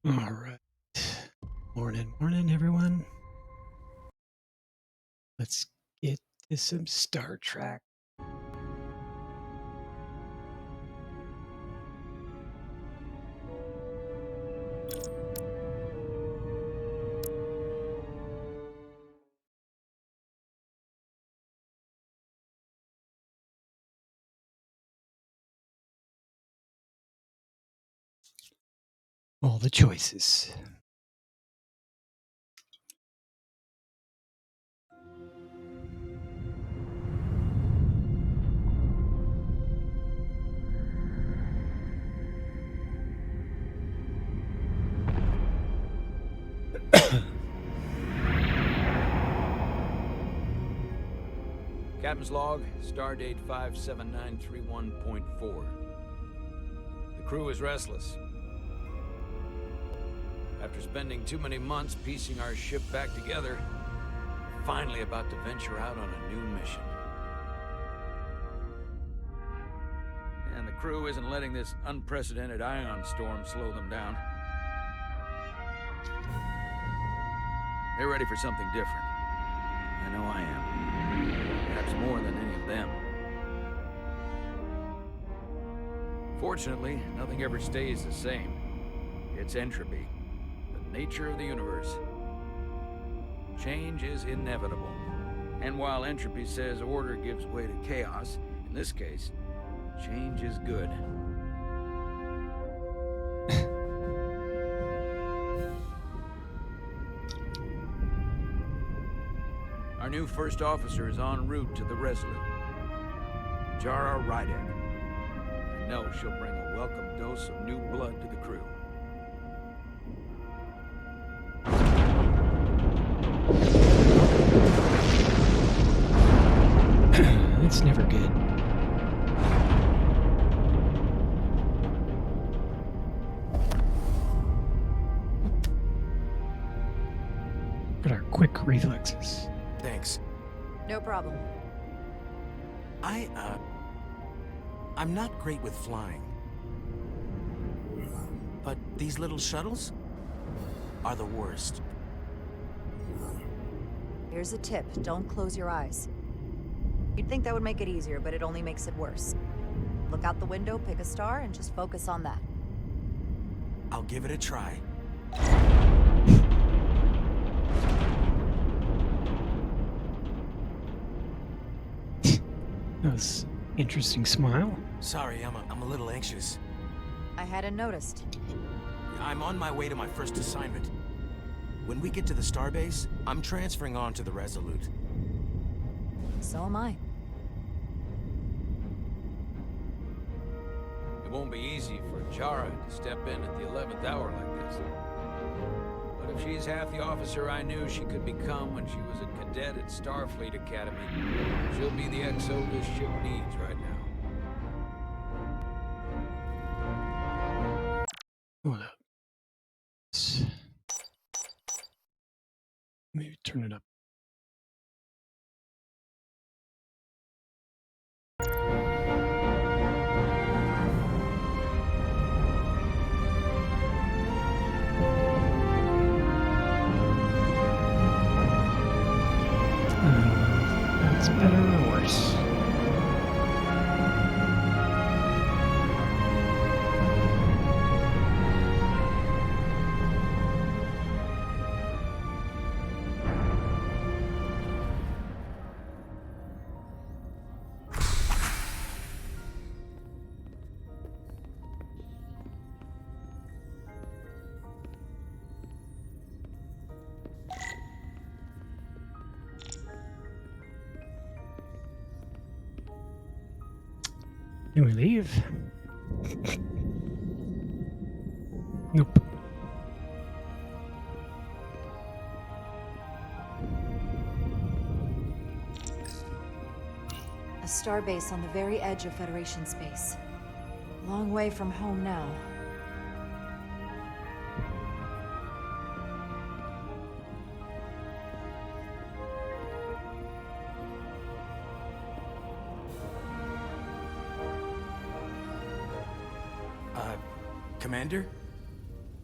All right. Morning, everyone. Let's get to some Star Trek. All the choices. Captain's log, stardate 57931.4. The crew is restless. After spending too many months piecing our ship back together, we're finally about to venture out on a new mission. And the crew isn't letting this unprecedented ion storm slow them down. They're ready for something different. I know I am. Perhaps more than any of them. Fortunately, nothing ever stays the same. It's entropy, the nature of the universe. Change is inevitable. And while entropy says order gives way to chaos, in this case, change is good. Our new first officer is en route to the Resolute. Jara Rydek. I know she'll bring a welcome dose of new blood to the crew. It's never good. But our quick reflexes. Thanks. No problem. I'm not great with flying. But these little shuttles are the worst. Here's a tip. Don't close your eyes. You'd think that would make it easier, but it only makes it worse. Look out the window, pick a star, and just focus on that. I'll give it a try. That was interesting smile. Sorry, I'm a little anxious. I hadn't noticed. I'm on my way to my first assignment. When we get to the starbase, I'm transferring on to the Resolute. So am I. It won't be easy for Jara to step in at the 11th hour like this. But if she's half the officer I knew she could become when she was a cadet at Starfleet Academy, she'll be the XO this ship needs right now. Hold up. Maybe turn it up. That's better or worse? Can we leave? Nope. A starbase on the very edge of Federation space. Long way from home now. Commander?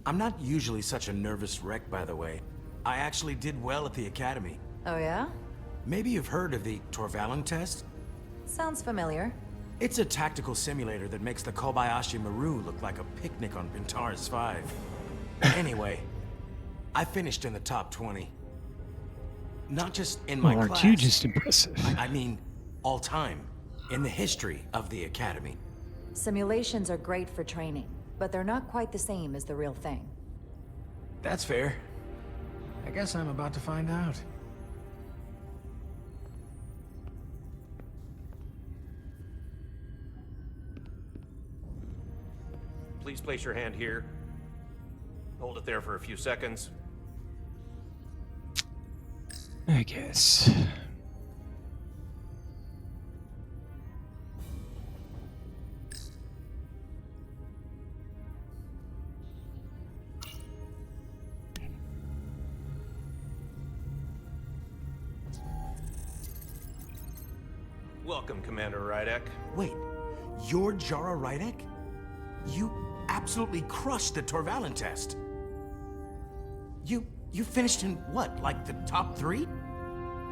I'm not usually such a nervous wreck, by the way. I actually did well at the academy. Oh, yeah? Maybe you've heard of the Torvalin test? Sounds familiar. It's a tactical simulator that makes the Kobayashi Maru look like a picnic on Pintaris 5. Anyway, I finished in the top 20. Not just in my Well, class. aren't you just impressive? I mean, all time. In the history of the academy. Simulations are great for training, but they're not quite the same as the real thing. That's fair. I guess I'm about to find out. Please place your hand here. Hold it there for a few seconds. I guess. Welcome, Commander Rydek. Wait, you're Jara Rydek? You absolutely crushed the Torvalin test. You finished in what, like the top 3?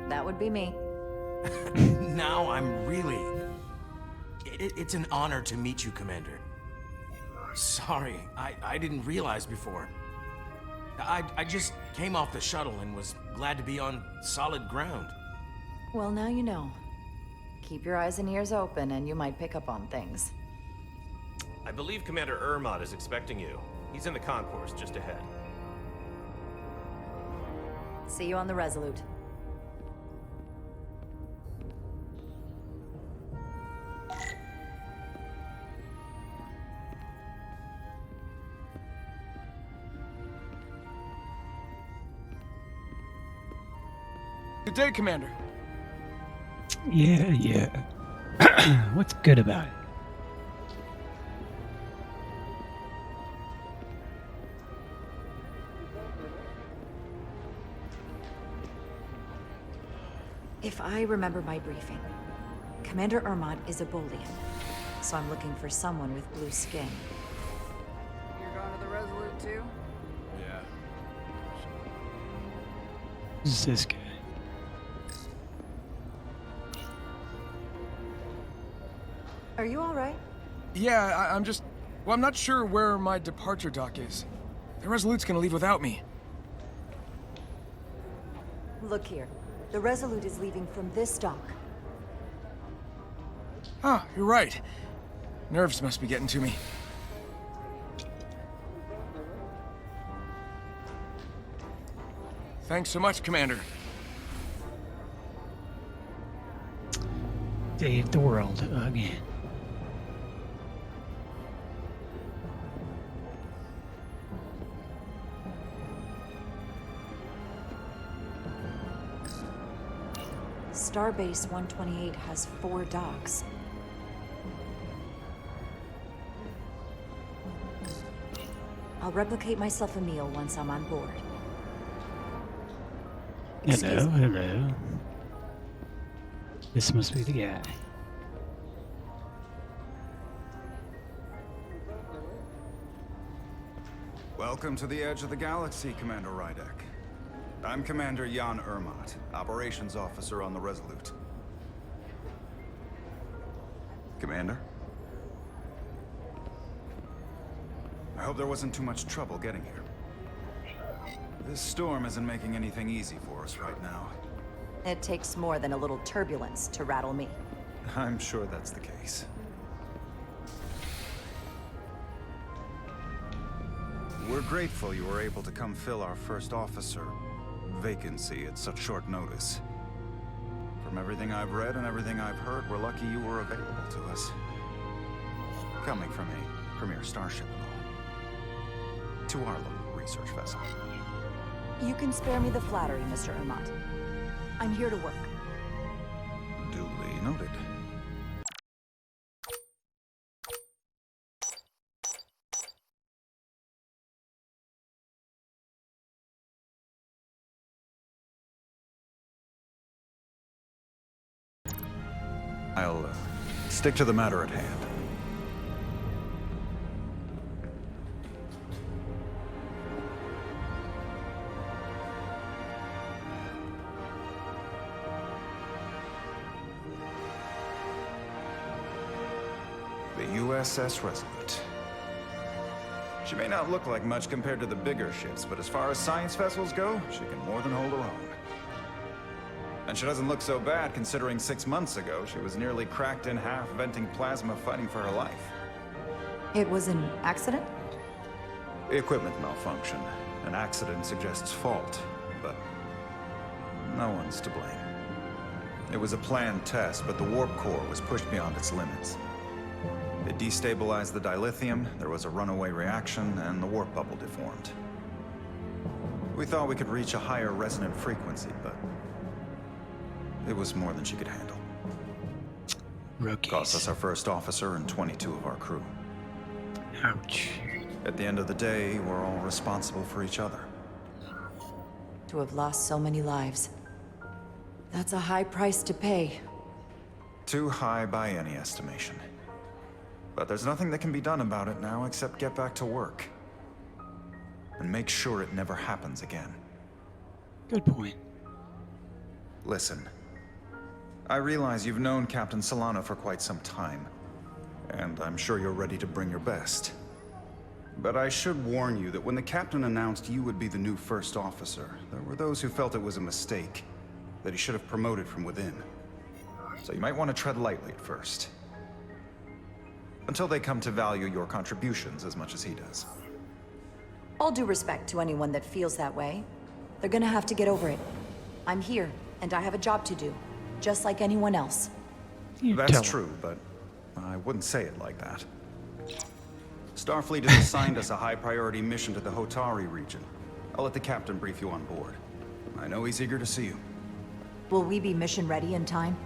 That would be me. Now I'm really... It's an honor to meet you, Commander. Sorry, I didn't realize before. I just came off the shuttle and was glad to be on solid ground. Well, now you know. Keep your eyes and ears open and you might pick up on things. I believe Commander Ermot is expecting you. He's in the concourse just ahead. See you on the Resolute. Good day, Commander. Yeah. What's good about it? If I remember my briefing, Commander Ermot is a Bolian, so I'm looking for someone with blue skin. You're going to the Resolute too? Yeah. Who's this guy? Are you all right? Yeah, I'm just... Well, I'm not sure where my departure dock is. The Resolute's gonna leave without me. Look here. The Resolute is leaving from this dock. Ah, you're right. Nerves must be getting to me. Thanks so much, Commander. Save the world again. Starbase 128 has 4 docks. I'll replicate myself a meal once I'm on board. Excuse me. Hello. This must be the guy. Welcome to the edge of the galaxy, Commander Rydek. I'm Commander Jan Ermot, Operations Officer on the Resolute. Commander? I hope there wasn't too much trouble getting here. This storm isn't making anything easy for us right now. It takes more than a little turbulence to rattle me. I'm sure that's the case. We're grateful you were able to come fill our first officer vacancy at such short notice. From everything I've read and everything I've heard, we're lucky you were available to us. Coming from a premier starship and all. To our little research vessel. You can spare me the flattery, Mr. Ermot. I'm here to work. Duly noted. I'll stick to the matter at hand. The USS Resolute. She may not look like much compared to the bigger ships, but as far as science vessels go, she can more than hold her own. And she doesn't look so bad considering 6 months ago she was nearly cracked in half venting plasma fighting for her life. It was an accident? Equipment malfunction. An accident suggests fault, but no one's to blame. It was a planned test, but the warp core was pushed beyond its limits. It destabilized the dilithium, there was a runaway reaction, and the warp bubble deformed. We thought we could reach a higher resonant frequency, but it was more than she could handle. Rookies. Cost us our first officer and 22 of our crew. Ouch. At the end of the day, we're all responsible for each other. To have lost so many lives. That's a high price to pay. Too high by any estimation. But there's nothing that can be done about it now except get back to work. And make sure it never happens again. Good point. Listen. I realize you've known Captain Solano for quite some time. And I'm sure you're ready to bring your best. But I should warn you that when the captain announced you would be the new first officer, there were those who felt it was a mistake, that he should have promoted from within. So you might want to tread lightly at first. Until they come to value your contributions as much as he does. All due respect to anyone that feels that way. They're gonna have to get over it. I'm here, and I have a job to do, just like anyone else. You That's tell true, but I wouldn't say it like that. Starfleet has assigned us a high-priority mission to the Hotari region. I'll let the captain brief you on board. I know he's eager to see you. Will we be mission ready in time?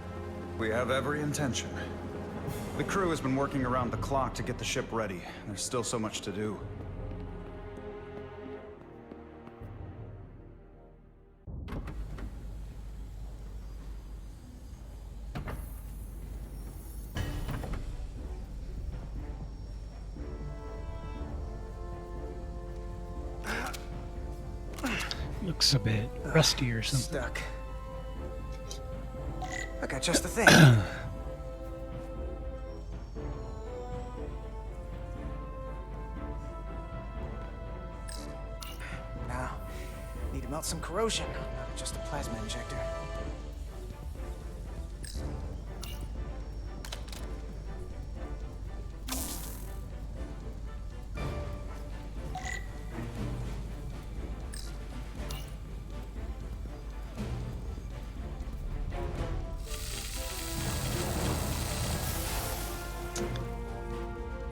We have every intention. The crew has been working around the clock to get the ship ready. There's still so much to do. Looks a bit rusty or something. Stuck. I got just the thing. Now, need to melt some corrosion, not just a plasma injector.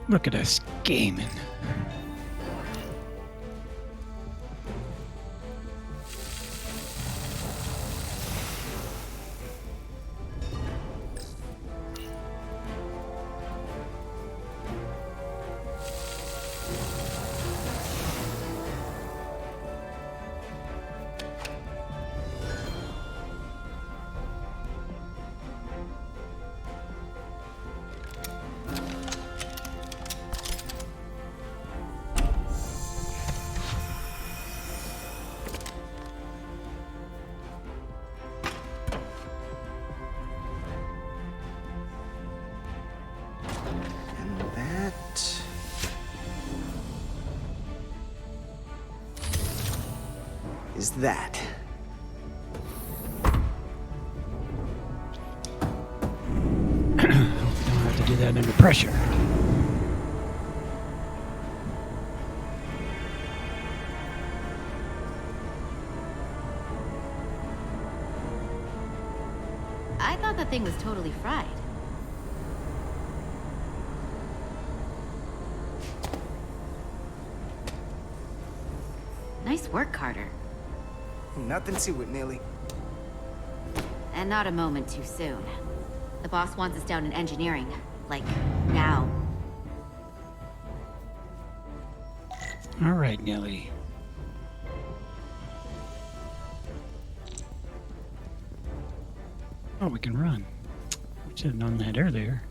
Look at us gaming. Is that. Hope we don't have to do that under pressure. I thought that thing was totally fried. Nice work, Carter. Nothing to it, Neely. And not a moment too soon. The boss wants us down in engineering. Like, now. All right, Nelly. Oh, we can run. We should have known that earlier.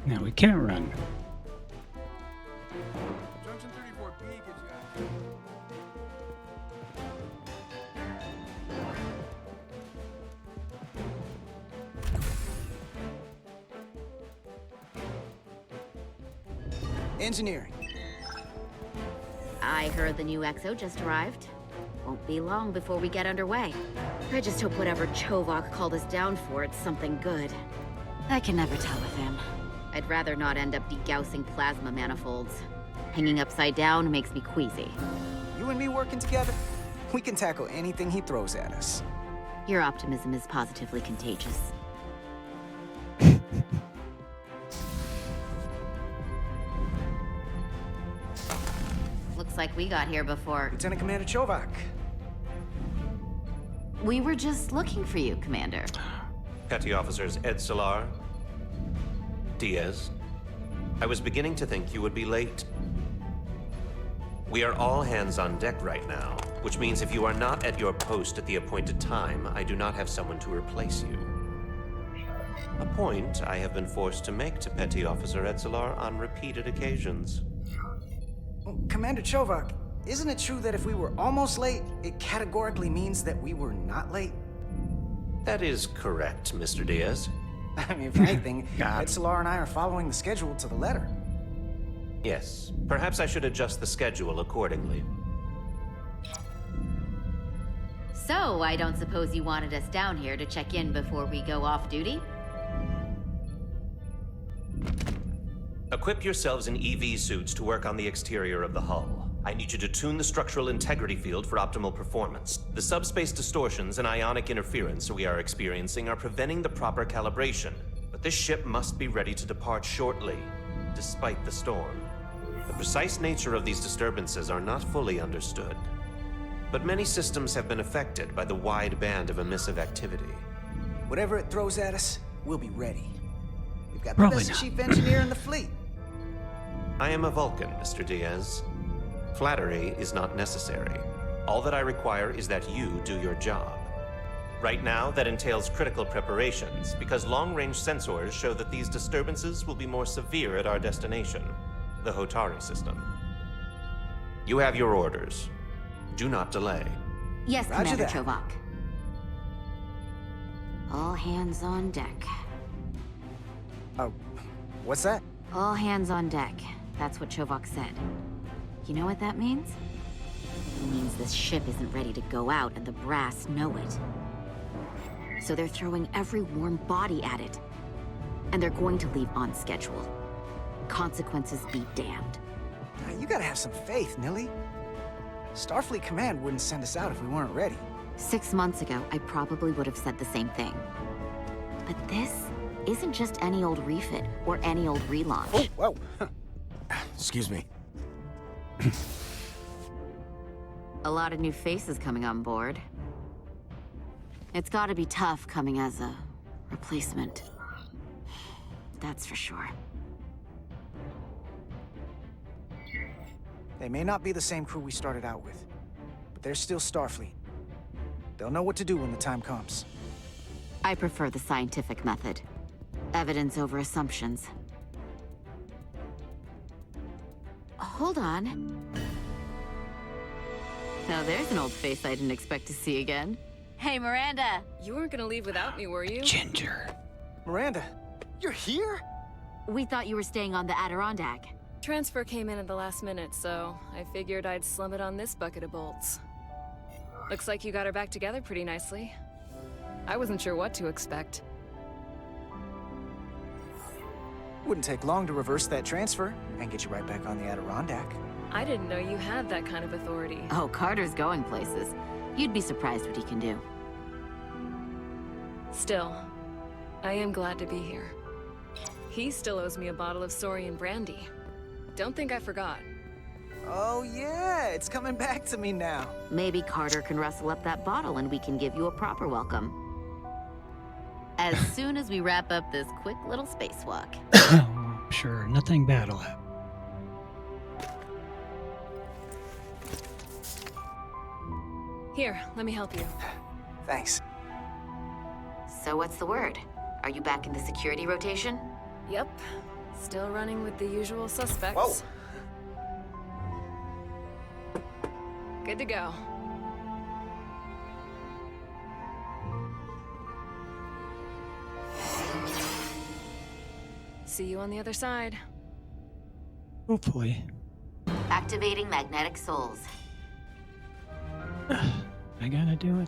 Now we can't run. Junction 34B gives you Engineering. I heard the new XO just arrived. Won't be long before we get underway. I just hope whatever Chovak called us down for, it's something good. I can never tell with him. I'd rather not end up degaussing plasma manifolds. Hanging upside down makes me queasy. You and me working together, we can tackle anything he throws at us. Your optimism is positively contagious. Looks like we got here before... Lieutenant Commander Chovak. We were just looking for you, Commander. Petty Officers Edsalar, Diaz. I was beginning to think you would be late. We are all hands on deck right now, which means if you are not at your post at the appointed time, I do not have someone to replace you. A point I have been forced to make to Petty Officer Edsalar on repeated occasions. Commander Chovak, isn't it true that if we were almost late, it categorically means that we were not late? That is correct, Mr. Diaz. I mean, if anything, God. Edsalar and I are following the schedule to the letter. Yes, perhaps I should adjust the schedule accordingly. So, I don't suppose you wanted us down here to check in before we go off duty? Equip yourselves in EV suits to work on the exterior of the hull. I need you to tune the structural integrity field for optimal performance. The subspace distortions and ionic interference we are experiencing are preventing the proper calibration. But this ship must be ready to depart shortly, despite the storm. The precise nature of these disturbances are not fully understood. But many systems have been affected by the wide band of emissive activity. Whatever it throws at us, we'll be ready. We've got the Probably best not. chief engineer in the fleet. I am a Vulcan, Mr. Diaz. Flattery is not necessary. All that I require is that you do your job. Right now, that entails critical preparations, because long-range sensors show that these disturbances will be more severe at our destination, the Hotari system. You have your orders. Do not delay. Yes, Roger Commander that. Chovak. All hands on deck. Oh, what's that? All hands on deck. That's what Chovak said. You know what that means? It means this ship isn't ready to go out and the brass know it. So they're throwing every warm body at it. And they're going to leave on schedule. Consequences be damned. Now, you gotta have some faith, Nilly. Starfleet Command wouldn't send us out if we weren't ready. 6 months ago, I probably would have said the same thing. But this isn't just any old refit or any old relaunch. Oh, whoa. Excuse me. A lot of new faces coming on board. It's gotta be tough coming as a replacement. That's for sure. They may not be the same crew we started out with, but they're still Starfleet. They'll know what to do when the time comes. I prefer the scientific method. Evidence over assumptions. Hold on. Now there's an old face I didn't expect to see again. Hey, Miranda! You weren't gonna leave without me, were you? Ginger. Miranda, you're here? We thought you were staying on the Adirondack. Transfer came in at the last minute, so I figured I'd slum it on this bucket of bolts. Looks like you got her back together pretty nicely. I wasn't sure what to expect. Wouldn't take long to reverse that transfer and get you right back on the Adirondack. I didn't know you had that kind of authority. Oh, Carter's going places. You'd be surprised what he can do. Still, I am glad to be here. He still owes me a bottle of Saurian brandy. Don't think I forgot. Oh yeah, it's coming back to me now. Maybe Carter can rustle up that bottle and we can give you a proper welcome. As soon as we wrap up this quick little spacewalk. Sure, nothing bad will happen. Here, let me help you. Thanks. So what's the word? Are you back in the security rotation? Yep. Still running with the usual suspects. Whoa. Good to go. See you on the other side. Hopefully. Activating magnetic souls. I gotta do it.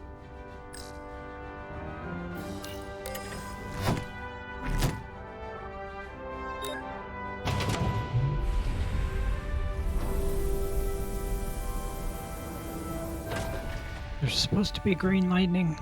There's supposed to be green lightning.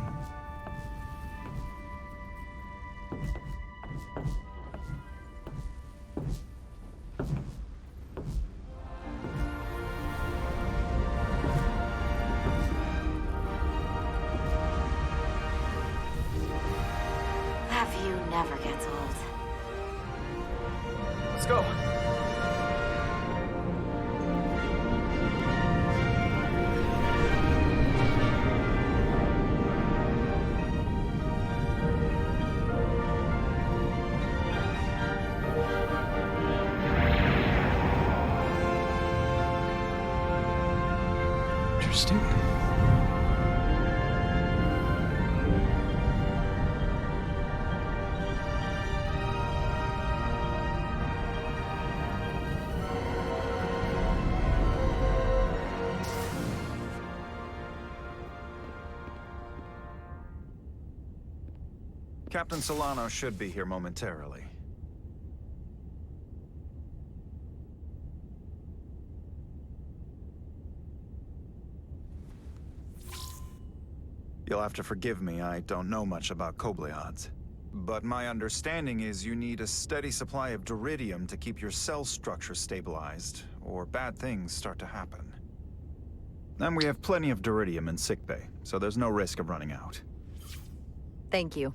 That view never gets old. Let's go. Interesting. Captain Solano should be here momentarily. You'll have to forgive me, I don't know much about Kobleods. But my understanding is you need a steady supply of duridium to keep your cell structure stabilized, or bad things start to happen. And we have plenty of duridium in sickbay, so there's no risk of running out. Thank you.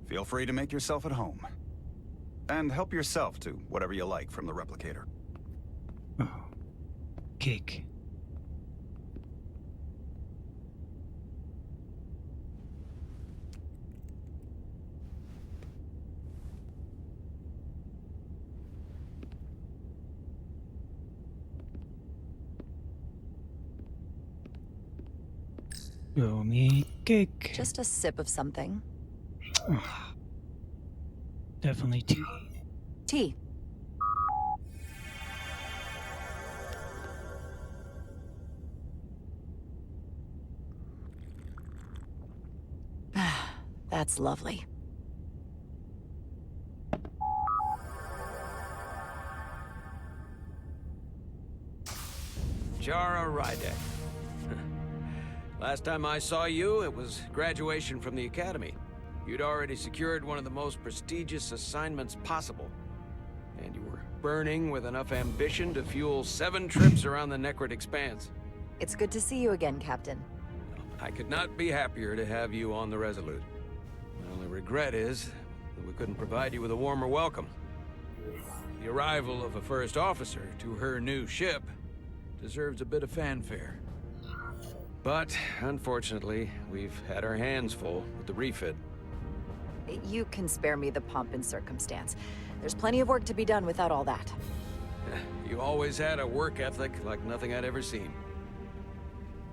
Feel free to make yourself at home. And help yourself to whatever you like from the replicator. Oh. Cake. Show me cake. Just a sip of something. Definitely tea. Tea. That's lovely. Jara Rydek. Last time I saw you, it was graduation from the Academy. You'd already secured one of the most prestigious assignments possible. And you were burning with enough ambition to fuel 7 trips around the Necrit Expanse. It's good to see you again, Captain. I could not be happier to have you on the Resolute. My only regret is that we couldn't provide you with a warmer welcome. The arrival of a first officer to her new ship deserves a bit of fanfare. But, unfortunately, we've had our hands full with the refit. You can spare me the pomp and circumstance. There's plenty of work to be done without all that. You always had a work ethic like nothing I'd ever seen.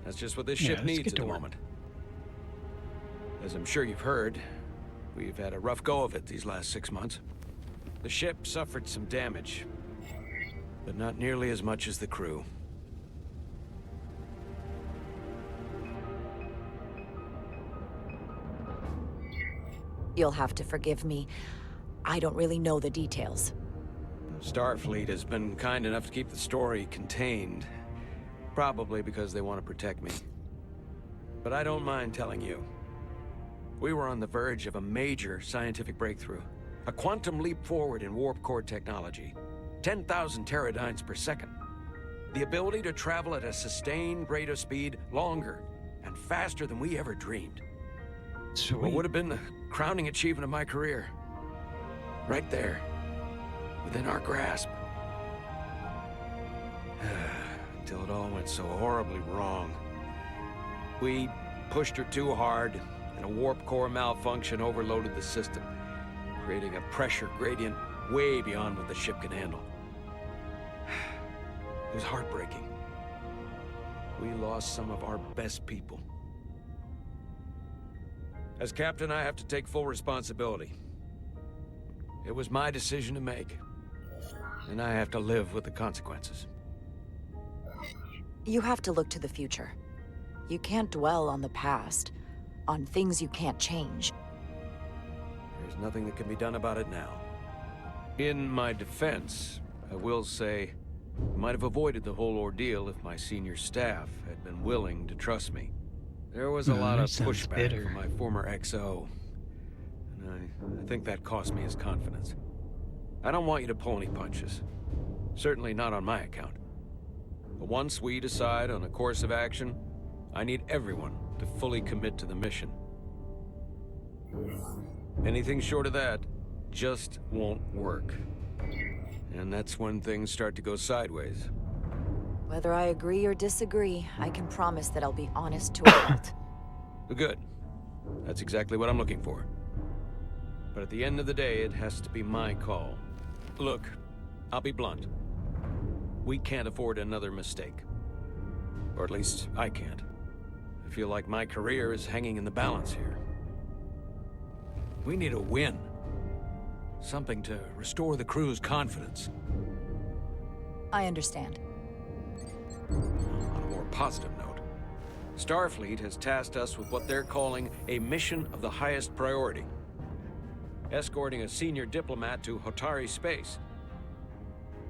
That's just what this ship needs at the moment. As I'm sure you've heard, we've had a rough go of it these last 6 months. The ship suffered some damage, but not nearly as much as the crew. You'll have to forgive me. I don't really know the details. Starfleet has been kind enough to keep the story contained. Probably because they want to protect me. But I don't mind telling you. We were on the verge of a major scientific breakthrough. A quantum leap forward in warp core technology. 10,000 teradynes per second. The ability to travel at a sustained rate of speed longer and faster than we ever dreamed. Sweet. What would have been the crowning achievement of my career? Right there. Within our grasp. Until it all went so horribly wrong. We pushed her too hard, and a warp core malfunction overloaded the system, creating a pressure gradient way beyond what the ship can handle. It was heartbreaking. We lost some of our best people. As captain, I have to take full responsibility. It was my decision to make. and I have to live with the consequences. You have to look to the future. You can't dwell on the past, on things you can't change. There's nothing that can be done about it now. In my defense, I will say, I might have avoided the whole ordeal if my senior staff had been willing to trust me. There was a lot of sounds pushback bitter. from my former XO, and I think that cost me his confidence. I don't want you to pull any punches. Certainly not on my account. But once we decide on a course of action, I need everyone to fully commit to the mission. Anything short of that just won't work. And that's when things start to go sideways. Whether I agree or disagree, I can promise that I'll be honest to a fault. Good. That's exactly what I'm looking for. But at the end of the day, it has to be my call. Look, I'll be blunt. We can't afford another mistake. Or at least, I can't. I feel like my career is hanging in the balance here. We need a win. Something to restore the crew's confidence. I understand. On a more positive note, Starfleet has tasked us with what they're calling a mission of the highest priority. Escorting a senior diplomat to Hotari space.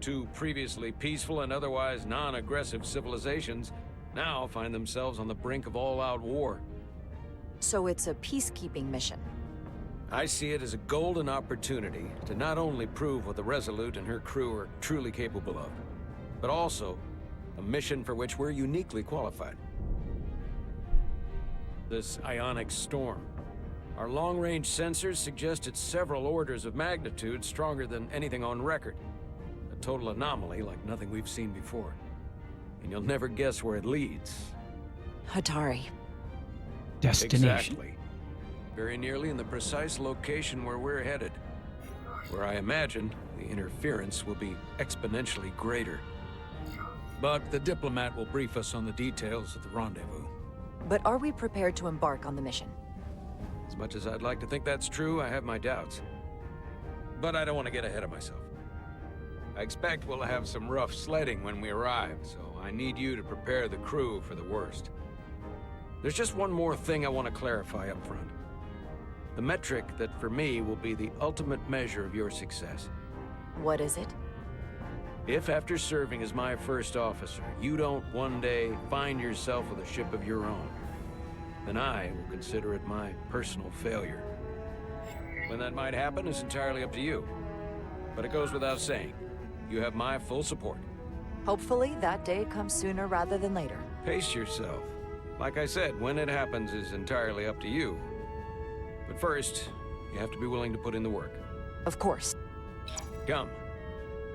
Two previously peaceful and otherwise non-aggressive civilizations now find themselves on the brink of all-out war. So it's a peacekeeping mission. I see it as a golden opportunity to not only prove what the Resolute and her crew are truly capable of, but also a mission for which we're uniquely qualified. This ionic storm. Our long-range sensors suggest it's several orders of magnitude stronger than anything on record. A total anomaly like nothing we've seen before. And you'll never guess where it leads. Hatari. Destination. Exactly. Very nearly in the precise location where we're headed. Where I imagine the interference will be exponentially greater. But the diplomat will brief us on the details of the rendezvous. But are we prepared to embark on the mission? As much as I'd like to think that's true, I have my doubts. But I don't want to get ahead of myself. I expect we'll have some rough sledding when we arrive, so I need you to prepare the crew for the worst. There's just one more thing I want to clarify up front. The metric that for me will be the ultimate measure of your success. What is it? If after serving as my first officer, you don't one day find yourself with a ship of your own, then I will consider it my personal failure. When that might happen is entirely up to you. But it goes without saying, you have my full support. Hopefully that day comes sooner rather than later. Pace yourself. Like I said, when it happens is entirely up to you. But first, you have to be willing to put in the work. Of course. Come,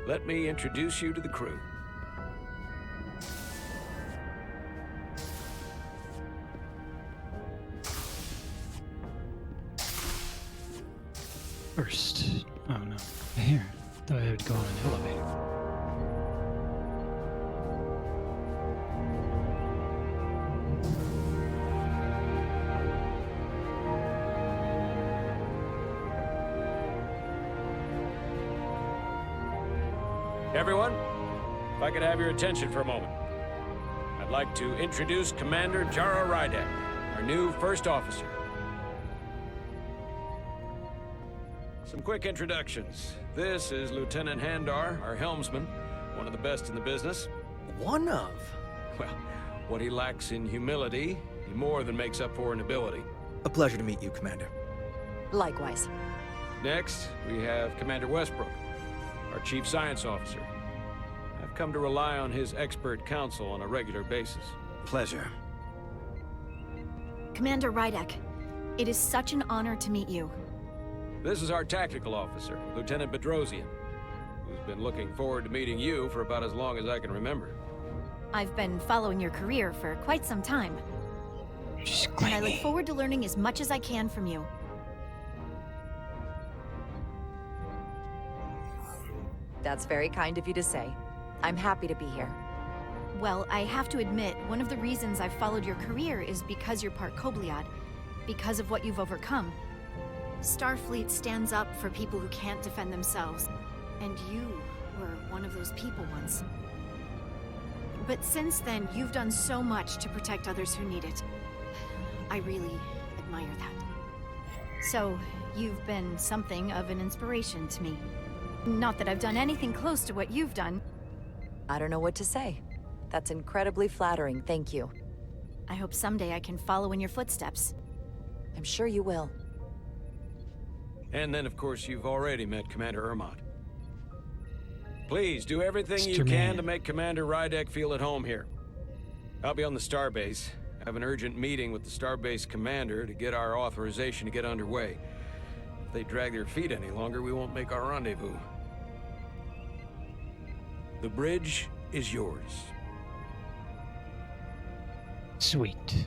let me introduce you to the crew. First. Oh no. Here. Thought I would go on an elevator. Everyone, if I could have your attention for a moment. I'd like to introduce Commander Jara Rydek, our new first officer. Some quick introductions. This is Lieutenant Handar, our helmsman, one of the best in the business. One of? Well, what he lacks in humility, he more than makes up for in ability. A pleasure to meet you, Commander. Likewise. Next, we have Commander Westbrook, our Chief Science Officer. I've come to rely on his expert counsel on a regular basis. Pleasure. Commander Rydek, it is such an honor to meet you. This is our Tactical Officer, Lieutenant Bedrosian, who's been looking forward to meeting you for about as long as I can remember. I've been following your career for quite some time, She's and I look clingy. forward to learning as much as I can from you. That's very kind of you to say. I'm happy to be here. Well, I have to admit, one of the reasons I've followed your career is because you're part Kobliad, because of what you've overcome. Starfleet stands up for people who can't defend themselves, and you were one of those people once. But since then, you've done so much to protect others who need it. I really admire that. So, you've been something of an inspiration to me. Not that I've done anything close to what you've done. I don't know what to say. That's incredibly flattering, thank you. I hope someday I can follow in your footsteps. I'm sure you will. And then, of course, you've already met Commander Ermont. Please, do everything Mr. you can Man. to make Commander Rydek feel at home here. I'll be on the starbase. I have an urgent meeting with the starbase commander to get our authorization to get underway. If they drag their feet any longer, we won't make our rendezvous. The bridge is yours. Sweet.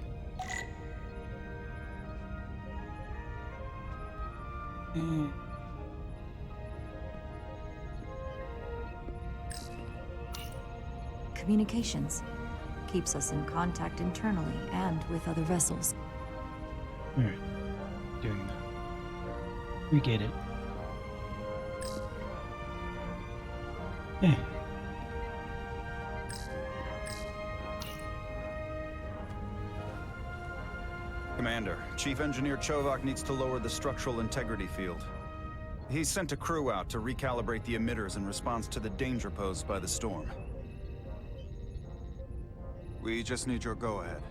Communications. Keeps us in contact internally and with other vessels. Alright. Doing that. We get it. Yeah. Commander, Chief Engineer Chovak needs to lower the structural integrity field. He's sent a crew out to recalibrate the emitters in response to the danger posed by the storm. We just need your go-ahead.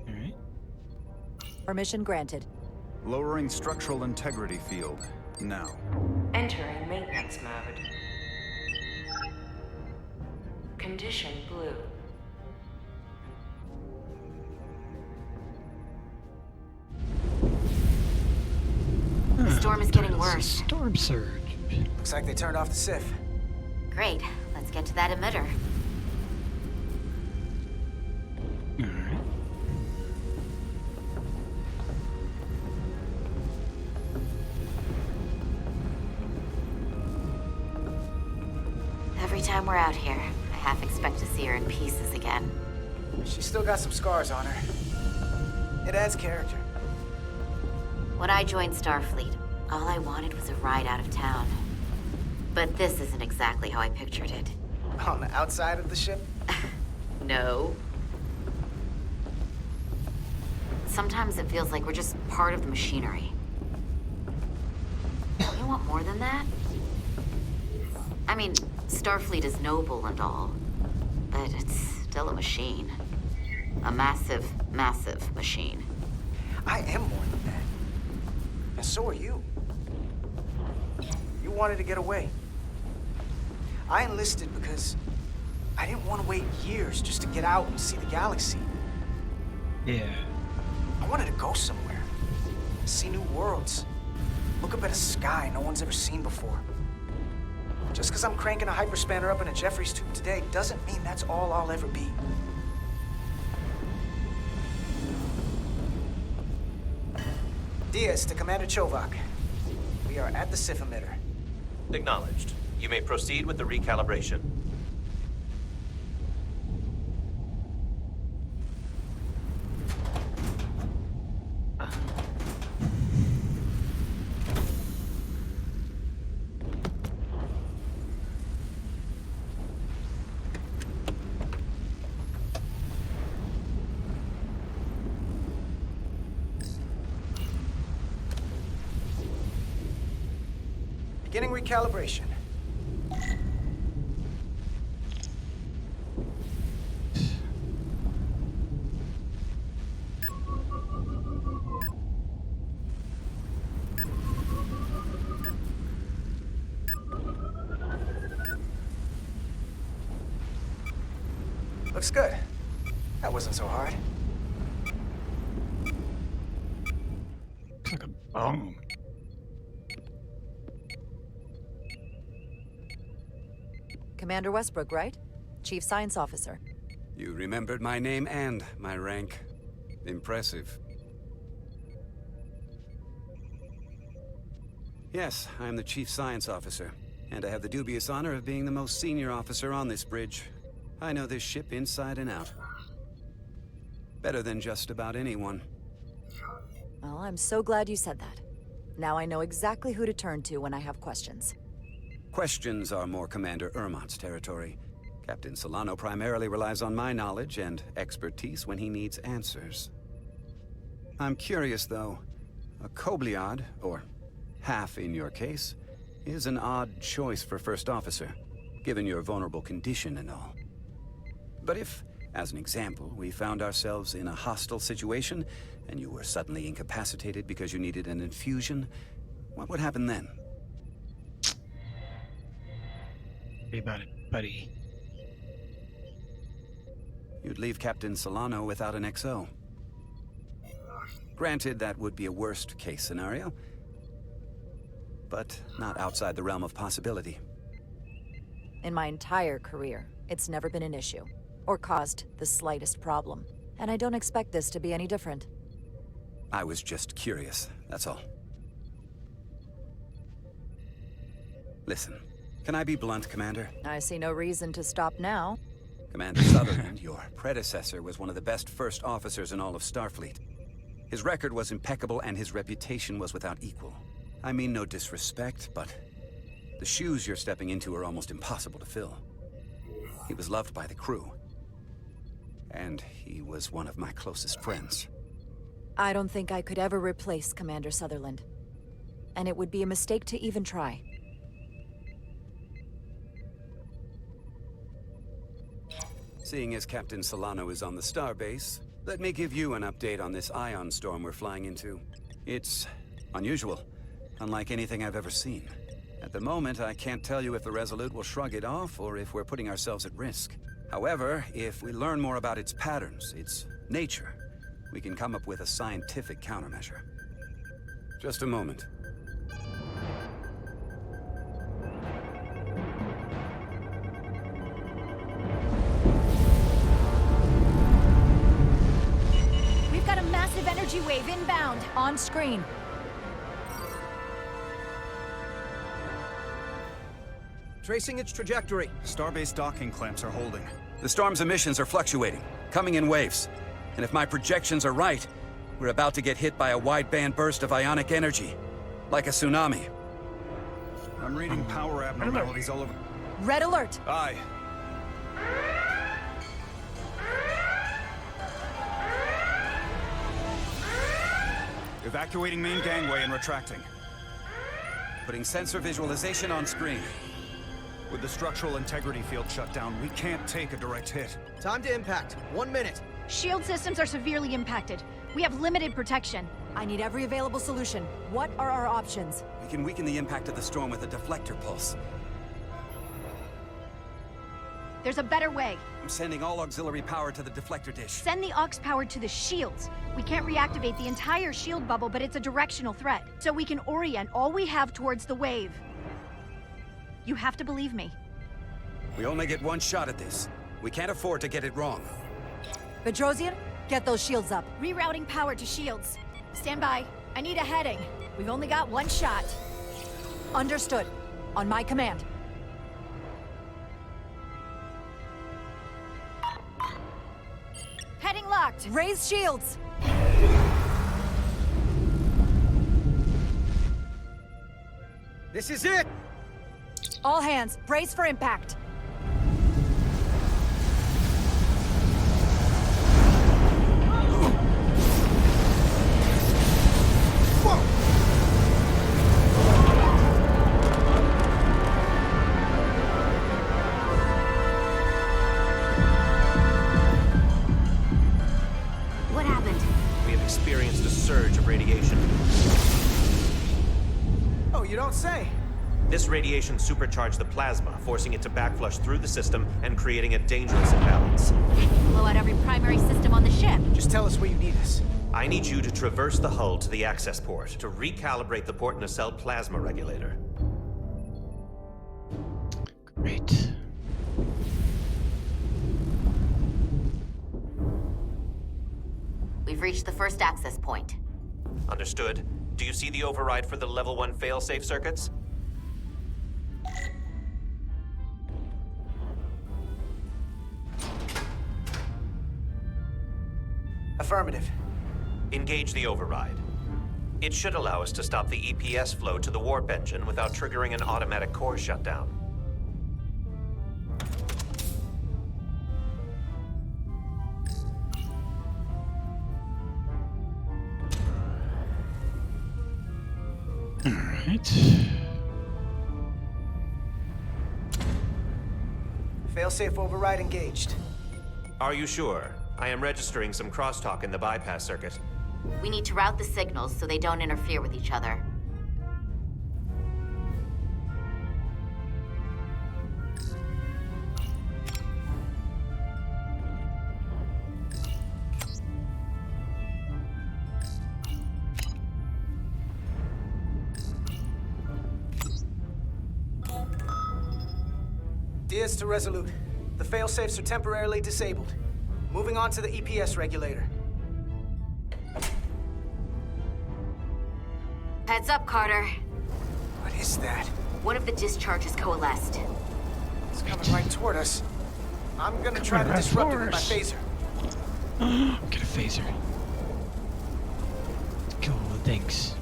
Alright. Permission granted. Lowering structural integrity field, now. Entering maintenance mode. Condition blue. The storm is getting worse. Storm surge. Looks like they turned off the SIF. Great. Let's get to that emitter. Alright. Every time we're out here, I half expect to see her in pieces again. She's still got some scars on her. It adds character. When I joined Starfleet, all I wanted was a ride out of town. But this isn't exactly how I pictured it. On the outside of the ship? No. Sometimes it feels like we're just part of the machinery. Don't you want more than that? I mean, Starfleet is noble and all, but it's still a machine. A massive, massive machine. I am more than that. And so are you. You wanted to get away. I enlisted because I didn't want to wait years just to get out and see the galaxy. Yeah. I wanted to go somewhere. See new worlds. Look up at a sky no one's ever seen before. Just because I'm cranking a hyperspanner up in a Jeffries tube today doesn't mean that's all I'll ever be. Diaz to Commander Chovak. We are at the SIF emitter. Acknowledged. You may proceed with the recalibration. Beginning recalibration. Looks good. That wasn't so hard. Looks like a bomb. Commander Westbrook, right? Chief Science Officer. You remembered my name and my rank. Impressive. Yes, I am the Chief Science Officer, and I have the dubious honor of being the most senior officer on this bridge. I know this ship inside and out. Better than just about anyone. Well, I'm so glad you said that. Now I know exactly who to turn to when I have questions. Questions are more Commander Ermont's territory. Captain Solano primarily relies on my knowledge and expertise when he needs answers. I'm curious, though. A Kobliad, or half in your case, is an odd choice for First Officer, given your vulnerable condition and all. But if, as an example, we found ourselves in a hostile situation, and you were suddenly incapacitated because you needed an infusion, what would happen then? Worry about it, buddy. You'd leave Captain Solano without an XO. Granted, that would be a worst-case scenario, but not outside the realm of possibility. In my entire career, it's never been an issue, or caused the slightest problem. And I don't expect this to be any different. I was just curious, that's all. Listen, can I be blunt, Commander? I see no reason to stop now. Commander Sutherland, your predecessor, was one of the best first officers in all of Starfleet. His record was impeccable and his reputation was without equal. I mean no disrespect, but the shoes you're stepping into are almost impossible to fill. He was loved by the crew, and he was one of my closest friends. I don't think I could ever replace Commander Sutherland. And it would be a mistake to even try. Seeing as Captain Solano is on the starbase, let me give you an update on this ion storm we're flying into. It's unusual, unlike anything I've ever seen. At the moment, I can't tell you if the Resolute will shrug it off or if we're putting ourselves at risk. However, if we learn more about its patterns, its nature, we can come up with a scientific countermeasure. Just a moment. We've got a massive energy wave inbound. On screen. Tracing its trajectory. Starbase docking clamps are holding. The storm's emissions are fluctuating, coming in waves. And if my projections are right, we're about to get hit by a wideband burst of ionic energy. Like a tsunami. I'm reading power abnormalities all over. Red alert! Aye. Evacuating main gangway and retracting. Putting sensor visualization on screen. With the structural integrity field shut down, we can't take a direct hit. Time to impact. 1 minute. Shield systems are severely impacted. We have limited protection. I need every available solution. What are our options? We can weaken the impact of the storm with a deflector pulse. There's a better way. I'm sending all auxiliary power to the deflector dish. Send the aux power to the shields. We can't reactivate the entire shield bubble, but it's a directional threat. So we can orient all we have towards the wave. You have to believe me. We only get one shot at this. We can't afford to get it wrong. Bedrosian, get those shields up. Rerouting power to shields. Stand by. I need a heading. We've only got one shot. Understood. On my command. Heading locked. Raise shields. This is it! All hands, brace for impact. What happened? We have experienced a surge of radiation. Oh, you don't say. This radiation supercharged the plasma, forcing it to backflush through the system and creating a dangerous imbalance. Blow out every primary system on the ship. Just tell us where you need us. I need you to traverse the hull to the access port to recalibrate the port nacelle plasma regulator. Great. We've reached the first access point. Understood. Do you see the override for the level 1 failsafe circuits? Affirmative. Engage the override. It should allow us to stop the EPS flow to the warp engine without triggering an automatic core shutdown. Alright. Failsafe override engaged. Are you sure? I am registering some crosstalk in the bypass circuit. We need to route the signals so they don't interfere with each other. Diaz to Resolute. The failsafes are temporarily disabled. Moving on to the EPS regulator. Heads up, Carter. What is that? One of the discharges coalesced. It's coming right toward us. I'm gonna try to disrupt it with my phaser. Get a phaser. Kill all the things.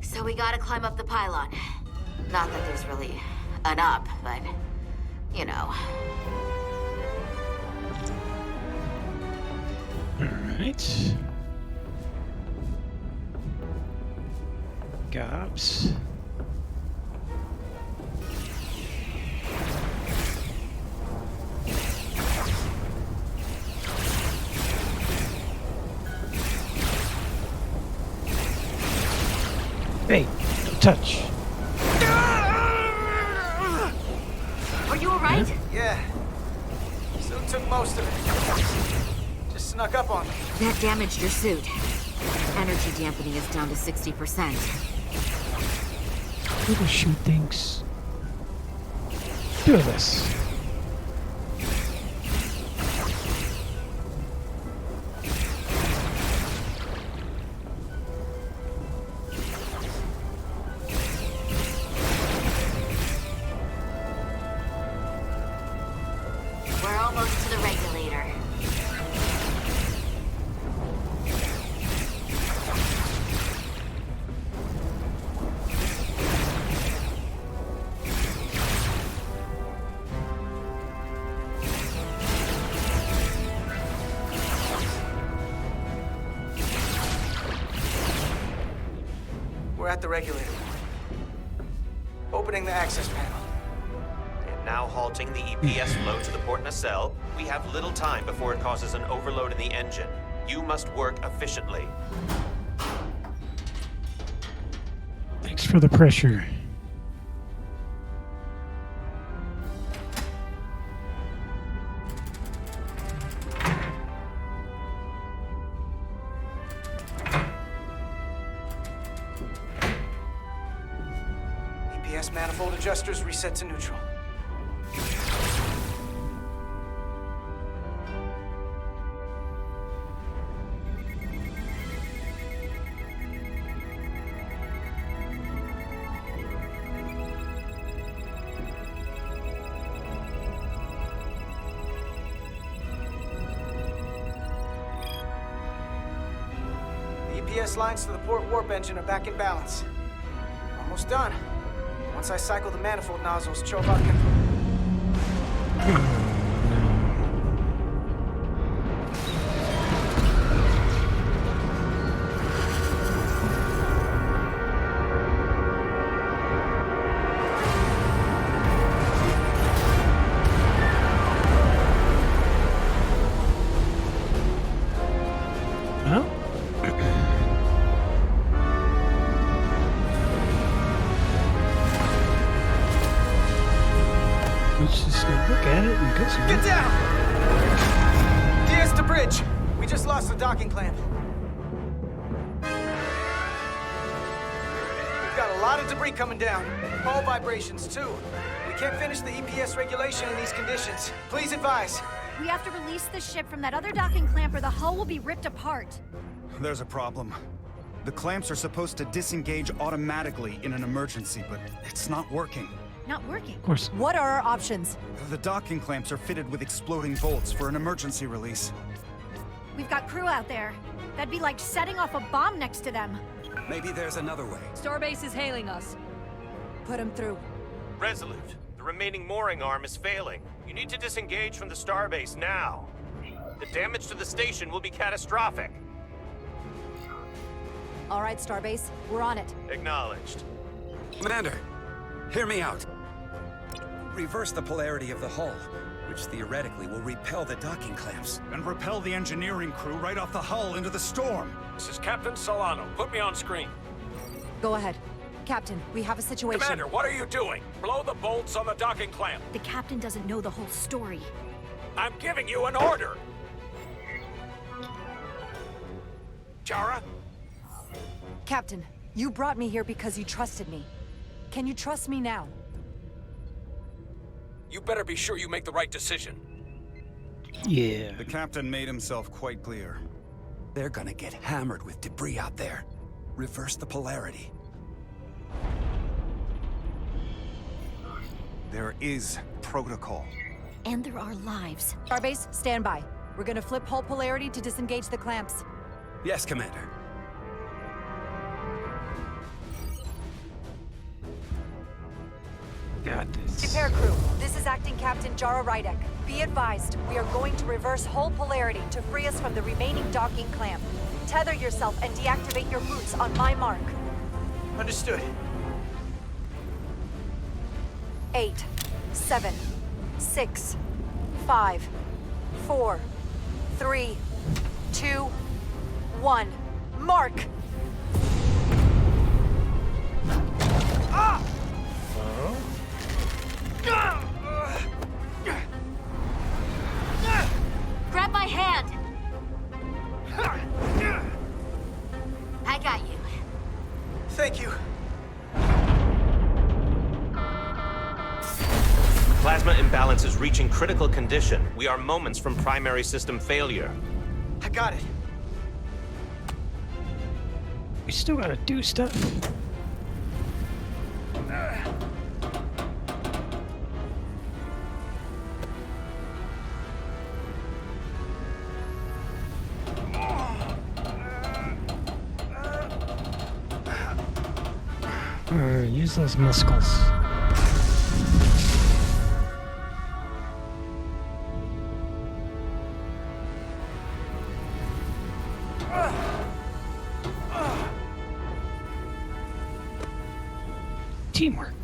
So we gotta climb up the pylon. Not that there's really an up, but, you know. Alright. Gobs. Hey, don't touch. Are you alright? Yeah. Still took most of it. Just snuck up on me. That damaged your suit. Energy dampening is down to 60%. We will shoot things. Do this. We're almost to the regulator. We're at the regulator. Opening the access panel. And now halting the EPS flow to the port nacelle, we have little time before it causes an overload in the engine. You must work efficiently. Thanks for the pressure. EPS manifold adjusters reset to neutral. The EPS lines to the port warp engine are back in balance. Almost done. Once I cycle the manifold nozzles, Chovak can... Huh? Let's just go look at it and go somewhere. Get down! Diaz to bridge. We just lost the docking clamp. We've got a lot of debris coming down. Hull vibrations, too. We can't finish the EPS regulation in these conditions. Please advise. We have to release the ship from that other docking clamp or the hull will be ripped apart. There's a problem. The clamps are supposed to disengage automatically in an emergency, but it's not working. not working. Of course. What are our options? The docking clamps are fitted with exploding bolts for an emergency release. We've got crew out there. That'd be like setting off a bomb next to them. Maybe there's another way. Starbase is hailing us. Put him through. Resolute, the remaining mooring arm is failing. You need to disengage from the starbase now. The damage to the station will be catastrophic. All right, Starbase, we're on it. Acknowledged. Commander, hear me out. Reverse the polarity of the hull, which theoretically will repel the docking clamps. And repel the engineering crew right off the hull into the storm. This is Captain Solano. Put me on screen. Go ahead. Captain, we have a situation. Commander, what are you doing? Blow the bolts on the docking clamp. The captain doesn't know the whole story. I'm giving you an order. Chara? Captain, you brought me here because you trusted me. Can you trust me now? You better be sure you make the right decision. Yeah. The captain made himself quite clear. They're gonna get hammered with debris out there. Reverse the polarity. There is protocol. And there are lives. Starbase, stand by. We're gonna flip hull polarity to disengage the clamps. Yes, Commander. Got this. Repair crew, this is Acting Captain Jara Rydek. Be advised, we are going to reverse hull polarity to free us from the remaining docking clamp. Tether yourself and deactivate your boots on my mark. Understood. 8, 7, 6, 5, 4, 3, 2, 1. Mark! Grab my hand! I got you. Thank you. Plasma imbalance is reaching critical condition. We are moments from primary system failure. I got it. We still gotta do stuff. Use those muscles. Teamwork.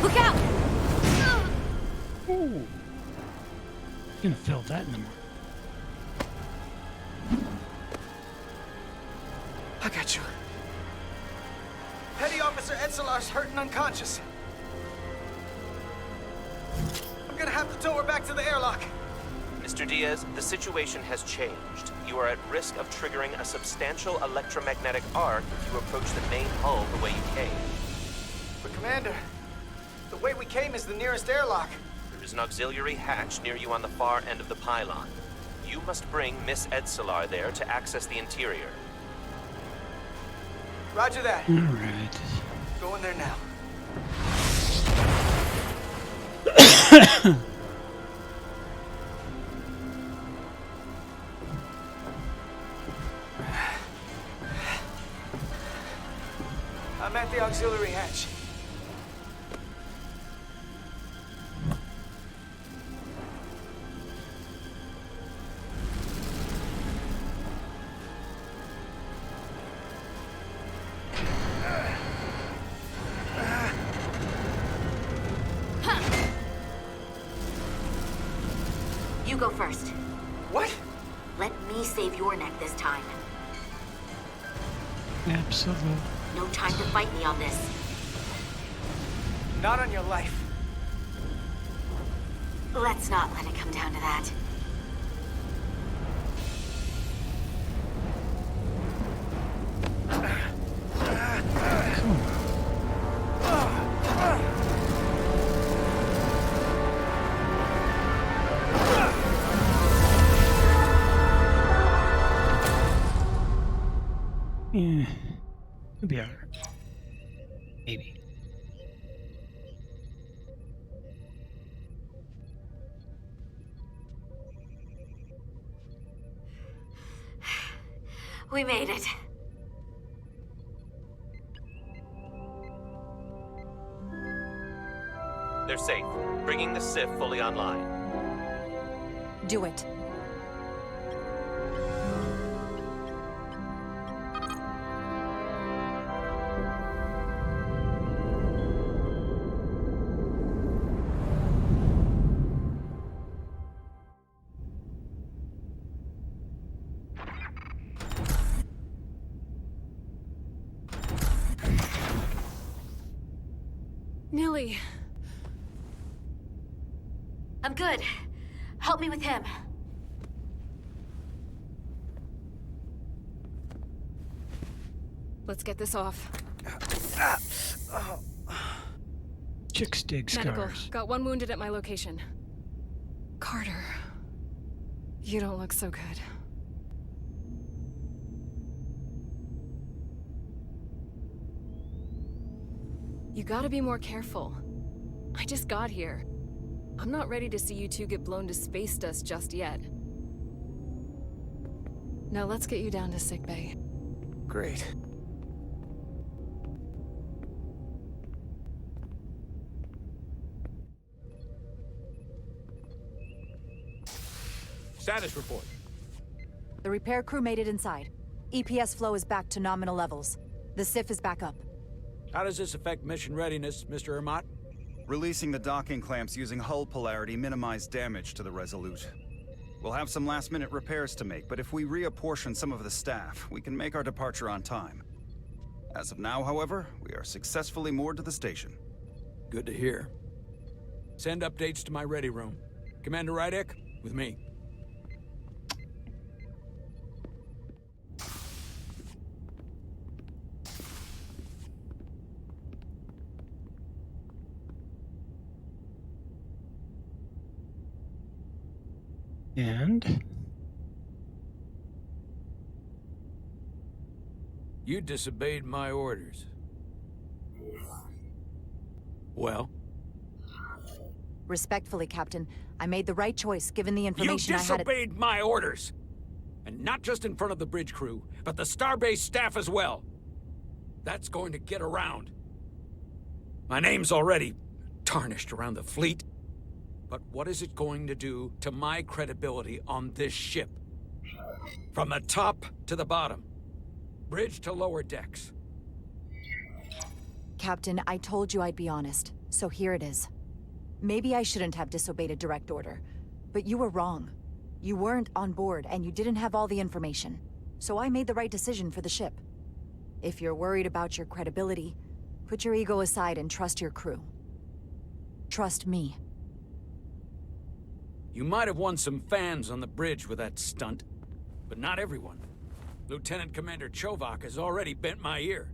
Look out! Ooh. Gonna fill that in the morning. I got you. Petty Officer Etzelar's hurt and unconscious. I'm gonna have to tow her back to the airlock. Mr. Diaz, the situation has changed. You are at risk of triggering a substantial electromagnetic arc if you approach the main hull the way you came. But Commander, the way we came is the nearest airlock. There is an auxiliary hatch near you on the far end of the pylon. You must bring Miss Etzelar there to access the interior. Roger that. All right. Go in there now. I'm at the auxiliary hatch. You go first. What? Let me save your neck this time. Absolutely. No time to fight me on this. Not on your life. Let's not let it come down to that. Yeah. It'll be alright. Maybe. We made it. They're safe. Bringing the SIF fully online. Do it. Nilly. I'm good. Help me with him. Let's get this off. Chick stick Medical. scars. Got one wounded at my location. Carter. You don't look so good. You gotta be more careful. I just got here. I'm not ready to see you two get blown to space dust just yet. Now let's get you down to sickbay. Great. Status report. The repair crew made it inside. EPS flow is back to nominal levels. The SIF is back up. How does this affect mission readiness, Mr. Ermot? Releasing the docking clamps using hull polarity minimized damage to the Resolute. We'll have some last-minute repairs to make, but if we reapportion some of the staff, we can make our departure on time. As of now, however, we are successfully moored to the station. Good to hear. Send updates to my ready room. Commander Rydek, with me. And You disobeyed my orders. Well? Respectfully, Captain, I made the right choice given the You information I had. disobeyed my orders! And not just in front of the bridge crew, but the Starbase staff as well. That's going to get around. My name's already tarnished around the fleet. But what is it going to do to my credibility on this ship? From the top to the bottom. Bridge to lower decks. Captain, I told you I'd be honest, so here it is. Maybe I shouldn't have disobeyed a direct order, but you were wrong. You weren't on board, and you didn't have all the information. So I made the right decision for the ship. If you're worried about your credibility, put your ego aside and trust your crew. Trust me. You might have won some fans on the bridge with that stunt, but not everyone. Lieutenant Commander Chovak has already bent my ear.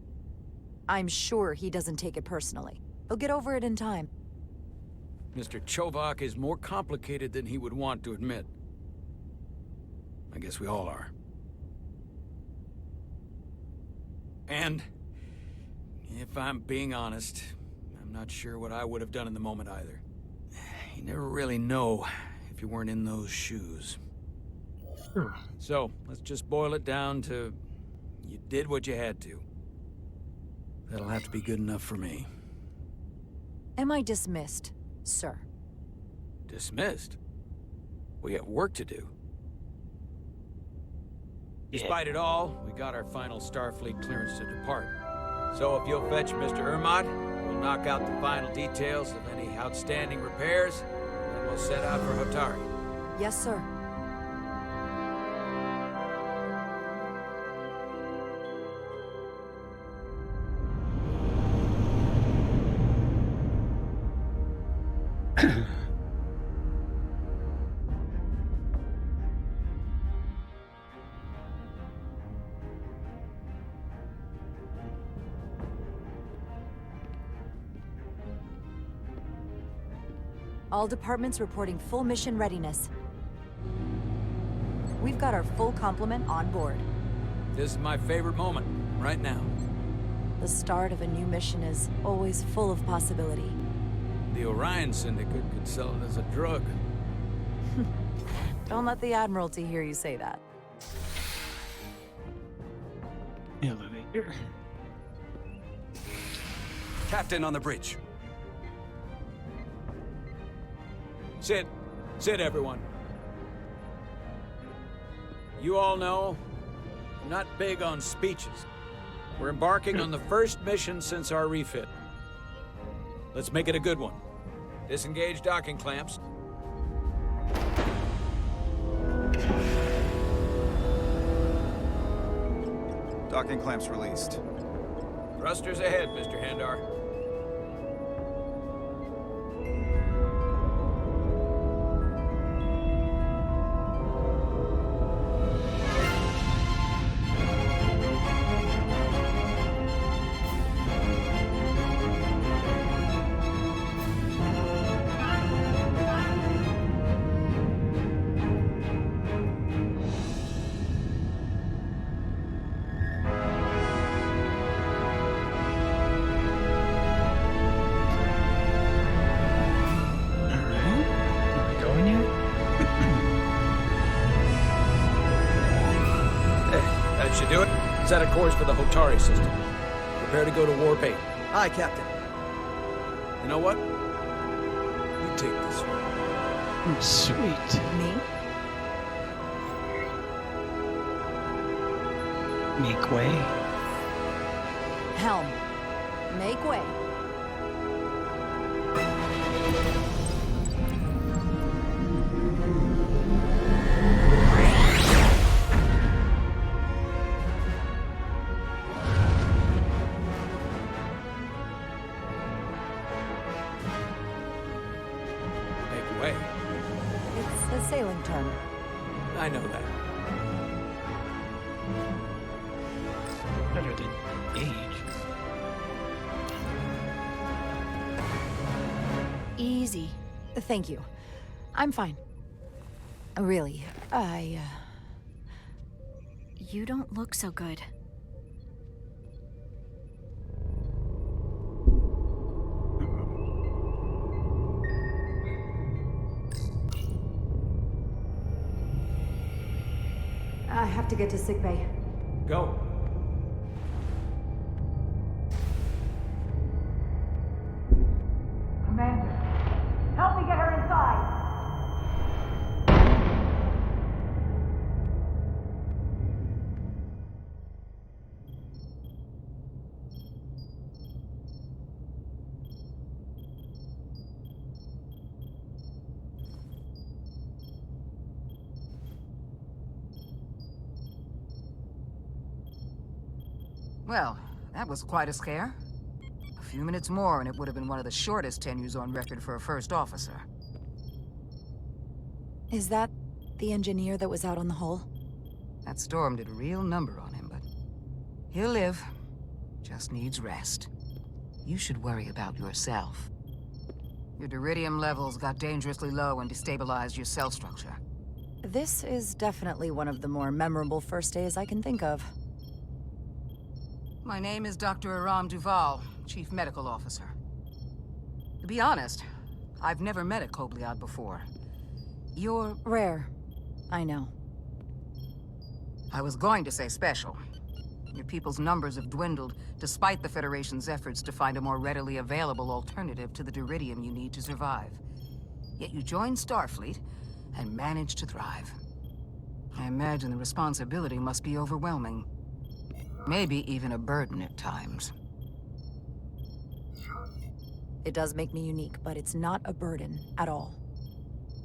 I'm sure he doesn't take it personally. He'll get over it in time. Mr. Chovak is more complicated than he would want to admit. I guess we all are. And, if I'm being honest, I'm not sure what I would have done in the moment either. You never really know if you weren't in those shoes. So, let's just boil it down to, you did what you had to. That'll have to be good enough for me. Am I dismissed, sir? Dismissed? We have work to do. Despite it all, we got our final Starfleet clearance to depart. So if you'll fetch Mr. Ermot, we'll knock out the final details of any outstanding repairs, and then we'll set out for Hotari. Yes, sir. All departments reporting full mission readiness. We've got our full complement on board. This is my favorite moment. right now. The start of a new mission is always full of possibility. The Orion Syndicate could sell it as a drug. Don't let the Admiralty hear you say that. Elevator. Captain on the bridge. Sit. Sit, everyone. You all know, I'm not big on speeches. We're embarking on the first mission since our refit. Let's make it a good one. Disengage docking clamps. Docking clamps released. Thrusters ahead, Mr. Handar. Should do it. Set a course for the Hotari system. Prepare to go to Warp 8. Aye, Captain. You know what? You take this one. Sweet. Me? Make way. Helm. Make way. Make way. It's a sailing term. I know that. Better than age. Easy. Thank you. I'm fine. Really, You don't look so good. I have to get to sickbay. Go. Commander, help me get her inside! Well, that was quite a scare. A few minutes more and it would have been one of the shortest tenures on record for a first officer. Is that the engineer that was out on the hull? That storm did a real number on him, but he'll live. Just needs rest. You should worry about yourself. Your deridium levels got dangerously low and destabilized your cell structure. This is definitely one of the more memorable first days I can think of. My name is Dr. Aram Duval, Chief Medical Officer. To be honest, I've never met a Kobliad before. You're rare. I know. I was going to say special. Your people's numbers have dwindled, despite the Federation's efforts to find a more readily available alternative to the deridium you need to survive. Yet you joined Starfleet, and managed to thrive. I imagine the responsibility must be overwhelming. Maybe even a burden at times. It does make me unique, but it's not a burden at all.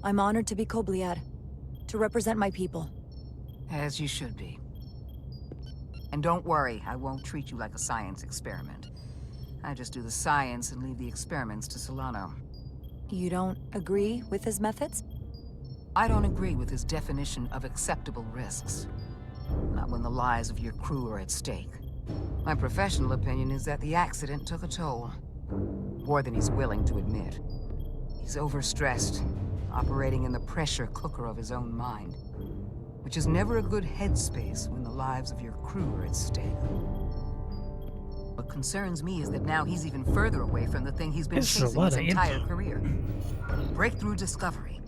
I'm honored to be Kobliad, to represent my people. As you should be. And don't worry, I won't treat you like a science experiment. I just do the science and leave the experiments to Solano. You don't agree with his methods? I don't agree with his definition of acceptable risks. Not when the lives of your crew are at stake. My professional opinion is that the accident took a toll. More than he's willing to admit. He's overstressed, operating in the pressure cooker of his own mind. Which is never a good headspace when the lives of your crew are at stake. What concerns me is that now he's even further away from the thing he's been This is a chasing lot his of entire info. career. Breakthrough discovery.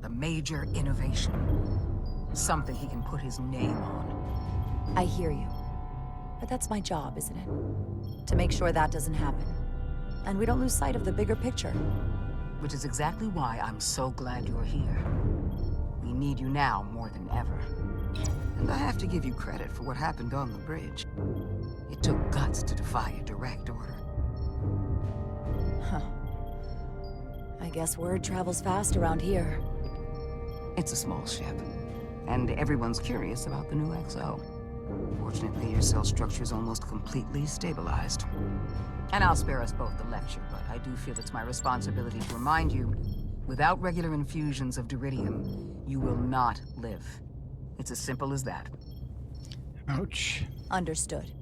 The major innovation. Something he can put his name on. I hear you. But that's my job, isn't it? To make sure that doesn't happen. And we don't lose sight of the bigger picture. Which is exactly why I'm so glad you're here. We need you now more than ever. And I have to give you credit for what happened on the bridge. It took guts to defy a direct order. Huh. I guess word travels fast around here. It's a small ship, and everyone's curious about the new XO. Fortunately, your cell structure is almost completely stabilized. And I'll spare us both the lecture, but I do feel it's my responsibility to remind you, without regular infusions of Duridium, you will not live. It's as simple as that. Ouch. Understood.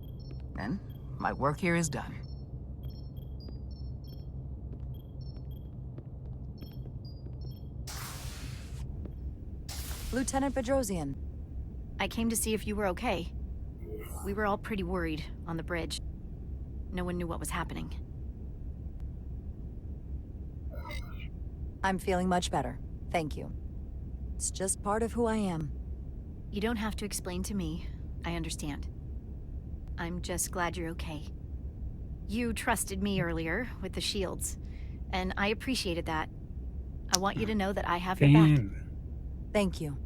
Then, my work here is done. Lieutenant Bedrosian. I came to see if you were okay. We were all pretty worried on the bridge. No one knew what was happening. I'm feeling much better. Thank you. It's just part of who I am. You don't have to explain to me. I understand. I'm just glad you're okay. You trusted me earlier with the shields, and I appreciated that. I want you to know that I have your back. Thank you.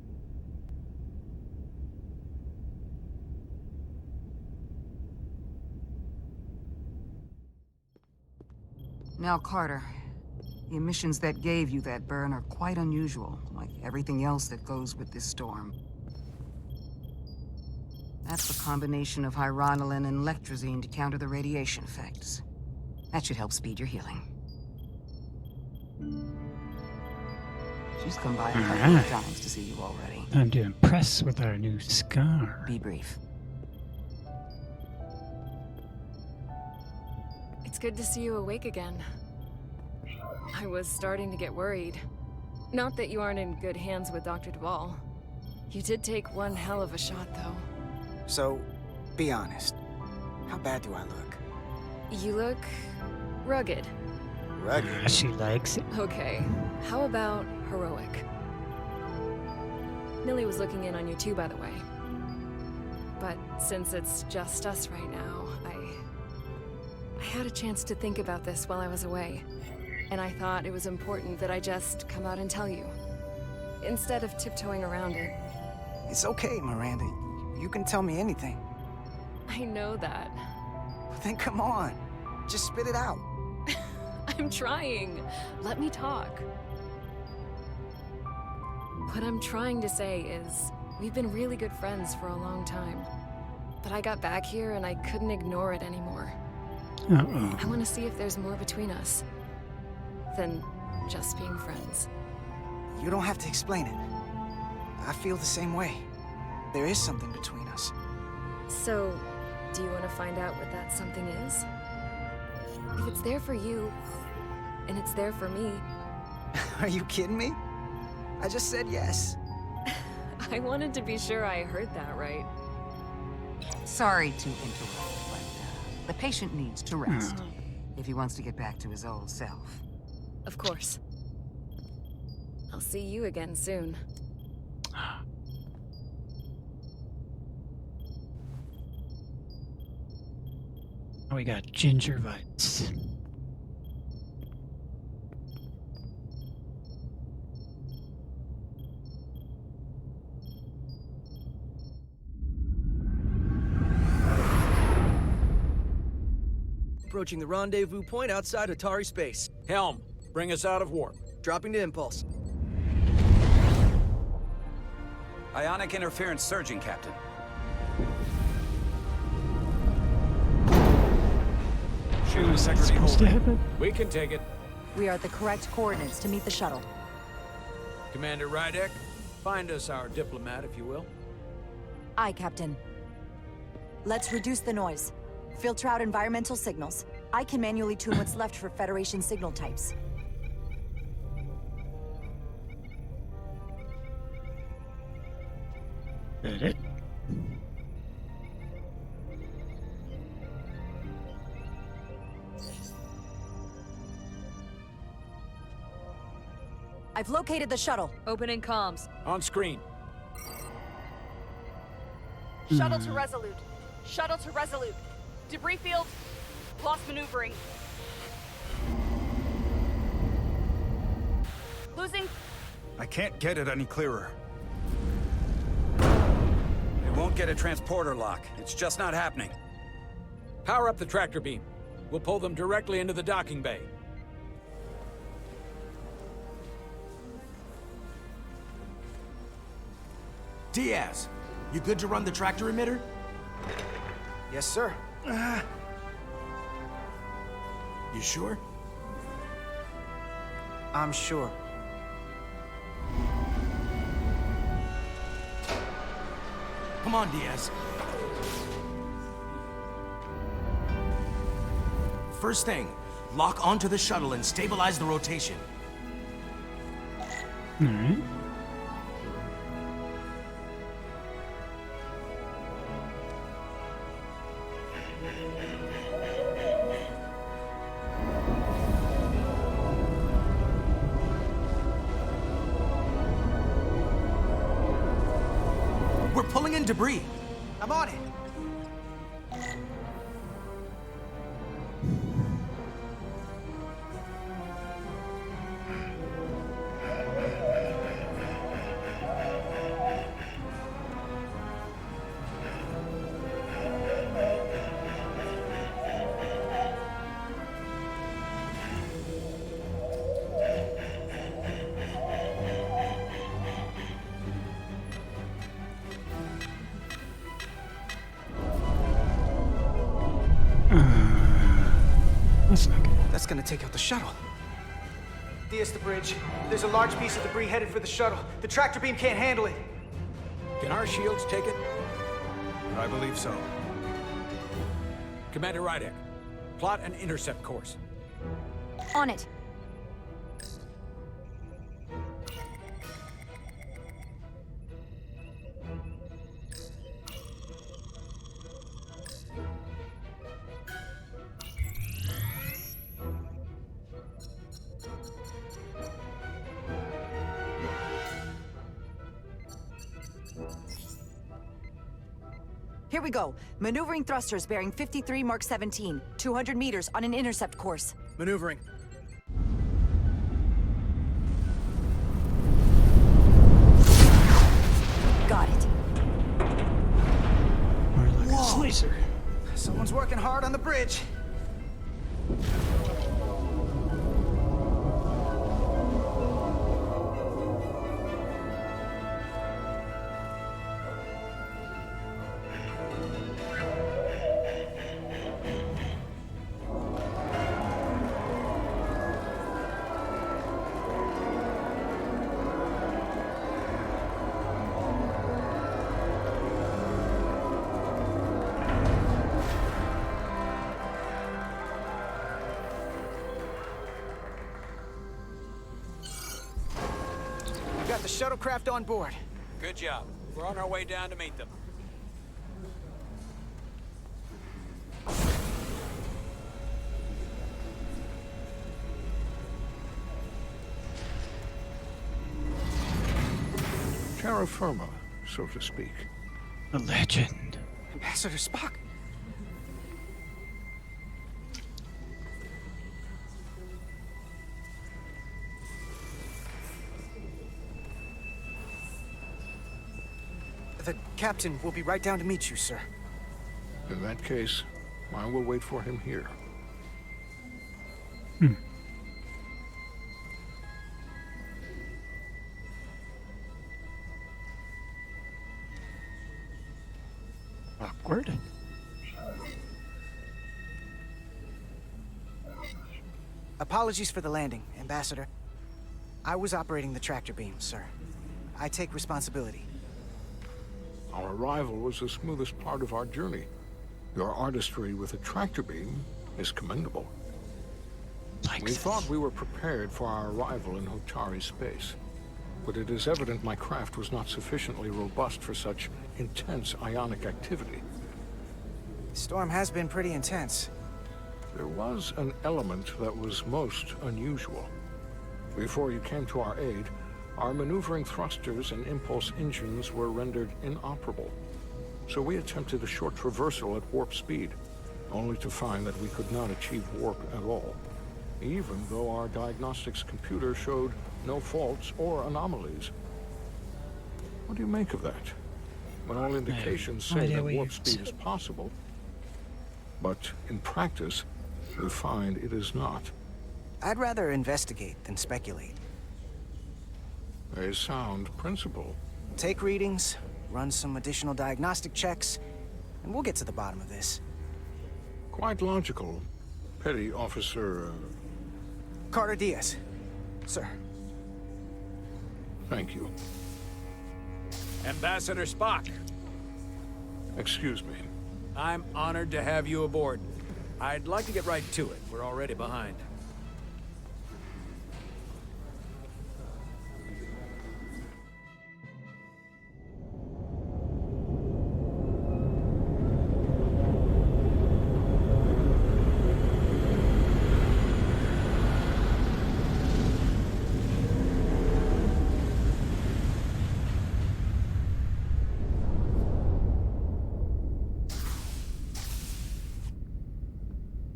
Now, Carter, the emissions that gave you that burn are quite unusual, like everything else that goes with this storm. That's the combination of hyronolin and lectrazine to counter the radiation effects. That should help speed your healing. She's come by a couple of times to see you already. I'm too impressed with our new scar. Be brief. It's good to see you awake again. I was starting to get worried. Not that you aren't in good hands with Dr. Duvall. You did take one hell of a shot, though. So, be honest. How bad do I look? You look rugged. Rugged? She likes it. Okay, how about heroic? Millie was looking in on you too, by the way. But since it's just us right now, I had a chance to think about this while I was away. And I thought it was important that I just come out and tell you, instead of tiptoeing around it. It's okay, Miranda. You can tell me anything. I know that. Then come on. Just spit it out. I'm trying. Let me talk. What I'm trying to say is, we've been really good friends for a long time. But I got back here and I couldn't ignore it anymore. Uh-oh. I want to see if there's more between us than just being friends. You don't have to explain it. I feel the same way. There is something between us. So, do you want to find out what that something is? If it's there for you, and it's there for me... Are you kidding me? I just said yes. I wanted to be sure I heard that right. Sorry to interrupt, but the patient needs to rest if he wants to get back to his old self. Of course. I'll see you again soon. We got gingivitis. Approaching the rendezvous point outside Atari space. Helm, bring us out of warp. Dropping to impulse. Ionic interference surging, Captain. Shield What's integrity supposed to holding. happen? We can take it. We are at the correct coordinates to meet the shuttle. Commander Rydek, find us our diplomat, if you will. Aye, Captain. Let's reduce the noise. Filter out environmental signals. I can manually tune what's left for Federation signal types. Did it? I've located the shuttle. Opening comms. On screen. Shuttle to Resolute. Shuttle to Resolute. Debris field. Lost maneuvering. Losing. I can't get it any clearer. It won't get a transporter lock. It's just not happening. Power up the tractor beam. We'll pull them directly into the docking bay. Diaz, you good to run the tractor emitter? Yes, sir. You sure? I'm sure. Come on, Diaz. First thing, lock onto the shuttle and stabilize the rotation. Alright. We're pulling in debris. I'm on it. That's not good. That's gonna take out the shuttle. Diaz, the bridge. There's a large piece of debris headed for the shuttle. The tractor beam can't handle it. Can our shields take it? I believe so. Commander Rydek, plot an intercept course. On it. Here we go. Maneuvering thrusters bearing 53 Mark 17, 200 meters on an intercept course. Maneuvering. Got it. More like a slicer. Someone's working hard on the bridge. We've got the shuttlecraft on board. Good job. We're on our way down to meet them. Terra firma, so to speak. A legend. Ambassador Spock. The captain will be right down to meet you, sir. In that case, I will wait for him here. Awkward. Apologies for the landing, Ambassador. I was operating the tractor beam, sir. I take responsibility. Our arrival was the smoothest part of our journey. Your artistry with a tractor beam is commendable. We thought we were prepared for our arrival in Hotari space, but it is evident my craft was not sufficiently robust for such intense ionic activity. The storm has been pretty intense. There was an element that was most unusual. Before you came to our aid, our maneuvering thrusters and impulse engines were rendered inoperable. So we attempted a short traversal at warp speed, only to find that we could not achieve warp at all, even though our diagnostics computer showed no faults or anomalies. What do you make of that? When all indications say that warp speed is possible, but in practice, we find it is not. I'd rather investigate than speculate. A sound principle. Take readings, run some additional diagnostic checks, and we'll get to the bottom of this. Quite logical. Petty Officer... Carter Diaz. Sir. Thank you. Ambassador Spock. Excuse me. I'm honored to have you aboard. I'd like to get right to it. We're already behind.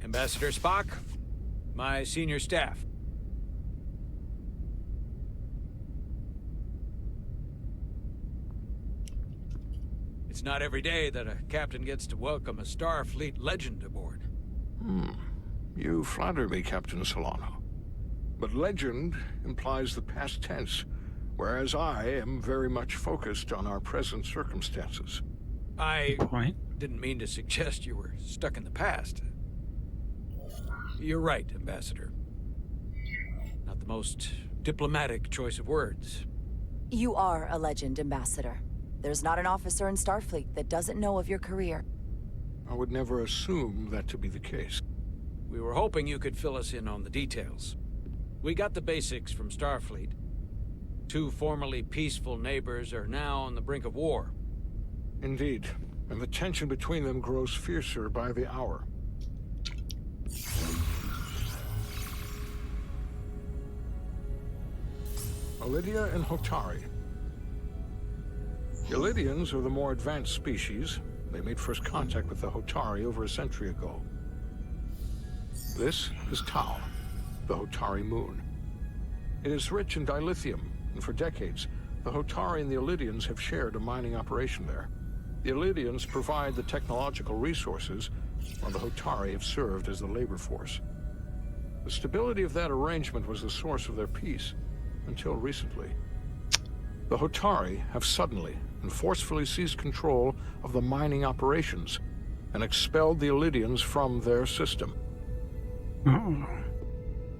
Ambassador Spock, my senior staff. It's not every day that a captain gets to welcome a Starfleet legend aboard. You flatter me, Captain Solano. But legend implies the past tense, whereas I am very much focused on our present circumstances. I didn't mean to suggest you were stuck in the past. You're right, Ambassador. Not the most diplomatic choice of words. You are a legend, Ambassador. There's not an officer in Starfleet that doesn't know of your career. I would never assume that to be the case. We were hoping you could fill us in on the details. We got the basics from Starfleet. Two formerly peaceful neighbors are now on the brink of war. Indeed, and the tension between them grows fiercer by the hour. Lydia and Hotari. The Lydians are the more advanced species. They made first contact with the Hotari over a century ago. This is Tau, the Hotari moon. It is rich in dilithium, and for decades, the Hotari and the Lydians have shared a mining operation there. The Lydians provide the technological resources, while the Hotari have served as the labor force. The stability of that arrangement was the source of their peace, until recently. The Hotari have suddenly and forcefully seized control of the mining operations and expelled the Lydians from their system.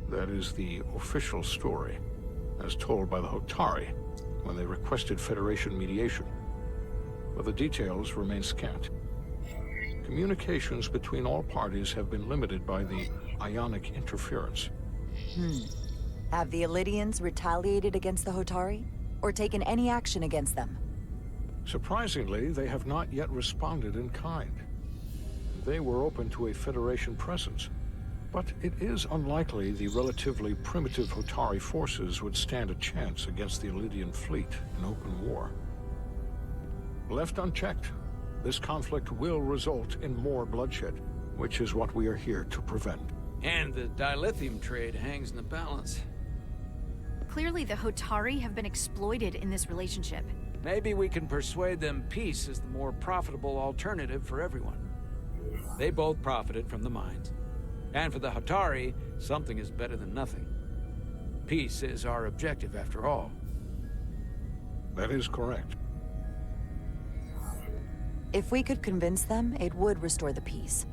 That is the official story, as told by the Hotari when they requested Federation mediation. But the details remain scant. Communications between all parties have been limited by the ionic interference. Have the Elydians retaliated against the Hotari? Or taken any action against them? Surprisingly, they have not yet responded in kind. They were open to a Federation presence, but it is unlikely the relatively primitive Hotari forces would stand a chance against the Elydian fleet in open war. Left unchecked, this conflict will result in more bloodshed, which is what we are here to prevent. And the dilithium trade hangs in the balance. Clearly, the Hotari have been exploited in this relationship. Maybe we can persuade them peace is the more profitable alternative for everyone. They both profited from the mines. And for the Hotari, something is better than nothing. Peace is our objective, after all. That is correct. If we could convince them, it would restore the peace.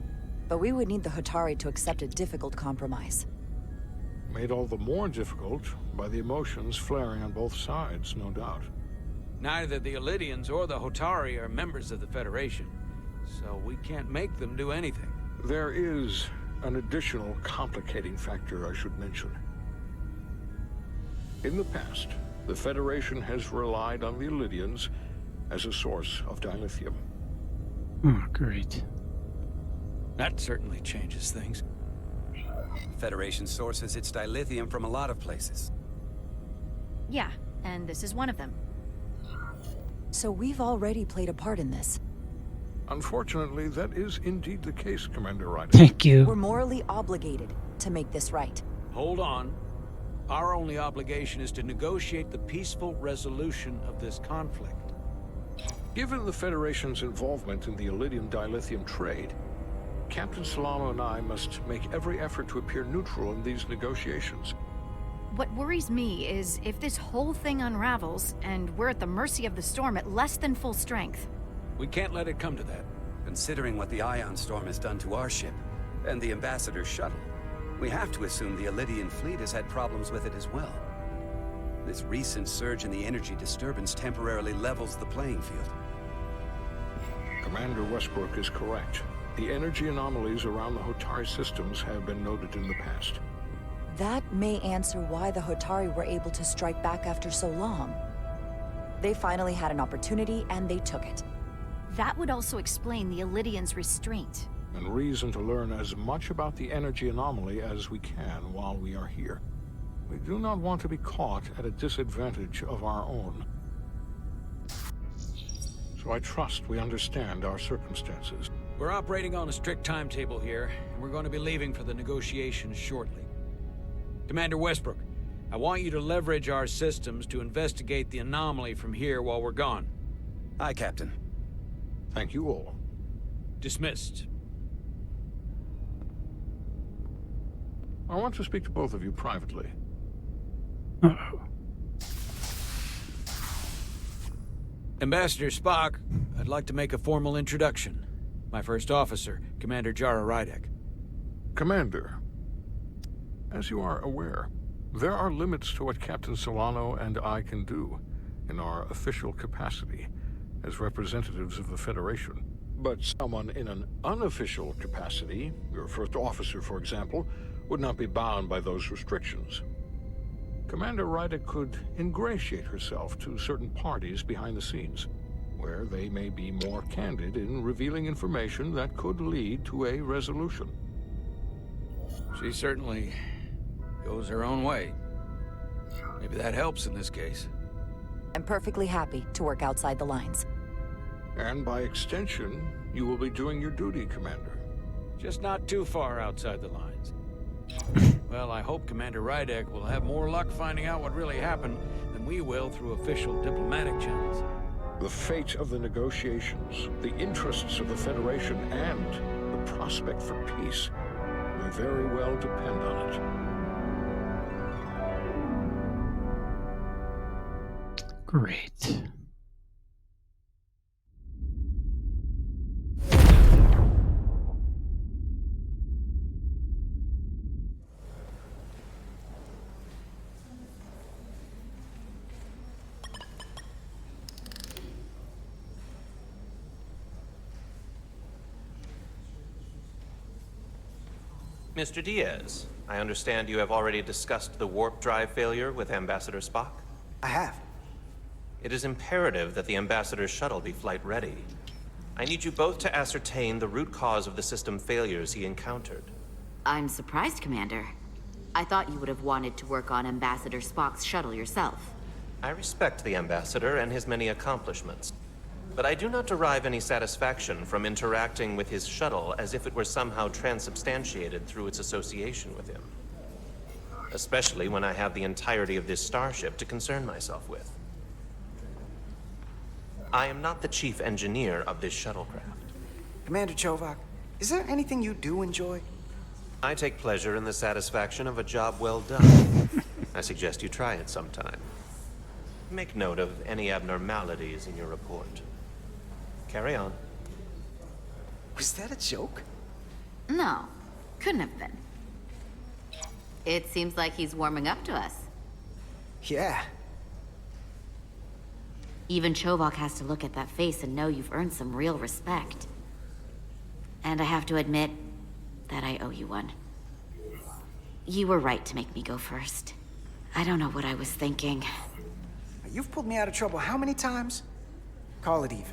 But we would need the Hotari to accept a difficult compromise. Made all the more difficult by the emotions flaring on both sides, no doubt. Neither the Elydians or the Hotari are members of the Federation, so we can't make them do anything. There is an additional complicating factor I should mention. In the past, the Federation has relied on the Elydians as a source of dilithium. Oh, great. That certainly changes things. Federation sources its dilithium from a lot of places. Yeah, and this is one of them. So we've already played a part in this. Unfortunately, that is indeed the case, Commander Ryder. Thank you. We're morally obligated to make this right. Hold on. Our only obligation is to negotiate the peaceful resolution of this conflict. Given the Federation's involvement in the Iridium dilithium trade, Captain Solano and I must make every effort to appear neutral in these negotiations. What worries me is if this whole thing unravels, and we're at the mercy of the storm at less than full strength. We can't let it come to that. Considering what the Ion Storm has done to our ship, and the Ambassador's shuttle, we have to assume the Ilidian fleet has had problems with it as well. This recent surge in the energy disturbance temporarily levels the playing field. Commander Westbrook is correct. The energy anomalies around the Hotari systems have been noted in the past. That may answer why the Hotari were able to strike back after so long. They finally had an opportunity, and they took it. That would also explain the Ilidians' restraint. And reason to learn as much about the energy anomaly as we can while we are here. We do not want to be caught at a disadvantage of our own. So I trust we understand our circumstances. We're operating on a strict timetable here, and we're going to be leaving for the negotiations shortly. Commander Westbrook, I want you to leverage our systems to investigate the anomaly from here while we're gone. Aye, Captain. Thank you all. Dismissed. I want to speak to both of you privately. Ambassador Spock, I'd like to make a formal introduction. My first officer, Commander Jara Rydek. Commander, as you are aware, there are limits to what Captain Solano and I can do in our official capacity as representatives of the Federation. But someone in an unofficial capacity, your first officer, for example, would not be bound by those restrictions. Commander Rydek could ingratiate herself to certain parties behind the scenes, where they may be more candid in revealing information that could lead to a resolution. She certainly goes her own way. Maybe that helps in this case. I'm perfectly happy to work outside the lines. And by extension, you will be doing your duty, Commander. Just not too far outside the lines. Well, I hope Commander Rydek will have more luck finding out what really happened than we will through official diplomatic channels. The fate of the negotiations, the interests of the Federation, and the prospect for peace may very well depend on it. Great. Mr. Diaz, I understand you have already discussed the warp drive failure with Ambassador Spock? I have. It is imperative that the Ambassador's shuttle be flight ready. I need you both to ascertain the root cause of the system failures he encountered. I'm surprised, Commander. I thought you would have wanted to work on Ambassador Spock's shuttle yourself. I respect the Ambassador and his many accomplishments, but I do not derive any satisfaction from interacting with his shuttle as if it were somehow transubstantiated through its association with him. Especially when I have the entirety of this starship to concern myself with. I am not the chief engineer of this shuttlecraft. Commander Chovak, is there anything you do enjoy? I take pleasure in the satisfaction of a job well done. I suggest you try it sometime. Make note of any abnormalities in your report. Carry on. Was that a joke? No, couldn't have been. It seems like he's warming up to us. Yeah. Even Chovak has to look at that face and know you've earned some real respect. And I have to admit that I owe you one. You were right to make me go first. I don't know what I was thinking. You've pulled me out of trouble how many times? Call it even.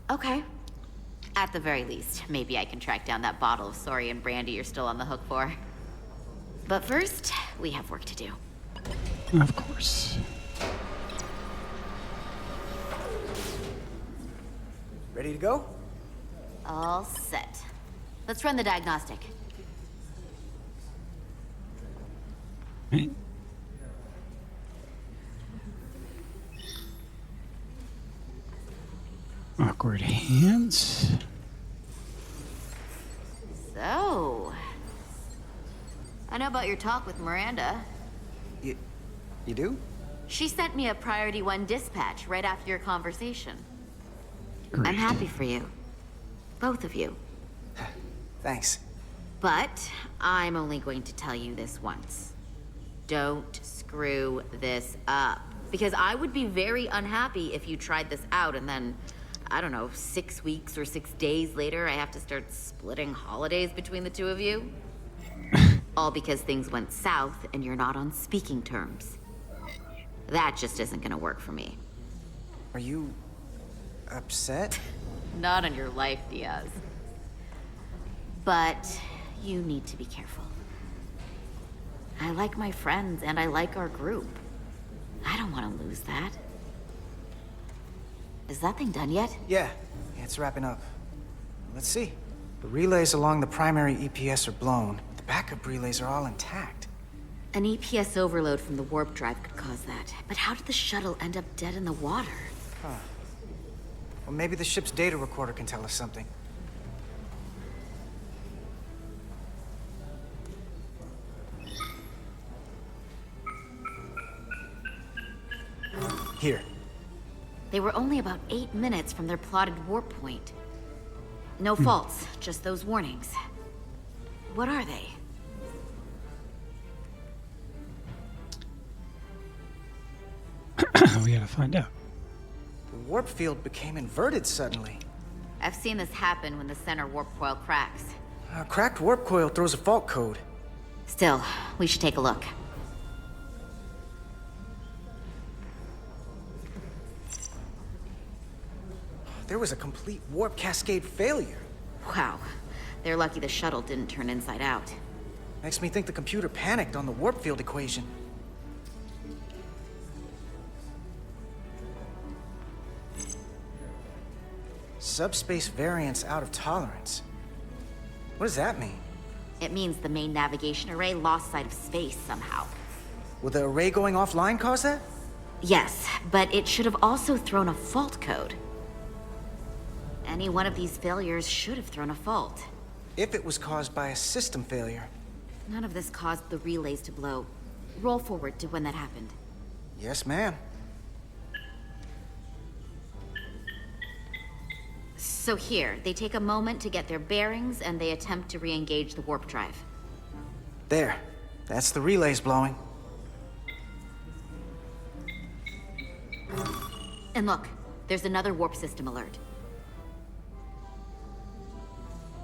Okay. At the very least, maybe I can track down that bottle of Saurian brandy you're still on the hook for. But first, we have work to do. Of course. Ready to go? All set. Let's run the diagnostic. Right. Awkward hands. So... I know about your talk with Miranda. You do? She sent me a Priority 1 dispatch right after your conversation. Great. I'm happy for you. Both of you. Thanks. But I'm only going to tell you this once. Don't screw this up. Because I would be very unhappy if you tried this out and then, I don't know, 6 weeks or 6 days later, I have to start splitting holidays between the two of you. All because things went south and you're not on speaking terms. That just isn't gonna work for me. Are you upset? Not on your life, Diaz. But you need to be careful. I like my friends and I like our group. I don't want to lose that. Is that thing done yet? Yeah, it's wrapping up. Let's see. The relays along the primary EPS are blown. The backup relays are all intact. An EPS overload from the warp drive could cause that. But how did the shuttle end up dead in the water? Huh. Well, maybe the ship's data recorder can tell us something. Here. They were only about 8 minutes from their plotted warp point. No faults, just those warnings. What are they? We gotta find out. The warp field became inverted suddenly. I've seen this happen when the center warp coil cracks. A cracked warp coil throws a fault code. Still, we should take a look. There was a complete warp cascade failure. Wow. They're lucky the shuttle didn't turn inside out. Makes me think the computer panicked on the warp field equation. Subspace variance out of tolerance. What does that mean? It means the main navigation array lost sight of space somehow. Will the array going offline cause that? Yes, but it should have also thrown a fault code. Any one of these failures should have thrown a fault. If it was caused by a system failure. None of this caused the relays to blow. Roll forward to when that happened. Yes, ma'am. So here, they take a moment to get their bearings and they attempt to re-engage the warp drive. There. That's the relays blowing. And look, there's another warp system alert.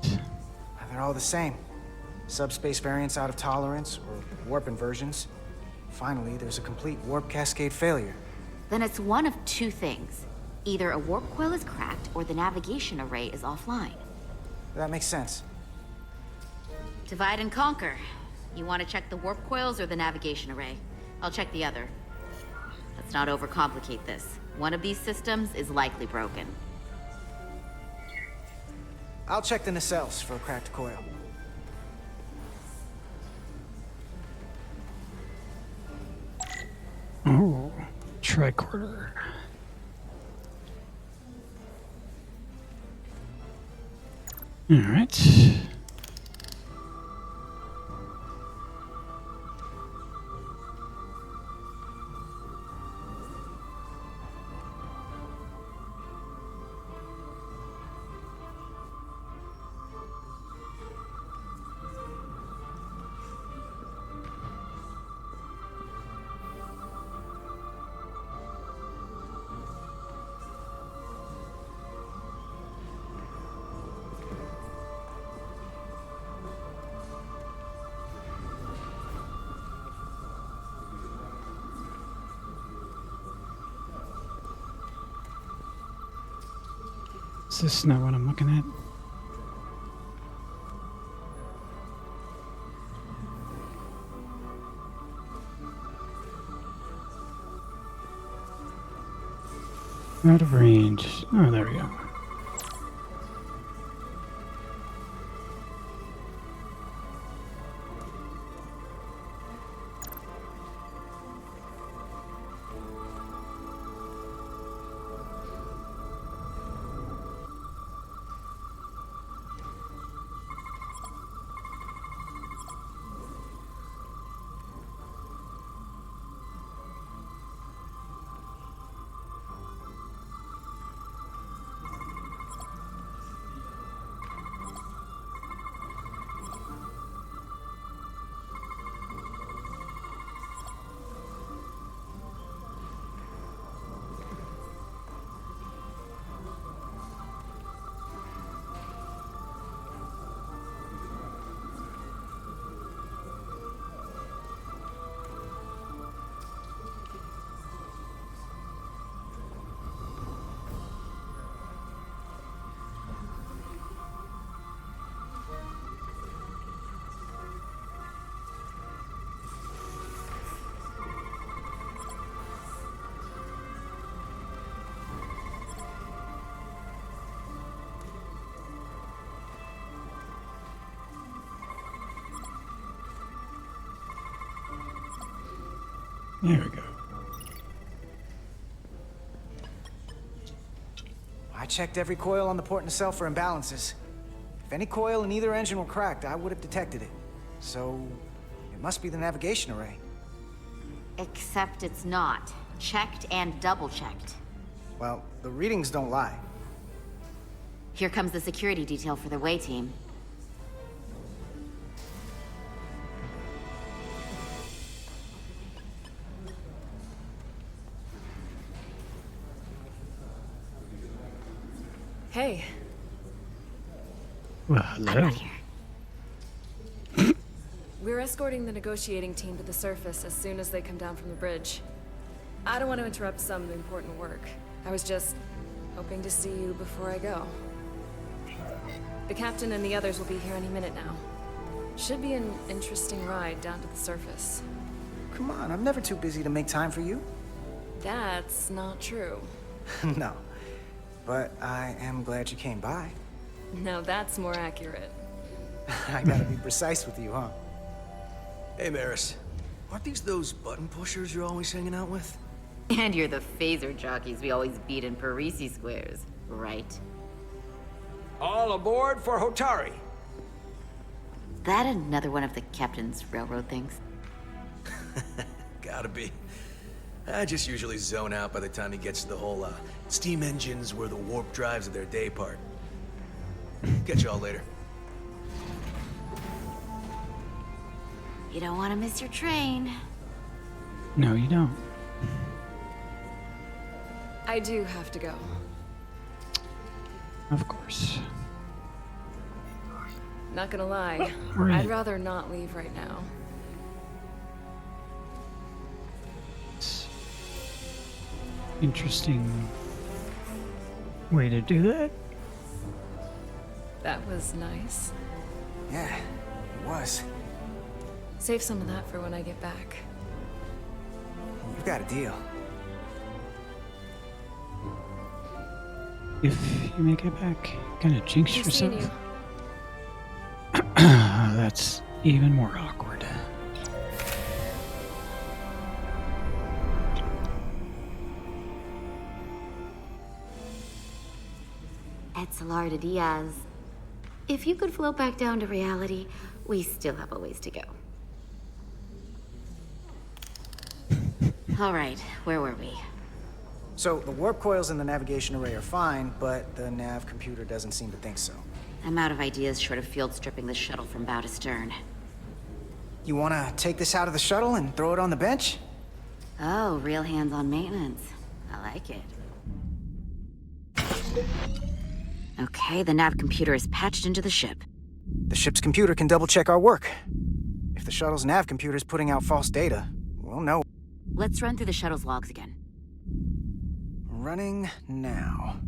They're all the same. Subspace variance out of tolerance, or warp inversions. Finally, there's a complete warp cascade failure. Then it's one of two things. Either a warp coil is cracked, or the navigation array is offline. That makes sense. Divide and conquer. You want to check the warp coils or the navigation array? I'll check the other. Let's not overcomplicate this. One of these systems is likely broken. I'll check the nacelles for a cracked coil. Oh, tricorder. All right. Is this not what I'm looking at? Out of range. Oh, there we go. There we go. I checked every coil on the port nacelle for imbalances. If any coil in either engine were cracked, I would have detected it. So, it must be the navigation array. Except it's not. Checked and double-checked. Well, the readings don't lie. Here comes the security detail for the way team. Hey. Well, hello. We're escorting the negotiating team to the surface as soon as they come down from the bridge. I don't want to interrupt some important work. I was just hoping to see you before I go. The captain and the others will be here any minute now. Should be an interesting ride down to the surface. Come on, I'm never too busy to make time for you. That's not true. No. But I am glad you came by. Now that's more accurate. I gotta be precise with you, huh? Hey, Maris. Aren't these those button pushers you're always hanging out with? And you're the phaser jockeys we always beat in Parisi squares, right? All aboard for Hotari. That another one of the captain's railroad things? Gotta be. I just usually zone out by the time he gets to the whole, steam engines were the warp drives of their day part. Catch y'all later. You don't want to miss your train. No, you don't. I do have to go. Of course. Not gonna lie, Right. I'd rather not leave right now. Interesting way to do that. That was nice. Yeah, it was. Save some of that for when I get back. You've got a deal. If you make it back, kind of jinx Nice seeing yourself. That's even more awkward. Etzelar Diaz. If you could float back down to reality, we still have a ways to go. All right, where were we? So, the warp coils in the navigation array are fine, but the nav computer doesn't seem to think so. I'm out of ideas short of field stripping the shuttle from bow to stern. You wanna take this out of the shuttle and throw it on the bench? Oh, real hands-on maintenance. I like it. Okay, the nav computer is patched into the ship. The ship's computer can double-check our work. If the shuttle's nav computer is putting out false data, we'll know. Let's run through the shuttle's logs again. Running now.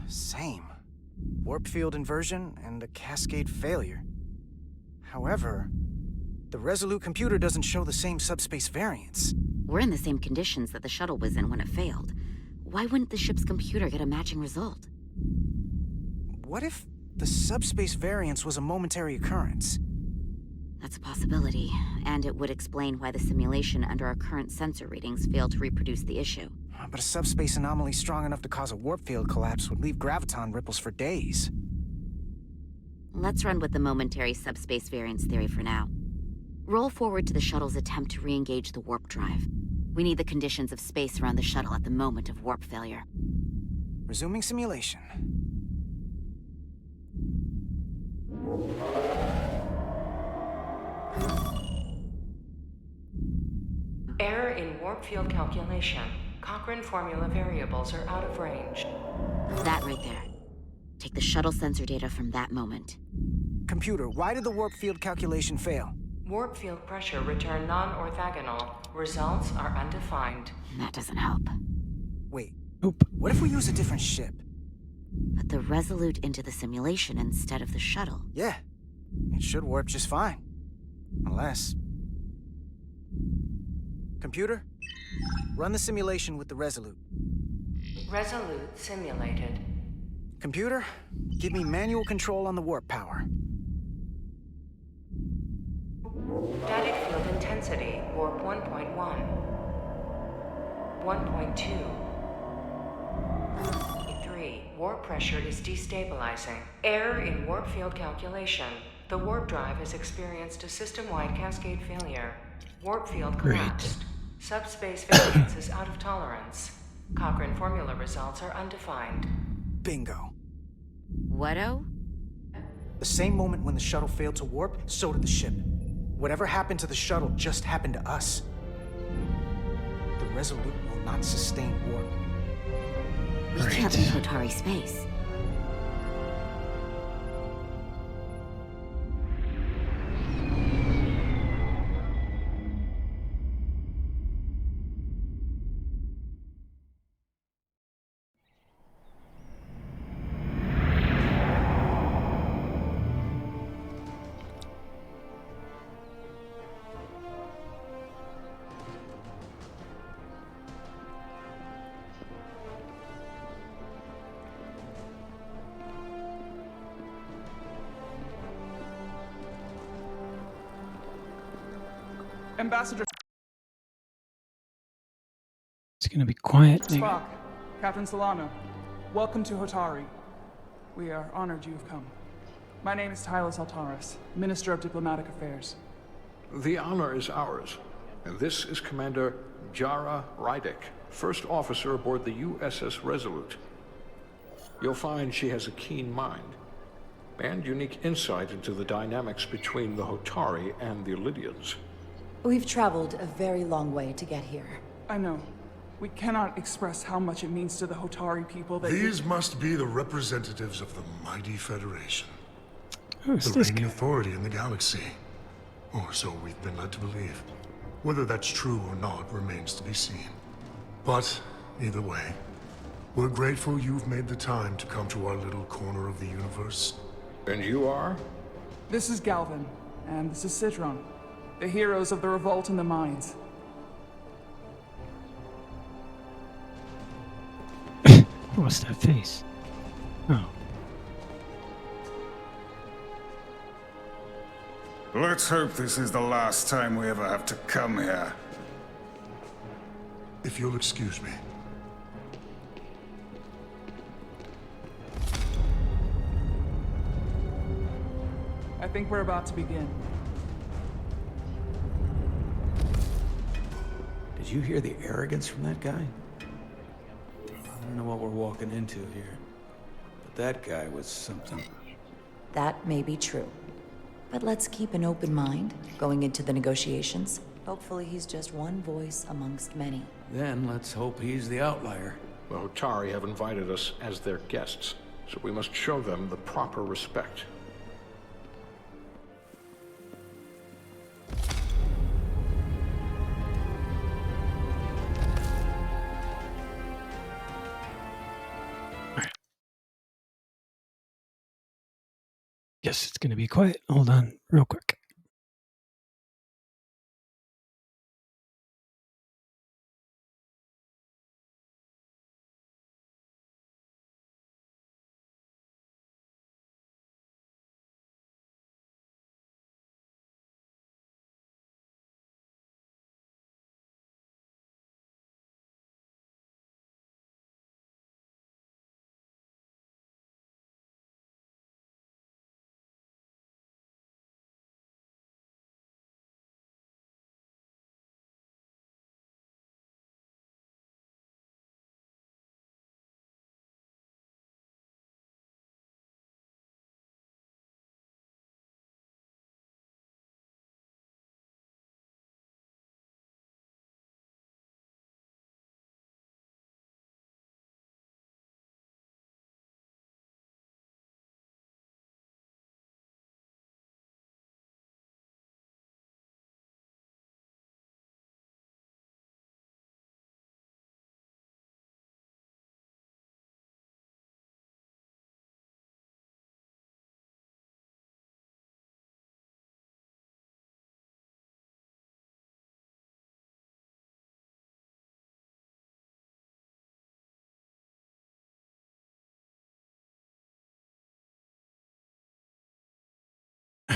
Same. warp field inversion, and a cascade failure. However, the Resolute computer doesn't show the same subspace variance. We're in the same conditions that the shuttle was in when it failed. Why wouldn't the ship's computer get a matching result? What if the subspace variance was a momentary occurrence? That's a possibility, and it would explain why the simulation under our current sensor readings failed to reproduce the issue. But a subspace anomaly strong enough to cause a warp field collapse would leave graviton ripples for days. Let's run with the momentary subspace variance theory for now. Roll forward to the shuttle's attempt to re-engage the warp drive. We need the conditions of space around the shuttle at the moment of warp failure. Resuming simulation. Error in warp field calculation. Cochrane formula variables are out of range. That right there. Take the shuttle sensor data from that moment. Computer, why did the warp field calculation fail? Warp field pressure returned non-orthogonal. Results are undefined. That doesn't help. Wait. Nope. What if we use a different ship? Put the Resolute into the simulation instead of the shuttle. Yeah. It should warp just fine. Unless... Computer, run the simulation with the Resolute. Resolute simulated. Computer, give me manual control on the warp power. Static field intensity, warp 1.1. 1.2. 3. Warp pressure is destabilizing. Error in warp field calculation. The warp drive has experienced a system-wide cascade failure. Warp field collapsed. Subspace variance is out of tolerance. Cochrane formula results are undefined. Bingo. What-o? The same moment when the shuttle failed to warp, so did the ship. Whatever happened to the shuttle just happened to us. The Resolute will not sustain warp. We can't leave Hotari space. Ambassador It's gonna be quiet. Spock, Captain Solano, welcome to Hotari. We are honored you have come. My name is Tylos Altaris, Minister of Diplomatic Affairs. The honor is ours. And this is Commander Jara Rydick, first officer aboard the USS Resolute. You'll find she has a keen mind and unique insight into the dynamics between the Hotari and the Illidians. We've traveled a very long way to get here. I know. We cannot express how much it means to the Hotari people that These must be the representatives of the mighty Federation. Who's the this reigning guy? authority in the galaxy. Or so we've been led to believe. Whether that's true or not remains to be seen. But, either way, we're grateful you've made the time to come to our little corner of the universe. And you are? This is Galvin, and this is Citron, the heroes of the revolt in the mines. What's that face? Oh. Let's hope this is the last time we ever have to come here. If you'll excuse me. I think we're about to begin. Did you hear the arrogance from that guy? I don't know what we're walking into here, but that guy was something. That may be true. But let's keep an open mind going into the negotiations. Hopefully he's just one voice amongst many. Then let's hope he's the outlier. The Hotari have invited us as their guests, so we must show them the proper respect. guess it's gonna be quiet. Hold on, real quick.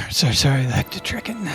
So sorry, the heck to tricking.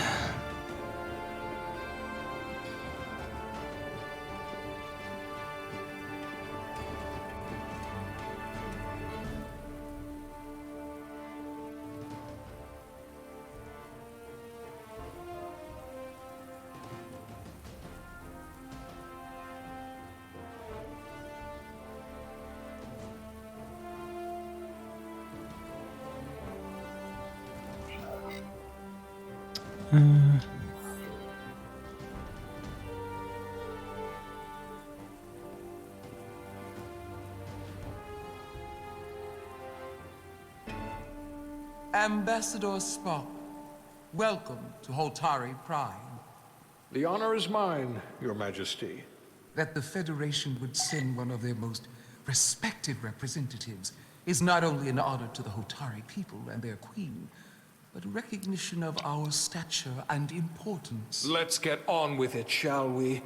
Ambassador Spock, welcome to Holtari Prime. The honor is mine, Your Majesty. That the Federation would send one of their most respected representatives is not only an honor to the Holtari people and their queen, but a recognition of our stature and importance. Let's get on with it, shall we?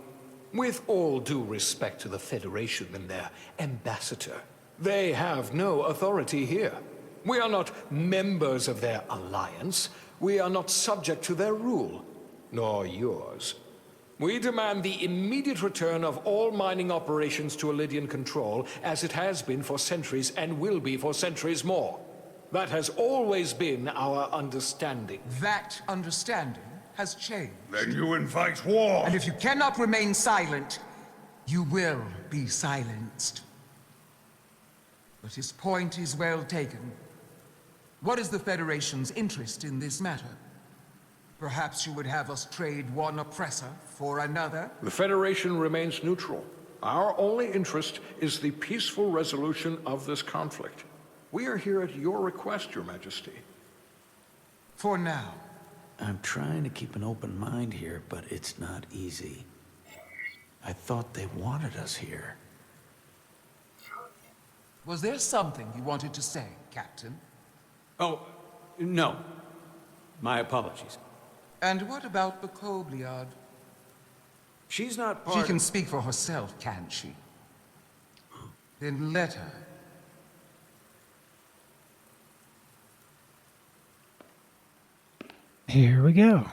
With all due respect to the Federation and their ambassador, they have no authority here. We are not members of their alliance. We are not subject to their rule, nor yours. We demand the immediate return of all mining operations to Elydian control, as it has been for centuries and will be for centuries more. That has always been our understanding. That understanding has changed. Then you invite war! And if you cannot remain silent, you will be silenced. But his point is well taken. What is the Federation's interest in this matter? Perhaps you would have us trade one oppressor for another? The Federation remains neutral. Our only interest is the peaceful resolution of this conflict. We are here at your request, Your Majesty. For now. I'm trying to keep an open mind here, but it's not easy. I thought they wanted us here. Was there something you wanted to say, Captain? Oh, no. My apologies. And what about the Kobliad? She's not part She can speak for herself, can't she? Then let her. Here we go.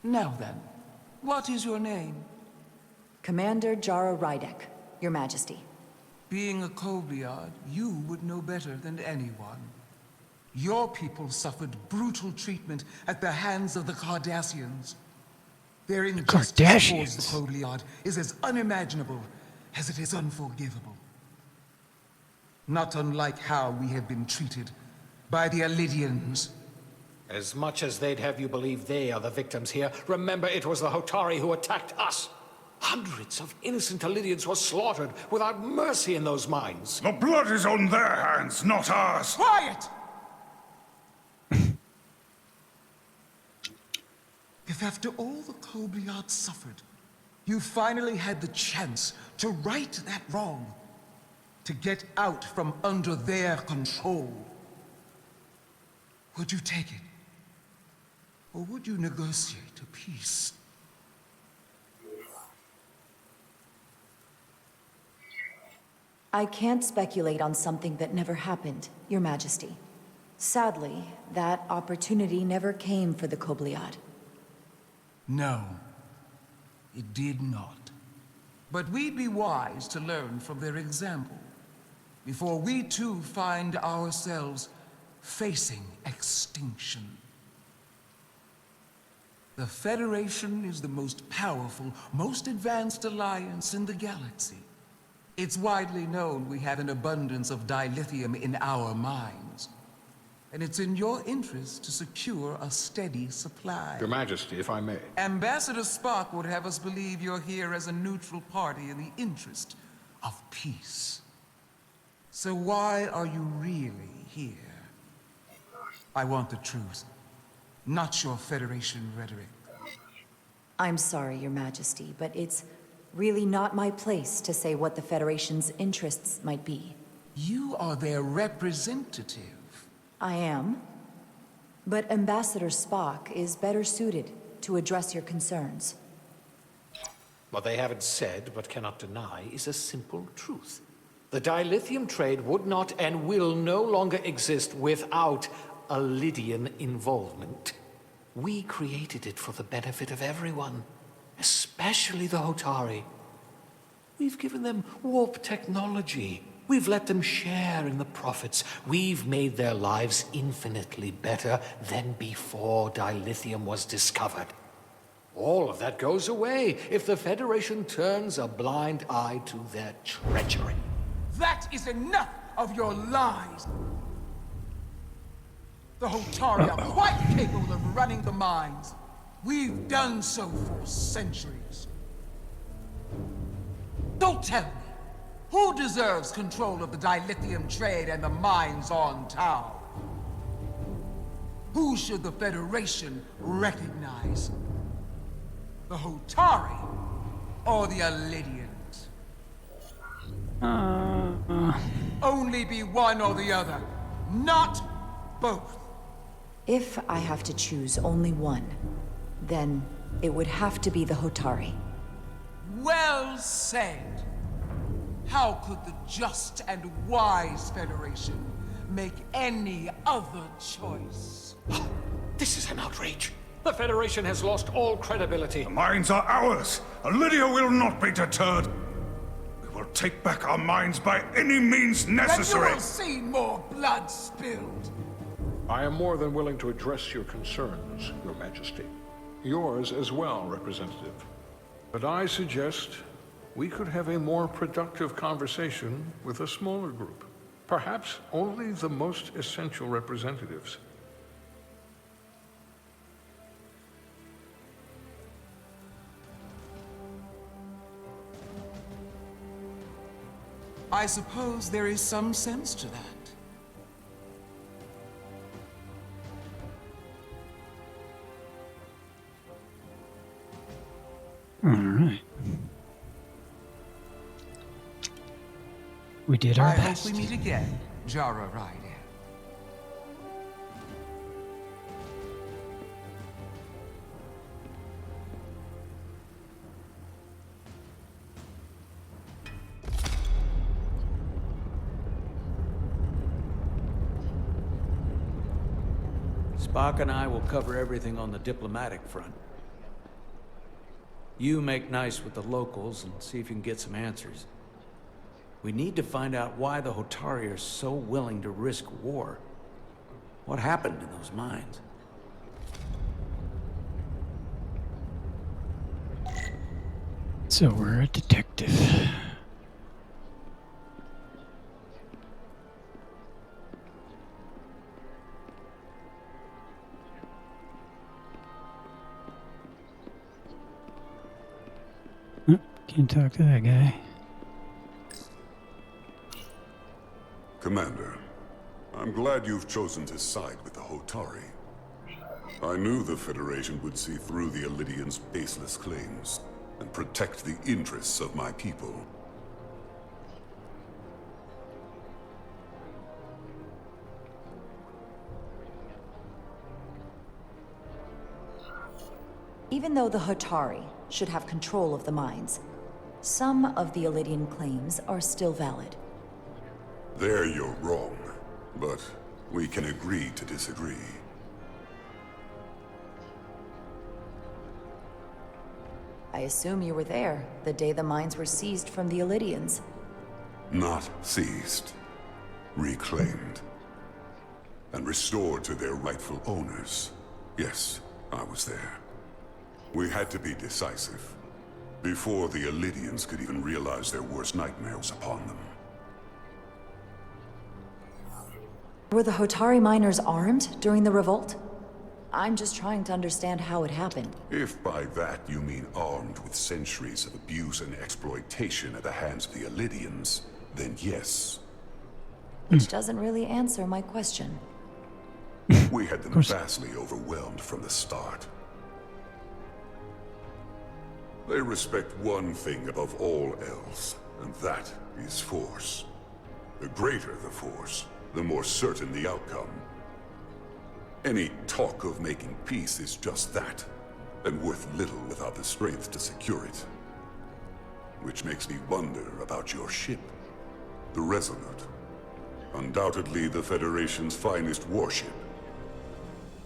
Now then, what is your name? Commander Jara Rydek, Your Majesty. Being a Kobliad, you would know better than anyone. Your people suffered brutal treatment at the hands of the Cardassians. Their injustice towards the Kobliad is as unimaginable as it is unforgivable. Not unlike how we have been treated by the Elydians. As much as they'd have you believe they are the victims here, remember it was the Hotari who attacked us. Hundreds of innocent Elydians were slaughtered without mercy in those mines. The blood is on their hands, not ours. Quiet! If after all the Kobliad suffered, you finally had the chance to right that wrong, to get out from under their control, would you take it? Or would you negotiate a peace? I can't speculate on something that never happened, Your Majesty. Sadly, that opportunity never came for the Kobliad. No, it did not. But we'd be wise to learn from their example, before we too find ourselves facing extinction. The Federation is the most powerful, most advanced alliance in the galaxy. It's widely known we have an abundance of dilithium in our mines. And it's in your interest to secure a steady supply. Your Majesty, if I may. Ambassador Spock would have us believe you're here as a neutral party in the interest of peace. So why are you really here? I want the truth, not your Federation rhetoric. I'm sorry, Your Majesty, but it's really not my place to say what the Federation's interests might be. You are their representative. I am. But Ambassador Spock is better suited to address your concerns. What they haven't said, but cannot deny, is a simple truth. The dilithium trade would not and will no longer exist without a Lydian involvement. We created it for the benefit of everyone, especially the Hotari. We've given them warp technology. We've let them share in the profits. We've made their lives infinitely better than before dilithium was discovered. All of that goes away if the Federation turns a blind eye to their treachery. That is enough of your lies! The Hotari are quite capable of running the mines. We've done so for centuries. Don't tell me, who deserves control of the dilithium trade and the mines on Tau? Who should the Federation recognize? The Hotari or the Alydians? Only be one or the other, not both. If I have to choose only one, then it would have to be the Hotari. Well said. How could the just and wise Federation make any other choice? This is an outrage. The Federation has lost all credibility. The mines are ours. Lydia will not be deterred. We will take back our mines by any means necessary. And you will see more blood spilled. I am more than willing to address your concerns, Your Majesty. Yours as well, Representative. But I suggest we could have a more productive conversation with a smaller group. Perhaps only the most essential representatives. I suppose there is some sense to that. All right. We did our best. I hope we meet again, Jara Ryder. Spock and I will cover everything on the diplomatic front. You make nice with the locals and see if you can get some answers. We need to find out why the Hotari are so willing to risk war. What happened in those mines? So we're a detective. Can't talk to that guy. Commander, I'm glad you've chosen to side with the Hotari. I knew the Federation would see through the Illidians' baseless claims and protect the interests of my people. Even though the Hotari should have control of the mines, some of the Illidian claims are still valid. There you're wrong, but we can agree to disagree. I assume you were there the day the mines were seized from the Illidians. Not seized. Reclaimed. And restored to their rightful owners. Yes, I was there. We had to be decisive, before the Illidians could even realize their worst nightmare was upon them. Were the Hotari miners armed during the revolt? I'm just trying to understand how it happened. If by that you mean armed with centuries of abuse and exploitation at the hands of the Illidians, then yes. Which doesn't really answer my question. We had them vastly overwhelmed from the start. They respect one thing above all else, and that is force. The greater the force, the more certain the outcome. Any talk of making peace is just that, and worth little without the strength to secure it. Which makes me wonder about your ship, the Resolute. Undoubtedly the Federation's finest warship.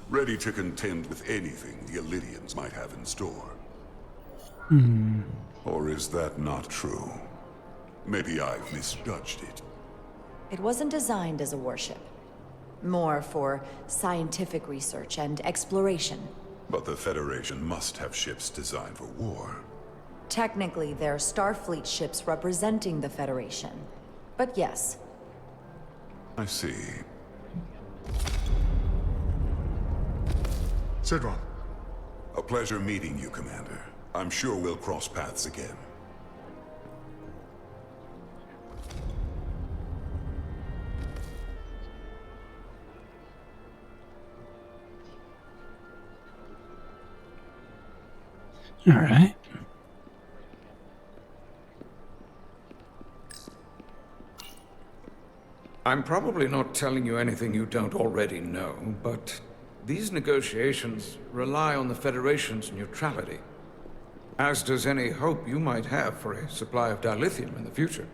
Ready to contend with anything the Illidians might have in store. Or is that not true? Maybe I've misjudged it. It wasn't designed as a warship. More for scientific research and exploration. But the Federation must have ships designed for war. Technically, they're Starfleet ships representing the Federation. But yes. I see. Sidron. A pleasure meeting you, Commander. I'm sure we'll cross paths again. All right. I'm probably not telling you anything you don't already know, but these negotiations rely on the Federation's neutrality, as does any hope you might have for a supply of dilithium in the future.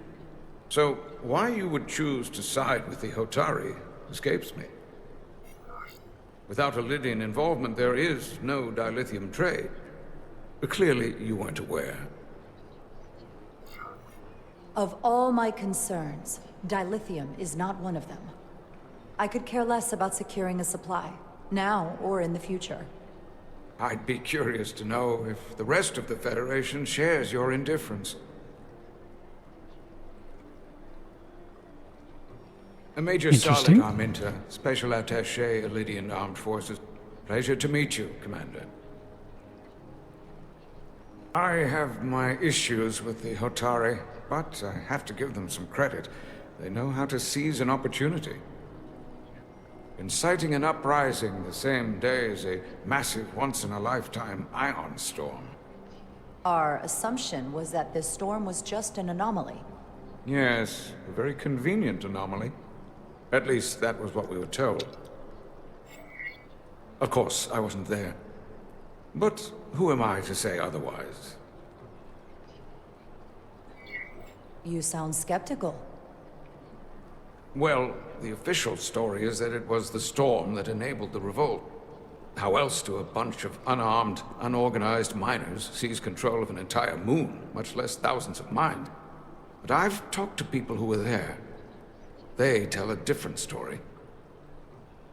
So, why you would choose to side with the Hotari escapes me. Without Illidian involvement, there is no dilithium trade. Clearly, you weren't aware. Of all my concerns, dilithium is not one of them. I could care less about securing a supply, now or in the future. I'd be curious to know if the rest of the Federation shares your indifference. Major Interesting. Sarlacc Arminta, Special Attaché, Illidian Armed Forces. Pleasure to meet you, Commander. I have my issues with the Hotari, but I have to give them some credit. They know how to seize an opportunity. Inciting an uprising the same day as a massive, once-in-a-lifetime ion storm. Our assumption was that this storm was just an anomaly. Yes, a very convenient anomaly. At least that was what we were told. Of course, I wasn't there. But who am I to say otherwise? You sound skeptical. Well, the official story is that it was the storm that enabled the revolt. How else do a bunch of unarmed, unorganized miners seize control of an entire moon, much less thousands of mines? But I've talked to people who were there. They tell a different story.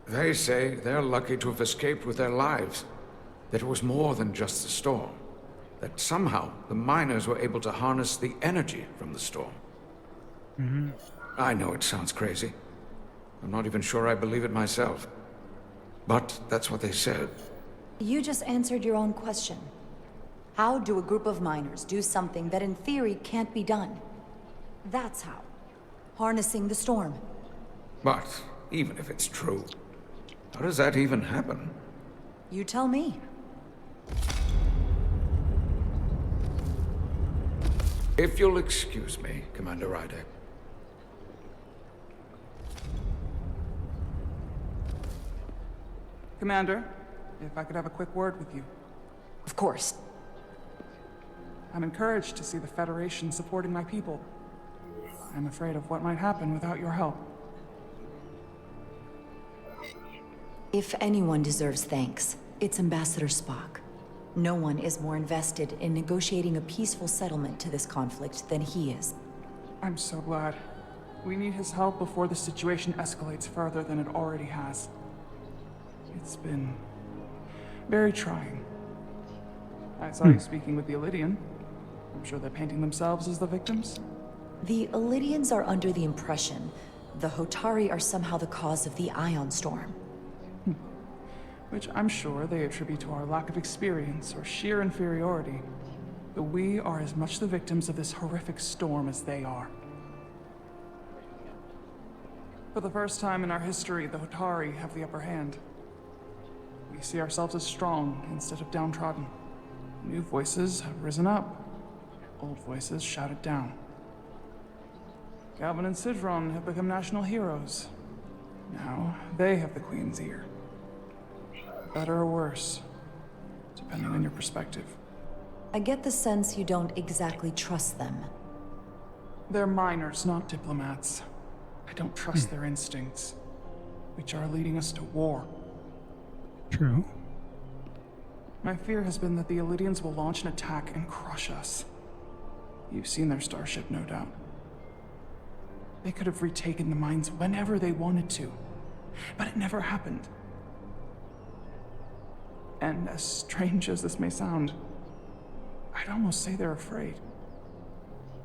They say they're lucky to have escaped with their lives. That it was more than just the storm. That somehow the miners were able to harness the energy from the storm. I know it sounds crazy. I'm not even sure I believe it myself. But that's what they said. You just answered your own question. How do a group of miners do something that in theory can't be done? That's how. Harnessing the storm. But even if it's true, how does that even happen? You tell me. If you'll excuse me, Commander Ryder. Commander, if I could have a quick word with you. Of course. I'm encouraged to see the Federation supporting my people. I'm afraid of what might happen without your help. If anyone deserves thanks, it's Ambassador Spock. No one is more invested in negotiating a peaceful settlement to this conflict than he is. I'm so glad. We need his help before the situation escalates further than it already has. It's been very trying. I saw you speaking with the Illidian. I'm sure they're painting themselves as the victims. The Illidians are under the impression the Hotari are somehow the cause of the Ion Storm. Which I'm sure they attribute to our lack of experience or sheer inferiority. But we are as much the victims of this horrific storm as they are. For the first time in our history, the Hotari have the upper hand. We see ourselves as strong instead of downtrodden. New voices have risen up. Old voices shouted down. Galvin and Sidron have become national heroes. Now they have the Queen's ear. Better or worse, depending on your perspective. I get the sense you don't exactly trust them. They're miners, not diplomats. I don't trust their instincts, which are leading us to war. True. My fear has been that the Illidians will launch an attack and crush us. You've seen their starship, no doubt. They could have retaken the mines whenever they wanted to, but it never happened. And as strange as this may sound, I'd almost say they're afraid.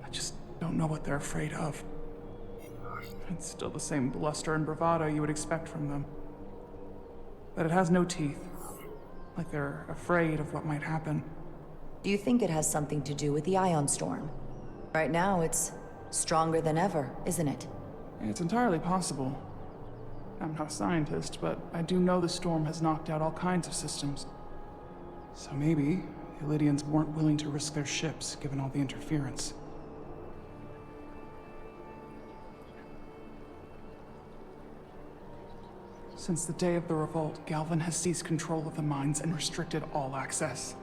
I just don't know what they're afraid of. It's still the same bluster and bravado you would expect from them. But it has no teeth. Like they're afraid of what might happen. Do you think it has something to do with the Ion Storm? Right now, it's stronger than ever, isn't it? It's entirely possible. I'm not a scientist, but I do know the storm has knocked out all kinds of systems. So maybe the Illidians weren't willing to risk their ships, given all the interference. Since the day of the revolt, Galvin has seized control of the mines and restricted all access.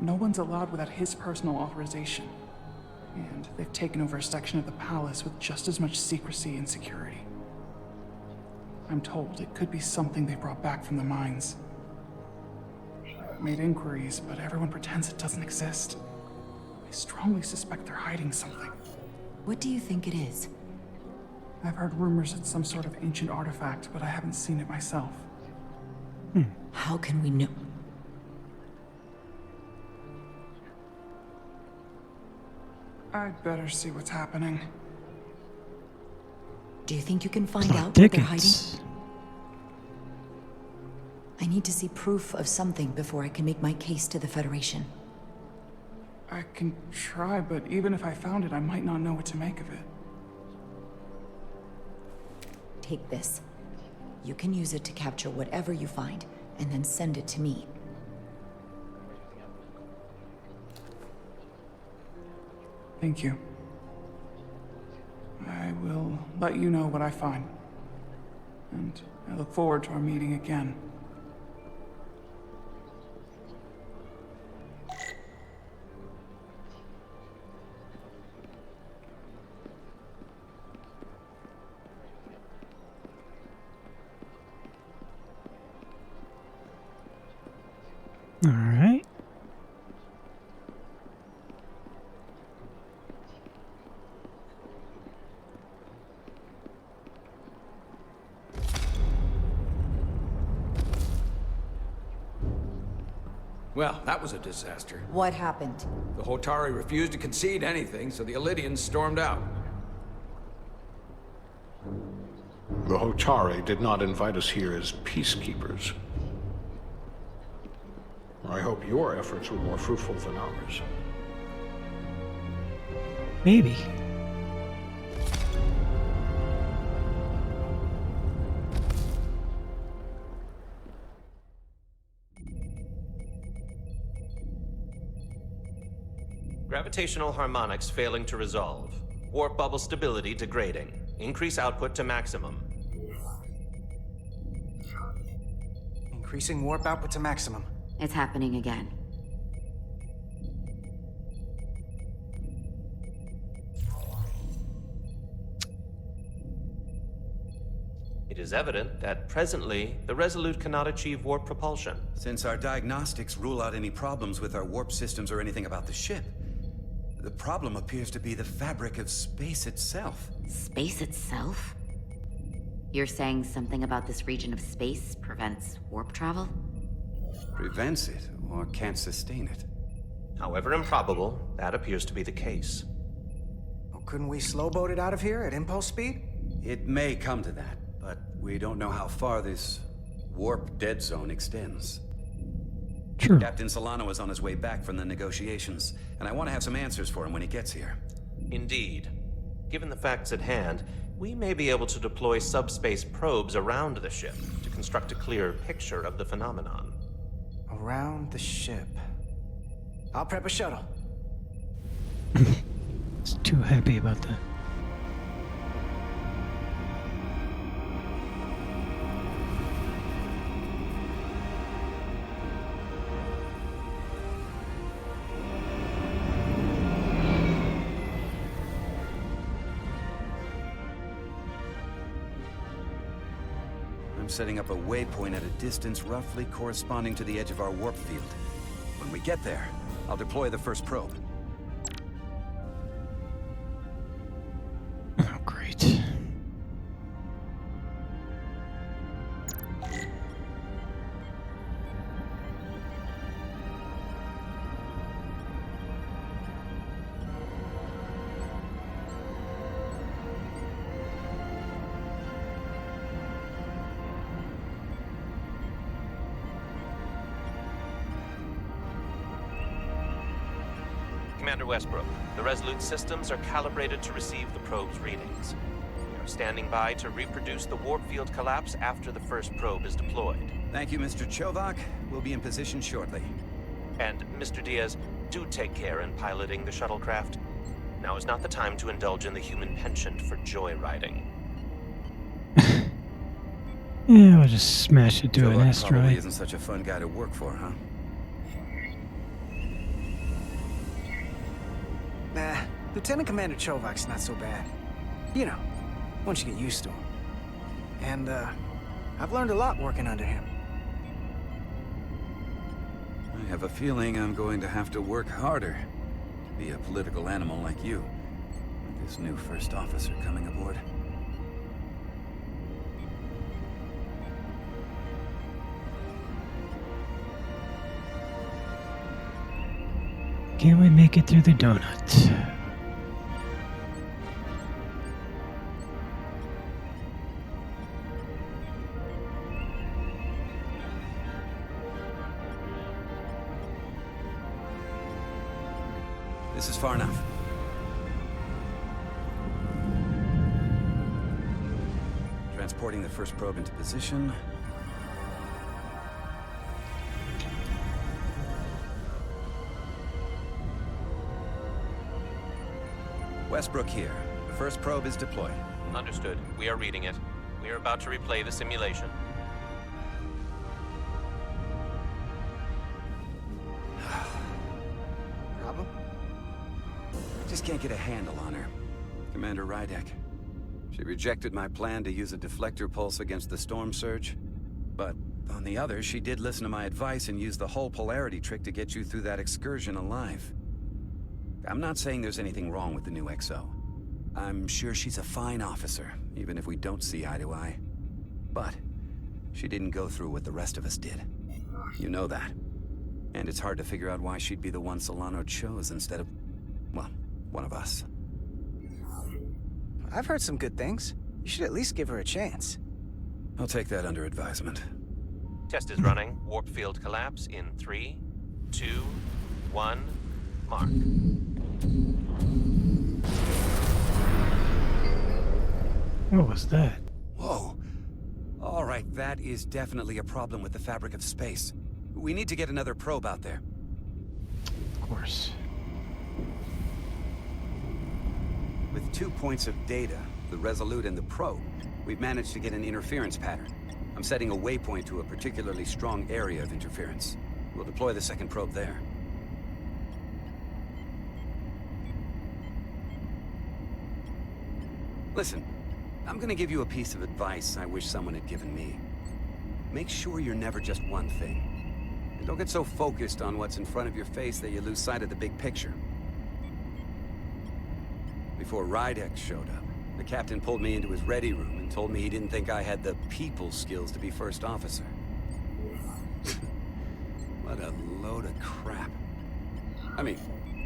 No one's allowed without his personal authorization. And they've taken over a section of the palace with just as much secrecy and security. I'm told it could be something they brought back from the mines. I've made inquiries, but everyone pretends it doesn't exist. I strongly suspect they're hiding something. What do you think it is? I've heard rumors it's some sort of ancient artifact, but I haven't seen it myself. How can we know? I'd better see what's happening. Do you think you can find out what they're hiding? I need to see proof of something before I can make my case to the Federation. I can try, but even if I found it, I might not know what to make of it. Take this. You can use it to capture whatever you find, and then send it to me. Thank you. I will let you know what I find. And I look forward to our meeting again. All right. Well, that was a disaster. What happened? The Hotari refused to concede anything, so the Illidians stormed out. The Hotari did not invite us here as peacekeepers. I hope your efforts were more fruitful than ours. Maybe. Gravitational harmonics failing to resolve. Warp bubble stability degrading. Increase output to maximum. Increasing warp output to maximum. It's happening again. It is evident that presently, the Resolute cannot achieve warp propulsion. Since our diagnostics rule out any problems with our warp systems or anything about the ship, the problem appears to be the fabric of space itself. Space itself? You're saying something about this region of space prevents warp travel? Prevents it, or can't sustain it. However improbable, that appears to be the case. Well, couldn't we slowboat it out of here at impulse speed? It may come to that, but we don't know how far this warp dead zone extends. True. Captain Solano is on his way back from the negotiations, and I want to have some answers for him when he gets here. Indeed. Given the facts at hand, we may be able to deploy subspace probes around the ship to construct a clearer picture of the phenomenon. Around the ship. I'll prep a shuttle. It's too happy about that. I'm setting up a waypoint at a distance roughly corresponding to the edge of our warp field. When we get there, I'll deploy the first probe. Oh, great. Commander Westbrook, the Resolute systems are calibrated to receive the probe's readings. We are standing by to reproduce the warp field collapse after the first probe is deployed. Thank you, Mr. Chovak. We'll be in position shortly. And, Mr. Diaz, do take care in piloting the shuttlecraft. Now is not the time to indulge in the human penchant for joyriding. Yeah, we'll just smash it to an Chovak asteroid. probably isn't such a fun guy to work for, huh? Nah, Lieutenant Commander Chovak's not so bad. You know, once you get used to him. And, I've learned a lot working under him. I have a feeling I'm going to have to work harder to be a political animal like you, with this new first officer coming aboard. Can we make it through the donuts? This is far enough. Transporting the first probe into position. Westbrook here. The first probe is deployed. Understood. We are reading it. We are about to replay the simulation. Problem? Just can't get a handle on her. Commander Rydek. She rejected my plan to use a deflector pulse against the storm surge. But on the other, she did listen to my advice and use the whole polarity trick to get you through that excursion alive. I'm not saying there's anything wrong with the new XO. I'm sure she's a fine officer, even if we don't see eye to eye. But she didn't go through what the rest of us did. You know that. And it's hard to figure out why she'd be the one Solano chose instead of, well, one of us. I've heard some good things. You should at least give her a chance. I'll take that under advisement. Test is running. Warp field collapse in 3, 2, 1, mark. What was that? Whoa. All right, that is definitely a problem with the fabric of space. We need to get another probe out there. Of course. 2 points of data, the Resolute and the probe, we've managed to get an interference pattern. I'm setting a waypoint to a particularly strong area of interference. We'll deploy the second probe there. Listen, I'm gonna give you a piece of advice I wish someone had given me. Make sure you're never just one thing. And don't get so focused on what's in front of your face that you lose sight of the big picture. Before Rydek showed up, the captain pulled me into his ready room and told me he didn't think I had the people skills to be first officer. What a load of crap. I mean,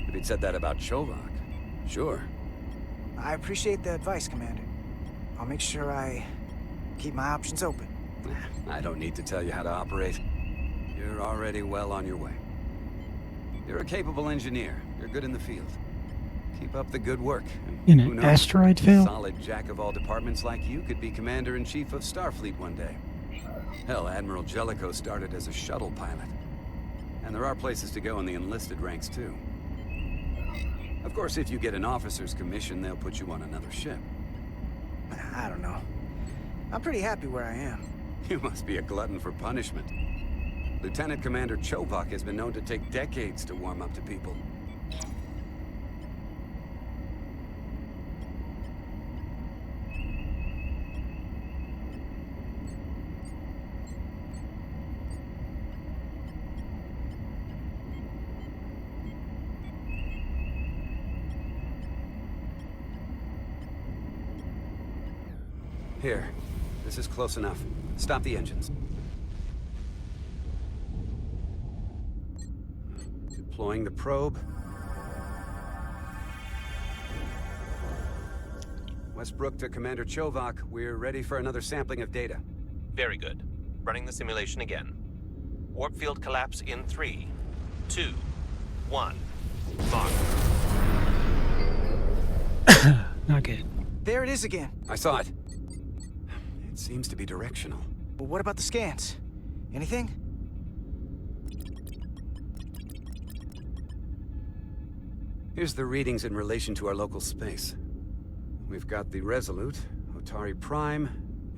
if he'd said that about Chovak, sure. I appreciate the advice, Commander. I'll make sure I keep my options open. I don't need to tell you how to operate. You're already well on your way. You're a capable engineer. You're good in the field. Keep up the good work. In Who an knows? asteroid A field? solid jack of all departments like you could be Commander-in-Chief of Starfleet one day. Hell, Admiral Jellicoe started as a shuttle pilot. And there are places to go in the enlisted ranks, too. Of course, if you get an officer's commission, they'll put you on another ship. I don't know. I'm pretty happy where I am. You must be a glutton for punishment. Lieutenant Commander Chovak has been known to take decades to warm up to people. Here. This is close enough. Stop the engines. Deploying the probe. Westbrook to Commander Chovak. We're ready for another sampling of data. Very good. Running the simulation again. Warp field collapse in 3, 2, 1. Mark. Not good. There it is again. I saw it. It seems to be directional. Well, what about the scans? Anything? Here's the readings in relation to our local space. We've got the Resolute, Otari Prime,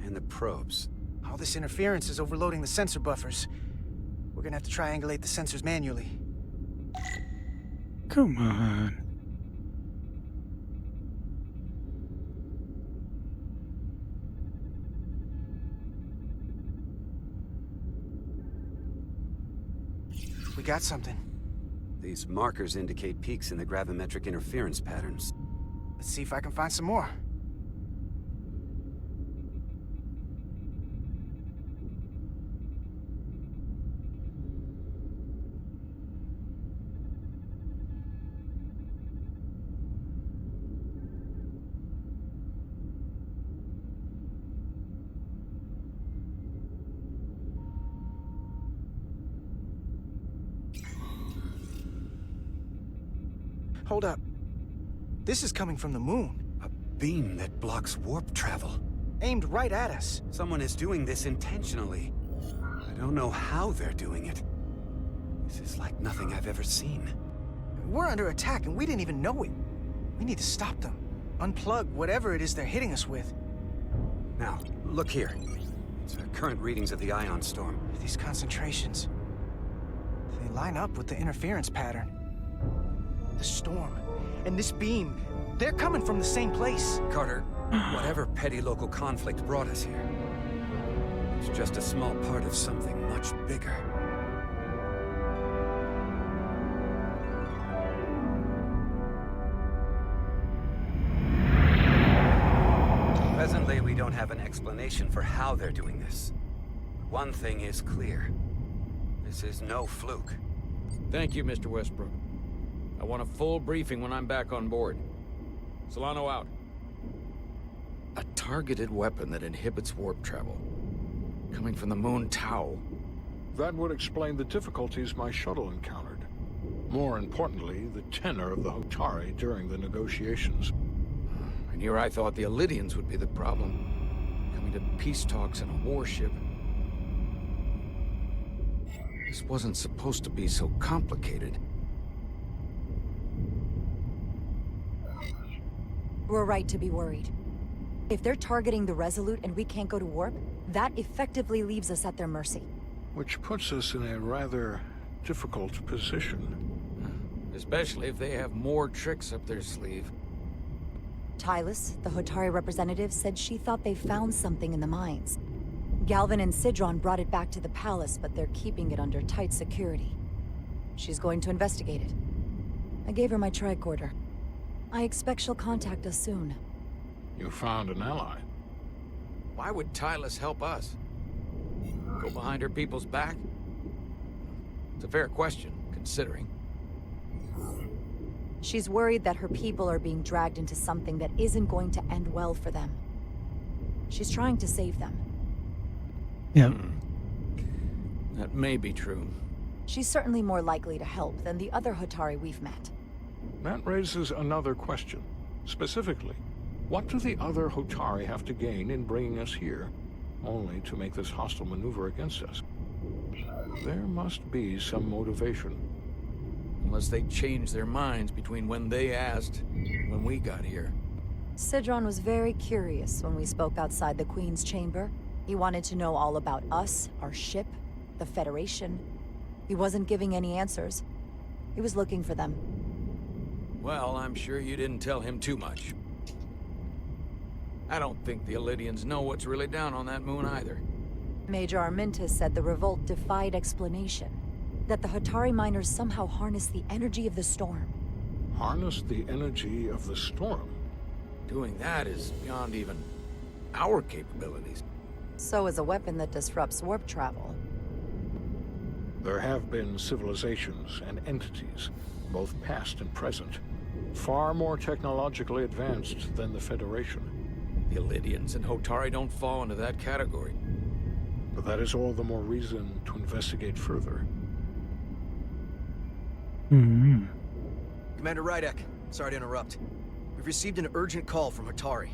and the probes. All this interference is overloading the sensor buffers. We're gonna have to triangulate the sensors manually. Come on. We got something. These markers indicate peaks in the gravimetric interference patterns. Let's see if I can find some more. Hold up. This is coming from the moon. A beam that blocks warp travel. Aimed right at us. Someone is doing this intentionally. I don't know how they're doing it. This is like nothing I've ever seen. We're under attack and we didn't even know it. We need to stop them. Unplug whatever it is they're hitting us with. Now, look here. It's our current readings of the ion storm. These concentrations. They line up with the interference pattern. The storm, and this beam, they're coming from the same place. Carter, whatever petty local conflict brought us here, it's just a small part of something much bigger. Presently, we don't have an explanation for how they're doing this. One thing is clear. This is no fluke. Thank you, Mr. Westbrook. I want a full briefing when I'm back on board. Solano out. A targeted weapon that inhibits warp travel. Coming from the moon Tau. That would explain the difficulties my shuttle encountered. More importantly, the tenor of the Hotari during the negotiations. And here I thought the Elydians would be the problem. Coming to peace talks in a warship. This wasn't supposed to be so complicated. We're right to be worried. If they're targeting the Resolute and we can't go to warp, that effectively leaves us at their mercy. Which puts us in a rather difficult position. Especially if they have more tricks up their sleeve. Tylus, the Hotari representative, said she thought they found something in the mines. Galvin and Sidron brought it back to the palace, but they're keeping it under tight security. She's going to investigate it. I gave her my tricorder. I expect she'll contact us soon. You found an ally. Why would Tylus help us? Go behind her people's back? It's a fair question, considering. She's worried that her people are being dragged into something that isn't going to end well for them. She's trying to save them. Yeah. That may be true. She's certainly more likely to help than the other Hotari we've met. That raises another question. Specifically, what do the other Hotari have to gain in bringing us here, only to make this hostile maneuver against us? There must be some motivation. Unless they changed their minds between when they asked and when we got here. Sidron was very curious when we spoke outside the Queen's chamber. He wanted to know all about us, our ship, the Federation. He wasn't giving any answers. He was looking for them. Well, I'm sure you didn't tell him too much. I don't think the Illidians know what's really down on that moon either. Major Armintas said the revolt defied explanation. That the Hotari miners somehow harnessed the energy of the storm. Harness the energy of the storm? Doing that is beyond even our capabilities. So is a weapon that disrupts warp travel. There have been civilizations and entities, both past and present, far more technologically advanced than the Federation. The Illidians and Hotari don't fall into that category. But that is all the more reason to investigate further. Commander Rydek, sorry to interrupt. We've received an urgent call from Hotari.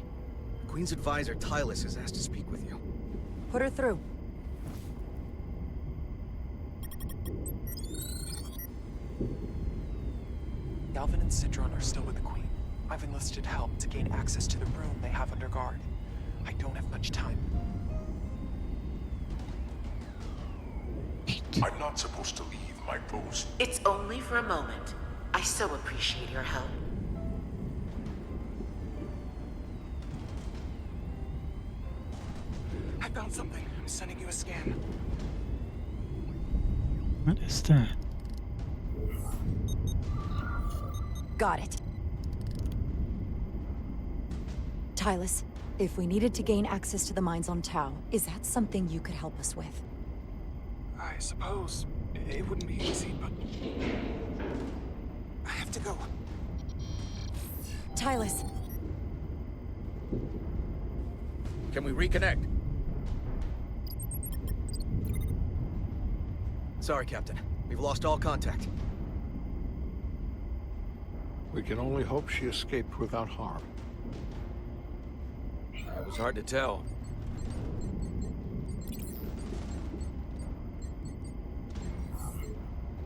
The Queen's advisor, Tylus, has asked to speak with you. Put her through. Galvin and Sidron are still with the Queen. I've enlisted help to gain access to the room they have under guard. I don't have much time. I'm not supposed to leave my post. It's only for a moment. I so appreciate your help. I found something. I'm sending you a scan. What is that? Got it. Tylus, if we needed to gain access to the mines on Tau, is that something you could help us with? I suppose it wouldn't be easy, but I have to go. Tylus. Can we reconnect? Sorry, Captain. We've lost all contact. We can only hope she escaped without harm. It was hard to tell.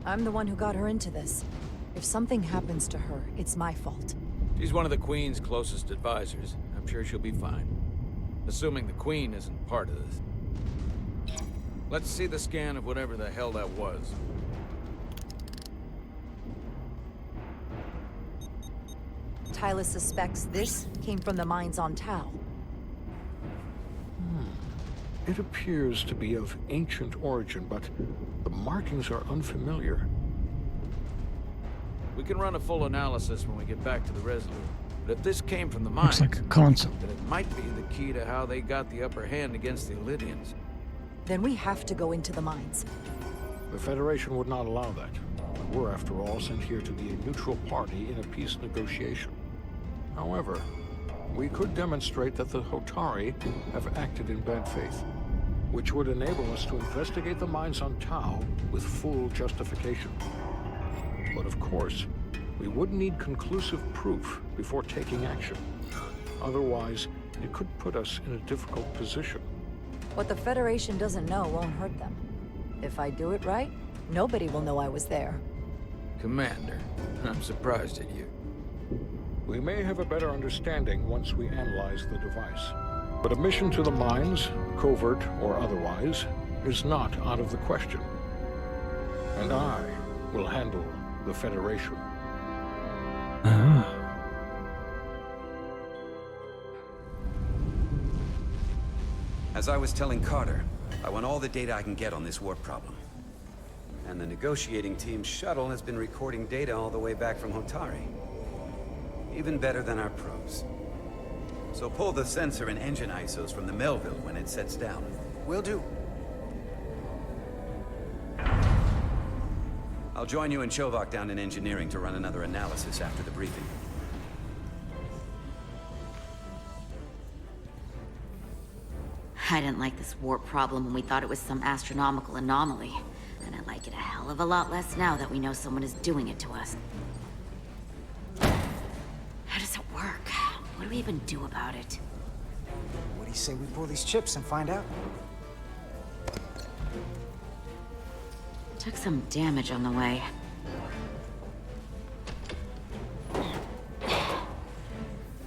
I'm the one who got her into this. If something happens to her, it's my fault. She's one of the Queen's closest advisors. I'm sure she'll be fine. Assuming the Queen isn't part of this. Let's see the scan of whatever the hell that was. Tylus suspects this came from the mines on Tau. It appears to be of ancient origin, but the markings are unfamiliar. We can run a full analysis when we get back to the Resolute. But if this came from the mines, Looks like a console. then it might be the key to how they got the upper hand against the Illidians. Then we have to go into the mines. The Federation would not allow that. We're, after all, sent here to be a neutral party in a peace negotiation. However, we could demonstrate that the Hotari have acted in bad faith, which would enable us to investigate the mines on Tau with full justification. But of course, we would need conclusive proof before taking action. Otherwise, it could put us in a difficult position. What the Federation doesn't know won't hurt them. If I do it right, nobody will know I was there. Commander, I'm surprised at you. We may have a better understanding once we analyze the device. But a mission to the mines, covert or otherwise, is not out of the question. And I will handle the Federation. As I was telling Carter, I want all the data I can get on this warp problem. And the negotiating team's shuttle has been recording data all the way back from Hotari. Even better than our probes. So pull the sensor and engine ISOs from the Melville when it sets down. Will do. I'll join you and Chovak down in engineering to run another analysis after the briefing. I didn't like this warp problem when we thought it was some astronomical anomaly. And I like it a hell of a lot less now that we know someone is doing it to us. How does it work? What do we even do about it? What do you say we pull these chips and find out? Took some damage on the way.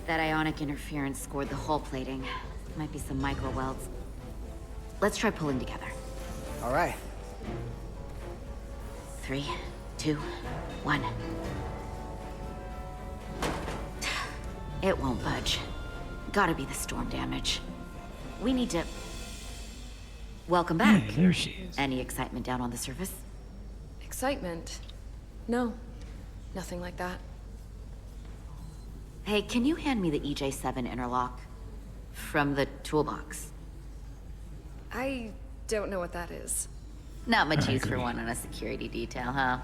That ionic interference scored the hull plating. Might be some micro welds. Let's try pulling together. All right. 3, 2, 1. It won't budge. Gotta be the storm damage. We need to... Welcome back. Hey, there she is. Any excitement down on the surface? Excitement? No. Nothing like that. Hey, can you hand me the EJ7 interlock? From the toolbox. I don't know what that is. Not much use for one on a security detail, huh?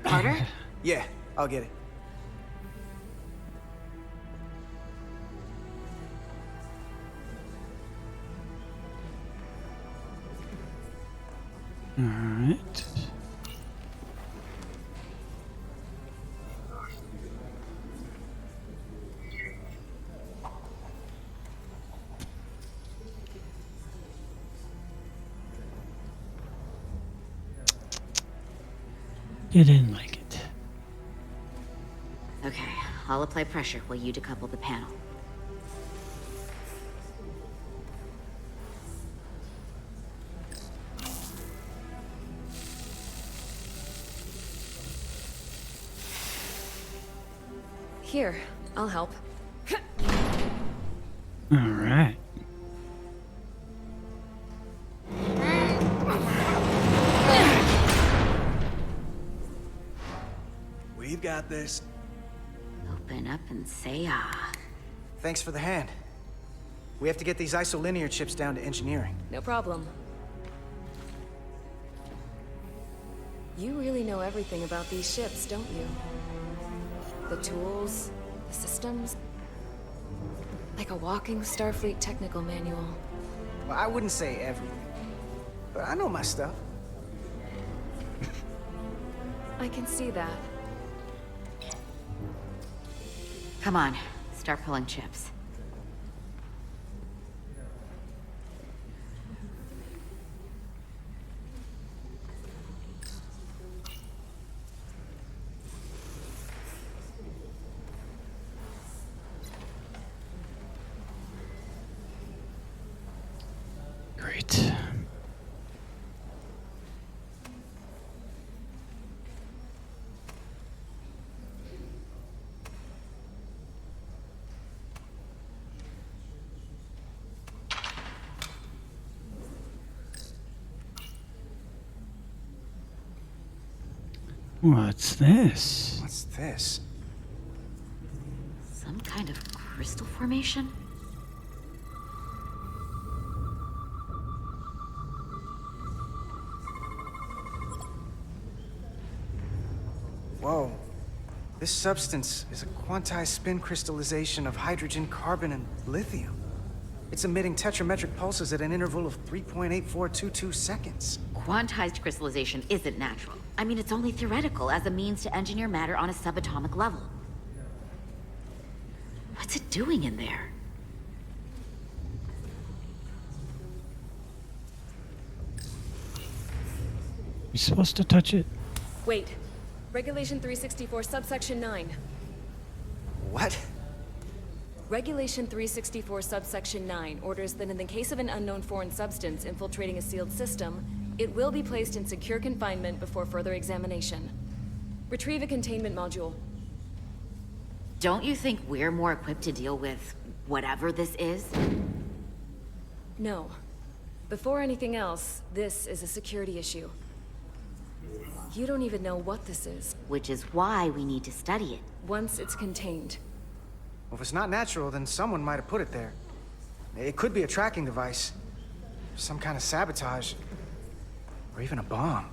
Carter? Yeah, I'll get it. All right. You didn't like it. Okay, I'll apply pressure while you decouple the panel. Here, I'll help. All right. We've got this. Open up and say ah. Thanks for the hand. We have to get these isolinear chips down to engineering. No problem. You really know everything about these ships, don't you? The tools, the systems. Like a walking Starfleet technical manual. Well, I wouldn't say everything, but I know my stuff. I can see that. Come on, start pulling chips. Great. What's this? What's this? Some kind of crystal formation? Whoa. This substance is a quantized spin crystallization of hydrogen, carbon, and lithium. It's emitting tetrametric pulses at an interval of 3.8422 seconds. Quantized crystallization isn't natural. I mean, it's only theoretical as a means to engineer matter on a subatomic level. What's it doing in there? You're supposed to touch it. Wait. Regulation 364, subsection 9. What? Regulation 364 subsection 9 orders that in the case of an unknown foreign substance infiltrating a sealed system, it will be placed in secure confinement before further examination. Retrieve a containment module. Don't you think we're more equipped to deal with whatever this is? No. Before anything else, this is a security issue. You don't even know what this is. Which is why we need to study it. Once it's contained. Well, if it's not natural, then someone might have put it there. It could be a tracking device. Some kind of sabotage. Or even a bomb.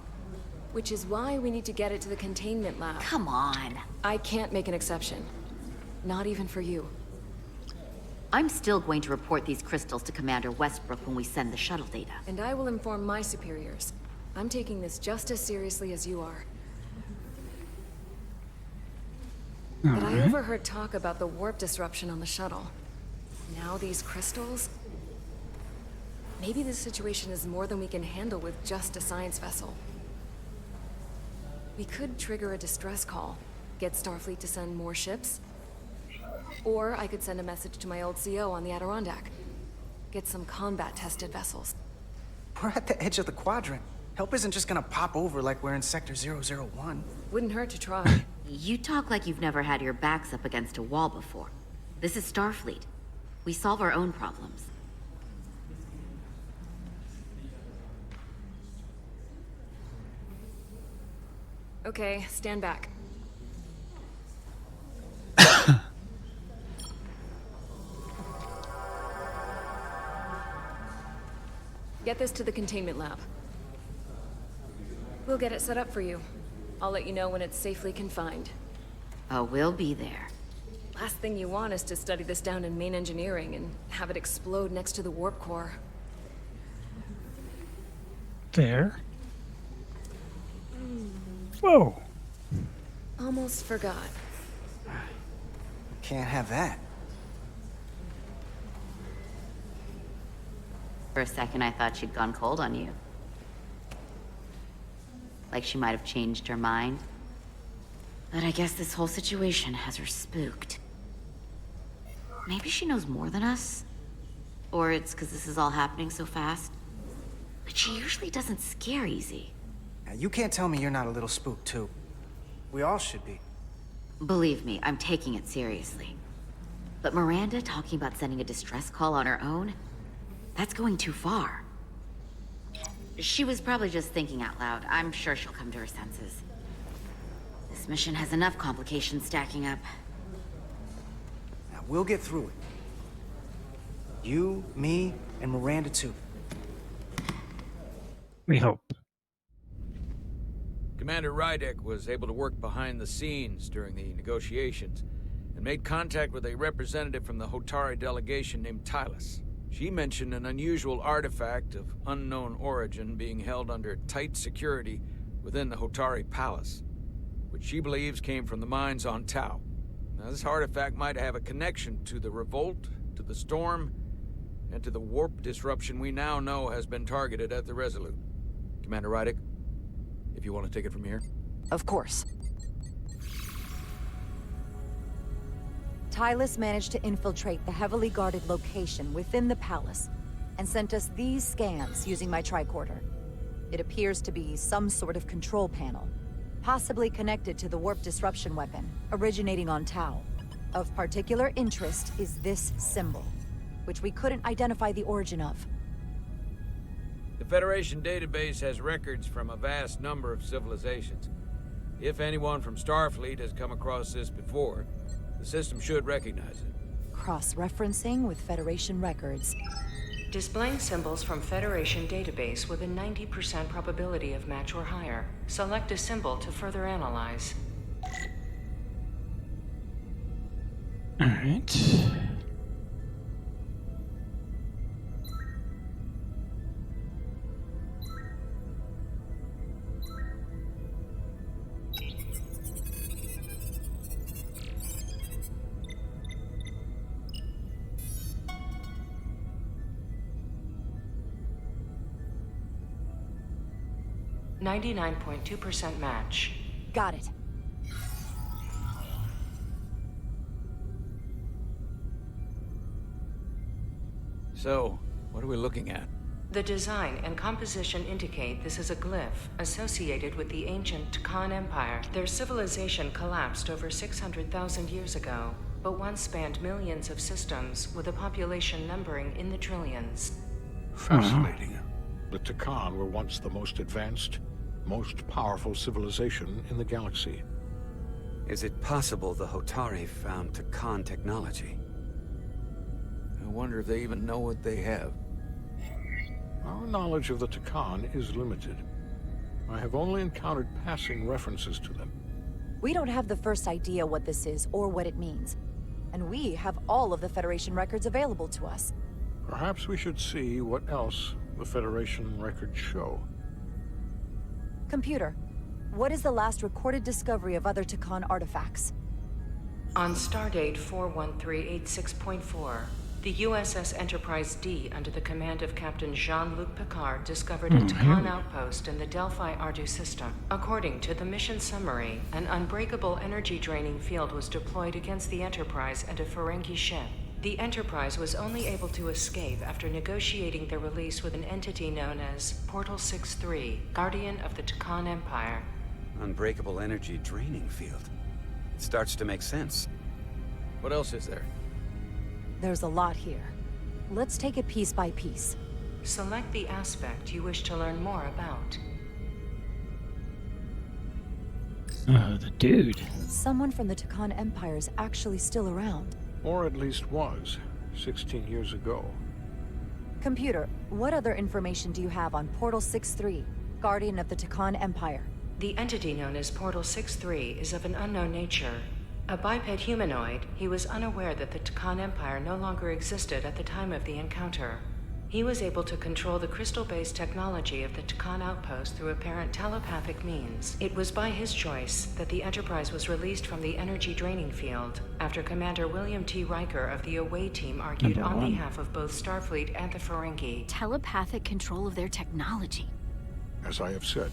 Which is why we need to get it to the containment lab. Come on. I can't make an exception. Not even for you. I'm still going to report these crystals to Commander Westbrook when we send the shuttle data. And I will inform my superiors. I'm taking this just as seriously as you are. But I overheard talk about the warp disruption on the shuttle. Now these crystals? Maybe this situation is more than we can handle with just a science vessel. We could trigger a distress call, get Starfleet to send more ships. Or I could send a message to my old CO on the Adirondack. Get some combat-tested vessels. We're at the edge of the quadrant. Help isn't just gonna pop over like we're in Sector 001. Wouldn't hurt to try. You talk like you've never had your backs up against a wall before. This is Starfleet. We solve our own problems. Okay, stand back. Get this to the containment lab. We'll get it set up for you. I'll let you know when it's safely confined. Oh, we'll be there. Last thing you want is to study this down in main engineering and have it explode next to the warp core. There. Whoa. Almost forgot. Can't have that. For a second, I thought she'd gone cold on you. Like she might have changed her mind. But I guess this whole situation has her spooked. Maybe she knows more than us? Or it's because this is all happening so fast? But she usually doesn't scare easy. Now, you can't tell me you're not a little spooked, too. We all should be. Believe me, I'm taking it seriously. But Miranda talking about sending a distress call on her own? That's going too far. She was probably just thinking out loud. I'm sure she'll come to her senses. This mission has enough complications stacking up. Now, we'll get through it. You, me, and Miranda, too. We hope. Commander Rydek was able to work behind the scenes during the negotiations and made contact with a representative from the Hotari delegation named Tylus. She mentioned an unusual artifact of unknown origin being held under tight security within the Hotari Palace, which she believes came from the mines on Tau. Now, this artifact might have a connection to the revolt, to the storm, and to the warp disruption we now know has been targeted at the Resolute. Commander Rydek, if you want to take it from here. Of course. Tylus managed to infiltrate the heavily guarded location within the palace and sent us these scans using my tricorder. It appears to be some sort of control panel, possibly connected to the warp disruption weapon originating on Tau. Of particular interest is this symbol, which we couldn't identify the origin of. The Federation database has records from a vast number of civilizations. If anyone from Starfleet has come across this before, the system should recognize it. Cross-referencing with Federation records. Displaying symbols from Federation database with a 90% probability of match or higher. Select a symbol to further analyze. All right. .2% match. Got it. So, what are we looking at? The design and composition indicate this is a glyph associated with the ancient Khan Empire. Their civilization collapsed over 600,000 years ago, but once spanned millions of systems with a population numbering in the trillions. Fascinating. The Takan were once the most advanced, most powerful civilization in the galaxy. Is it possible the Hotari found Takan technology? I wonder if they even know what they have. Our knowledge of the Takan is limited. I have only encountered passing references to them. We don't have the first idea what this is or what it means. And we have all of the Federation records available to us. Perhaps we should see what else the Federation records show. Computer, what is the last recorded discovery of other Takan artifacts? On Stardate 41386.4, the USS Enterprise D, under the command of Captain Jean-Luc Picard, discovered a Takan outpost in the Delphi Ardu system. According to the mission summary, an unbreakable energy-draining field was deployed against the Enterprise and a Ferengi ship. The Enterprise was only able to escape after negotiating their release with an entity known as Portal 6-3, Guardian of the Takan Empire. Unbreakable energy draining field. It starts to make sense. What else is there? There's a lot here. Let's take it piece by piece. Select the aspect you wish to learn more about. Oh, the dude. Someone from the Takan Empire is actually still around. Or at least was, 16 years ago. Computer, what other information do you have on Portal 6-3, Guardian of the Takan Empire? The entity known as Portal 6-3 is of an unknown nature. A biped humanoid, he was unaware that the Takan Empire no longer existed at the time of the encounter. He was able to control the crystal-based technology of the Takan outpost through apparent telepathic means. It was by his choice that the Enterprise was released from the energy draining field, after Commander William T. Riker of the Away Team argued on behalf of both Starfleet and the Ferengi. Telepathic control of their technology. As I have said,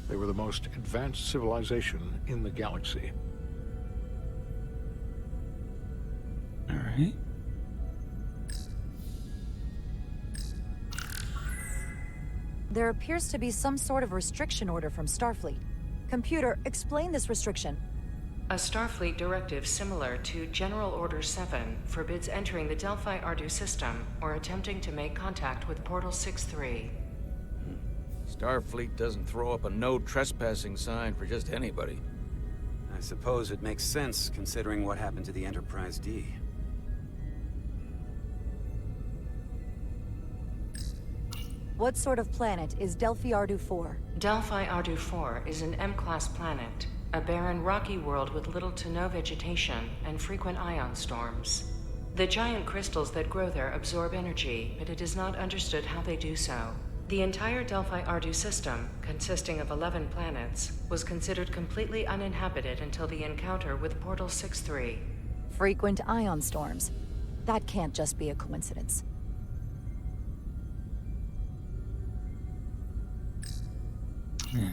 they were the most advanced civilization in the galaxy. All right. There appears to be some sort of restriction order from Starfleet. Computer, explain this restriction. A Starfleet directive similar to General Order 7 forbids entering the Delphi Ardu system or attempting to make contact with Portal 6-3. Starfleet doesn't throw up a no trespassing sign for just anybody. I suppose it makes sense considering what happened to the Enterprise D. What sort of planet is Delphi Ardu 4? Delphi Ardu 4 is an M-class planet, a barren rocky world with little to no vegetation and frequent ion storms. The giant crystals that grow there absorb energy, but it is not understood how they do so. The entire Delphi Ardu system, consisting of 11 planets, was considered completely uninhabited until the encounter with Portal 6-3. Frequent ion storms. That can't just be a coincidence.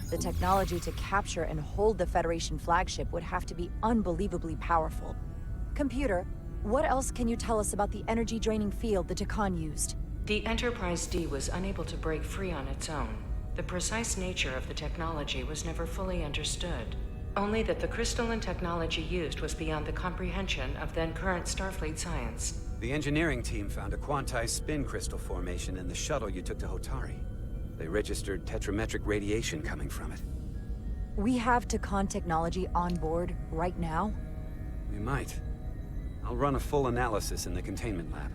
The technology to capture and hold the Federation flagship would have to be unbelievably powerful. Computer, what else can you tell us about the energy-draining field the Takan used? The Enterprise D was unable to break free on its own. The precise nature of the technology was never fully understood. Only that the crystalline technology used was beyond the comprehension of then-current Starfleet science. The engineering team found a quantized spin crystal formation in the shuttle you took to Hotari. They registered tetrametric radiation coming from it. We have Takan technology on board right now? We might. I'll run a full analysis in the containment lab.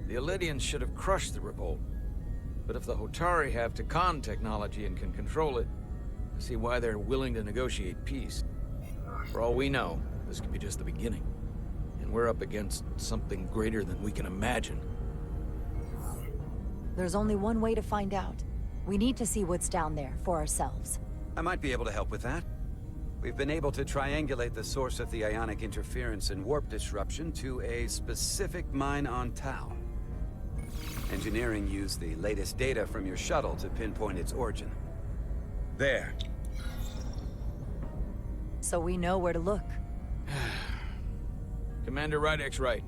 The Elydians should have crushed the revolt. But if the Hotari have Takan technology and can control it, I see why they're willing to negotiate peace. For all we know, this could be just the beginning. And we're up against something greater than we can imagine. There's only one way to find out. We need to see what's down there for ourselves. I might be able to help with that. We've been able to triangulate the source of the ionic interference and warp disruption to a specific mine on Tau. Engineering used the latest data from your shuttle to pinpoint its origin. There. So we know where to look. Commander Rydek's right.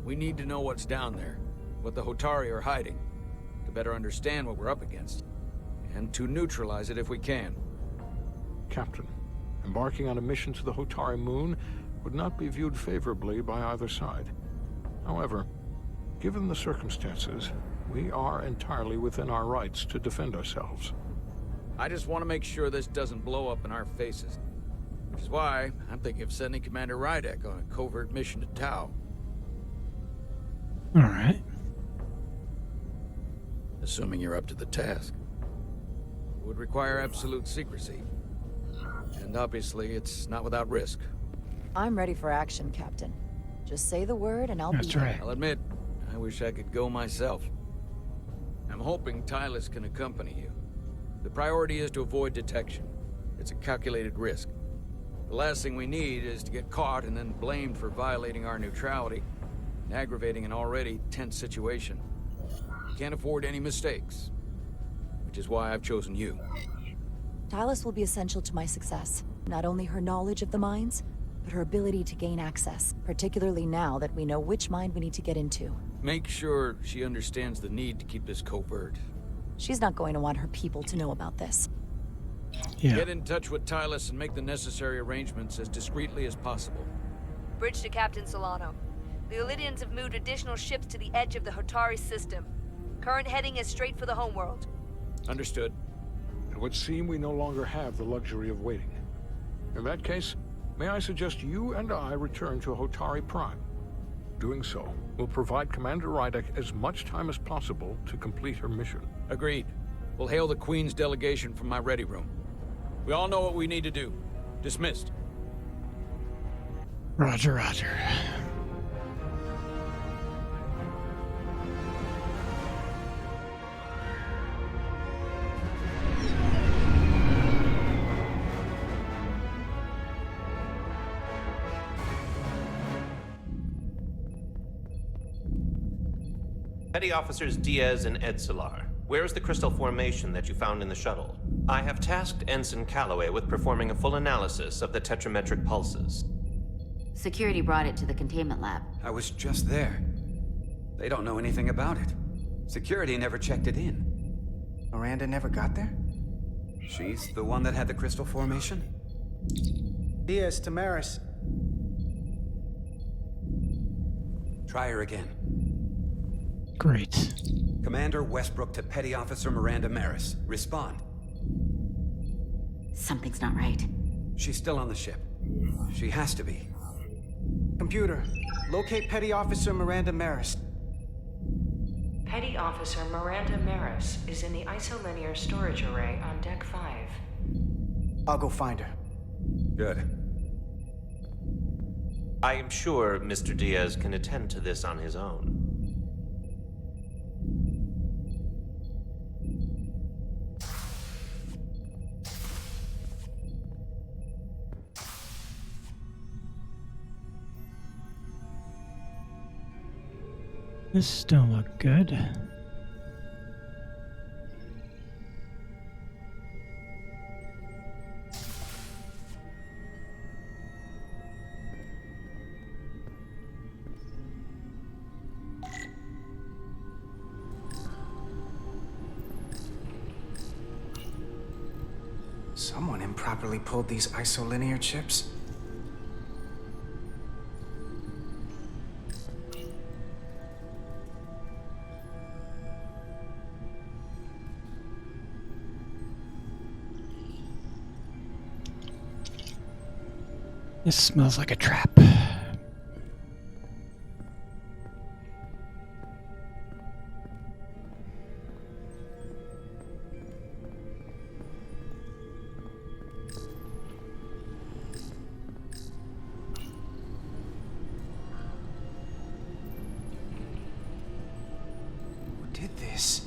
We need to know what's down there. what the Hotari are hiding, to better understand what we're up against, and to neutralize it if we can. Captain, embarking on a mission to the Hotari moon would not be viewed favorably by either side. However, given the circumstances, we are entirely within our rights to defend ourselves. I just want to make sure this doesn't blow up in our faces. Which is why I'm thinking of sending Commander Rydek on a covert mission to Tau. Alright. Assuming you're up to the task. It would require absolute secrecy. And obviously, it's not without risk. I'm ready for action, Captain. Just say the word and I'll be there. I'll admit, I wish I could go myself. I'm hoping Tylus can accompany you. The priority is to avoid detection. It's a calculated risk. The last thing we need is to get caught and then blamed for violating our neutrality and aggravating an already tense situation. We can't afford any mistakes, which is why I've chosen you. Tylus will be essential to my success. Not only her knowledge of the mines, but her ability to gain access, particularly now that we know which mine we need to get into. Make sure she understands the need to keep this covert. She's not going to want her people to know about this. Get in touch with Tylus and make the necessary arrangements as discreetly as possible. Bridge to Captain Solano. The Illidians have moved additional ships to the edge of the Hotari system. Current heading is straight for the homeworld. Understood. It would seem we no longer have the luxury of waiting. In that case, may I suggest you and I return to Hotari Prime? Doing so will provide Commander Rydek as much time as possible to complete her mission. Agreed. We'll hail the Queen's delegation from my ready room. We all know what we need to do. Dismissed. Roger, roger. Petty Officers Diaz and Edsolar, where is the crystal formation that you found in the shuttle? I have tasked Ensign Calloway with performing a full analysis of the tetrametric pulses. Security brought it to the containment lab. I was just there. They don't know anything about it. Security never checked it in. Miranda never got there? She's the one that had the crystal formation? Diaz, Tamaris. Try her again. Great. Commander Westbrook to Petty Officer Miranda Maris. Respond. Something's not right. She's still on the ship. She has to be. Computer, locate Petty Officer Miranda Maris. Petty Officer Miranda Maris is in the isolinear storage array on Deck 5. I'll go find her. Good. I am sure Mr. Diaz can attend to this on his own. This don't look good. Someone improperly pulled these isolinear chips. This smells like a trap. Who did this?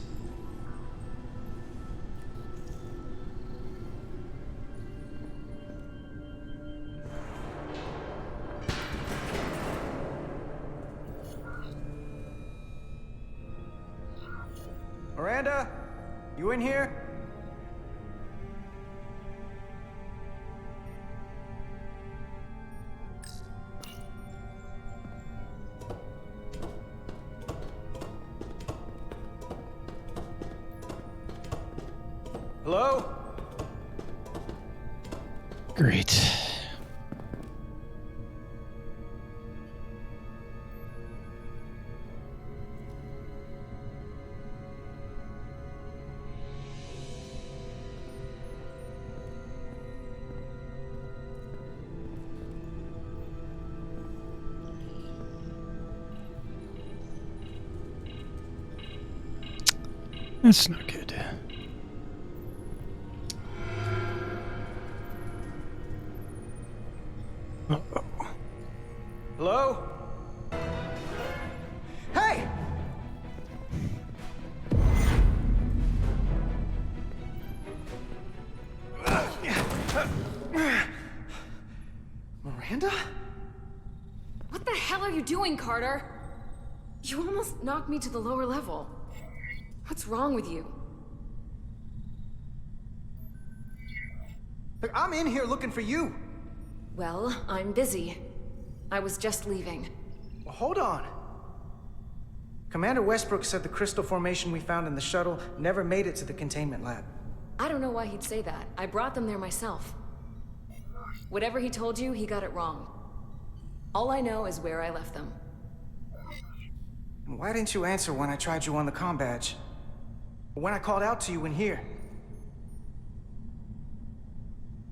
Miranda? You in here? Hello? Great. That's not good. Uh-oh. Hello? Hey! Miranda? What the hell are you doing, Carter? You almost knocked me to the lower level. What's wrong with you? Look, I'm in here looking for you. Well, I'm busy. I was just leaving. Well, hold on. Commander Westbrook said the crystal formation we found in the shuttle never made it to the containment lab. I don't know why he'd say that. I brought them there myself. Whatever he told you, he got it wrong. All I know is where I left them. Why didn't you answer when I tried you on the comm badge? When I called out to you in here?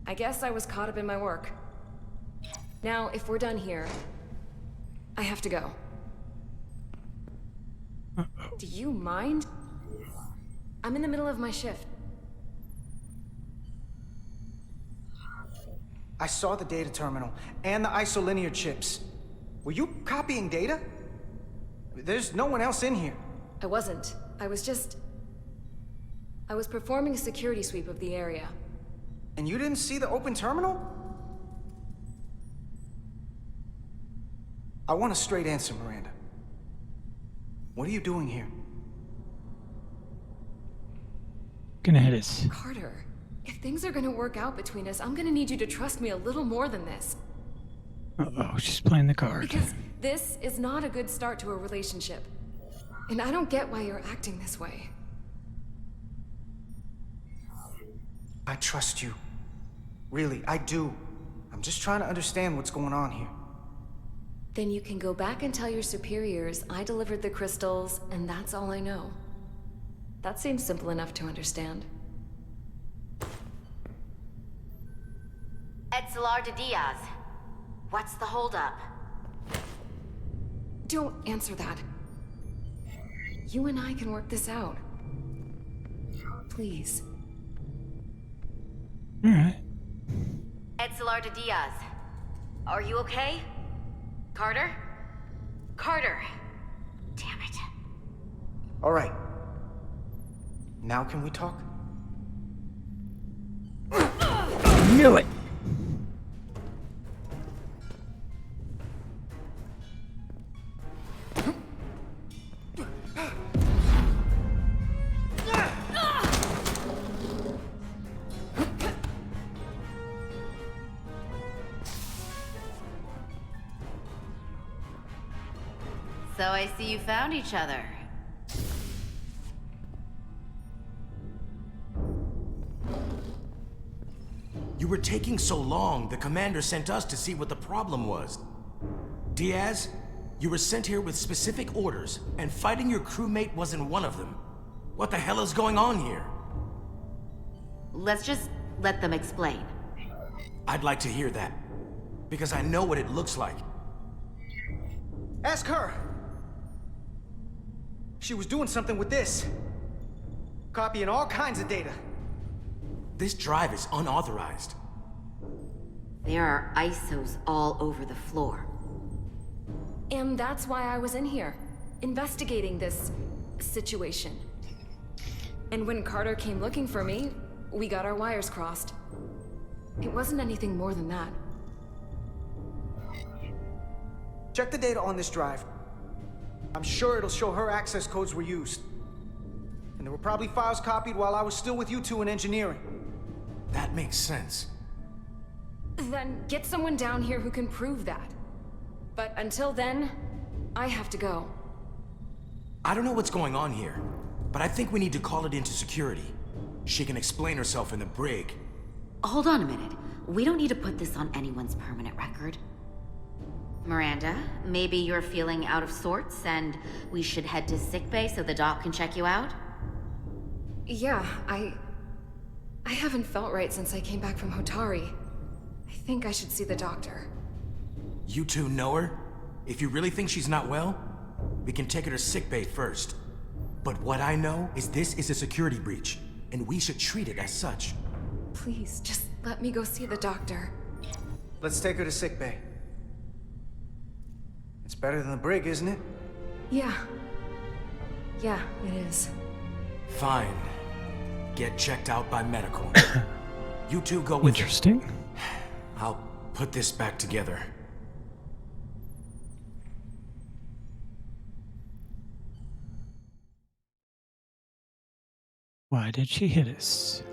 I guess I was caught up in my work. Now, if we're done here, I have to go. Do you mind? I'm in the middle of my shift. I saw the data terminal and the isolinear chips. Were you copying data? There's no one else in here. I wasn't. I was performing a security sweep of the area. And you didn't see the open terminal? I want a straight answer, Miranda. What are you doing here? Gonna hit us. Carter, if things are gonna work out between us, I'm gonna need you to trust me a little more than this. Uh-oh, she's playing the card. Because this is not a good start to a relationship. And I don't get why you're acting this way. I trust you. Really, I do. I'm just trying to understand what's going on here. Then you can go back and tell your superiors I delivered the crystals, and that's all I know. That seems simple enough to understand. Edsalar de Diaz. What's the holdup? Don't answer that. You and I can work this out. Please. Alright. Edsalar de Diaz. Are you okay? Carter? Carter! Damn it. All right. Now can we talk? Knew it! So I see you found each other. You were taking so long, the commander sent us to see what the problem was. Diaz, you were sent here with specific orders, and fighting your crewmate wasn't one of them. What the hell is going on here? Let's just let them explain. I'd like to hear that, because I know what it looks like. Ask her! She was doing something with this. Copying all kinds of data. This drive is unauthorized. There are ISOs all over the floor. And that's why I was in here, investigating this situation. And when Carter came looking for me, we got our wires crossed. It wasn't anything more than that. Check the data on this drive. I'm sure it'll show her access codes were used. And there were probably files copied while I was still with you two in engineering. That makes sense. Then get someone down here who can prove that. But until then, I have to go. I don't know what's going on here, but I think we need to call it into security. She can explain herself in the brig. Hold on a minute. We don't need to put this on anyone's permanent record. Miranda, maybe you're feeling out of sorts and we should head to sickbay so the doc can check you out? Yeah, I haven't felt right since I came back from Hotari. I think I should see the doctor. You two know her? If you really think she's not well, we can take her to sickbay first. But what I know is this is a security breach, and we should treat it as such. Please, just let me go see the doctor. Let's take her to sickbay. It's better than the brig, isn't it? Yeah. Yeah, it is. Fine. Get checked out by medical. You two go with Interesting. her. I'll put this back together. Why did she hit us?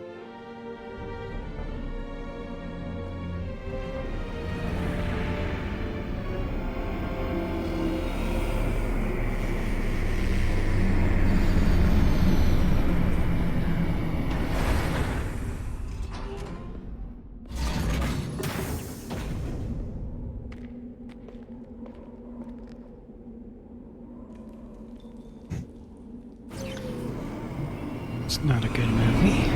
It's not a good movie.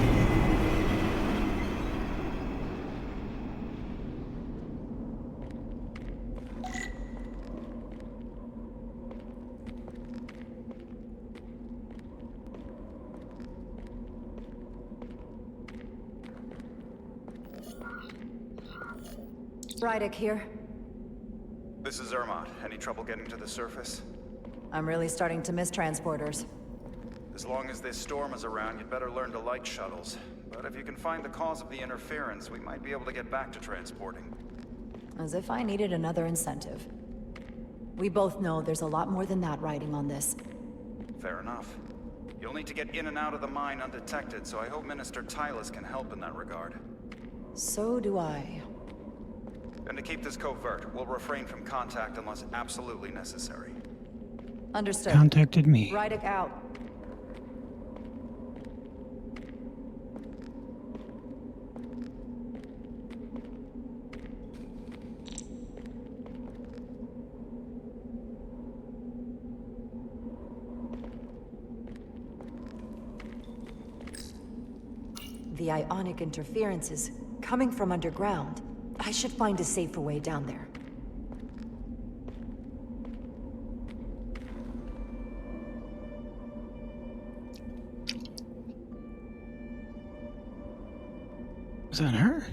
Rydick here. This is Ermont. Any trouble getting to the surface? I'm really starting to miss transporters. As long as this storm is around, you'd better learn to like shuttles. But if you can find the cause of the interference, we might be able to get back to transporting. As if I needed another incentive. We both know there's a lot more than that riding on this. Fair enough. You'll need to get in and out of the mine undetected, so I hope Minister Tylus can help in that regard. So do I. And to keep this covert, we'll refrain from contact unless absolutely necessary. Understood. Contacted me. Rydick out. The ionic interference is coming from underground. I should find a safer way down there. Was that her?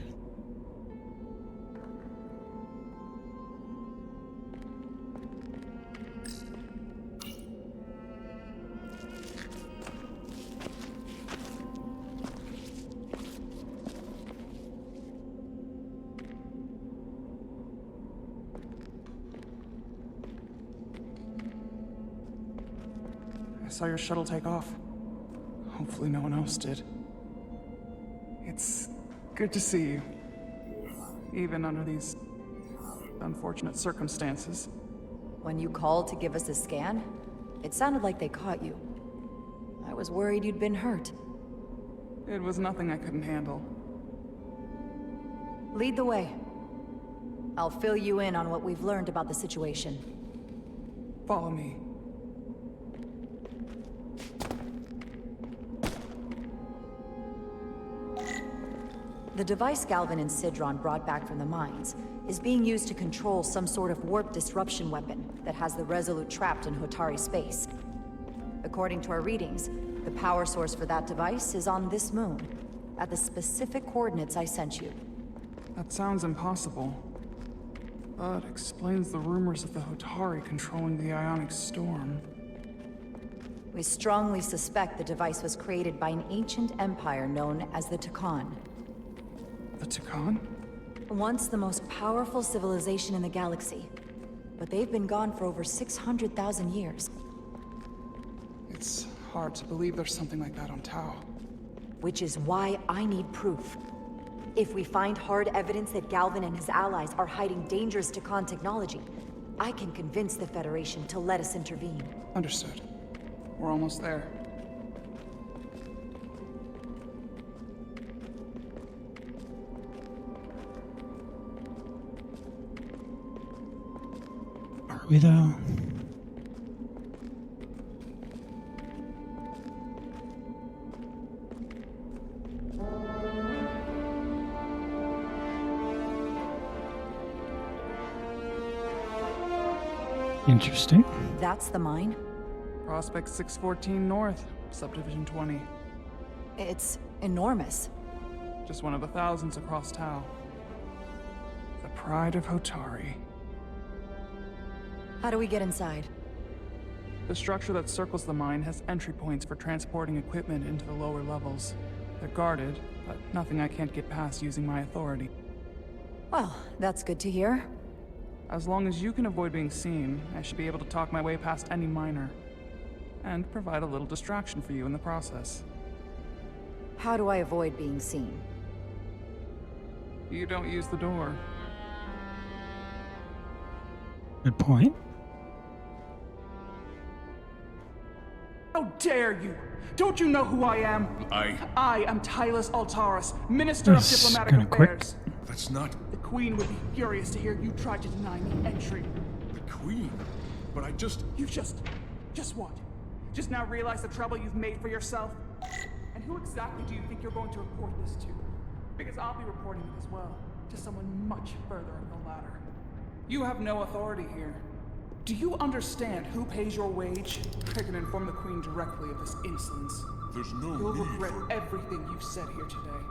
I saw your shuttle take off. Hopefully no one else did. It's good to see you. Even under these unfortunate circumstances. When you called to give us a scan, it sounded like they caught you. I was worried you'd been hurt. It was nothing I couldn't handle. Lead the way. I'll fill you in on what we've learned about the situation. Follow me. The device Galvin and Sidron brought back from the mines is being used to control some sort of warp disruption weapon that has the Resolute trapped in Hotari space. According to our readings, the power source for that device is on this moon, at the specific coordinates I sent you. That sounds impossible, but explains the rumors of the Hotari controlling the ionic storm. We strongly suspect the device was created by an ancient empire known as the Takan. The Takan? Once the most powerful civilization in the galaxy, but they've been gone for over 600,000 years. It's hard to believe there's something like that on Tau. Which is why I need proof. If we find hard evidence that Galvin and his allies are hiding dangerous Takan technology, I can convince the Federation to let us intervene. Understood. We're almost there. we though? Interesting. That's the mine? Prospect 614 North, Subdivision 20. It's enormous. Just one of the thousands across Tau. The pride of Hotari. How do we get inside? The structure that circles the mine has entry points for transporting equipment into the lower levels. They're guarded, but nothing I can't get past using my authority. Well, that's good to hear. As long as you can avoid being seen, I should be able to talk my way past any miner. And provide a little distraction for you in the process. How do I avoid being seen? You don't use the door. Good point. How dare you! Don't you know who I am? I am Tylus Altaris, Minister of Diplomatic Affairs. That's not... The Queen would be furious to hear you tried to deny me entry. The Queen? But I just... You just what? Just now realize the trouble you've made for yourself? And who exactly do you think you're going to report this to? Because I'll be reporting it as well, to someone much further up the ladder. You have no authority here. Do you understand who pays your wage? I can inform the Queen directly of this insolence. There's no You'll need regret for... everything you've said here today.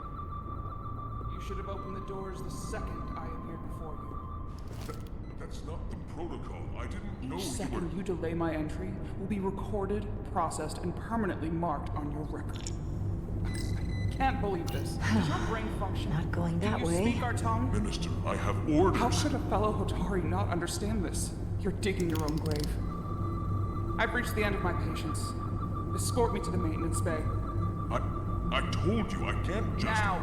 You should have opened the doors the second I appeared before you. That's not the protocol. I didn't know Each you were... second you delay my entry will be recorded, processed, and permanently marked on your record. I can't believe this. Does your brain function? Not going that Do you way. speak our tongue? Minister, I have orders. How could a fellow Hotari not understand this? You're digging your own grave. I've reached the end of my patience. Escort me to the maintenance bay. I told you I can't just... Now!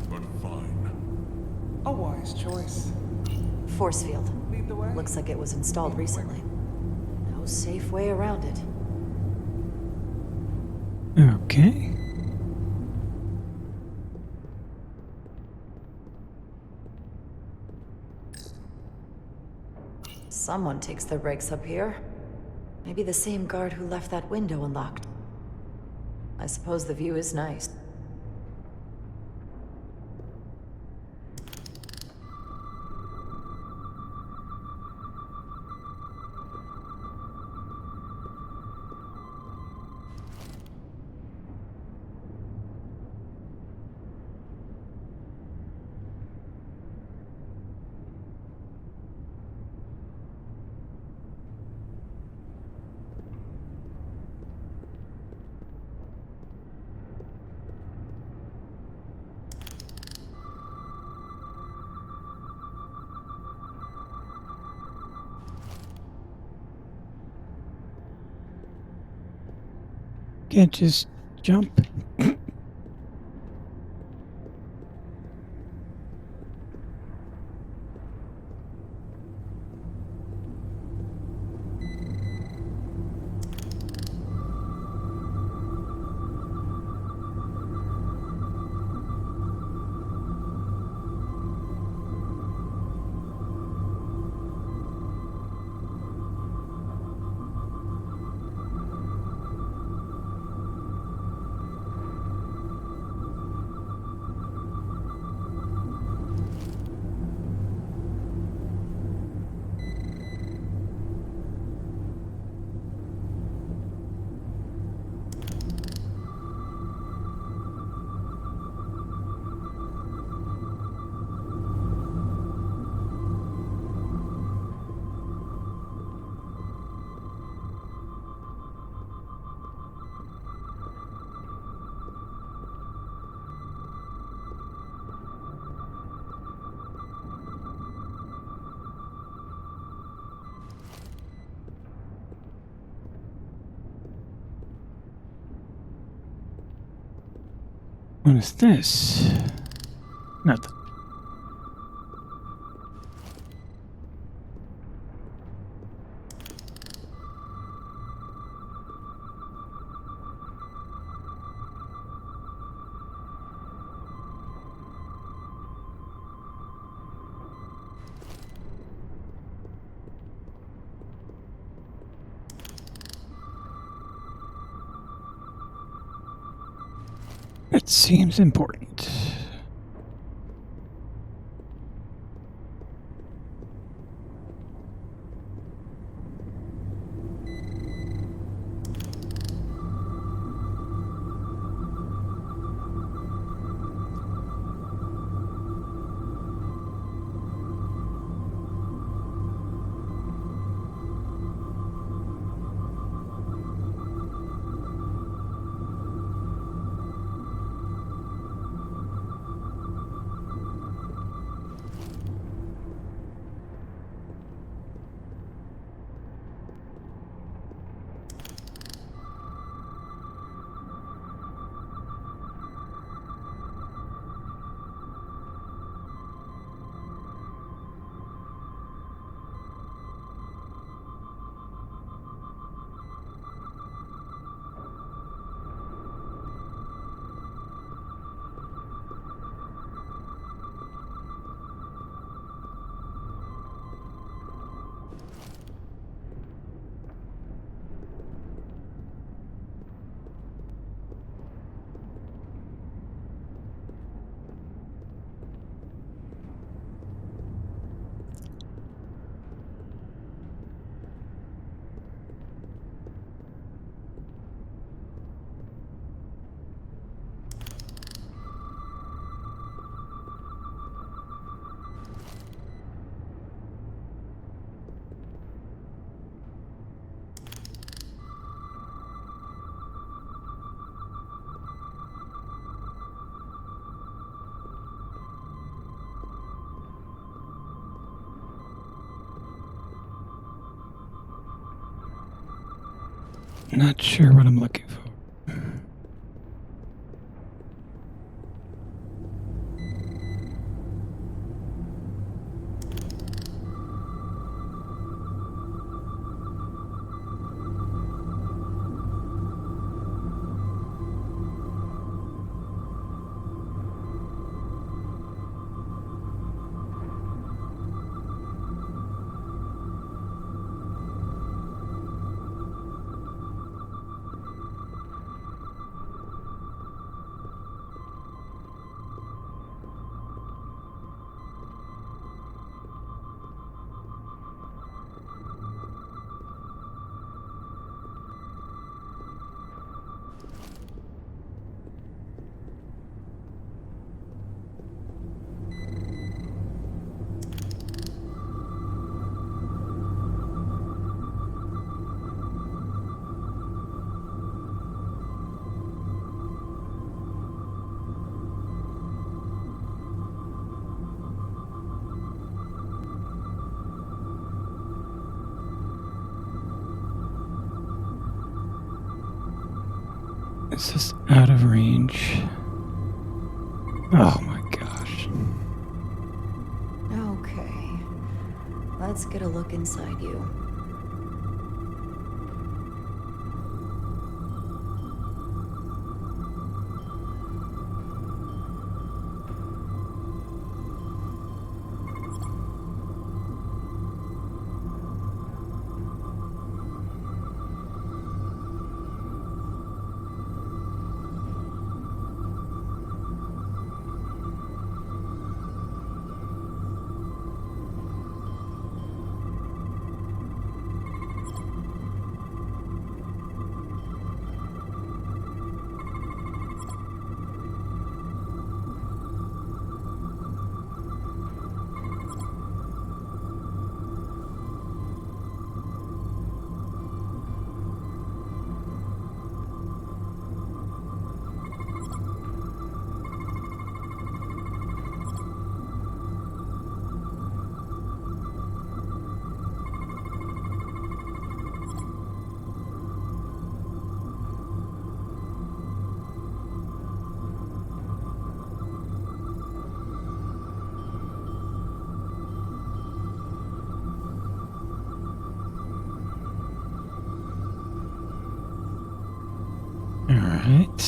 But fine. A wise choice. Force field. Lead the way. Looks like it was installed recently. No safe way around it. Okay. Someone takes their breaks up here. Maybe the same guard who left that window unlocked. I suppose the view is nice. Can't just jump. What is this? Nothing. It seems important. Not sure what I'm looking for. Is this out of range? Oh my gosh. Okay. Let's get a look inside you. All right.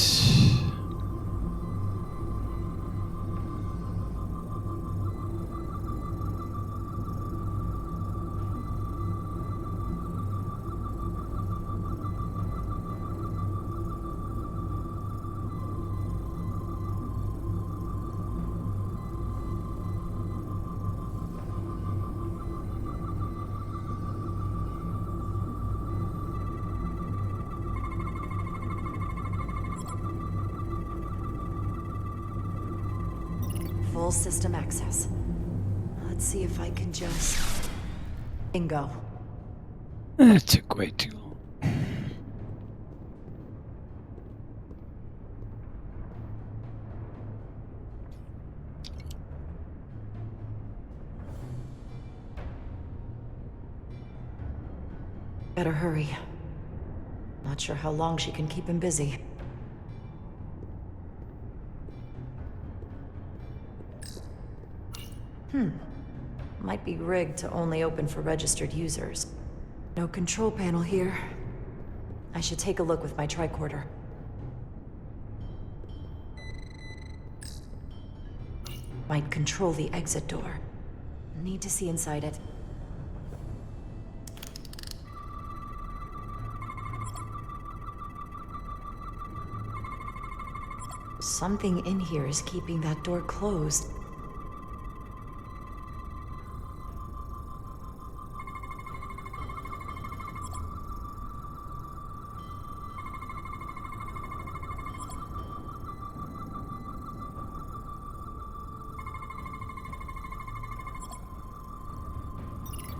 full system access. Let's see if I can just... Bingo. That took way too long. Better hurry. Not sure how long she can keep him busy. Might be rigged to only open for registered users. No control panel here. I should take a look with my tricorder. Might control the exit door. Need to see inside it. Something in here is keeping that door closed.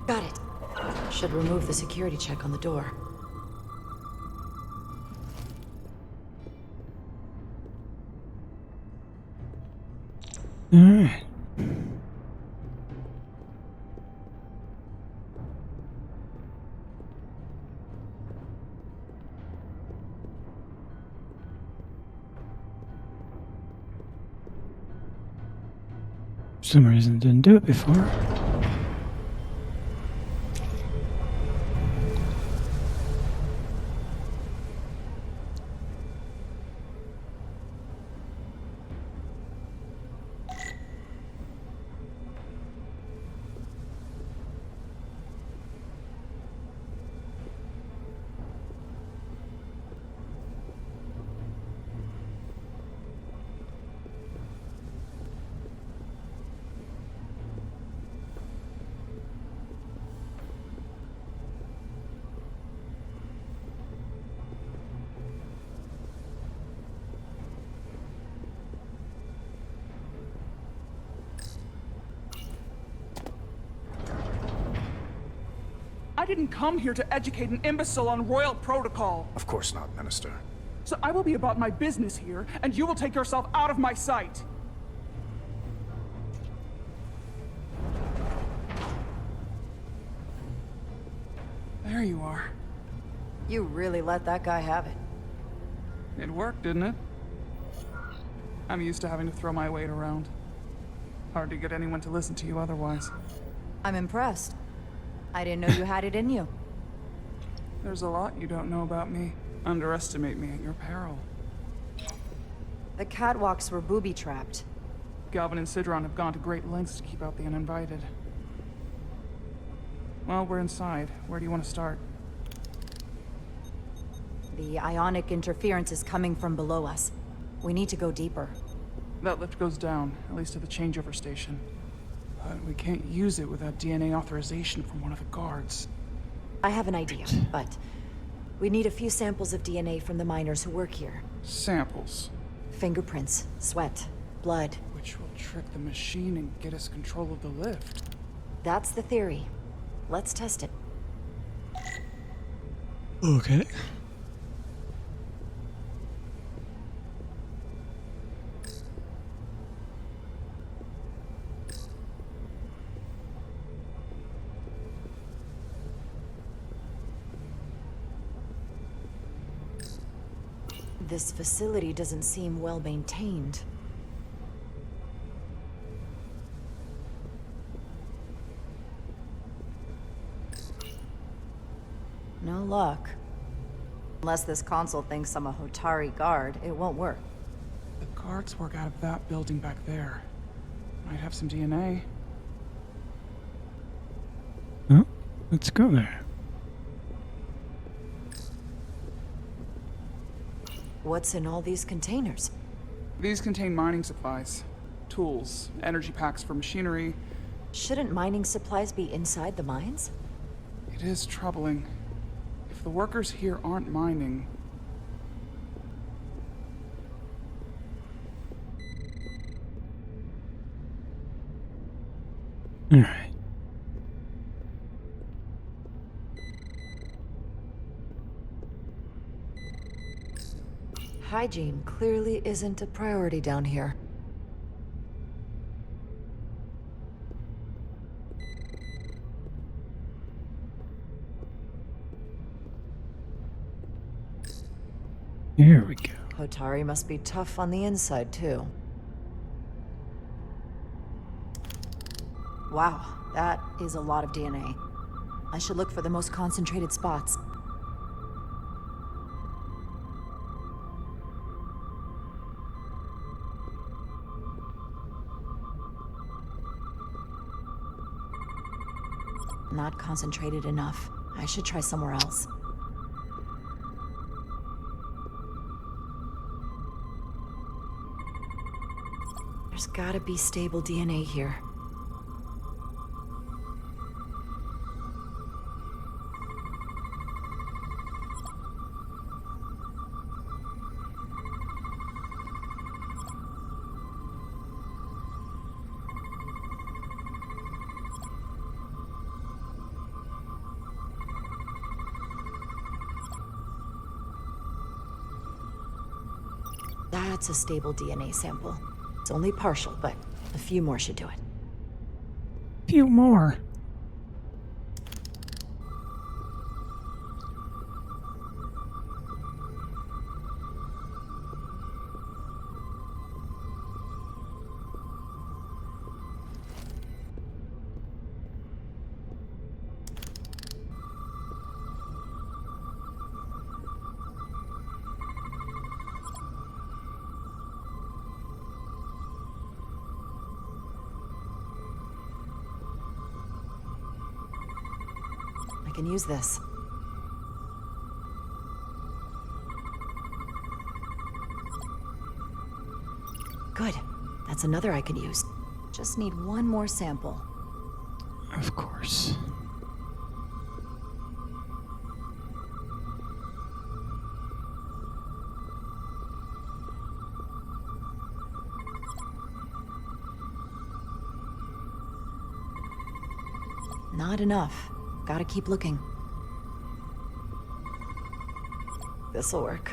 Got it. Should remove the security check on the door. Alright. For some reason didn't do it before. I didn't come here to educate an imbecile on royal protocol. Of course not, Minister. So I will be about my business here, and you will take yourself out of my sight. There you are. You really let that guy have it. It worked, didn't it? I'm used to having to throw my weight around. Hard to get anyone to listen to you otherwise. I'm impressed. I didn't know you had it in you. There's a lot you don't know about me. Underestimate me at your peril. The catwalks were booby-trapped. Galvin and Sidron have gone to great lengths to keep out the uninvited. Well, we're inside. Where do you want to start? The ionic interference is coming from below us. We need to go deeper. That lift goes down, at least to the changeover station. But we can't use it without DNA authorization from one of the guards. I have an idea, but we need a few samples of DNA from the miners who work here. Samples? Fingerprints, sweat, blood. Which will trick the machine and get us control of the lift. That's the theory. Let's test it. Okay. This facility doesn't seem well maintained. No luck. Unless this console thinks I'm a Hotari guard, it won't work. The guards work out of that building back there. Might have some DNA. Oh, let's go there. What's in all these containers? These contain mining supplies. Tools, energy packs for machinery. Shouldn't mining supplies be inside the mines? It is troubling. If the workers here aren't mining... Hygiene clearly isn't a priority down here. Here we go. Hotari must be tough on the inside, too. Wow, that is a lot of DNA. I should look for the most concentrated spots. Not concentrated enough. I should try somewhere else. There's gotta be stable DNA here. That's a stable DNA sample. It's only partial, but a few more should do it. Few more. I can use this. Good. That's another I could use. Just need one more sample. Of course. Not enough. Gotta keep looking. This'll work.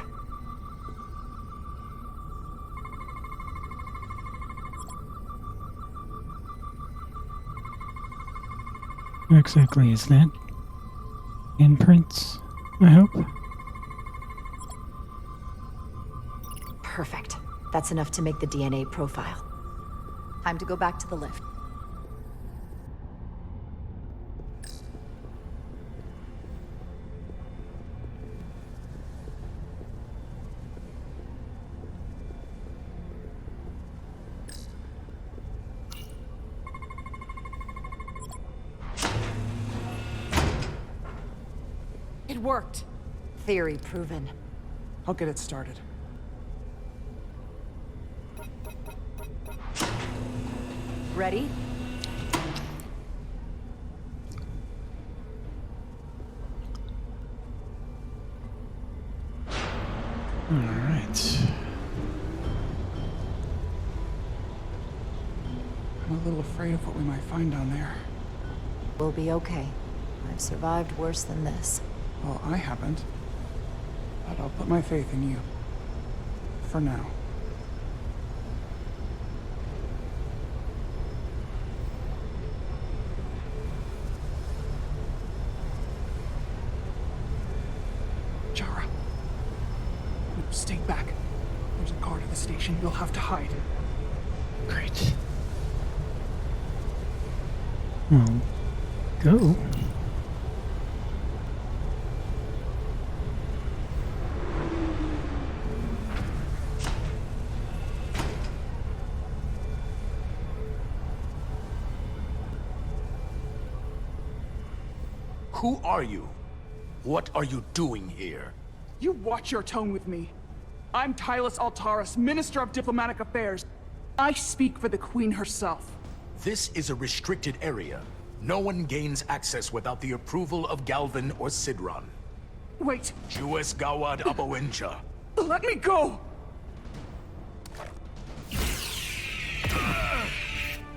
What exactly is that? Imprints, I hope? Perfect. That's enough to make the DNA profile. Time to go back to the lift. It worked. Theory proven. I'll get it started. Ready? All right. I'm a little afraid of what we might find down there. We'll be okay. I've survived worse than this. Well, I haven't. But I'll put my faith in you. For now. Jara. No, stay back. There's a guard at the station. You'll have to hide. Great. Well, go. Who are you? What are you doing here? You watch your tone with me. I'm Tylus Altaris, Minister of Diplomatic Affairs. I speak for the Queen herself. This is a restricted area. No one gains access without the approval of Galvin or Sidron. Wait. Jues Gawad Abawincha. Let me go!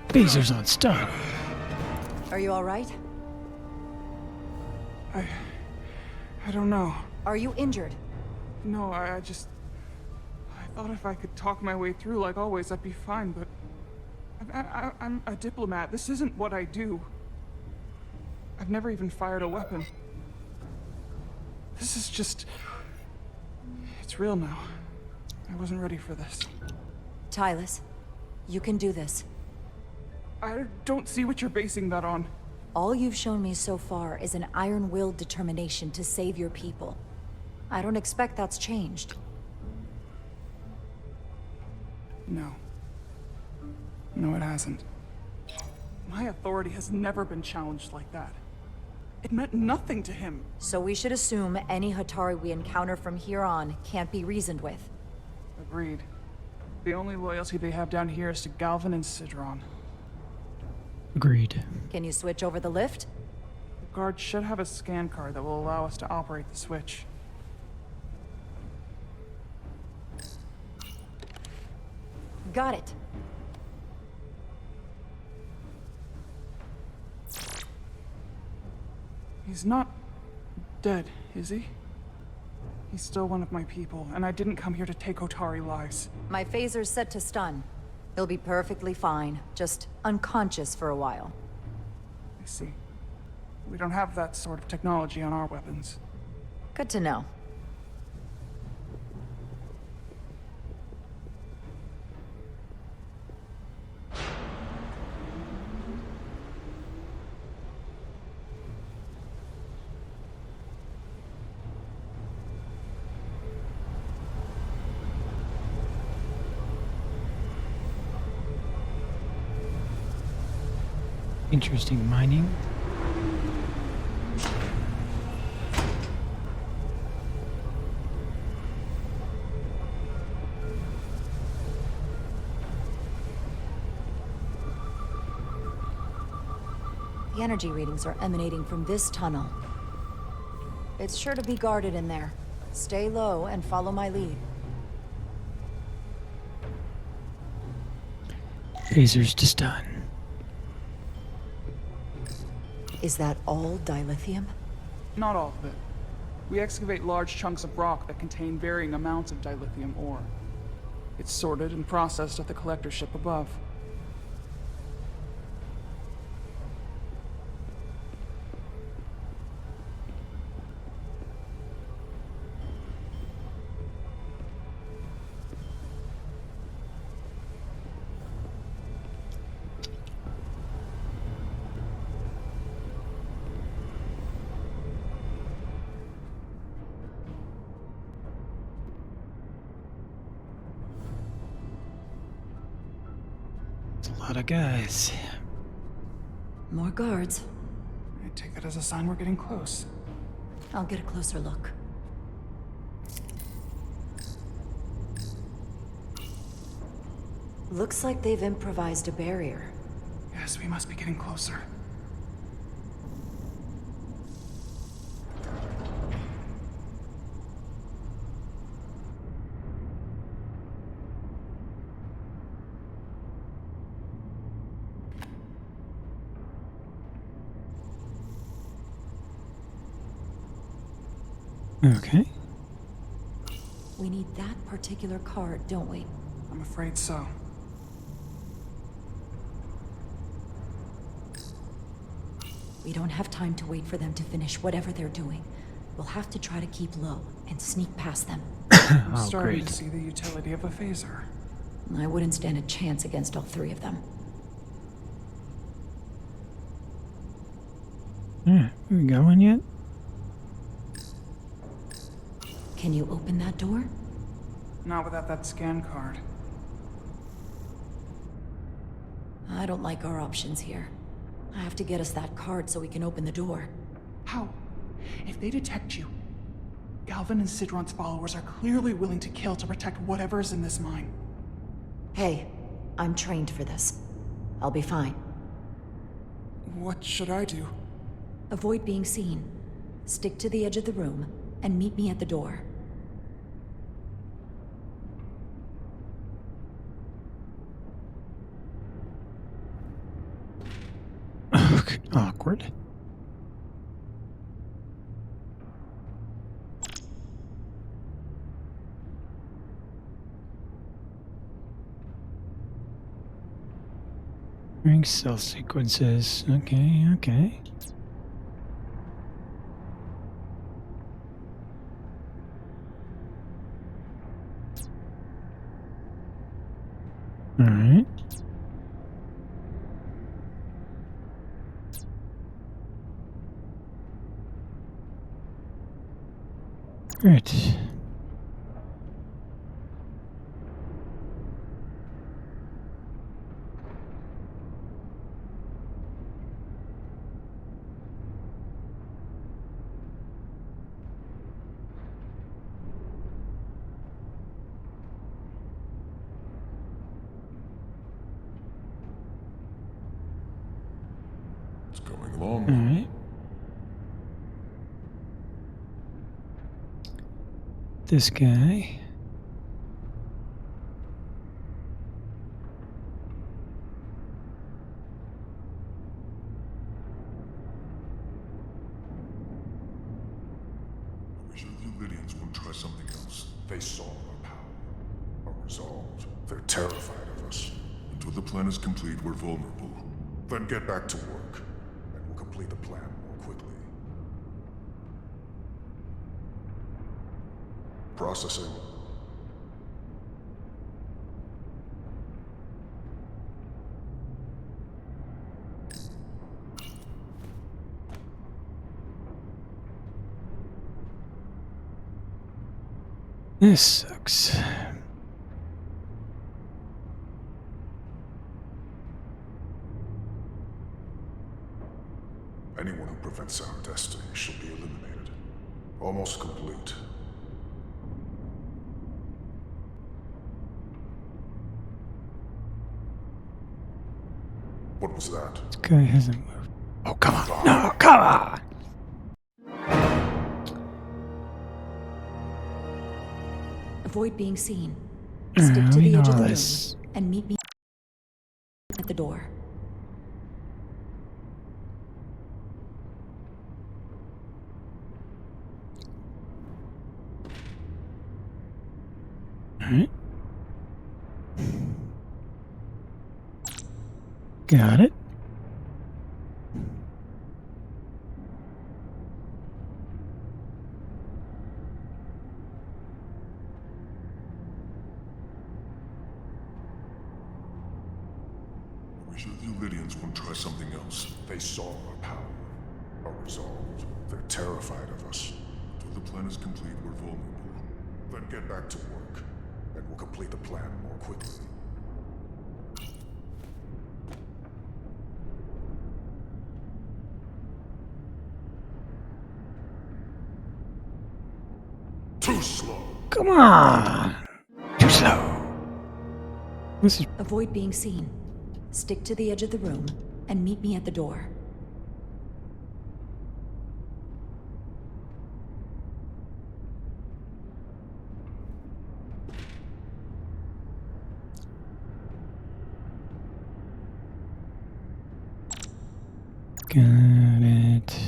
Phasers on stun. Are you all right? I don't know. Are you injured? No, I just... thought if I could talk my way through like always, I'd be fine, but... I'm a diplomat. This isn't what I do. I've never even fired a weapon. This is just... It's real now. I wasn't ready for this. Tyler, you can do this. I don't see what you're basing that on. All you've shown me so far is an iron-willed determination to save your people. I don't expect that's changed. No. No, it hasn't. My authority has never been challenged like that. It meant nothing to him. So we should assume any Hatari we encounter from here on can't be reasoned with. Agreed. The only loyalty they have down here is to Galvin and Sidron. Agreed. Can you switch over the lift? The guard should have a scan card that will allow us to operate the switch. Got it. He's not dead, is he? He's still one of my people, and I didn't come here to take Otari lives. My phaser's set to stun. He'll be perfectly fine, just unconscious for a while. I see. We don't have that sort of technology on our weapons. Good to know. Interesting mining. The energy readings are emanating from this tunnel. It's sure to be guarded in there. Stay low and follow my lead. Phasers to stun. Is that all dilithium? Not all of it. We excavate large chunks of rock that contain varying amounts of dilithium ore. It's sorted and processed at the collector ship above. A lot of guys. More guards. I take it as a sign we're getting close. I'll get a closer look. Looks like they've improvised a barrier. Yes, we must be getting closer. Okay. We need that particular card, don't we? I'm afraid so. We don't have time to wait for them to finish whatever they're doing. We'll have to try to keep low and sneak past them. I'm starting to see the utility of a phaser. I wouldn't stand a chance against all three of them. We got one yet? Can you open that door? Not without that scan card. I don't like our options here. I have to get us that card so we can open the door. How? If they detect you, Galvin and Sidron's followers are clearly willing to kill to protect whatever's in this mine. Hey, I'm trained for this. I'll be fine. What should I do? Avoid being seen. Stick to the edge of the room, and meet me at the door. Awkward. Ring cell sequences. Okay, okay. All right. Great. It's going along. All right. This guy. I wish the Lydians would try something else. They saw our power, our resolve. They're terrified of us. Until the plan is complete, we're vulnerable. Then get back to work, and we'll complete the plan more quickly. Processing. This sucks. Anyone who prevents our destiny should be eliminated. Almost complete. What was that? This guy hasn't moved. Oh, come on. No, come on! Avoid being seen. Stick to the edge of the room and meet me at the door. Alright. Got it. I wish the Lydians would try something else. They saw our power, our resolve. They're terrified of us. Until the plan is complete, we're vulnerable. Then get back to work, and we'll complete the plan more quickly. Too slow. Come on! Too slow. This is... Avoid being seen. Stick to the edge of the room and meet me at the door. Got it.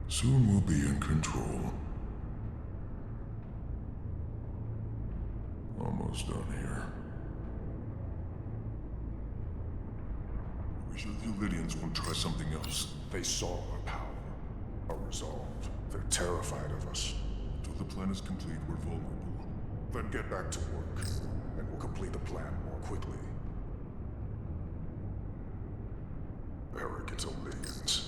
Soon we'll be in control. Almost done here. I wish the Lydians would try something else. They saw our power, our resolve. They're terrified of us. Until the plan is complete, we're vulnerable. Then get back to work, and we'll complete the plan more quickly. Arrogant Olympians.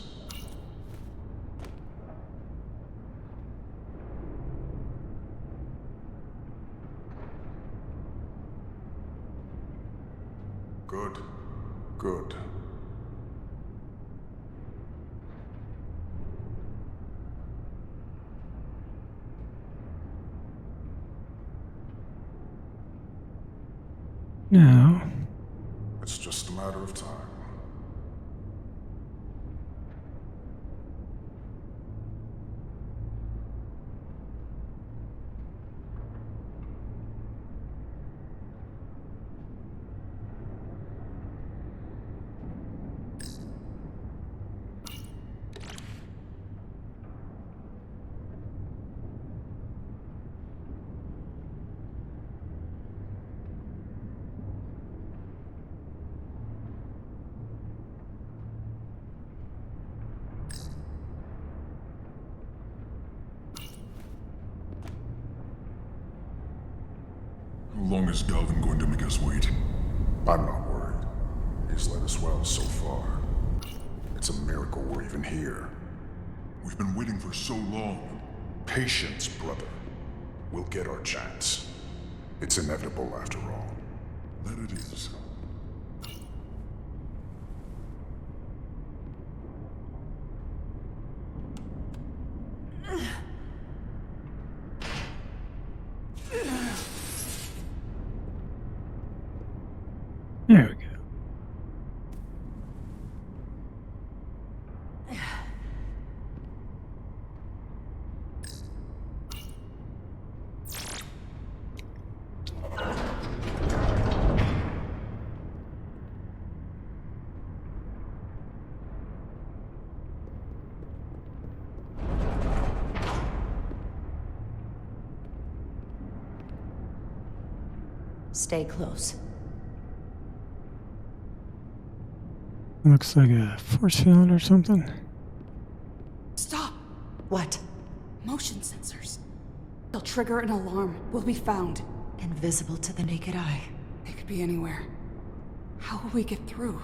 Good. Good. Now... It's just a matter of time. long is Galvin going to make us wait? I'm not worried. He's led us well so far. It's a miracle we're even here. We've been waiting for so long. Patience, brother. We'll get our chance. It's inevitable after all. That it is. There we go. Stay close. Looks like a force field or something. Stop! What? Motion sensors. They'll trigger an alarm. We'll be found. Invisible to the naked eye. They could be anywhere. How will we get through?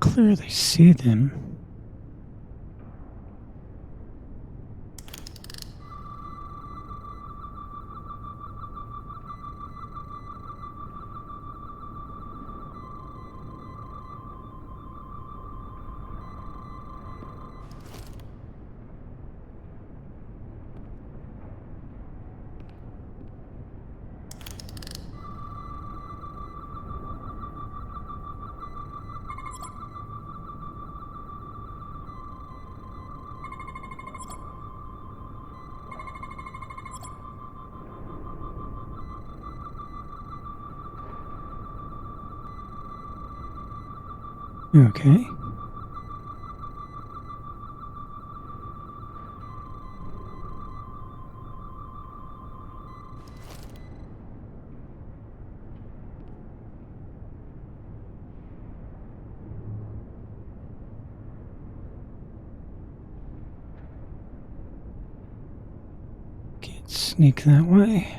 Clearly see them. Okay. Can't sneak that way.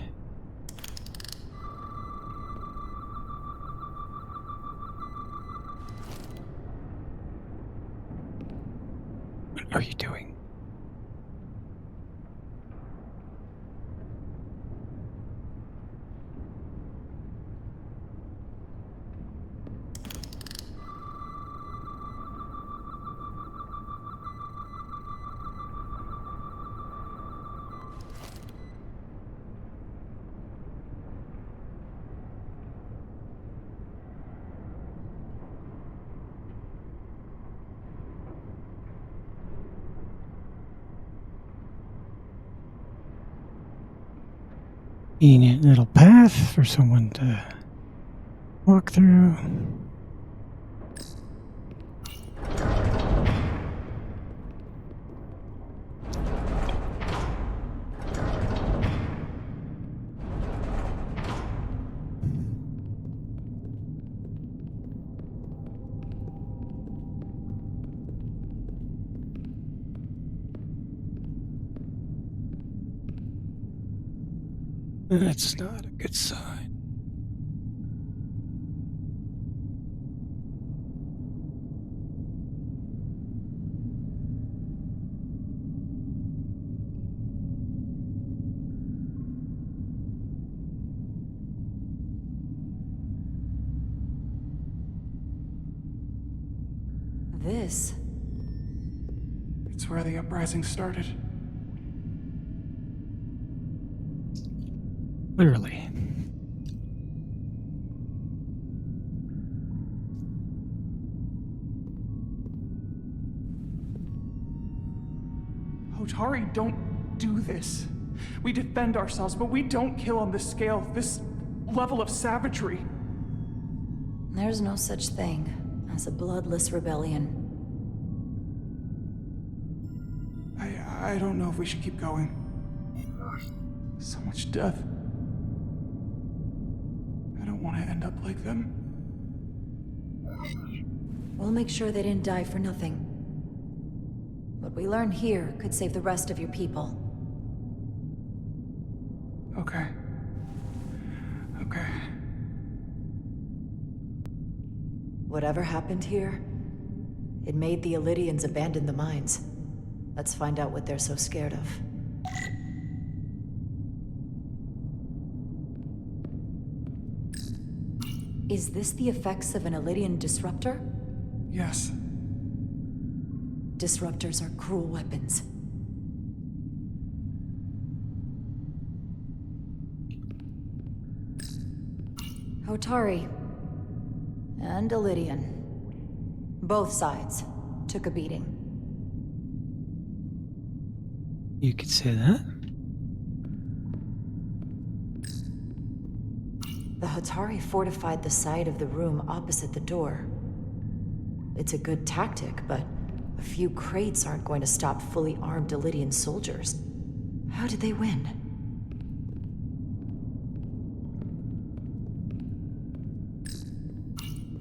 What are you doing? Convenient little path for someone to walk through. That's not a good sign. This? It's where the uprising started. Literally. Hotari, don't do this. We defend ourselves, but we don't kill on this scale, this level of savagery. There's no such thing as a bloodless rebellion. I don't know if we should keep going. So much death. I don't want to end up like them. We'll make sure they didn't die for nothing. What we learn here could save the rest of your people. Okay. Okay. Whatever happened here, it made the Illydians abandon the mines. Let's find out what they're so scared of. Is this the effects of an Illydian disruptor? Yes. Disruptors are cruel weapons. Hotari and Illydian. Both sides took a beating. You could say that. The Hotari fortified the side of the room opposite the door. It's a good tactic, but a few crates aren't going to stop fully armed Illydian soldiers. How did they win?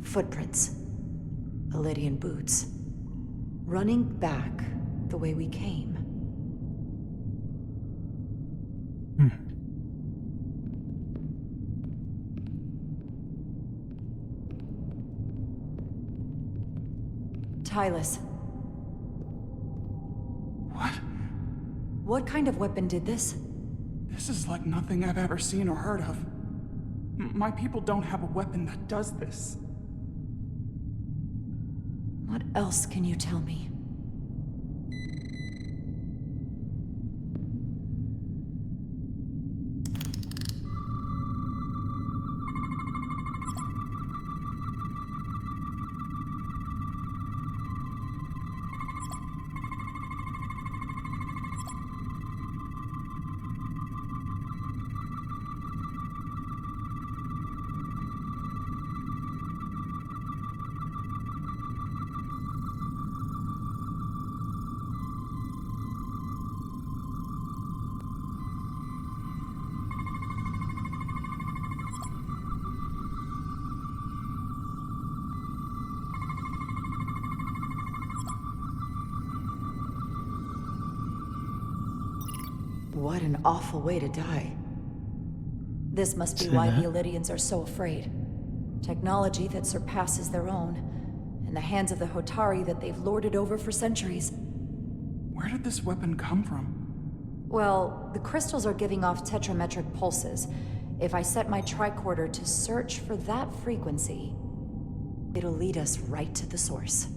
Footprints. Illydian boots. Running back the way we came. Tylus. What? What kind of weapon did this? This is like nothing I've ever seen or heard of. My people don't have a weapon that does this. What else can you tell me? What an awful way to die. This must be why the Illydians are so afraid. Technology that surpasses their own, in the hands of the Hotari that they've lorded over for centuries. Where did this weapon come from? Well, the crystals are giving off tetrametric pulses. If I set my tricorder to search for that frequency, it'll lead us right to the source.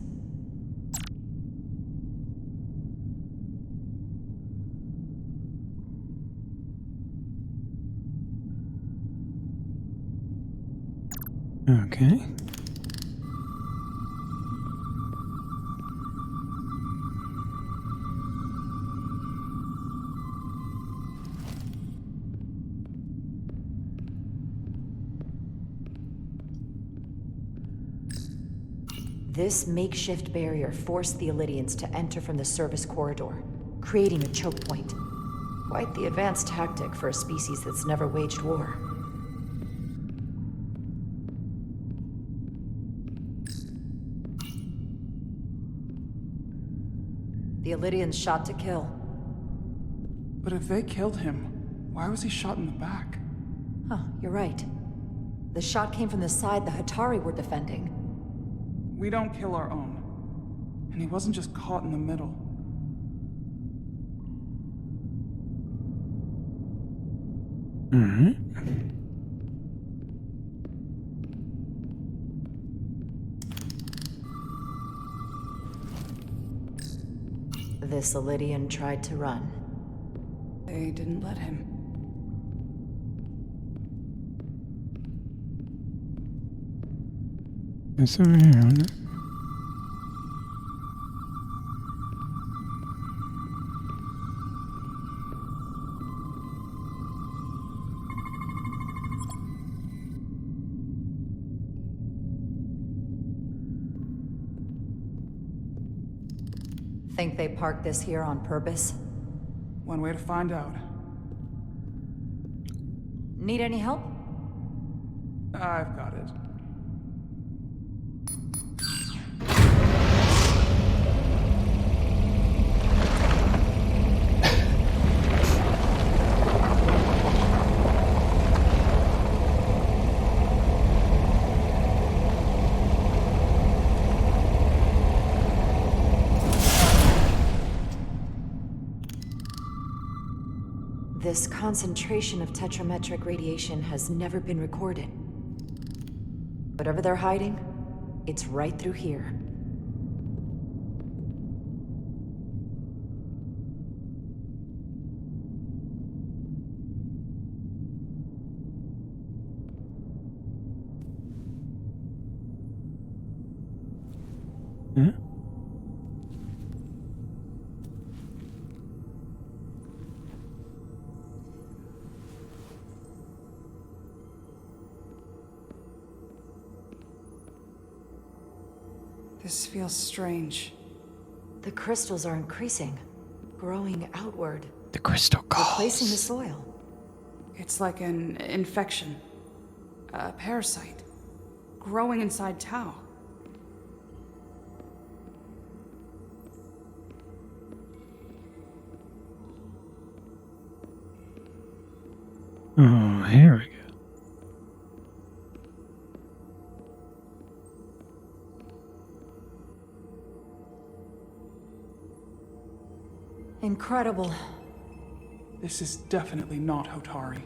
Okay. This makeshift barrier forced the Illydians to enter from the service corridor, creating a choke point. Quite the advanced tactic for a species that's never waged war. The Illydians shot to kill. But if they killed him, why was he shot in the back? Huh, you're right. The shot came from the side the Hotari were defending. We don't kill our own. And he wasn't just caught in the middle. This Illydian tried to run. They didn't let him. It's over here, isn't it? Think they parked this here on purpose? One way to find out. Need any help? I've got it. This concentration of tetrametric radiation has never been recorded. Whatever they're hiding, it's right through here. Huh? This feels strange. The crystals are increasing, growing outward. The crystal calls. Replacing the soil. It's like an infection. A parasite. Growing inside Tau. Oh, here we go. Incredible. This is definitely not Hotari.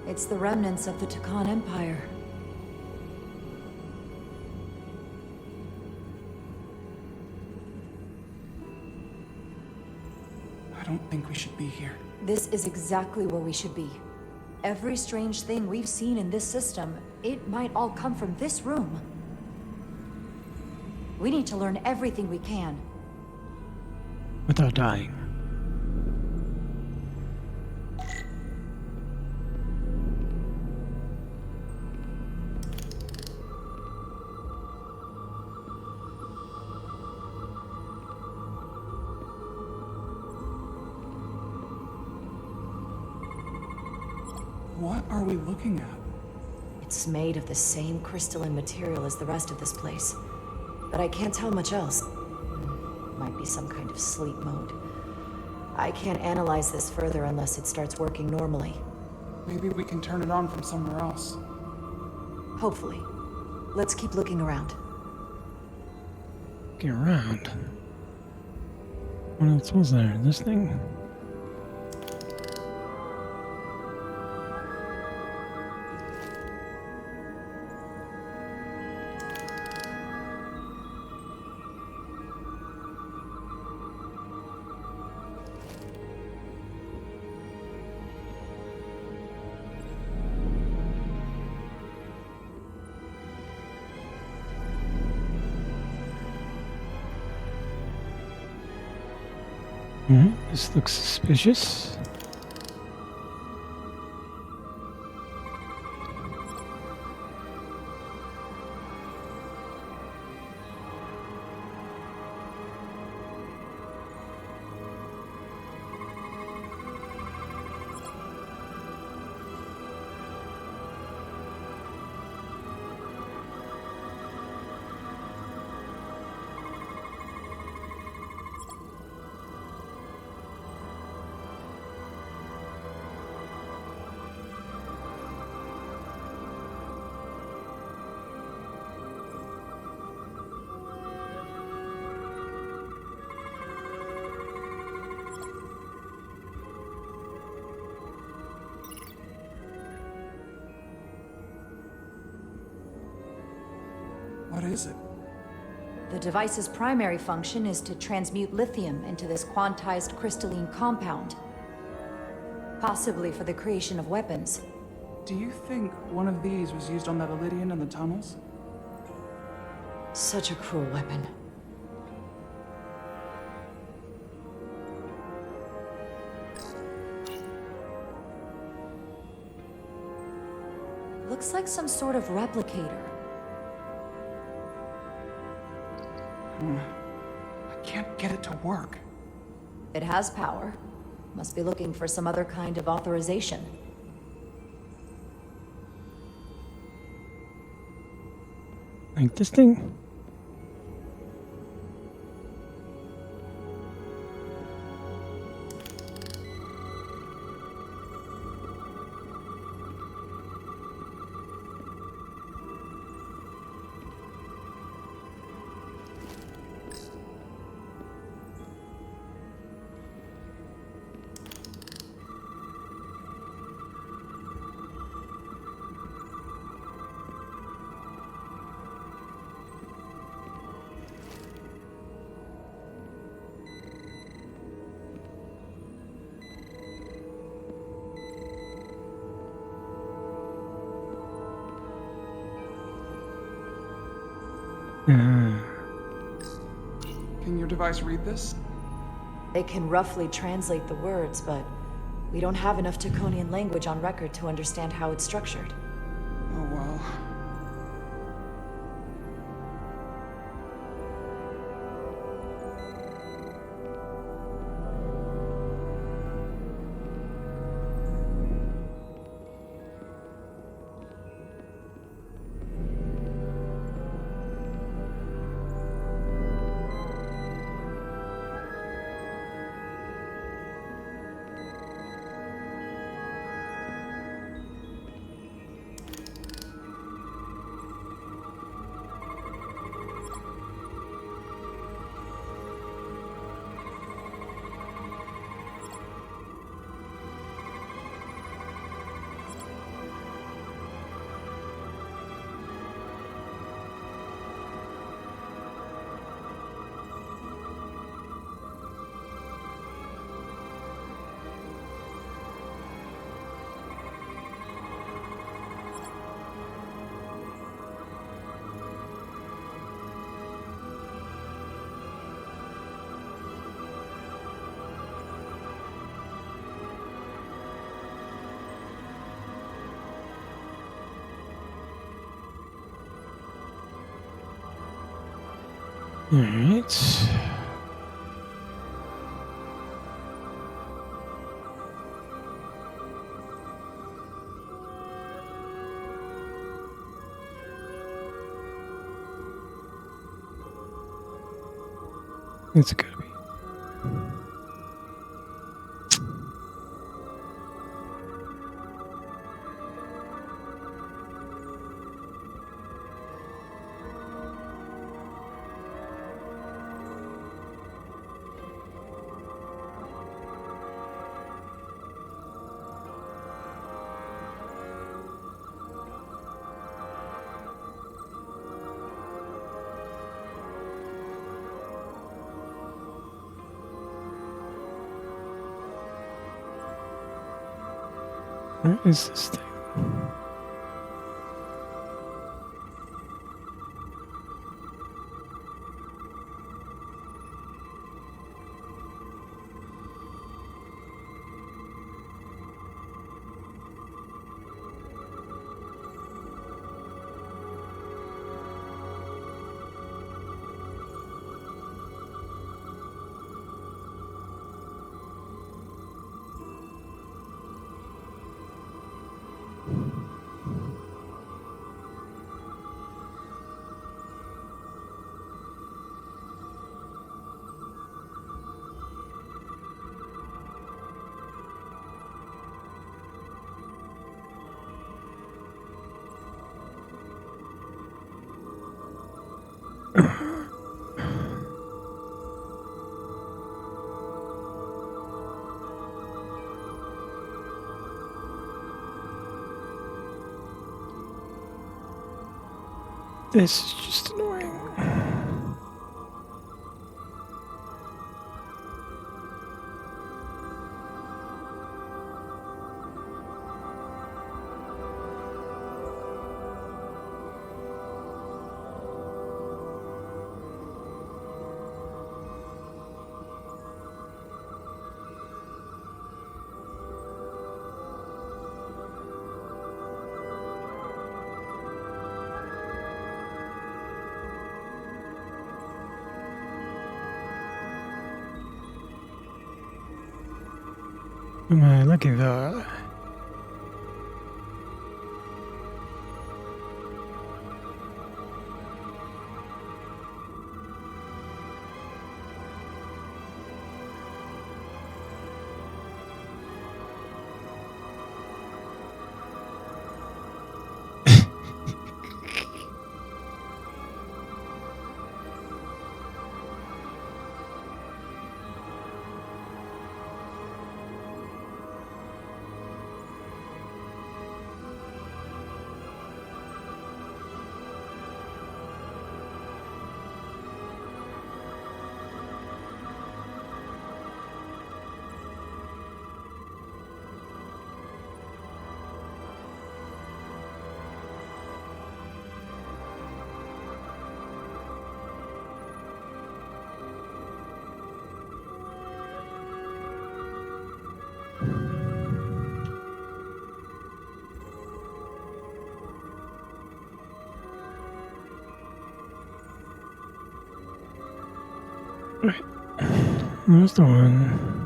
It's the remnants of the Takan Empire. I don't think we should be here. This is exactly where we should be. Every strange thing we've seen in this system, it might all come from this room. We need to learn everything we can. Without dying. What are we looking at? It's made of the same crystalline material as the rest of this place. But I can't tell much else. Might be some kind of sleep mode. I can't analyze this further unless it starts working normally. Maybe we can turn it on from somewhere else. Hopefully. Let's keep looking around. Get around. What else was there? This thing? This looks suspicious. What is it? The device's primary function is to transmute lithium into this quantized crystalline compound. Possibly for the creation of weapons. Do you think one of these was used on that Elydian in the tunnels? Such a cruel weapon. Looks like some sort of replicator. I can't get it to work. It has power. Must be looking for some other kind of authorization. Like this thing? Can your device read this? It can roughly translate the words, but we don't have enough Taconian language on record to understand how it's structured. Oh well. All right. It's gotta be. Where is this thing? This is just annoying. Am I looking for? Right. There's the one.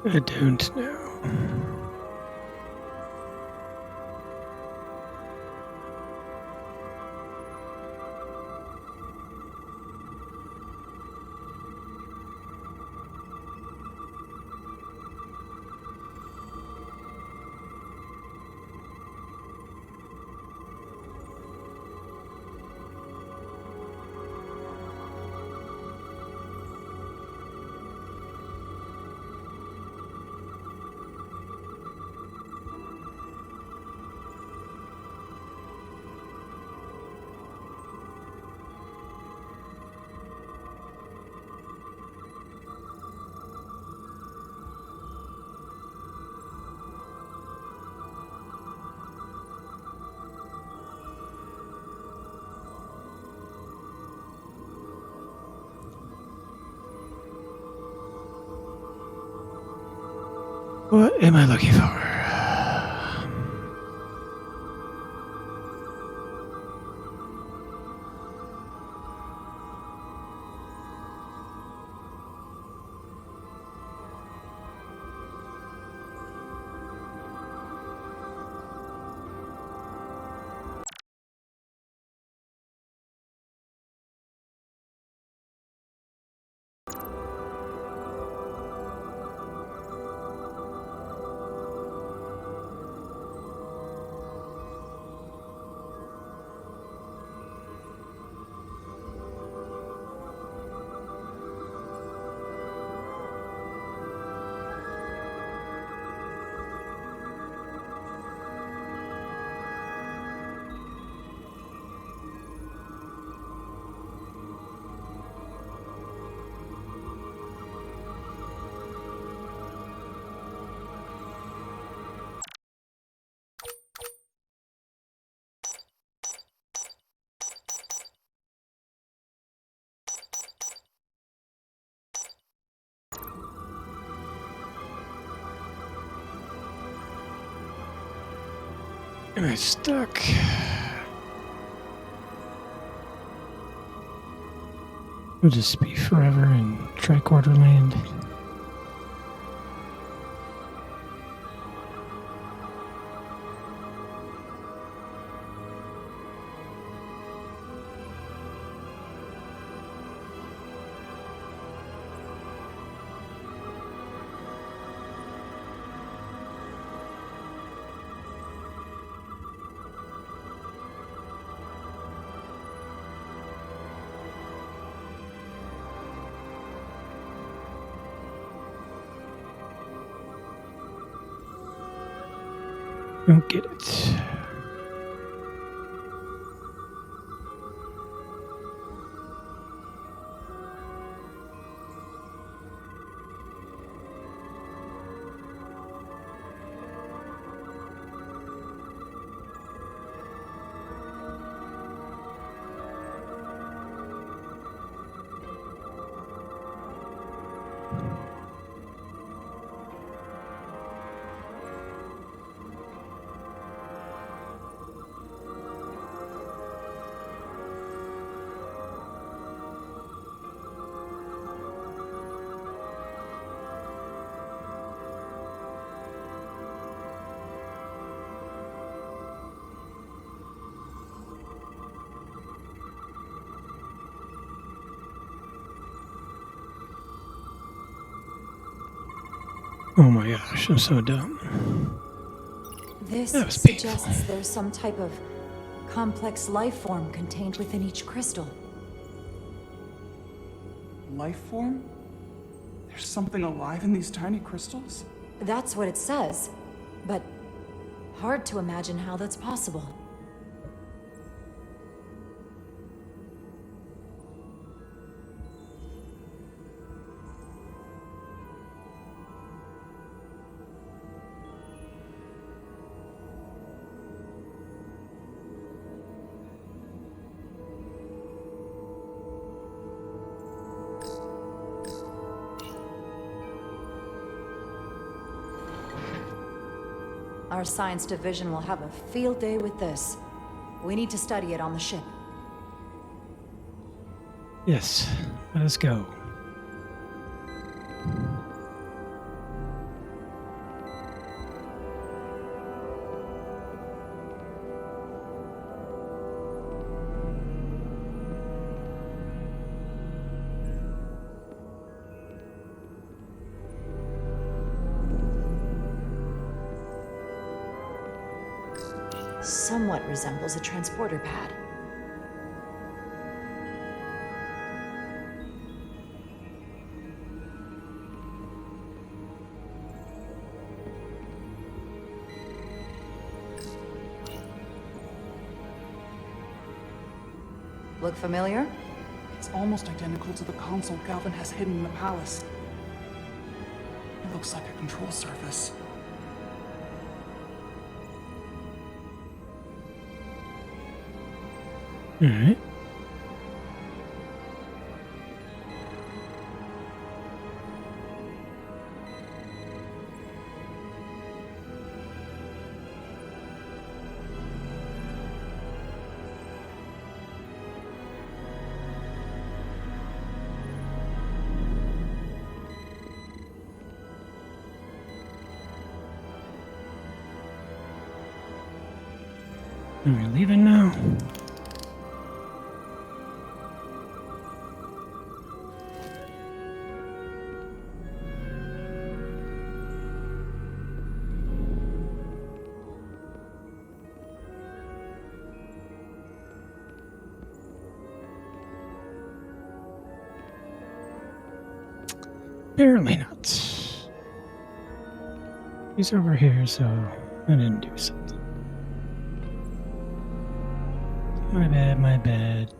I don't know. What am I looking for? Am I stuck? We'll just be forever in tricorder land. Don't get it. Oh my gosh, I'm so dumb. This That was suggests painful. there's some type of complex life form contained within each crystal. Life form? There's something alive in these tiny crystals? That's what it says, but hard to imagine how that's possible. Our science division will have a field day with this. We need to study it on the ship. Yes, let us go. Somewhat resembles a transporter pad. Look familiar? It's almost identical to the console Galvin has hidden in the palace. It looks like a control surface. All right. Are we leaving now? Apparently not. He's over here, so I didn't do something. My bad, my bad.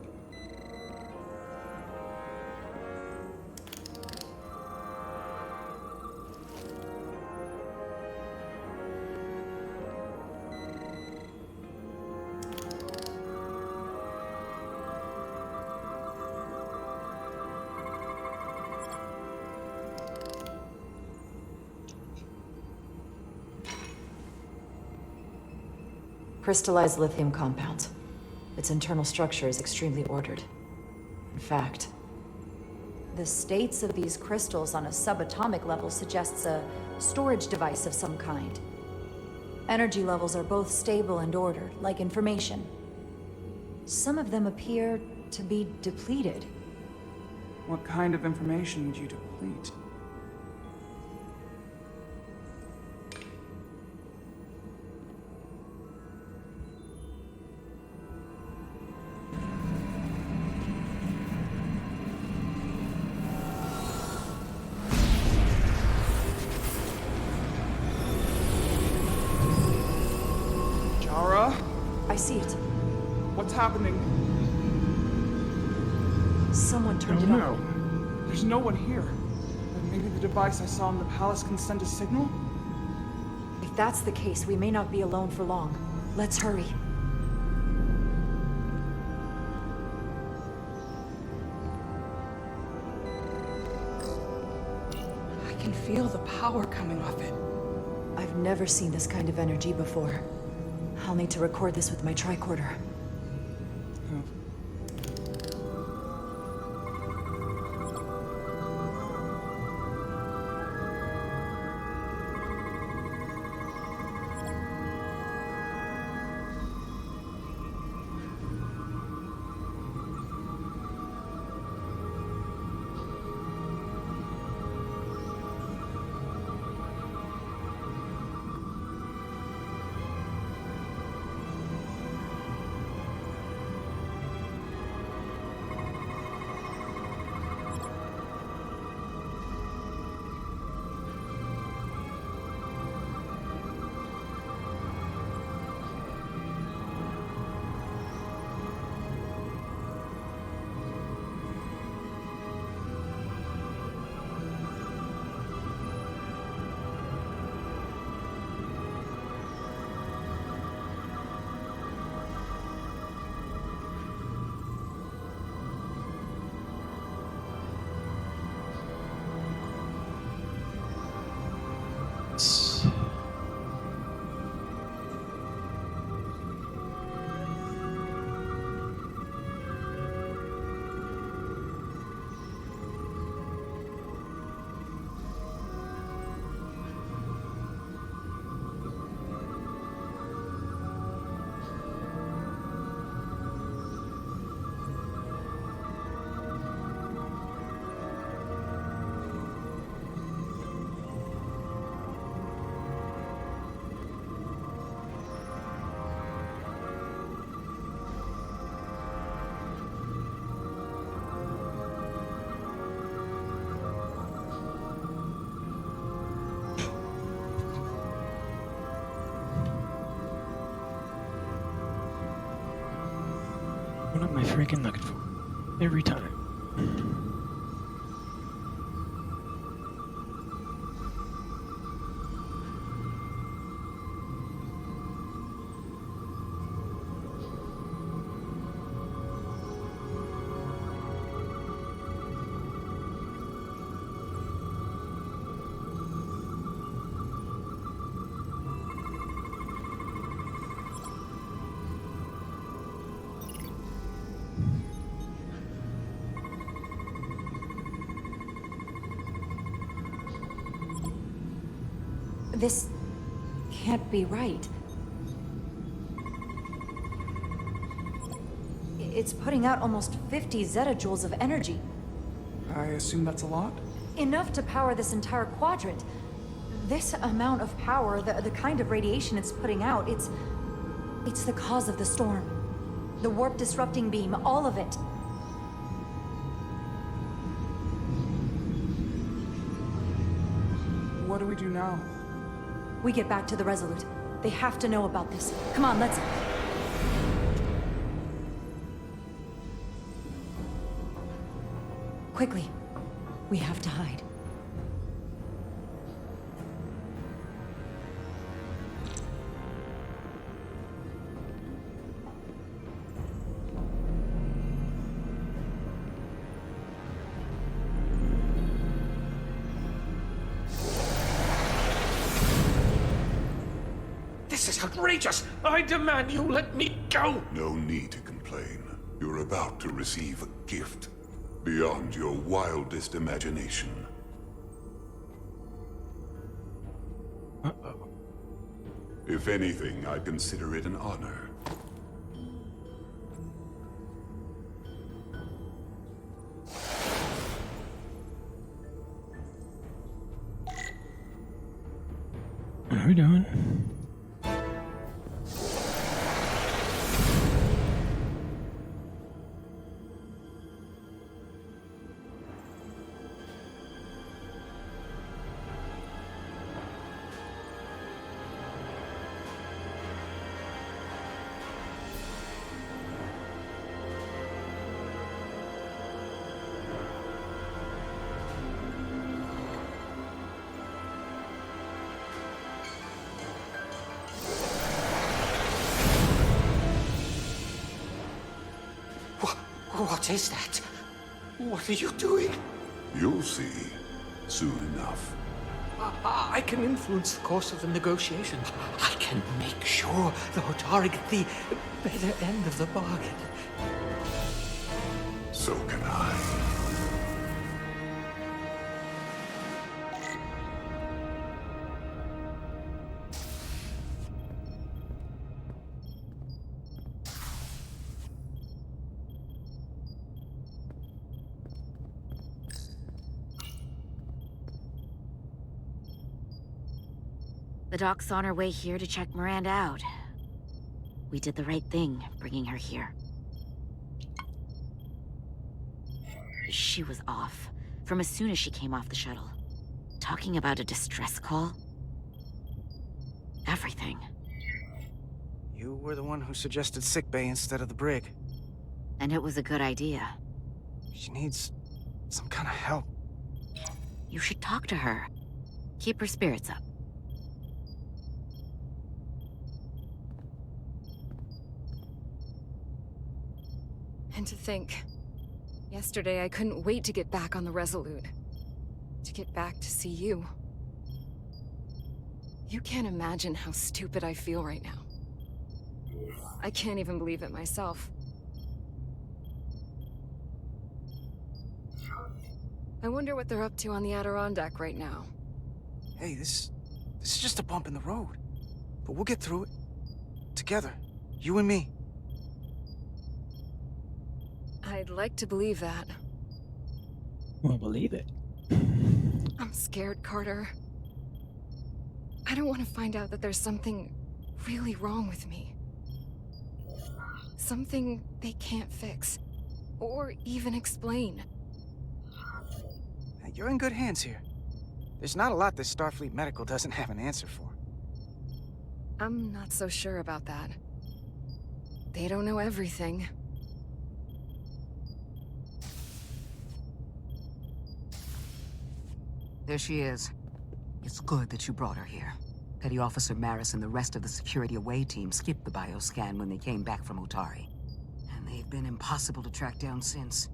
Crystallized lithium compound. Its internal structure is extremely ordered. In fact, the states of these crystals on a subatomic level suggests a storage device of some kind. Energy levels are both stable and ordered, like information. Some of them appear to be depleted. What kind of information would you deplete? I see it. What's happening? Someone turned it on. There's no one here. But maybe the device I saw in the palace can send a signal? If that's the case, we may not be alone for long. Let's hurry. can feel the power coming off it. I've never seen this kind of energy before. I'll need to record this with my tricorder. What am I freaking looking for? Every time. This can't be right. It's putting out almost 50 zettajoules of energy. I assume that's a lot? Enough to power this entire quadrant. This amount of power, the kind of radiation it's putting out, it's the cause of the storm. The warp disrupting beam, all of it. What do we do now? We get back to the Resolute. They have to know about this. Come on, let's... Quickly. We have to hide. This is outrageous! I demand you let me go! No need to complain. You're about to receive a gift beyond your wildest imagination. Uh-oh. If anything, I consider it an honor. What are we doing? What is that? What are you doing? You'll see soon enough. I can influence the course of the negotiations. I can make sure the Hotari get the better end of the bargain. So can I. The doc's on her way here to check Miranda out. We did the right thing, bringing her here. She was off, from as soon as she came off the shuttle. Talking about a distress call? Everything. You were the one who suggested sickbay instead of the brig. And it was a good idea. She needs some kind of help. You should talk to her. Keep her spirits up. And to think, yesterday I couldn't wait to get back on the Resolute. To get back to see you. You can't imagine how stupid I feel right now. I can't even believe it myself. I wonder what they're up to on the Adirondack right now. Hey, this is just a bump in the road. But we'll get through it. Together. You and me. I'd like to believe that. We'll believe it. I'm scared, Carter. I don't want to find out that there's something really wrong with me. Something they can't fix. Or even explain. Hey, you're in good hands here. There's not a lot that Starfleet Medical doesn't have an answer for. I'm not so sure about that. They don't know everything. There she is. It's good that you brought her here. Petty Officer Maris and the rest of the security away team skipped the bioscan when they came back from Otari. And they've been impossible to track down since.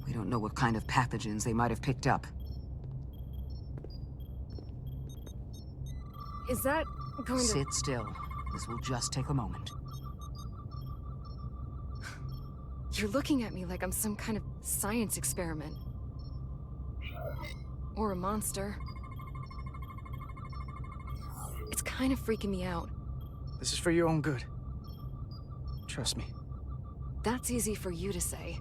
We don't know what kind of pathogens they might have picked up. Is that going to... Sit still. This will just take a moment. You're looking at me like I'm some kind of science experiment. Or a monster. It's kind of freaking me out. This is for your own good. Trust me. That's easy for you to say.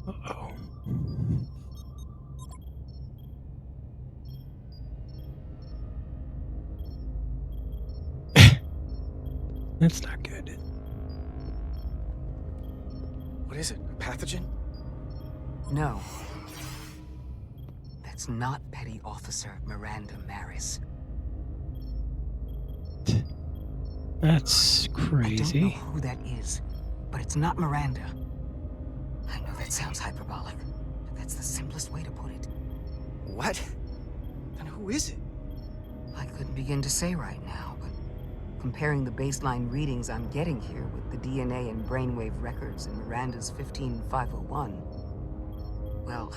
Uh-oh. That's not good. What is it? A pathogen? No. That's not Petty Officer Miranda Maris. That's crazy. I don't know who that is, but it's not Miranda. I know that sounds hyperbolic, but that's the simplest way to put it. What? Then who is it? I couldn't begin to say right now, but comparing the baseline readings I'm getting here with the DNA and brainwave records in Miranda's 15501, well,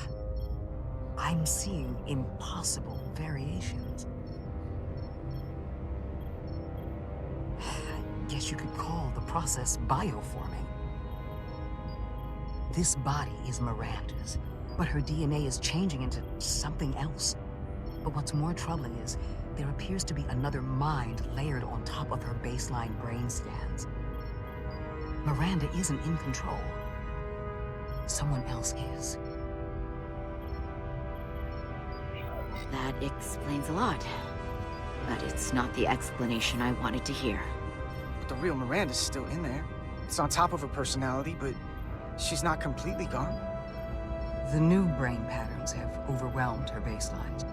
I'm seeing impossible variations. I guess you could call the process bioforming. This body is Miranda's, but her DNA is changing into something else. But what's more troubling is there appears to be another mind layered on top of her baseline brain scans. Miranda isn't in control. Someone else is. That explains a lot. But it's not the explanation I wanted to hear. But the real Miranda's still in there. It's on top of her personality, but she's not completely gone. The new brain patterns have overwhelmed her baselines.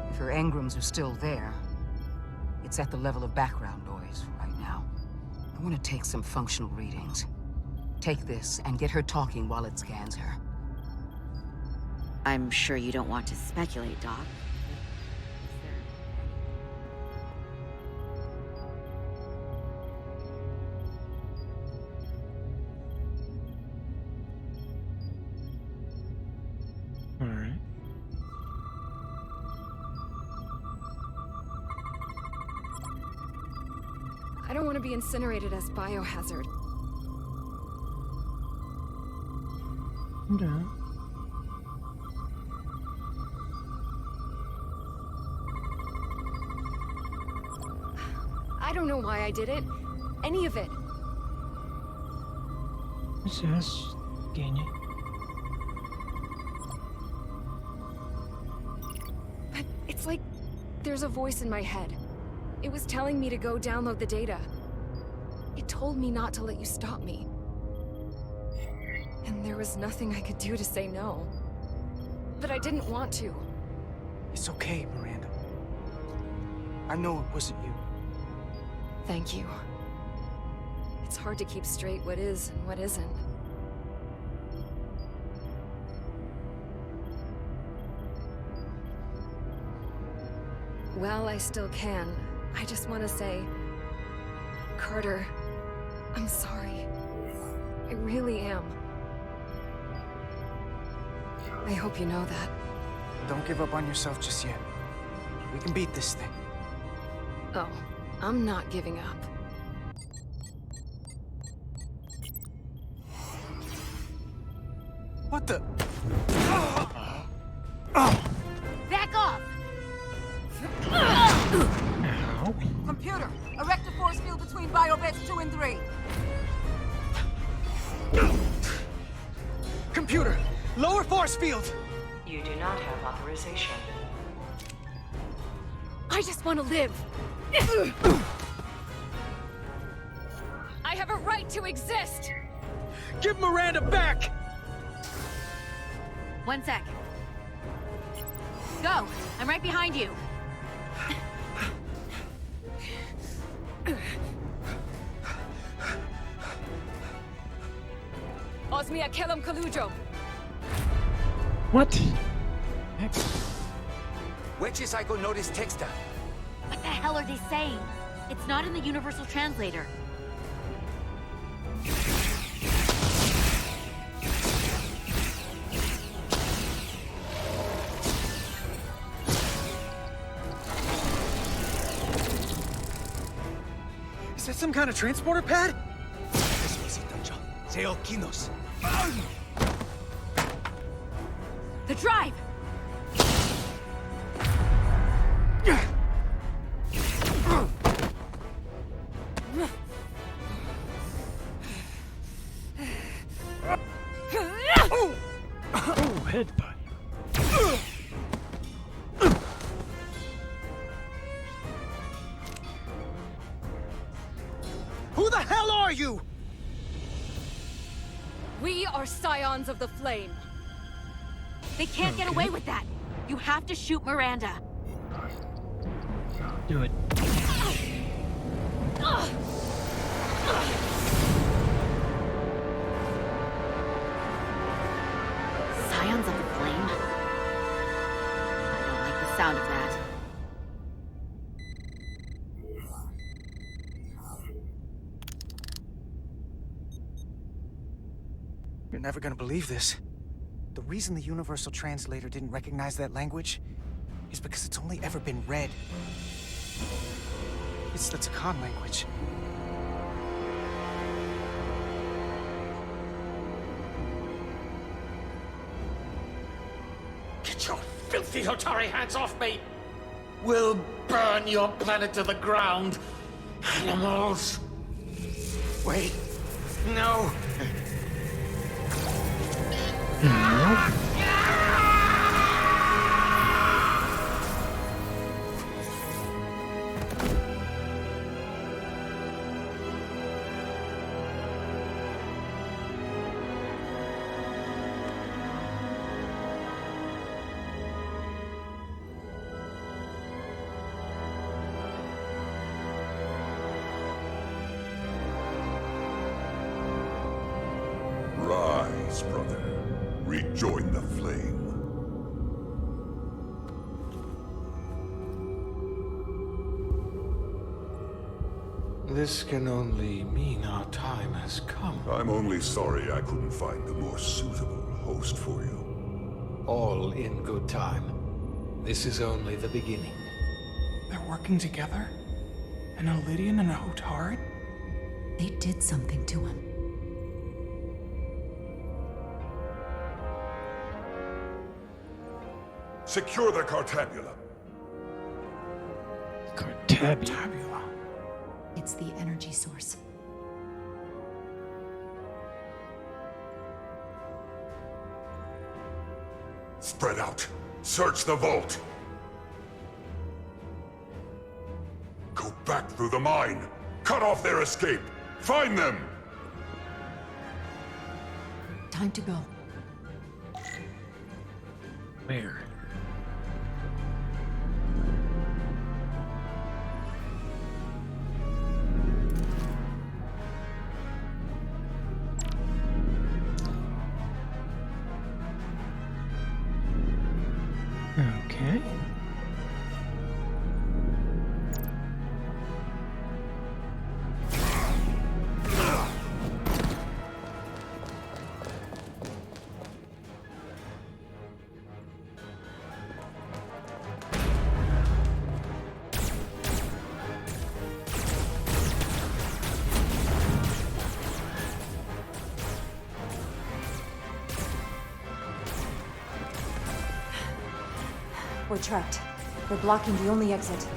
If her engrams are still there, it's at the level of background noise right now. I want to take some functional readings. Take this and get her talking while it scans her. I'm sure you don't want to speculate, Doc. All right. I don't want to be incinerated as biohazard. Okay. I don't know why I did it. Any of it. Yes, Ganya. But it's like there's a voice in my head. It was telling me to go download the data. It told me not to let you stop me. And there was nothing I could do to say no. But I didn't want to. It's okay, Miranda. I know it wasn't you. Thank you. It's hard to keep straight what is and what isn't. Well, I still can. I just want to say... Carter, I'm sorry. I really am. I hope you know that. Don't give up on yourself just yet. We can beat this thing. Oh, I'm not giving up. What the? Back off! Ow. Computer, erect a force field between biobeds 2 and 3. Computer, lower force field! You do not have authorization. I just want to live. I have a right to exist. Give Miranda back! 1 sec. Go! I'm right behind you. Osmia Kellam Kalujo. What? Wedges I go notice texta. What the hell are they saying? It's not in the Universal Translator. Is that some kind of transporter pad? Seokinos. The drive! Oh, headbutt. Who the hell are you? We are scions of the flame. They can't get away with that. You have to shoot Miranda. Do it. Scions of the Flame? I don't like the sound of that. You're never gonna believe this. The reason the Universal Translator didn't recognize that language is because it's only ever been read. It's the Takan language. Get your filthy Hotari hands off me! We'll burn your planet to the ground, animals! Wait, no! Rise, brother. Rejoin the flame. This can only mean our time has come. I'm only sorry I couldn't find the more suitable host for you. All in good time. This is only the beginning. They're working together? An Elidian and a Hotari? They did something to him. Secure the Cartabula. Cartabula. It's the energy source. Spread out. Search the vault. Go back through the mine. Cut off their escape. Find them. Time to go. Where? Okay. We're trapped. They're blocking the only exit.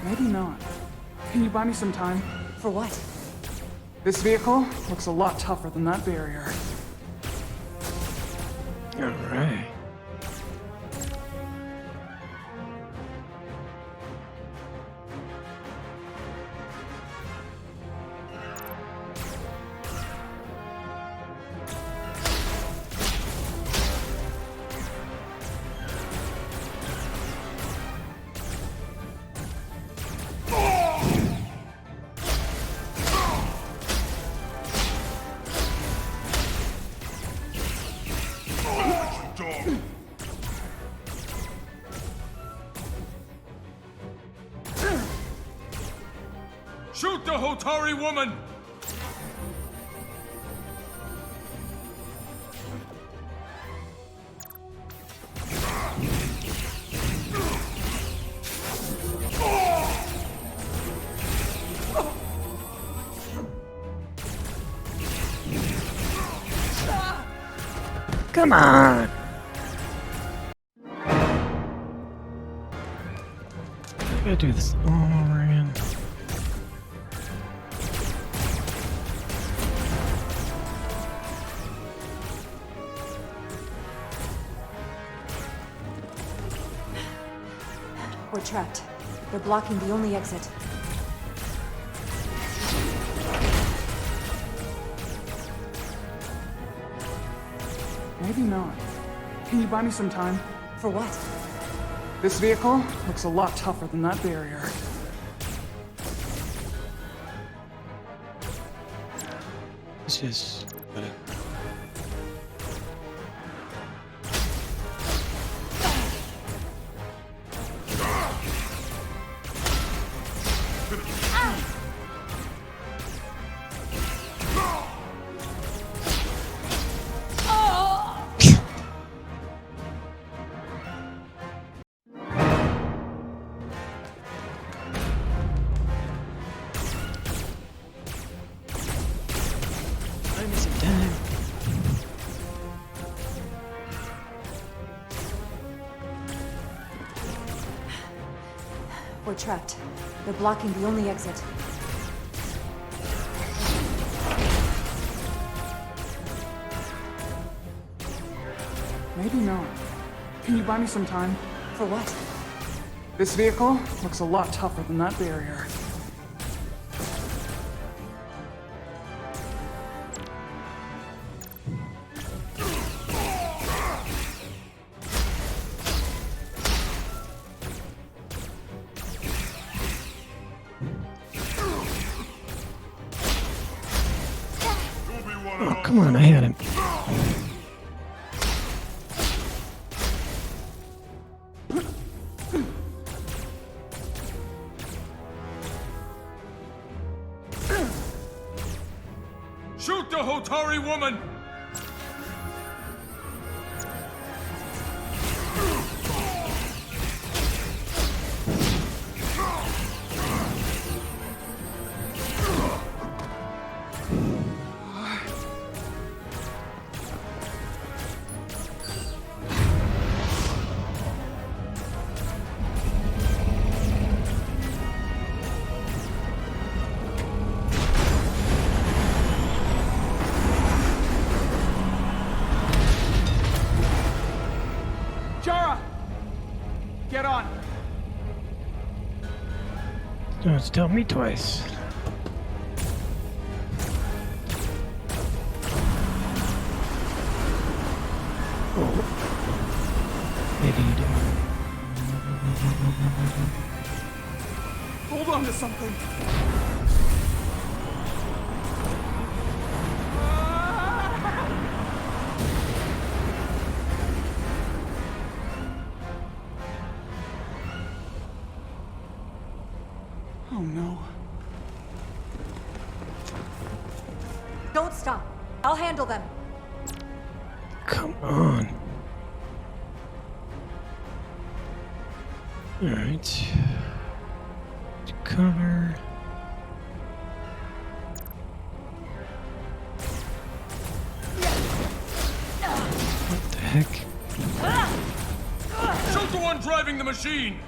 Maybe not. Can you buy me some time? For what? This vehicle looks a lot tougher than that barrier. All right. Shoot the Hotari woman! Come on! I gotta do this all over again. We're trapped. They're blocking the only exit. Maybe not. Can you buy me some time? For what? This vehicle looks a lot tougher than that barrier. It's just... We're trapped. They're blocking the only exit. Maybe not. Can you buy me some time? For what? This vehicle looks a lot tougher than that barrier. Oh, come on, I had him. Shoot the Hotari woman! Don't have to tell me twice. Oh. Maybe you do. Hold on to something. Oh no. Don't stop. I'll handle them. Come on. Alright. Cover. What the heck? Shoot the one driving the machine!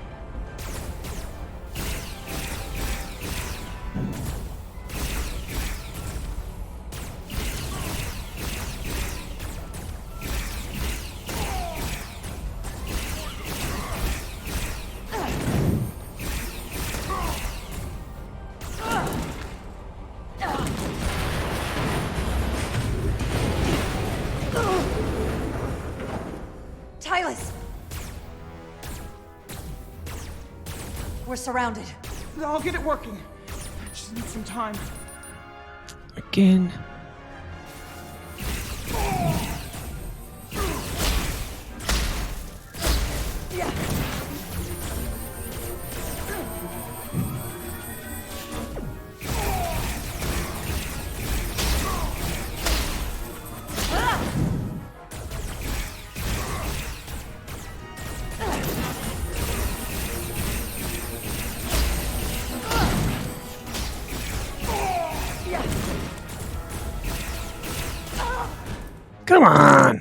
Tyler! We're surrounded. I'll get it working. I just need some time. Again. Come on!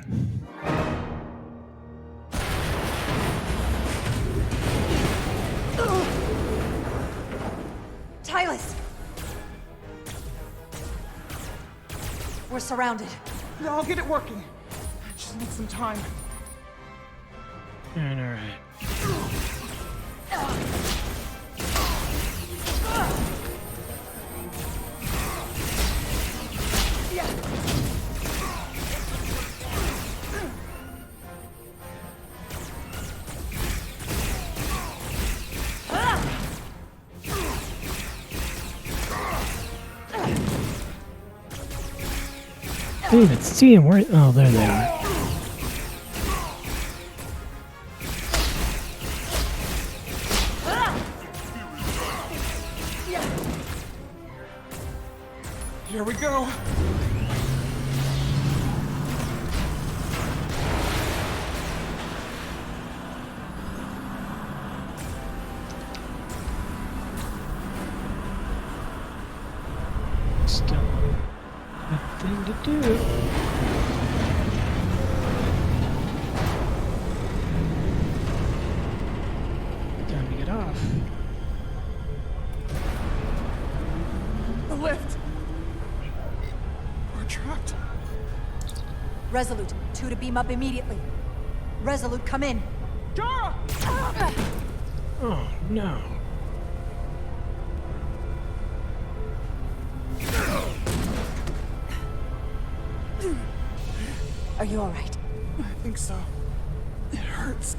Tyler! We're surrounded. I'll get it working. I just need some time. Alright. I didn't even see him. Where? Oh, there they are. Here we go. Still nothing to do. Time to get off. The lift. We're trapped. Resolute, 2 to beam up immediately. Resolute, come in. Jara! Oh, no. Are you all right? I think so. It hurts.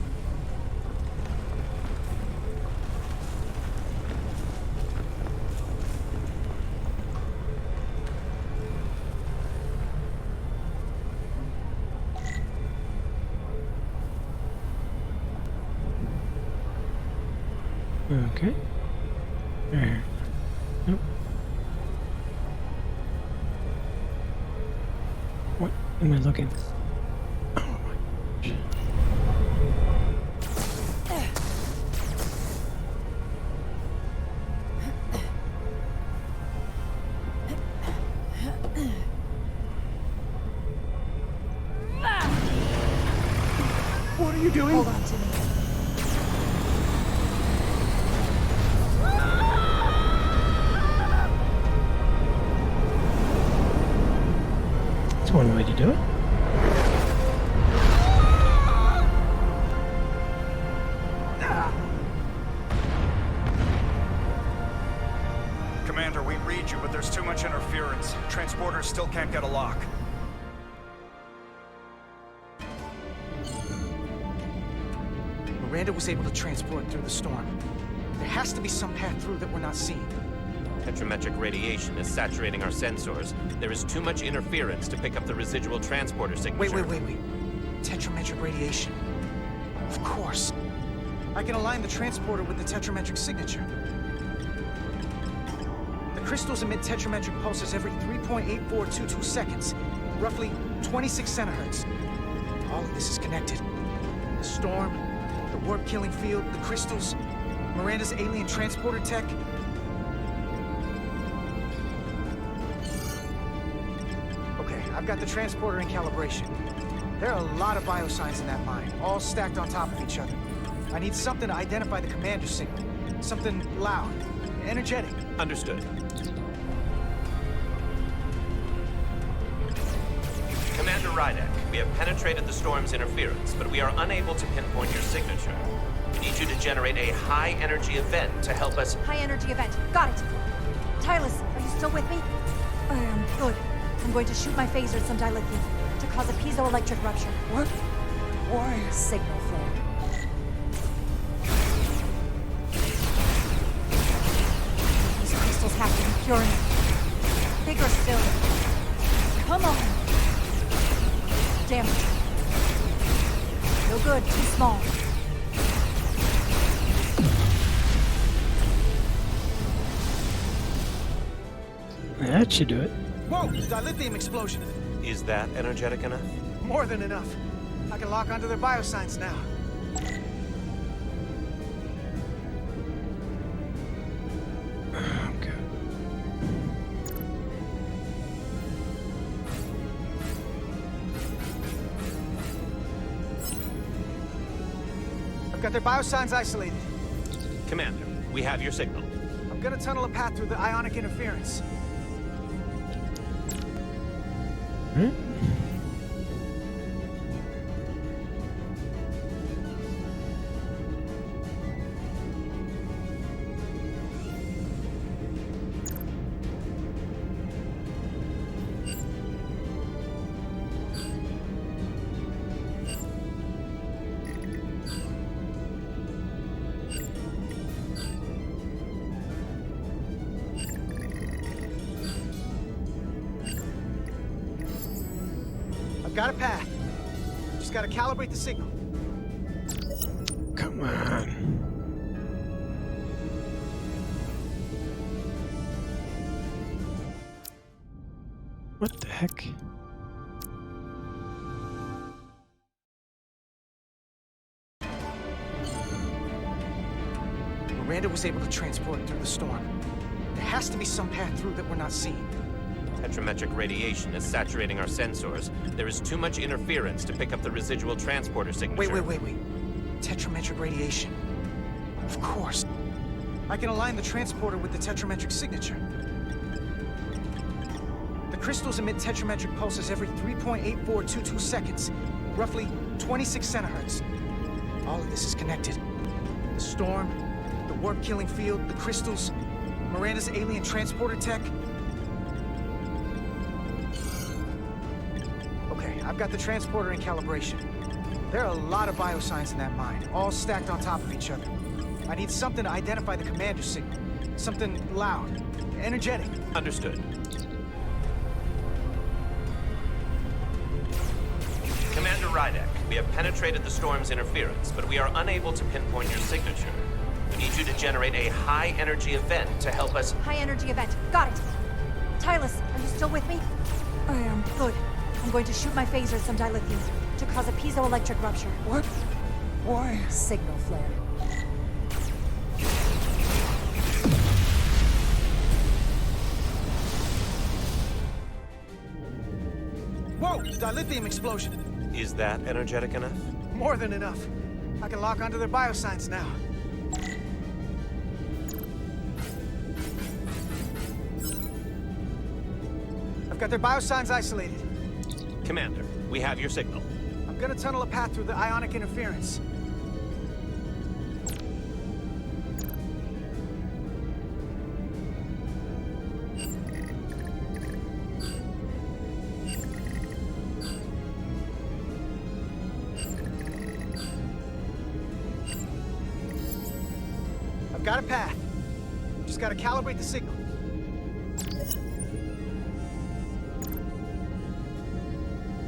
Okay. There. Nope. What am I looking? Oh my gosh. What are you doing? Hold on to me. That's one way to do it. can't get a lock. Miranda was able to transport through the storm. There has to be some path through that we're not seeing. Tetrametric radiation is saturating our sensors. There is too much interference to pick up the residual transporter signature. Wait. Tetrametric radiation. Of course. I can align the transporter with the tetrametric signature. The crystals emit tetrametric pulses every 3.8422 seconds, roughly 26 centihertz. All of this is connected. The storm, the warp-killing field, the crystals, Miranda's alien transporter tech. Okay, I've got the transporter in calibration. There are a lot of biosigns in that mine, all stacked on top of each other. I need something to identify the commander signal. Something loud, energetic. Understood. Commander Rydek, we have penetrated the storm's interference, but we are unable to pinpoint your signature. We need you to generate a high-energy event to help us... High-energy event. Got it. Tylus, are you still with me? I am. Good. I'm going to shoot my phaser at some dilithium to cause a piezoelectric rupture. What? Why? Signal flare. These crystals have to be pure enough. Bigger still. Come on. Damn it. No good. Too small. That should do it. Whoa! Dilithium explosion. Is that energetic enough? More than enough. I can lock onto their biosigns now. Okay. I've got their biosigns isolated. Commander, we have your signal. I'm gonna tunnel a path through the ionic interference. Hmm? I've got a path. Just gotta calibrate the signal. Come on. What the heck? Miranda was able to transport through the storm. There has to be some path through that we're not seeing. Tetrametric radiation is saturating our sensors. There is too much interference to pick up the residual transporter signature. Wait. Tetrametric radiation. Of course. I can align the transporter with the tetrametric signature. The crystals emit tetrametric pulses every 3.8422 seconds, roughly 26 centihertz. All of this is connected. The storm, the warp-killing field, the crystals, Miranda's alien transporter tech. Okay, I've got the transporter in calibration. There are a lot of biosigns in that mine, all stacked on top of each other. I need something to identify the commander signal. Something loud, energetic. Understood. Commander Rydek, we have penetrated the storm's interference, but we are unable to pinpoint your signature. We need you to generate a high-energy event to help us... High-energy event. Got it. Tylus, are you still with me? I am. Good. I'm going to shoot my phaser at some dilithium to cause a piezoelectric rupture. What? Why? Signal flare. Whoa! Dilithium explosion. Is that energetic enough? More than enough. I can lock onto their biosigns now. I've got their biosigns isolated. Commander, we have your signal. I'm gonna tunnel a path through the ionic interference. Got a path. Just gotta calibrate the signal.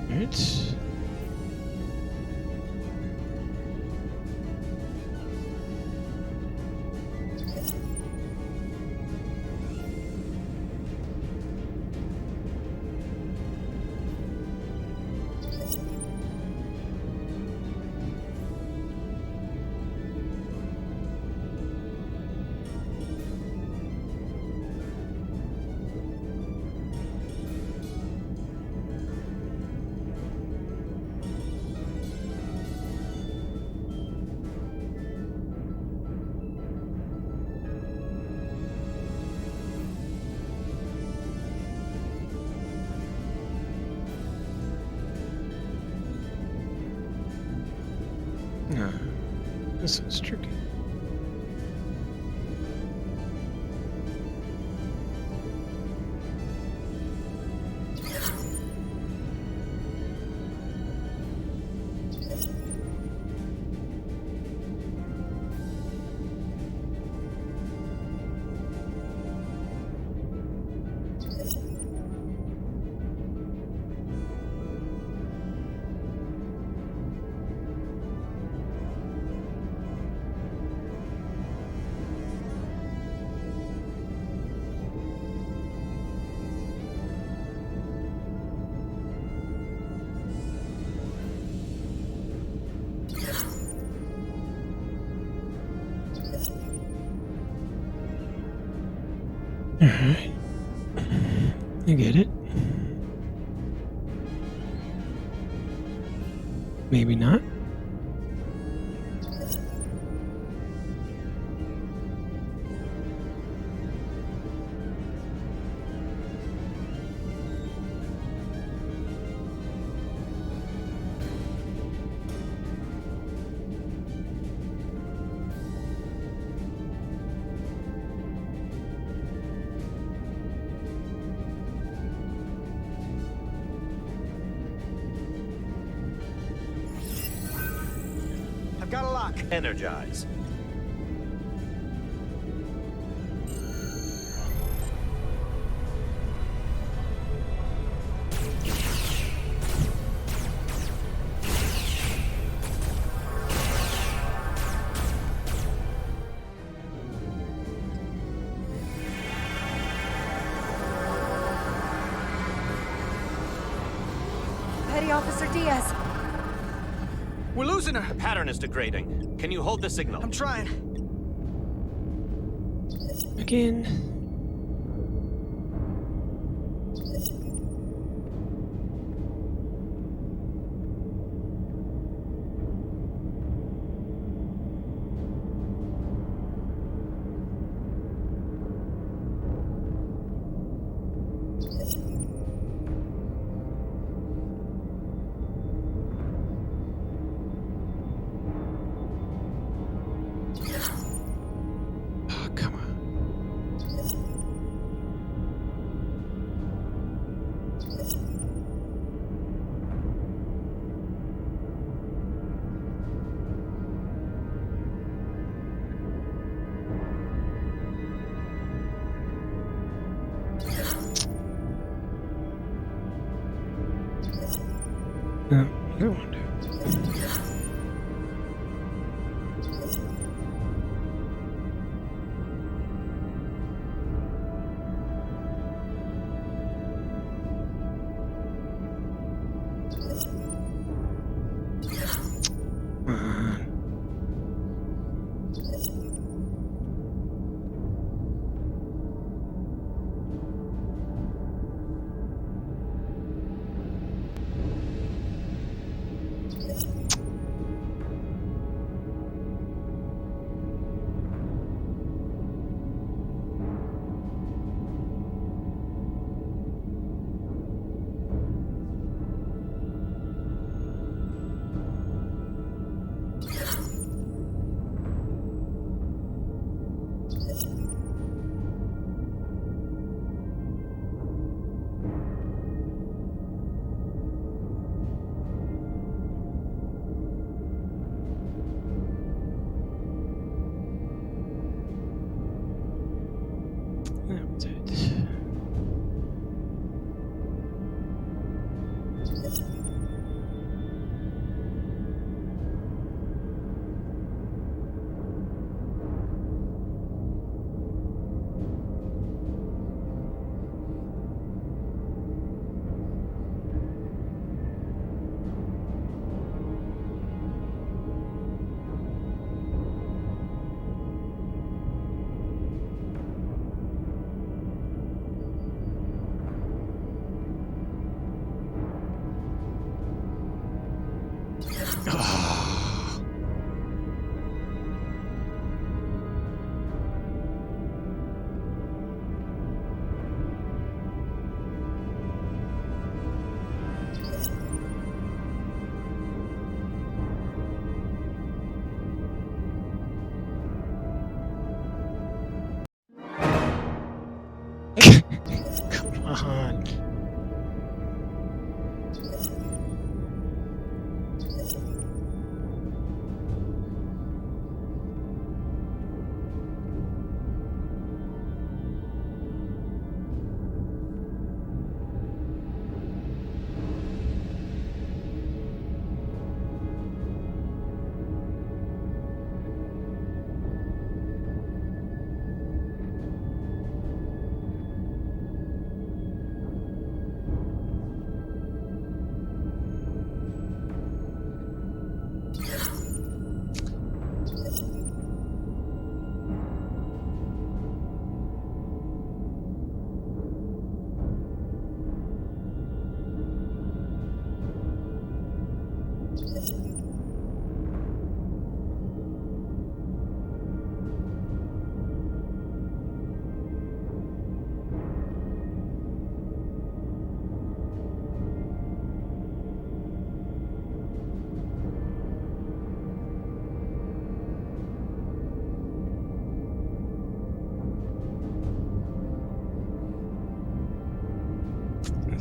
It's this is tricky. Alright. I get it. Maybe not. Got a lock. Energize. Petty Officer Diaz. We're losing her. The pattern is degrading. Can you hold the signal? I'm trying. Again. No, I want to. Come on.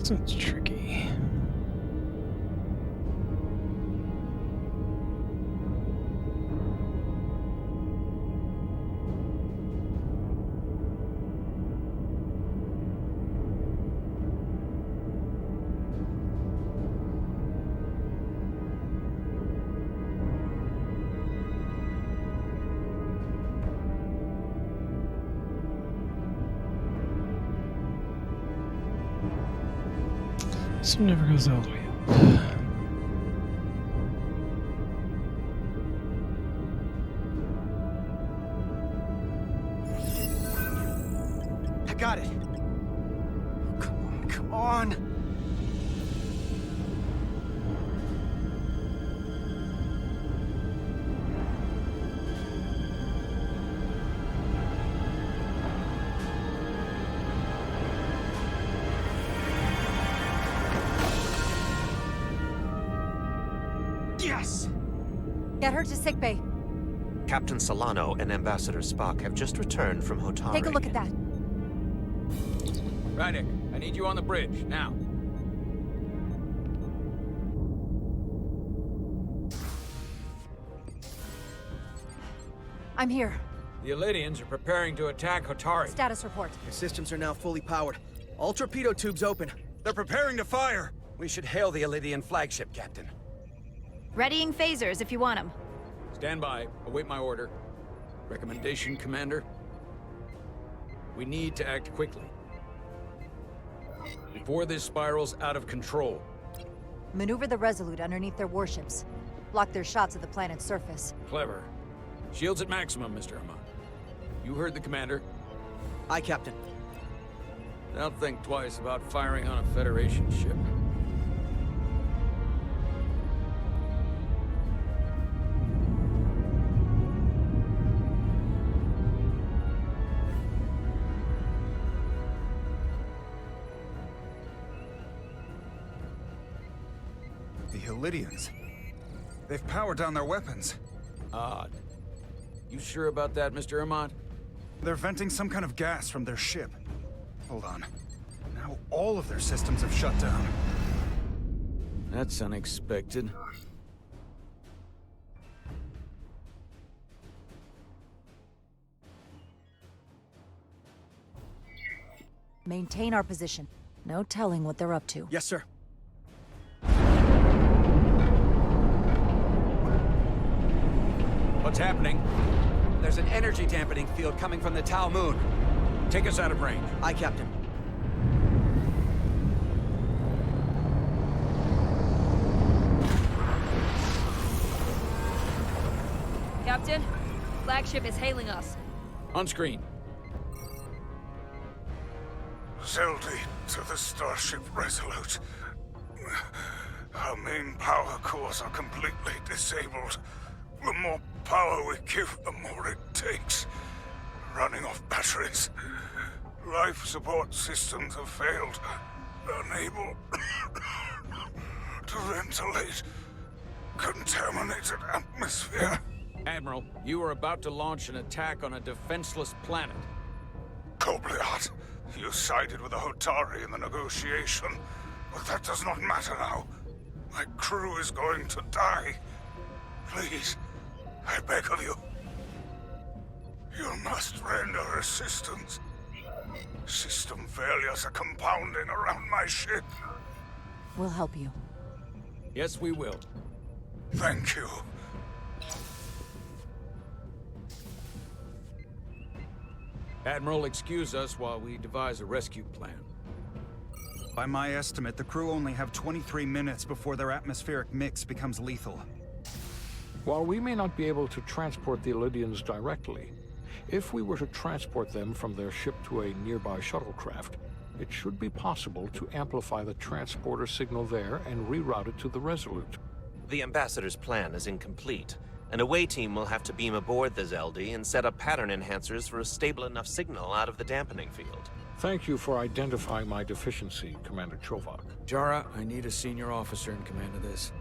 That's tricky. This one never goes all the way up. I got it. Come on, come on. Yes! Get her to sickbay. Captain Solano and Ambassador Spock have just returned from Hotari. Take a look at that. Rydick, I need you on the bridge, now. I'm here. The Elydians are preparing to attack Hotari. Status report. Your systems are now fully powered. All torpedo tubes open. They're preparing to fire! We should hail the Elydian flagship, Captain. Readying phasers if you want them. Stand by. Await my order. Recommendation, Commander? We need to act quickly. Before this spirals out of control. Maneuver the Resolute underneath their warships. Block their shots at the planet's surface. Clever. Shields at maximum, Mr. Hammond. You heard the Commander. Aye, Captain. Don't think twice about firing on a Federation ship. The Elydians. They've powered down their weapons. Odd. You sure about that, Mr. Hammond? They're venting some kind of gas from their ship. Hold on. Now all of their systems have shut down. That's unexpected. Maintain our position. No telling what they're up to. Yes, sir. What's happening? There's an energy dampening field coming from the Tau moon. Take us out of range. Aye, Captain. Captain, flagship is hailing us. On screen. Zeldy to the Starship Resolute. Our main power cores are completely disabled. The more power we give, the more it takes. Running off batteries. Life support systems have failed. Unable to ventilate. Contaminated atmosphere. Admiral, you are about to launch an attack on a defenseless planet. Kobliat, you sided with the Hotari in the negotiation, but that does not matter now. My crew is going to die. Please, I beg of you. You must render assistance. System failures are compounding around my ship. We'll help you. Yes, we will. Thank you. Admiral, excuse us while we devise a rescue plan. By my estimate, the crew only have 23 minutes before their atmospheric mix becomes lethal. While we may not be able to transport the Illidians directly, if we were to transport them from their ship to a nearby shuttlecraft, it should be possible to amplify the transporter signal there and reroute it to the Resolute. The Ambassador's plan is incomplete. An away team will have to beam aboard the Zeldy and set up pattern enhancers for a stable enough signal out of the dampening field. Thank you for identifying my deficiency, Commander Chovak. Jara, I need a senior officer in command of this.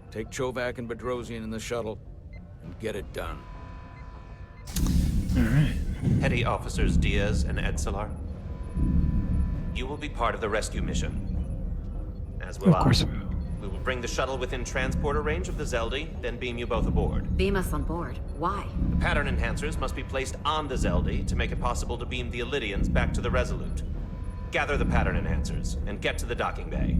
Take Chovak and Bedrosian in the shuttle, and get it done. Petty Officers Diaz and Edsalar, you will be part of the rescue mission. As will I. Of course we will. We will bring the shuttle within transporter range of the Zeldy, then beam you both aboard. Beam us on board. Why? The pattern enhancers must be placed on the Zeldy to make it possible to beam the Illidians back to the Resolute. Gather the pattern enhancers, and get to the docking bay.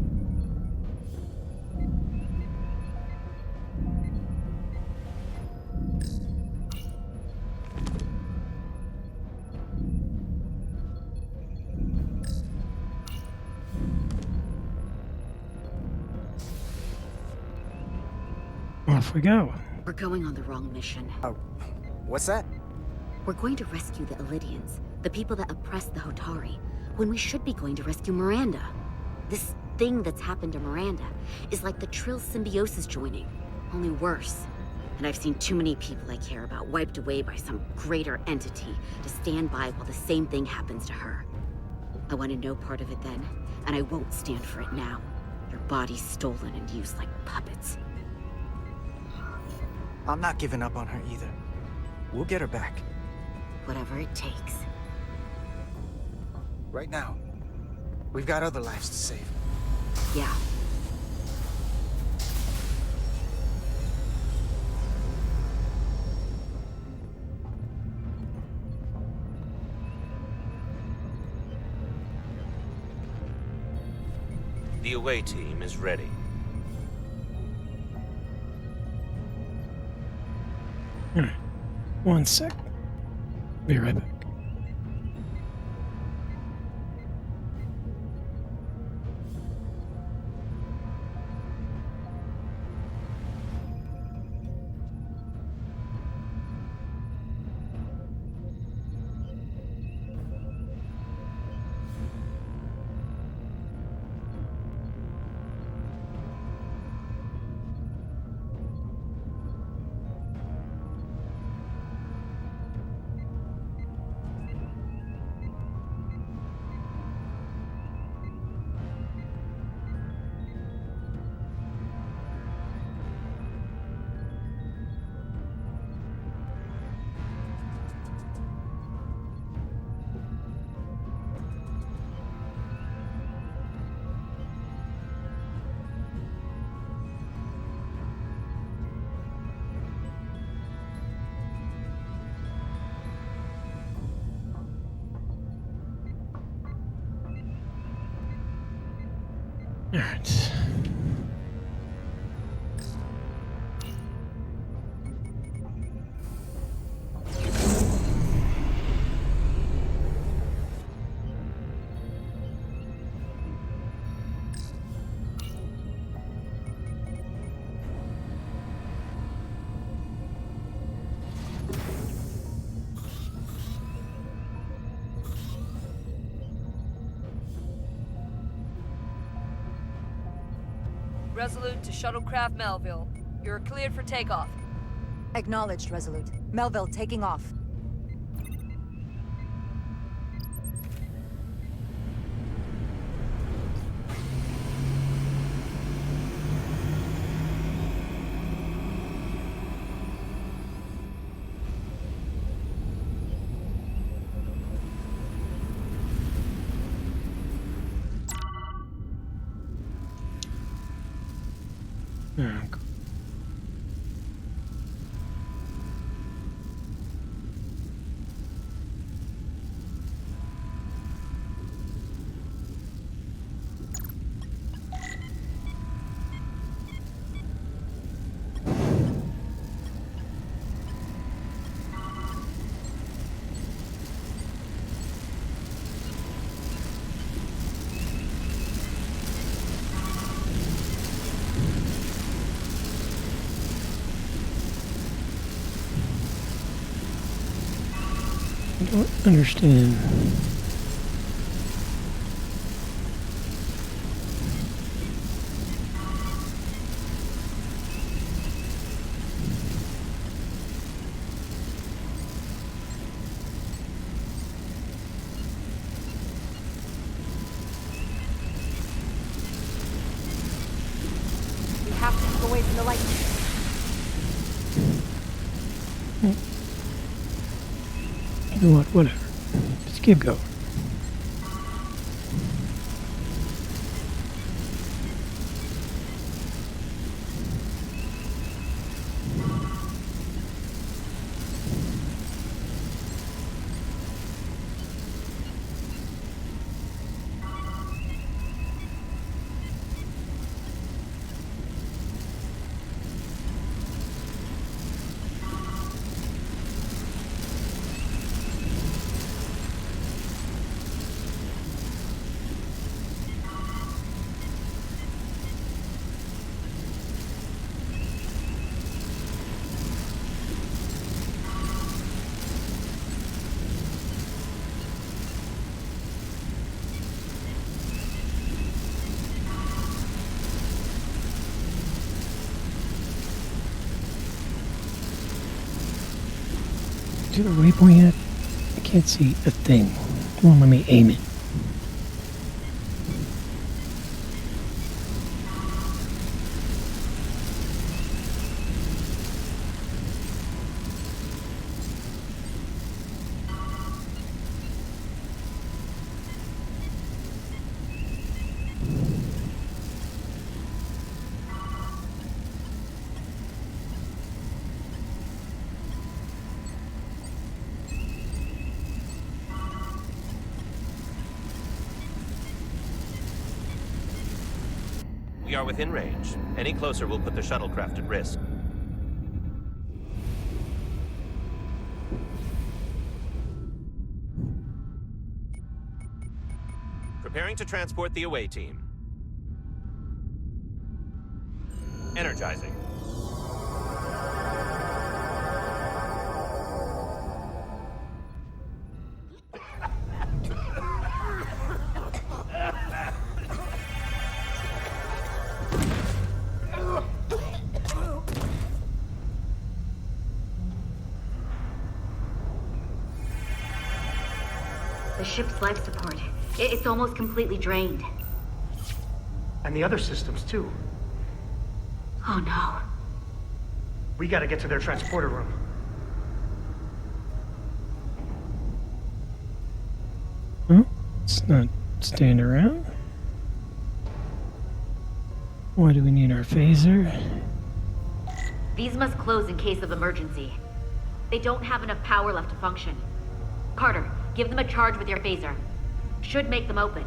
Off we go. We're going on the wrong mission. What's that? We're going to rescue the Illidians, the people that oppressed the Hotari, when we should be going to rescue Miranda. This thing that's happened to Miranda is like the Trill symbiosis joining, only worse. And I've seen too many people I care about wiped away by some greater entity to stand by while the same thing happens to her. I wanted no part of it then, and I won't stand for it now. Your body's stolen and used like puppets. I'm not giving up on her either. We'll get her back. Whatever it takes. Right now, we've got other lives to save. Yeah. The away team is ready. Alright. 1 sec. Be right back. Alright. Resolute to Shuttlecraft Melville. You're cleared for takeoff. Acknowledged, Resolute. Melville, taking off. I don't understand. We have to move away from the light. You know what? Whatever. Just keep going. To the waypoint yet? I can't see a thing. It won't let me aim it. We are within range. Any closer will put the shuttlecraft at risk. Preparing to transport the away team. Energizing. The ship's life support. It's almost completely drained. And the other systems, too. Oh no. We gotta get to their transporter room. Huh? Let's not stand around. Why do we need our phaser? These must close in case of emergency. They don't have enough power left to function. Carter, give them a charge with your phaser. Should make them open.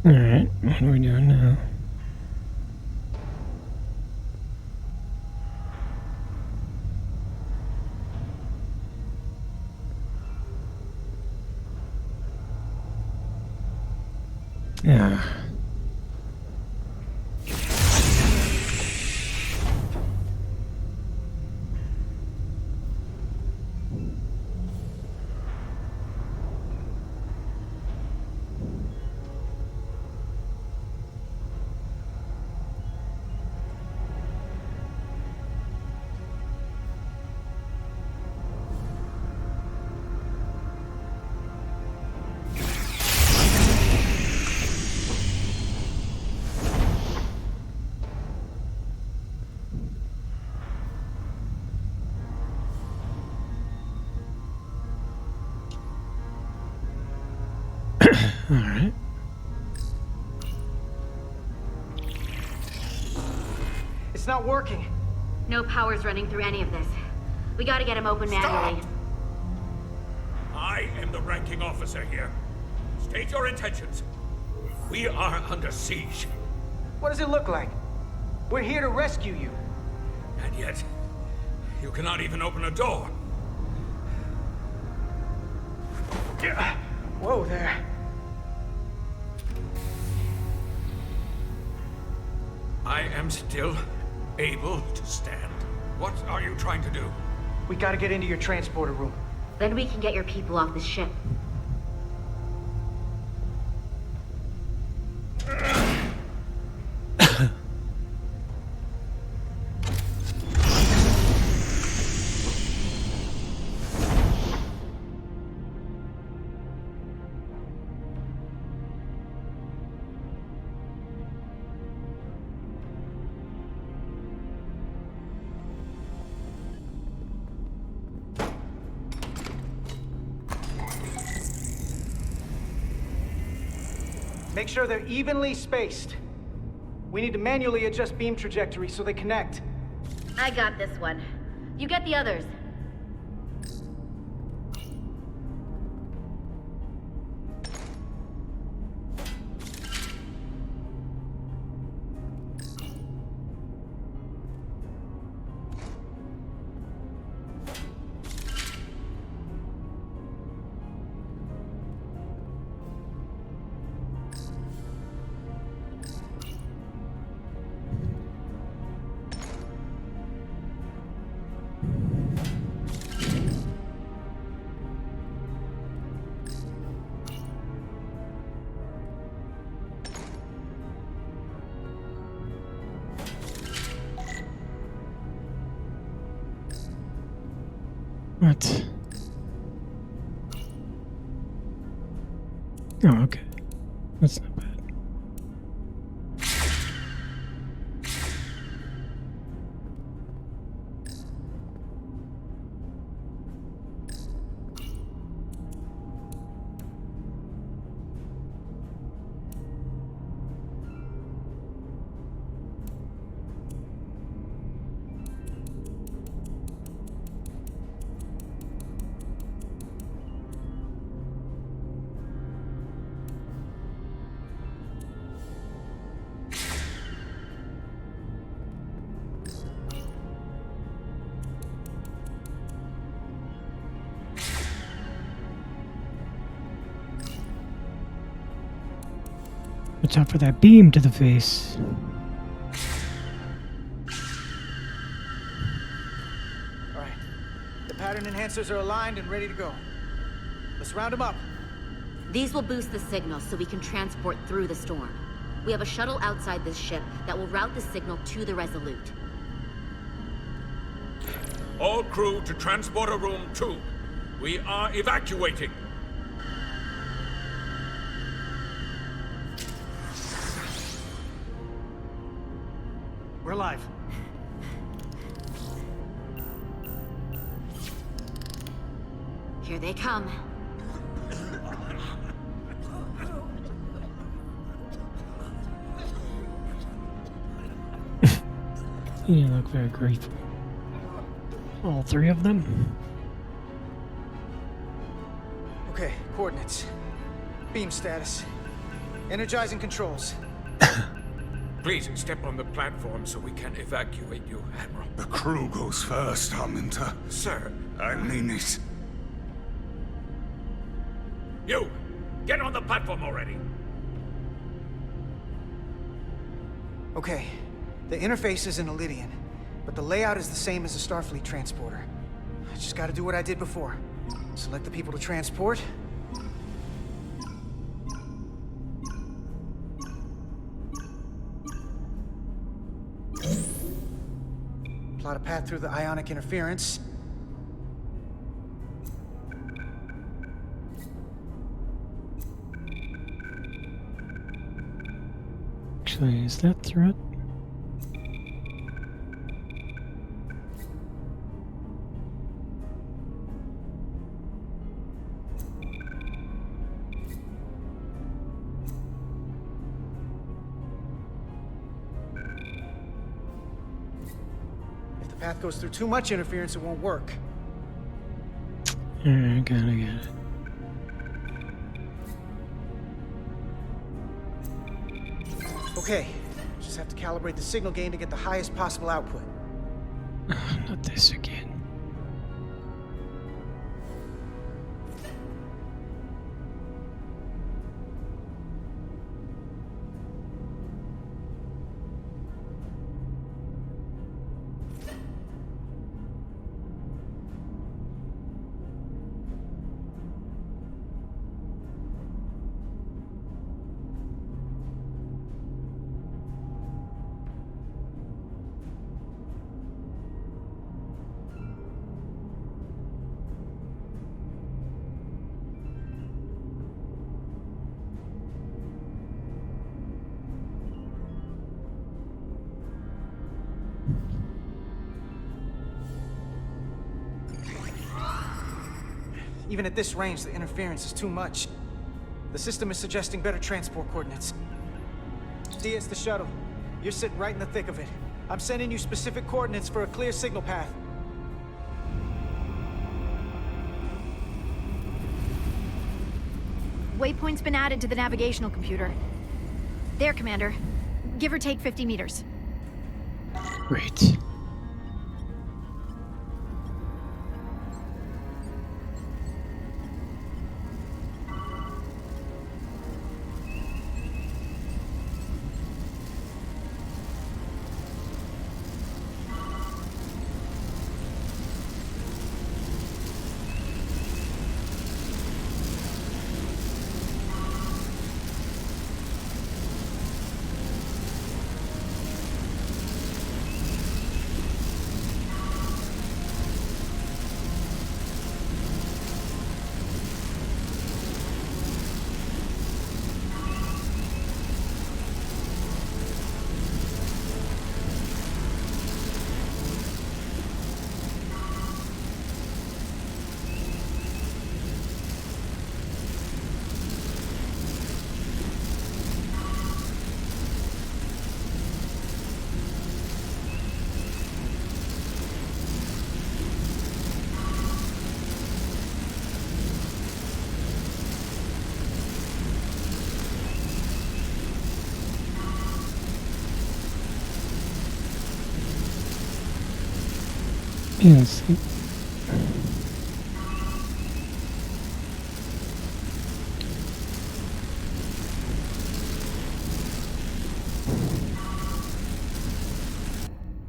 Alright, what are we doing now? Yeah. All right. It's not working. No power's running through any of this. We gotta get him open manually. I am the ranking officer here. State your intentions. We are under siege. What does it look like? We're here to rescue you. And yet, you cannot even open a door. Whoa there. I am still able to stand. What are you trying to do? We gotta get into your transporter room. Then we can get your people off the ship. Make sure they're evenly spaced. We need to manually adjust beam trajectory so they connect. I got this one. You get the others. What? Oh, okay. That's not bad. Watch out for that beam to the face. Alright. The pattern enhancers are aligned and ready to go. Let's round them up. These will boost the signal so we can transport through the storm. We have a shuttle outside this ship that will route the signal to the Resolute. All crew to transporter room 2. We are evacuating. We're live. Here they come. You look very grateful. All three of them? Okay, coordinates. Beam status. Energizing controls. Please step on the platform so we can evacuate you, Admiral. The crew goes first, Arminta. Sir. I mean it. You! Get on the platform already! Okay, the interface is in Elydian, but the layout is the same as a Starfleet transporter. I just gotta do what I did before. Select the people to transport. Plot a path through the ionic interference. Actually, is that through it? If the path goes through too much interference, it won't work. I got it. Okay, just have to calibrate the signal gain to get the highest possible output. Not this again. Even at this range, the interference is too much. The system is suggesting better transport coordinates. D, it's the shuttle. You're sitting right in the thick of it. I'm sending you specific coordinates for a clear signal path. Waypoint's been added to the navigational computer. There, Commander. Give or take 50 meters. Great. Yes.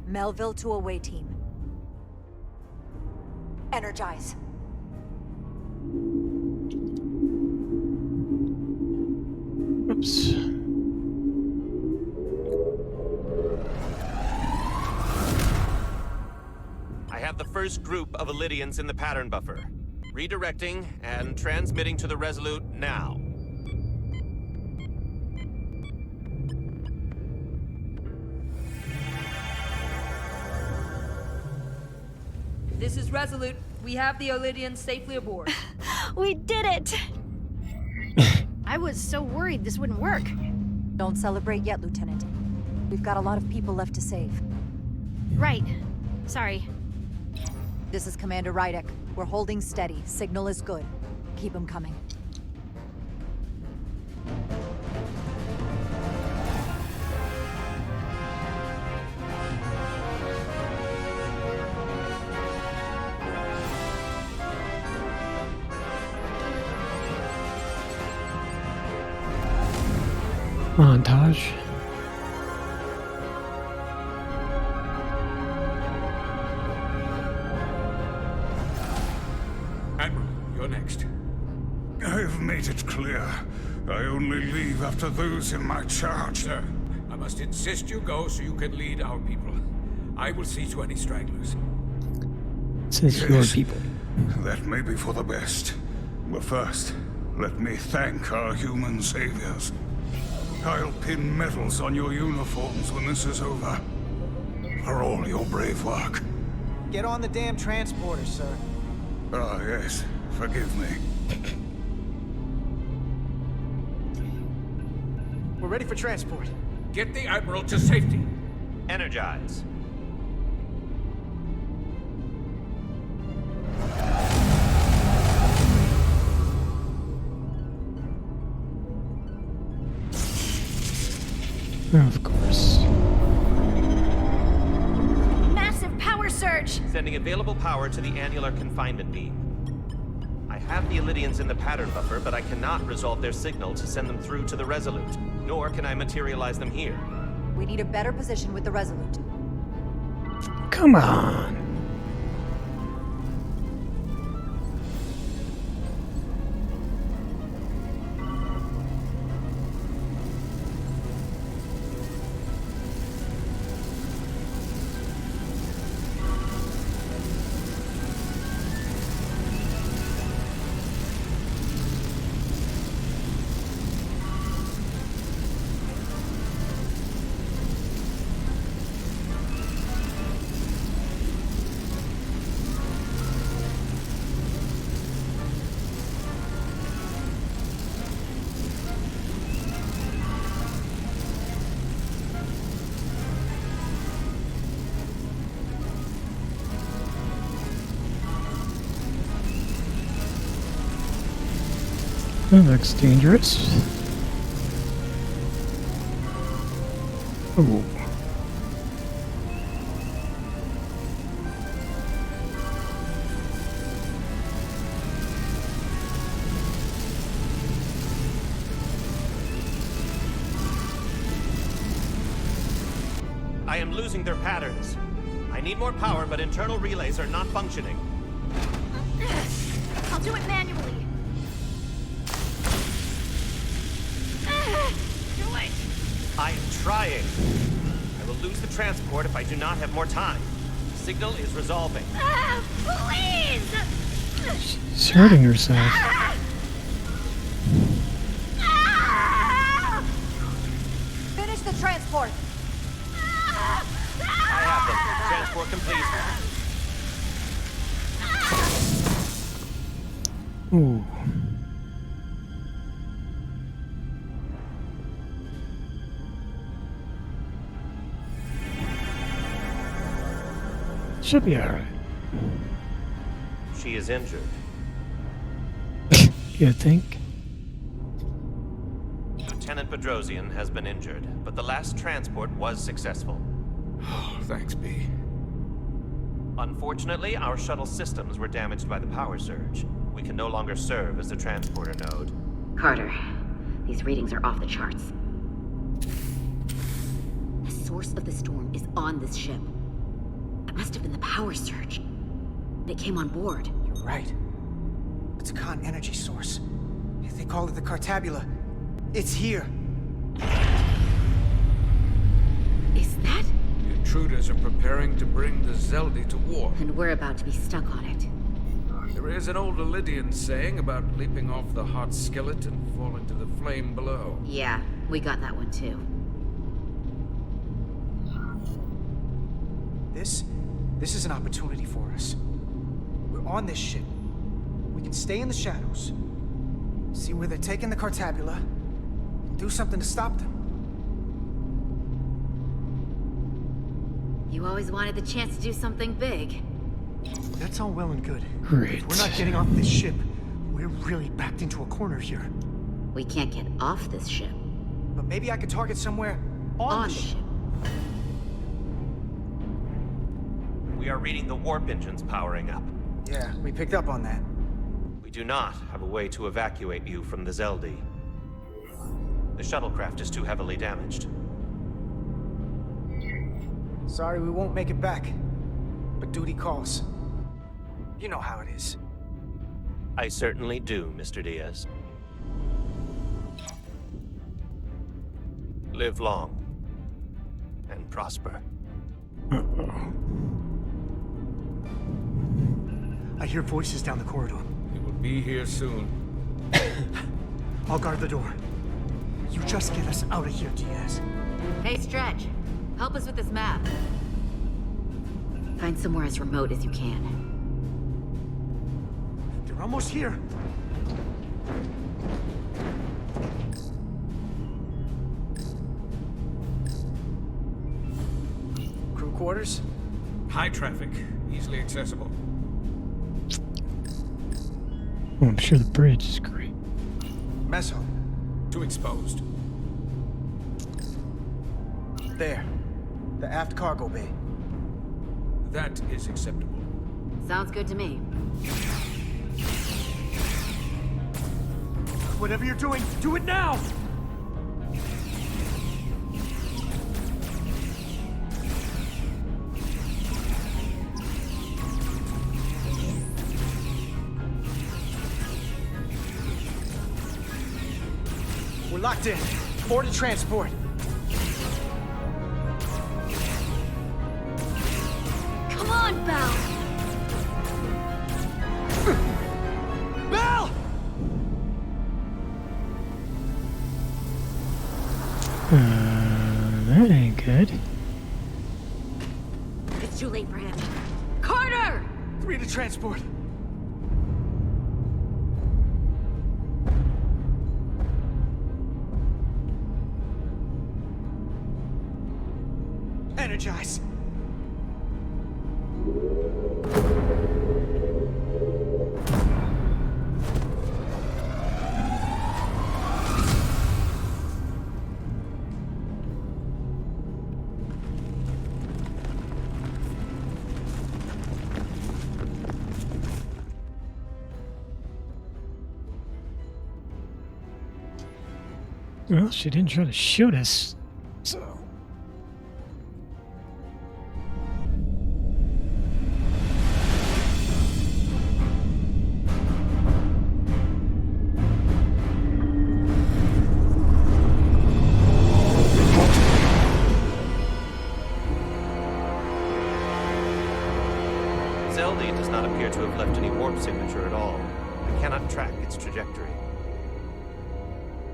Melville to away team. Energize. Oops. I have the first group of Elydians in the pattern buffer. Redirecting and transmitting to the Resolute now. This is Resolute. We have the Elydians safely aboard. We did it! I was so worried this wouldn't work. Don't celebrate yet, Lieutenant. We've got a lot of people left to save. Right. Sorry. This is Commander Rydek. We're holding steady. Signal is good. Keep them coming. Montage. Go next. I've made it clear. I only leave after those in my charge. Sir, I must insist you go so you can lead our people. I will see to any stragglers. Says your people. That may be for the best. But first, let me thank our human saviors. I'll pin medals on your uniforms when this is over. For all your brave work. Get on the damn transporter, sir. Ah, yes. Forgive me. We're ready for transport. Get the Admiral to safety. Energize. Of course. Massive power surge! Sending available power to the annular confinement beam. I have the Illidians in the pattern buffer, but I cannot resolve their signal to send them through to the Resolute. Nor can I materialize them here. We need a better position with the Resolute. Come on. That looks dangerous. Oh. I am losing their patterns. I need more power, but internal relays are not functioning. I'll do it manually. Do it! I am trying. I will lose the transport if I do not have more time. The signal is resolving. Please! She's hurting herself. Finish the transport! I have them. Transport complete. Ooh. Should be alright. She is injured. You think? Lieutenant Bedrosian has been injured, but the last transport was successful. Thanks, B. Unfortunately, our shuttle systems were damaged by the power surge. We can no longer serve as the transporter node. Carter, these readings are off the charts. The source of the storm is on this ship. It must have been the power surge. It came on board. You're right. It's a con energy source. They call it the Cartabula. It's here. Is that? The intruders are preparing to bring the Zeldi to war. And we're about to be stuck on it. There is an old Illidian saying about leaping off the hot skillet and falling to the flame below. Yeah, we got that one too. This is an opportunity for us. We're on this ship. We can stay in the shadows, see where they're taking the Cartabula, and do something to stop them. You always wanted the chance to do something big. That's all well and good. Great. If we're not getting off this ship, we're really backed into a corner here. We can't get off this ship. But maybe I could target somewhere on the ship. We are reading the warp engines powering up. Yeah, we picked up on that. We do not have a way to evacuate you from the Zeldi. The shuttlecraft is too heavily damaged. Sorry we won't make it back, but duty calls. You know how it is. I certainly do, Mr. Diaz. Live long and prosper. I hear voices down the corridor. He will be here soon. I'll guard the door. You just get us out of here, Diaz. Hey, Stretch. Help us with this map. Find somewhere as remote as you can. They're almost here. Crew quarters? High traffic, easily accessible. Oh, I'm sure the bridge is great. Mess hall. Too exposed. There. The aft cargo bay. That is acceptable. Sounds good to me. Whatever you're doing, do it now! We're locked in. Board to transport. Come on, Belle! Belle! That ain't good. It's too late for him. Carter! 3 to transport. Energize. Well, she didn't try to shoot us, so... Zelda does not appear to have left any warp signature at all. We cannot track its trajectory.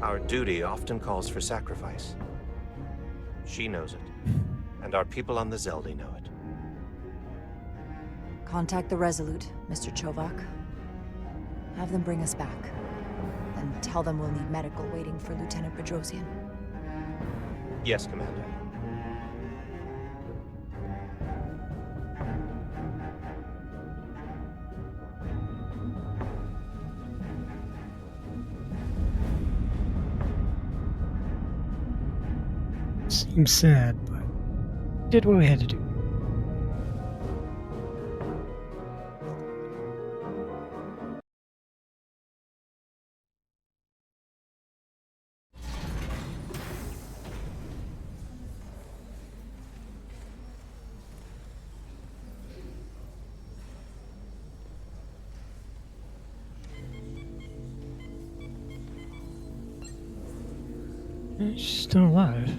Our duty often calls for sacrifice. She knows it, and our people on the Zelda know it. Contact the Resolute, Mr. Chovak. Have them bring us back. And tell them we'll need medical waiting for Lieutenant Bedrosian. Yes, Commander. Seems sad, but did what we had to do. She's still alive.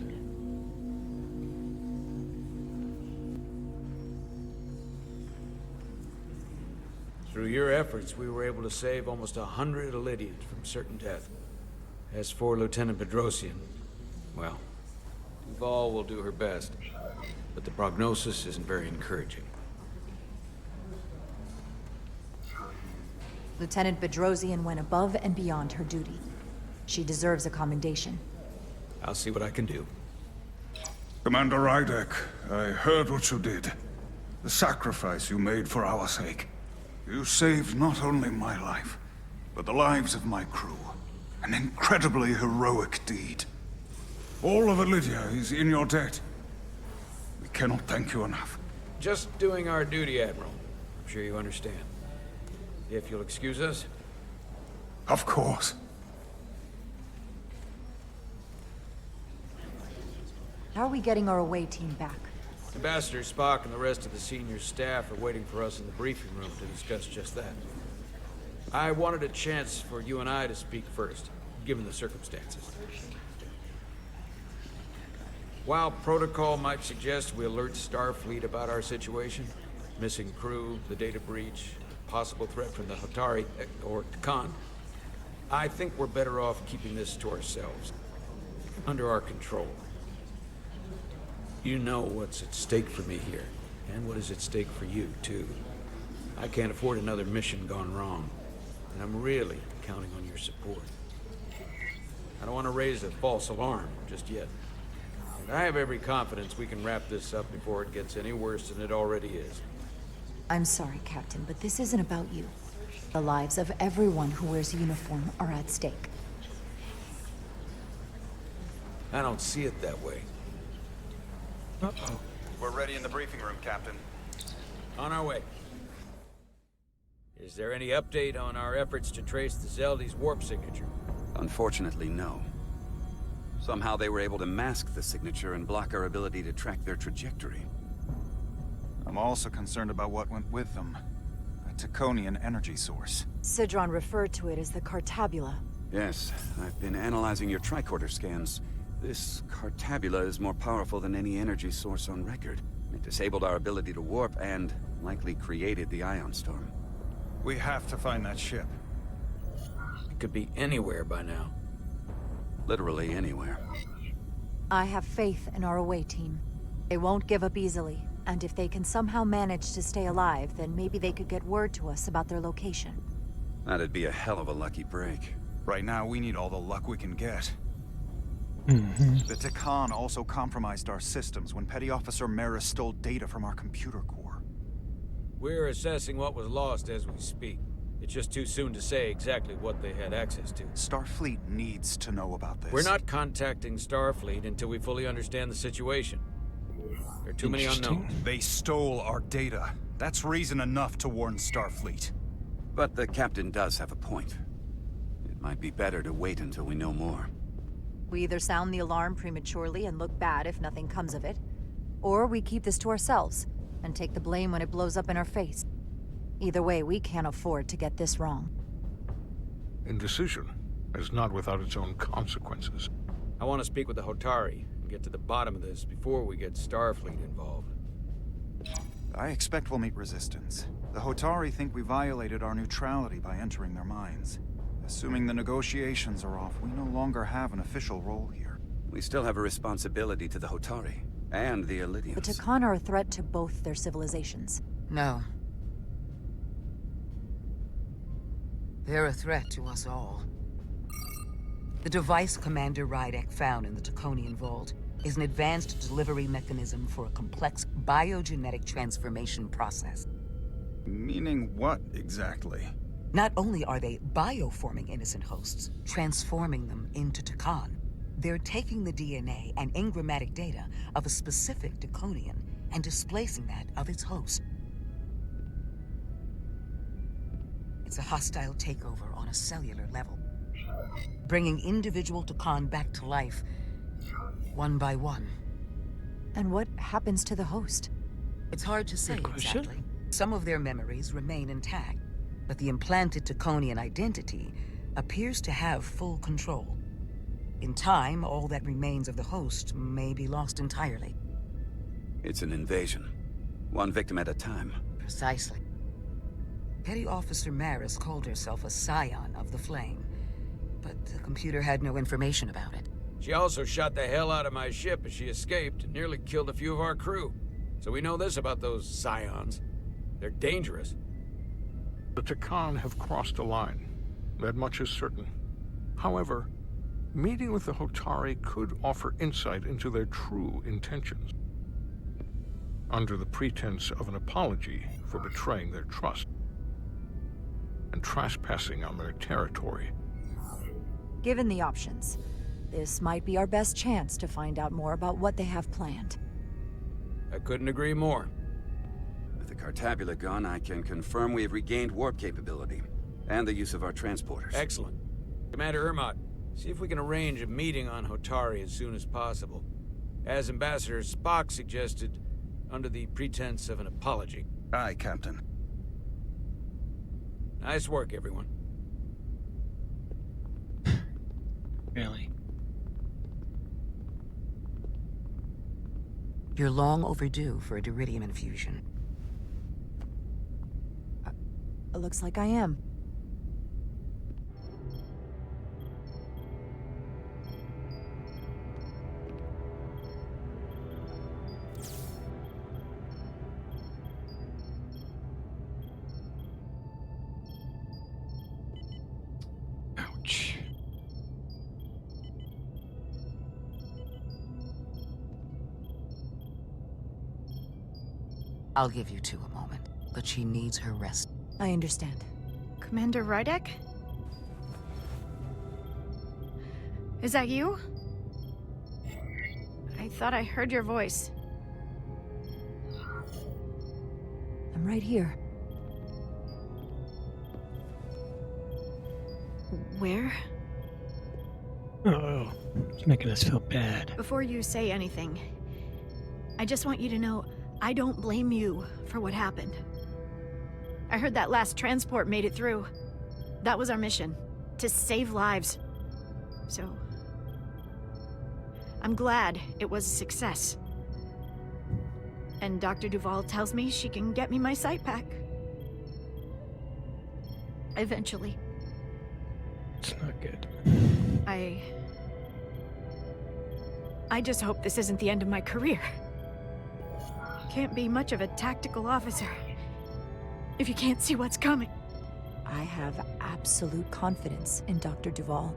Through your efforts, we were able to save almost 100 Illydians from certain death. As for Lieutenant Bedrosian, well, Duval will do her best, but the prognosis isn't very encouraging. Lieutenant Bedrosian went above and beyond her duty. She deserves a commendation. I'll see what I can do. Commander Rydek, I heard what you did. The sacrifice you made for our sake. You saved not only my life, but the lives of my crew. An incredibly heroic deed. All of Illydia is in your debt. We cannot thank you enough. Just doing our duty, Admiral. I'm sure you understand. If you'll excuse us. Of course. How are we getting our away team back? Ambassador Spock and the rest of the senior staff are waiting for us in the briefing room to discuss just that. I wanted a chance for you and I to speak first, given the circumstances. While protocol might suggest we alert Starfleet about our situation, missing crew, the data breach, possible threat from the Hotari, or Khan, I think we're better off keeping this to ourselves, under our control. You know what's at stake for me here, and what is at stake for you, too. I can't afford another mission gone wrong, and I'm really counting on your support. I don't want to raise a false alarm just yet. And I have every confidence we can wrap this up before it gets any worse than it already is. I'm sorry, Captain, but this isn't about you. The lives of everyone who wears a uniform are at stake. I don't see it that way. Uh-oh. We're ready in the briefing room, Captain. On our way. Is there any update on our efforts to trace the Zeldy's warp signature? Unfortunately, no. Somehow they were able to mask the signature and block our ability to track their trajectory. I'm also concerned about what went with them. A Taconian energy source. Sidron referred to it as the Cartabula. Yes, I've been analyzing your tricorder scans. This Cartabula is more powerful than any energy source on record. It disabled our ability to warp and likely created the ion storm. We have to find that ship. It could be anywhere by now. Literally anywhere. I have faith in our away team. They won't give up easily, and if they can somehow manage to stay alive, then maybe they could get word to us about their location. That'd be a hell of a lucky break. Right now, we need all the luck we can get. The Takan also compromised our systems when Petty Officer Maris stole data from our computer core. We're assessing what was lost as we speak. It's just too soon to say exactly what they had access to. Starfleet needs to know about this. We're not contacting Starfleet until we fully understand the situation. There are too many unknowns. They stole our data. That's reason enough to warn Starfleet. But the captain does have a point. It might be better to wait until we know more. We either sound the alarm prematurely and look bad if nothing comes of it, or we keep this to ourselves and take the blame when it blows up in our face. Either way, we can't afford to get this wrong. Indecision is not without its own consequences. I want to speak with the Hotari and get to the bottom of this before we get Starfleet involved. I expect we'll meet resistance. The Hotari think we violated our neutrality by entering their minds. Assuming the negotiations are off, we no longer have an official role here. We still have a responsibility to the Hotari and the Elydians. The Takan are a threat to both their civilizations. No. They're a threat to us all. The device Commander Rydek found in the Taconian Vault is an advanced delivery mechanism for a complex biogenetic transformation process. Meaning what, exactly? Not only are they bioforming innocent hosts, transforming them into Takan, they're taking the DNA and engrammatic data of a specific Taconian and displacing that of its host. It's a hostile takeover on a cellular level, bringing individual Takan back to life, one by one. And what happens to the host? It's hard to say exactly. Some of their memories remain intact, but the implanted Taconian identity appears to have full control. In time, all that remains of the host may be lost entirely. It's an invasion. One victim at a time. Precisely. Petty Officer Maris called herself a scion of the Flame, but the computer had no information about it. She also shot the hell out of my ship as she escaped and nearly killed a few of our crew. So we know this about those scions. They're dangerous. The Takan have crossed a line. That much is certain. However, meeting with the Hotari could offer insight into their true intentions. Under the pretense of an apology for betraying their trust and trespassing on their territory. Given the options, this might be our best chance to find out more about what they have planned. I couldn't agree more. With the Cartabula gone, I can confirm we have regained warp capability and the use of our transporters. Excellent. Commander Ermot, see if we can arrange a meeting on Hotari as soon as possible. As Ambassador Spock suggested, under the pretense of an apology. Aye, Captain. Nice work, everyone. Really? You're long overdue for a duridium infusion. It looks like I am. Ouch. I'll give you two a moment, but she needs her rest. I understand. Commander Rydek? Is that you? I thought I heard your voice. I'm right here. Where? Oh, it's making us feel bad. Before you say anything, I just want you to know I don't blame you for what happened. I heard that last transport made it through. That was our mission, to save lives. So, I'm glad it was a success. And Dr. Duval tells me she can get me my sight back. Eventually. It's not good. I just hope this isn't the end of my career. Can't be much of a tactical officer if you can't see what's coming. I have absolute confidence in Dr. Duval.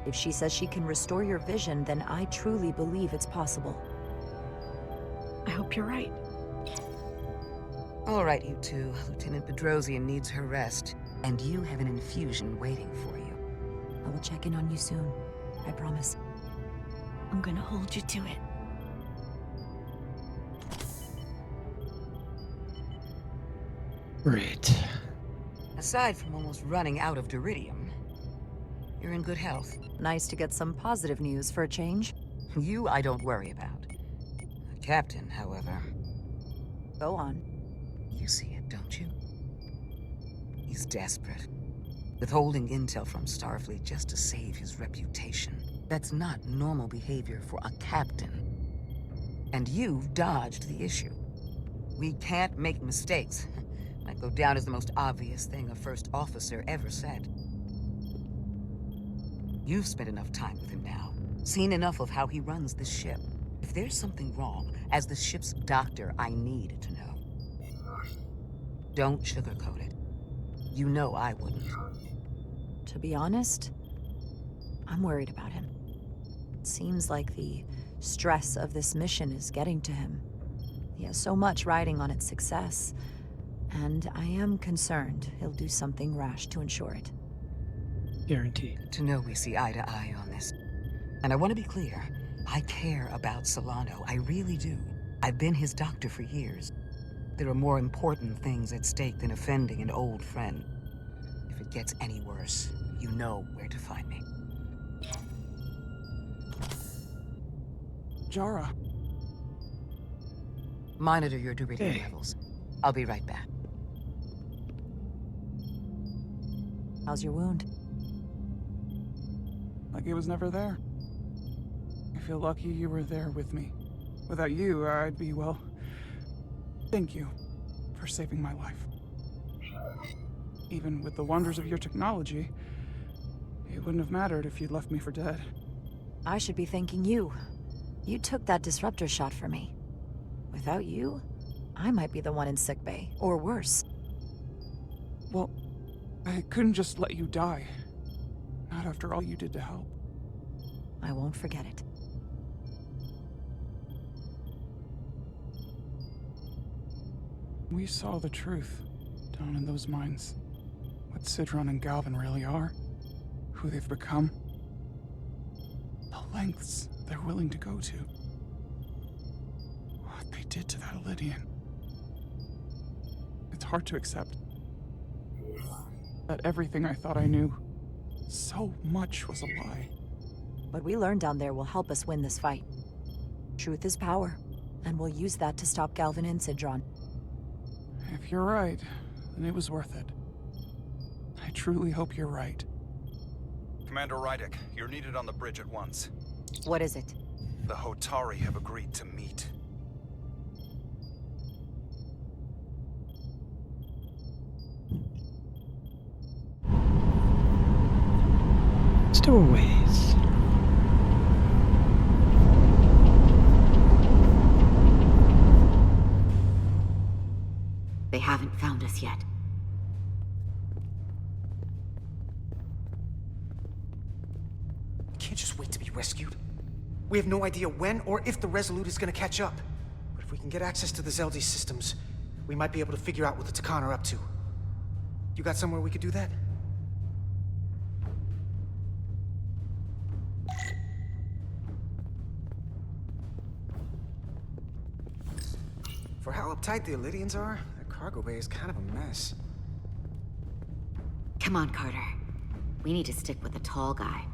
If she says she can restore your vision, then I truly believe it's possible. I hope you're right. All right, you two. Lieutenant Bedrosian needs her rest, and you have an infusion waiting for you. I will check in on you soon. I promise. I'm gonna hold you to it. Great. Aside from almost running out of duridium, you're in good health. Nice to get some positive news for a change. You I don't worry about. The captain, however... Go on. You see it, don't you? He's desperate. Withholding intel from Starfleet just to save his reputation. That's not normal behavior for a captain. And you've dodged the issue. We can't make mistakes. Might go down as the most obvious thing a first officer ever said. You've spent enough time with him now. Seen enough of how he runs this ship. If there's something wrong, as the ship's doctor, I need to know. Don't sugarcoat it. You know I wouldn't. To be honest, I'm worried about him. It seems like the stress of this mission is getting to him. He has so much riding on its success, and I am concerned he'll do something rash to ensure it. Guaranteed. To know we see eye to eye on this. And I want to be clear, I care about Solano, I really do. I've been his doctor for years. There are more important things at stake than offending an old friend. If it gets any worse, you know where to find me. Jara. Monitor your duridium levels. I'll be right back. How's your wound? Like it was never there. I feel lucky you were there with me. Without you, I'd be, well... Thank you for saving my life. Even with the wonders of your technology, it wouldn't have mattered if you'd left me for dead. I should be thanking you. You took that disruptor shot for me. Without you, I might be the one in sickbay, or worse. Well, I couldn't just let you die. Not after all you did to help. I won't forget it. We saw the truth down in those mines. What Sidron and Galvin really are. Who they've become. The lengths they're willing to go to. What they did to that Lydian. It's hard to accept. That everything I thought I knew, so much was a lie. What we learned down there will help us win this fight. Truth is power, and we'll use that to stop Galvin and Sidron. If you're right, then it was worth it. I truly hope you're right. Commander Rydick, you're needed on the bridge at once. What is it? The Hotari have agreed to meet. Still a ways. They haven't found us yet. We can't just wait to be rescued. We have no idea when or if the Resolute is gonna catch up. But if we can get access to the Zeldi systems, we might be able to figure out what the Takan are up to. You got somewhere we could do that? For how uptight the Illidians are, that cargo bay is kind of a mess. Come on, Carter. We need to stick with the tall guy.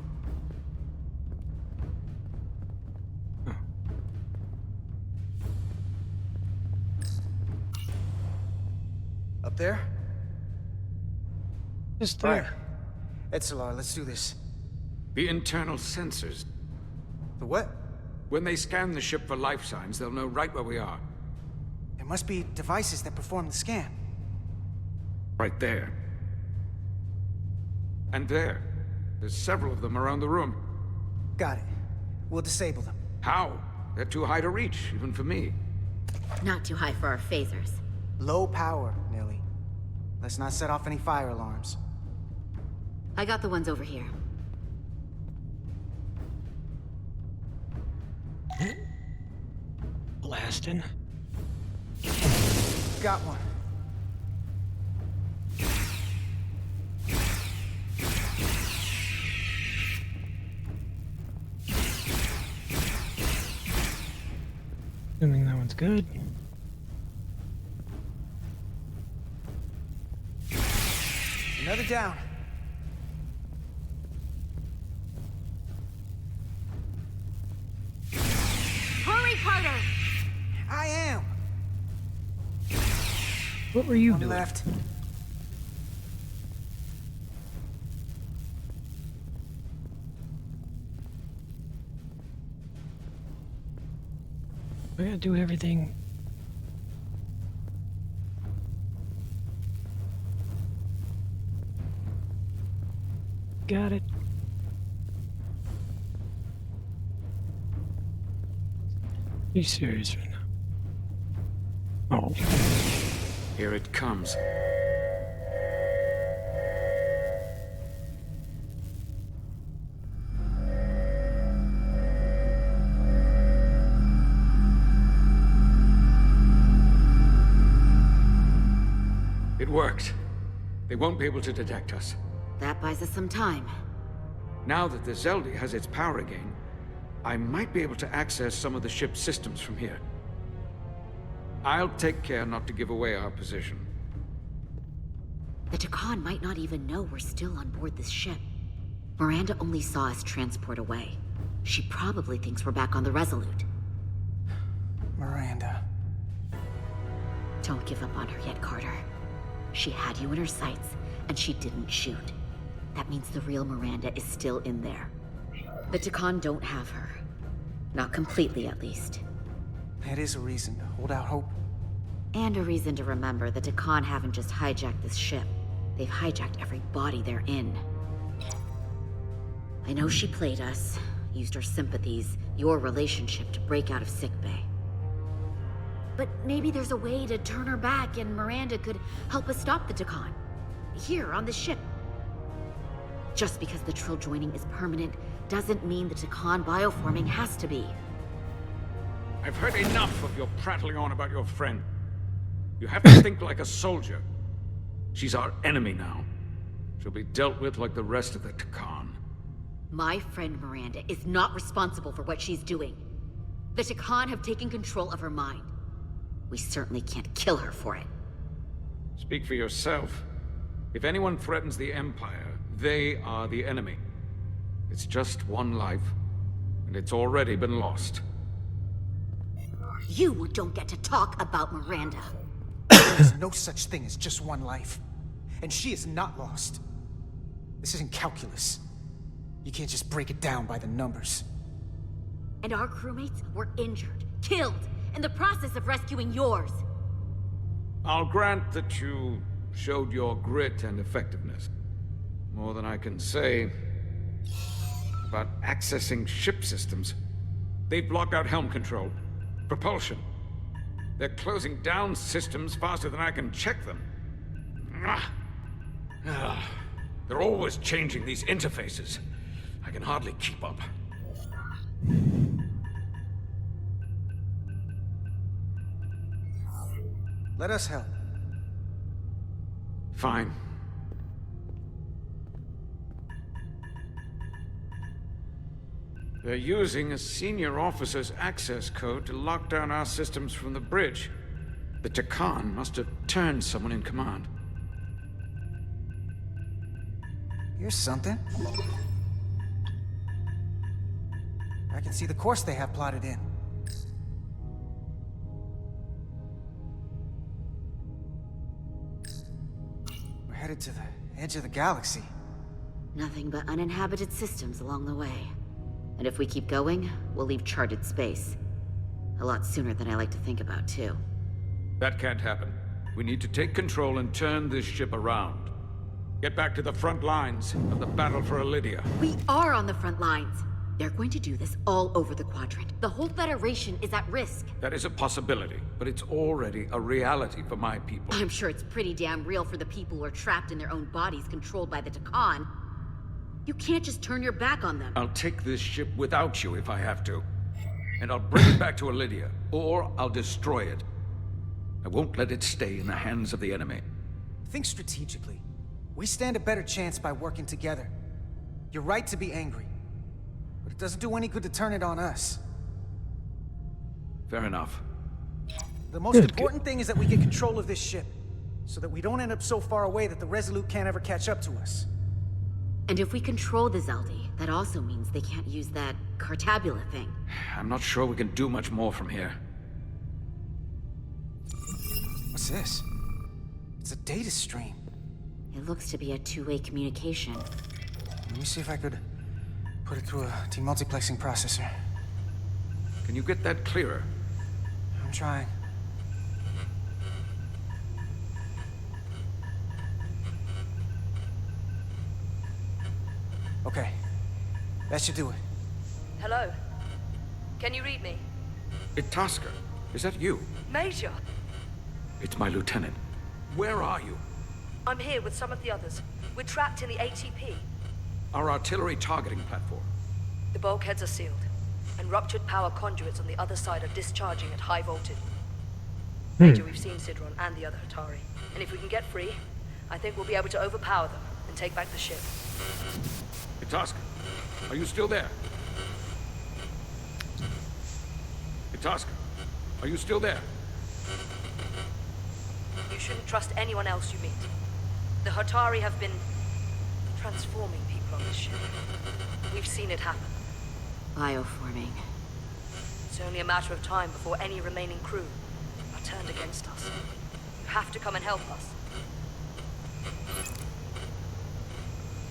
Up there? Just there. Right. Etzelar, let's do this. The internal sensors. The what? When they scan the ship for life signs, they'll know right where we are. There must be devices that perform the scan. Right there. And there. There's several of them around the room. Got it. We'll disable them. How? They're too high to reach, even for me. Not too high for our phasers. Low power, Nelly. Let's not set off any fire alarms. I got the ones over here. Blasting. Got one. Assuming that one's good. Another down. Hurry, Carter! I am. What were you One doing? left. I gotta do everything. Got it. Are you serious right now? Oh. Here it comes. It worked. They won't be able to detect us. That buys us some time. Now that the Zeldi has its power again, I might be able to access some of the ship's systems from here. I'll take care not to give away our position. The Takan might not even know we're still on board this ship. Miranda only saw us transport away. She probably thinks we're back on the Resolute. Miranda. Don't give up on her yet, Carter. She had you in her sights, and she didn't shoot. That means the real Miranda is still in there. The Takan don't have her. Not completely, at least. That is a reason to hold out hope. And a reason to remember the Takan haven't just hijacked this ship. They've hijacked every body they're in. I know she played us, used our sympathies, your relationship to break out of sickbay. But maybe there's a way to turn her back and Miranda could help us stop the Takan. Here, on this ship. Just because the Trill joining is permanent doesn't mean the Takan bioforming has to be. I've heard enough of your prattling on about your friend. You have to think like a soldier. She's our enemy now. She'll be dealt with like the rest of the Takan. My friend Miranda is not responsible for what she's doing. The Takan have taken control of her mind. We certainly can't kill her for it. Speak for yourself. If anyone threatens the Empire, they are the enemy. It's just one life, and it's already been lost. You don't get to talk about Miranda. There is no such thing as just one life. And she is not lost. This isn't calculus. You can't just break it down by the numbers. And our crewmates were injured, killed, in the process of rescuing yours. I'll grant that you showed your grit and effectiveness. More than I can say about accessing ship systems. They've blocked out helm control, propulsion. They're closing down systems faster than I can check them. They're always changing these interfaces. I can hardly keep up. Let us help. Fine. They're using a senior officer's access code to lock down our systems from the bridge. The Takan must have turned someone in command. Here's something. I can see the course they have plotted in. We're headed to the edge of the galaxy. Nothing but uninhabited systems along the way. And if we keep going, we'll leave charted space. A lot sooner than I like to think about, too. That can't happen. We need to take control and turn this ship around. Get back to the front lines of the battle for Elydia. We are on the front lines. They're going to do this all over the quadrant. The whole Federation is at risk. That is a possibility, but it's already a reality for my people. I'm sure it's pretty damn real for the people who are trapped in their own bodies controlled by the Takan. You can't just turn your back on them. I'll take this ship without you if I have to. And I'll bring it back to Elydia, or I'll destroy it. I won't let it stay in the hands of the enemy. Think strategically. We stand a better chance by working together. You're right to be angry, but it doesn't do any good to turn it on us. Fair enough. The most important thing is that we get control of this ship, so that we don't end up so far away that the Resolute can't ever catch up to us. And if we control the Zeldi, that also means they can't use that Cartabula thing. I'm not sure we can do much more from here. What's this? It's a data stream. It looks to be a two-way communication. Let me see if I could put it through a demultiplexing processor. Can you get that clearer? I'm trying. Okay. That should do it. Hello? Can you read me? Itasca, is that you? Major! It's my lieutenant. Where are you? I'm here with some of the others. We're trapped in the ATP. Our artillery targeting platform. The bulkheads are sealed, and ruptured power conduits on the other side are discharging at high voltage. Major, we've seen Sidron and the other Hatari, and if we can get free, I think we'll be able to overpower them and take back the ship. Itasca, are you still there? Itasca, are you still there? You shouldn't trust anyone else you meet. The Hatari have been transforming people on this ship. We've seen it happen. Bioforming. It's only a matter of time before any remaining crew are turned against us. You have to come and help us.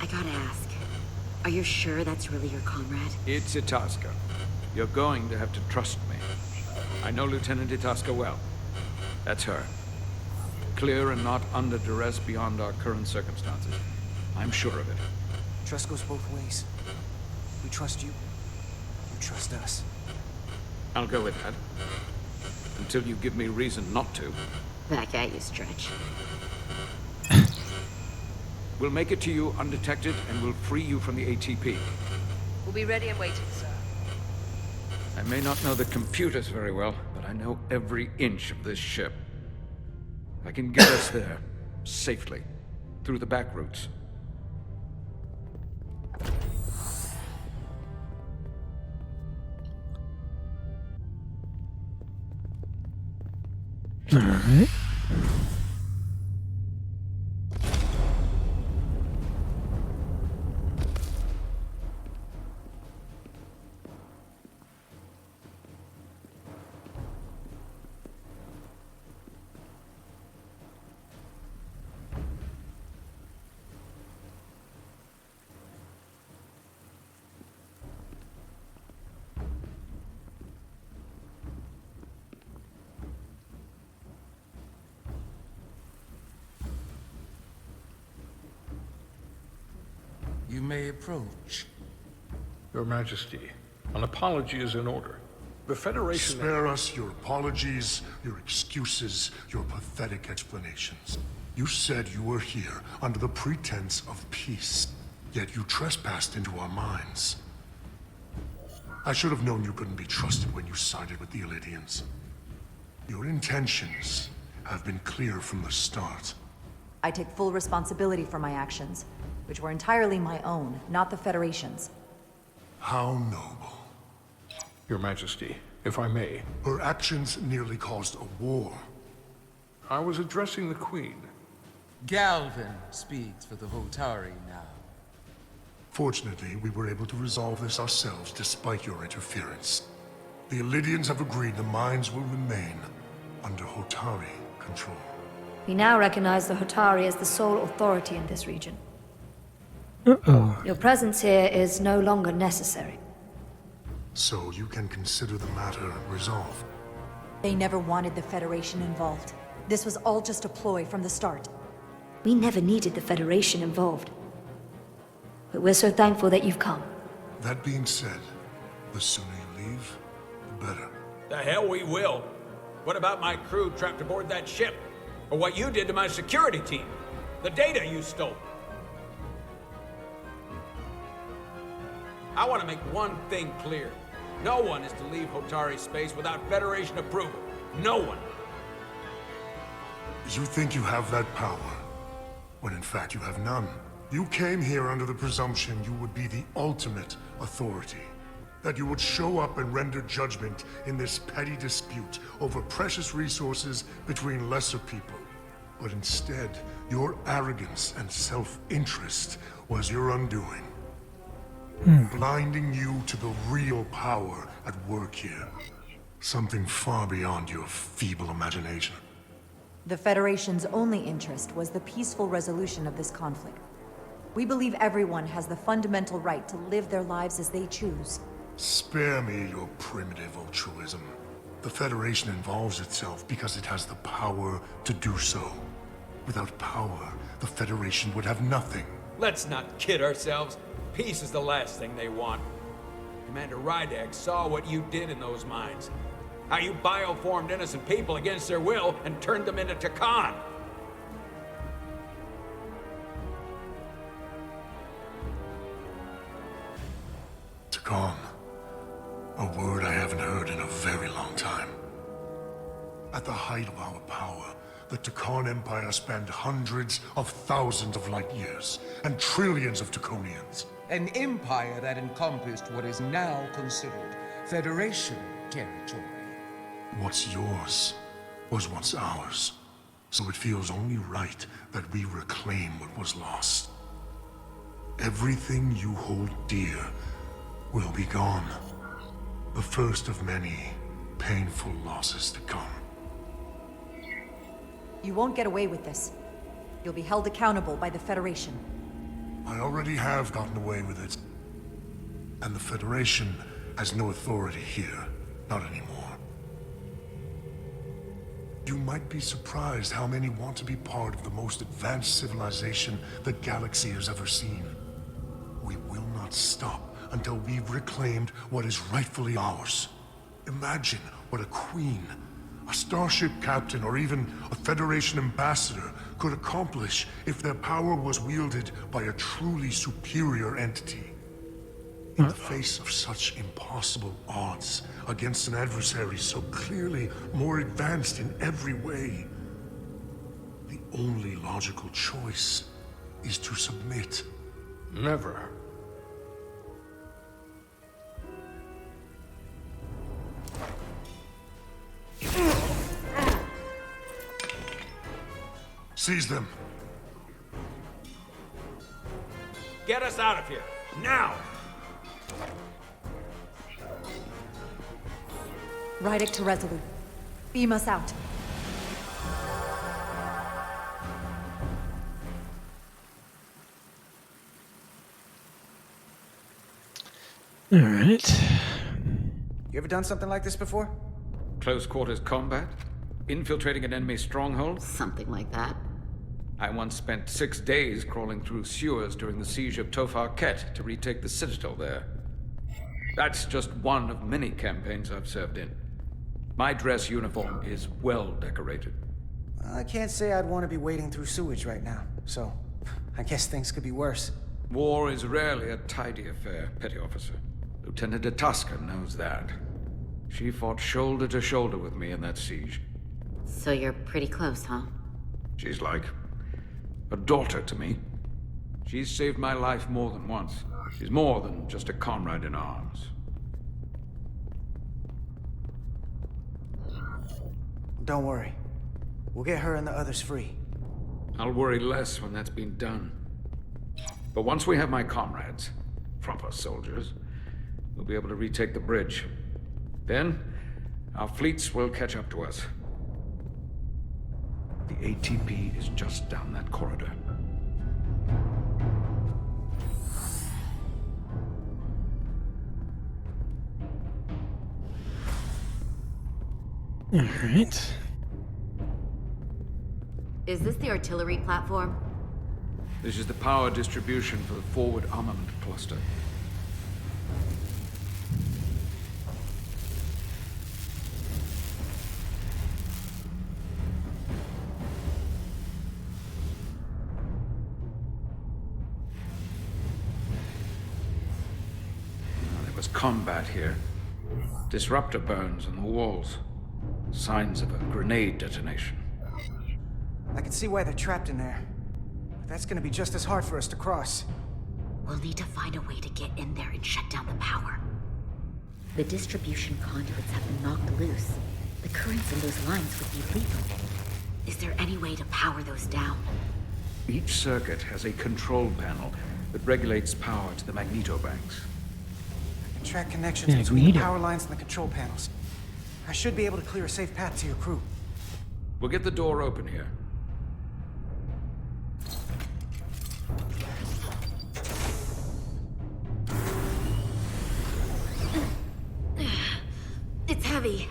I gotta ask, are you sure that's really your comrade? It's Itasca. You're going to have to trust me. I know Lieutenant Itasca well. That's her. Clear and not under duress beyond our current circumstances. I'm sure of it. Trust goes both ways. We trust you. You trust us. I'll go with that. Until you give me reason not to. Back at you, Stretch. We'll make it to you undetected, and we'll free you from the ATP. We'll be ready and waiting, sir. I may not know the computers very well, but I know every inch of this ship. I can get us there, safely, through the back routes. All right. You may approach. Your Majesty, an apology is in order. The Federation... Spare us your apologies, your excuses, your pathetic explanations. You said you were here under the pretense of peace, yet you trespassed into our minds. I should have known you couldn't be trusted when you sided with the Elydians. Your intentions have been clear from the start. I take full responsibility for my actions, which were entirely my own, not the Federation's. How noble. Your Majesty, if I may. Her actions nearly caused a war. I was addressing the Queen. Galvin speaks for the Hotari now. Fortunately, we were able to resolve this ourselves despite your interference. The Elydians have agreed the mines will remain under Hotari control. We now recognize the Hotari as the sole authority in this region. Uh-oh. Your presence here is no longer necessary. So you can consider the matter resolved. They never wanted the Federation involved. This was all just a ploy from the start. We never needed the Federation involved. But we're so thankful that you've come. That being said, the sooner you leave, the better. The hell we will. What about my crew trapped aboard that ship? Or what you did to my security team? The data you stole? I want to make one thing clear. No one is to leave Hotari space without Federation approval. No one. You think you have that power, when in fact you have none. You came here under the presumption you would be the ultimate authority. That you would show up and render judgment in this petty dispute over precious resources between lesser people. But instead, your arrogance and self-interest was your undoing. Blinding you to the real power at work here. Something far beyond your feeble imagination. The Federation's only interest was the peaceful resolution of this conflict. We believe everyone has the fundamental right to live their lives as they choose. Spare me your primitive altruism. The Federation involves itself because it has the power to do so. Without power, the Federation would have nothing. Let's not kid ourselves. Peace is the last thing they want. Commander Rydak saw what you did in those mines. How you bioformed innocent people against their will and turned them into Takan. Takan. A word I haven't heard in a very long time. At the height of our power, the Takan Empire spanned hundreds of thousands of light years and trillions of Taconians. An empire that encompassed what is now considered Federation territory. What's yours was once ours, so it feels only right that we reclaim what was lost. Everything you hold dear will be gone. The first of many painful losses to come. You won't get away with this. You'll be held accountable by the Federation. I already have gotten away with it. And the Federation has no authority here. Not anymore. You might be surprised how many want to be part of the most advanced civilization the galaxy has ever seen. We will not stop until we've reclaimed what is rightfully ours. Imagine what a queen, a starship captain, or even a Federation ambassador could accomplish if their power was wielded by a truly superior entity. In the face of such impossible odds, against an adversary so clearly more advanced in every way, the only logical choice is to submit. Never. Seize them. Get us out of here, now! Rydak to Resolute. Beam us out. All right. You ever done something like this before? Close quarters combat? Infiltrating an enemy stronghold? Something like that. I once spent 6 days crawling through sewers during the siege of Tofar Ket to retake the citadel there. That's just one of many campaigns I've served in. My dress uniform is well decorated. I can't say I'd want to be wading through sewage right now, so I guess things could be worse. War is rarely a tidy affair, Petty Officer. Lieutenant Itasca knows that. She fought shoulder to shoulder with me in that siege. So you're pretty close, huh? She's like a daughter to me. She's saved my life more than once. She's more than just a comrade in arms. Don't worry. We'll get her and the others free. I'll worry less when that's been done. But once we have my comrades, proper soldiers, we'll be able to retake the bridge. Then, our fleets will catch up to us. The ATP is just down that corridor. All right. Is this the artillery platform? This is the power distribution for the forward armament cluster. There was combat here. Disruptor burns on the walls. Signs of a grenade detonation. I can see why they're trapped in there. But that's gonna be just as hard for us to cross. We'll need to find a way to get in there and shut down the power. The distribution conduits have been knocked loose. The currents in those lines would be lethal. Is there any way to power those down? Each circuit has a control panel that regulates power to the magnetobanks. I can track connections between the power lines and the control panels. I should be able to clear a safe path to your crew. We'll get the door open here. It's heavy.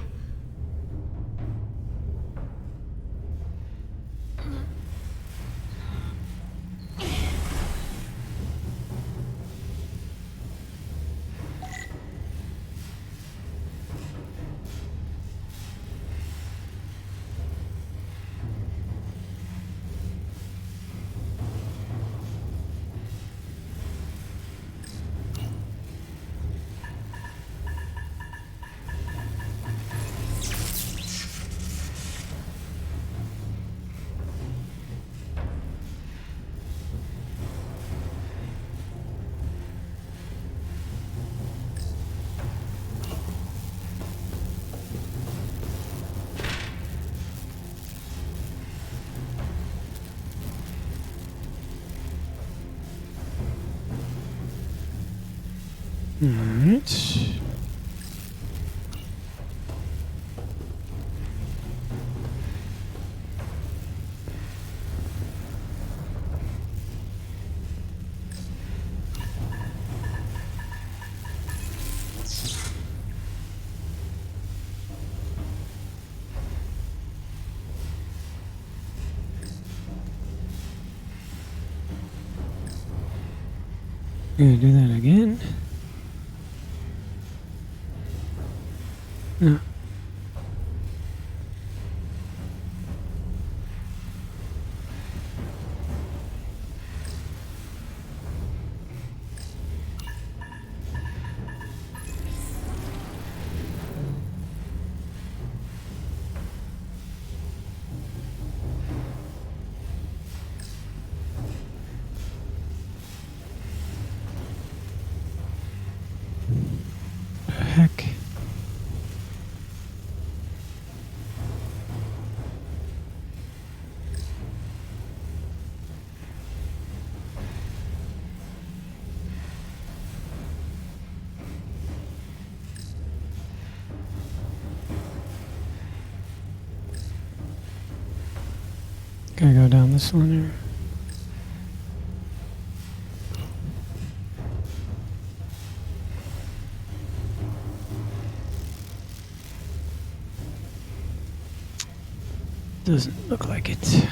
Alright. Gonna do that again. No. Heck. Gotta go down this one here. Doesn't look like it.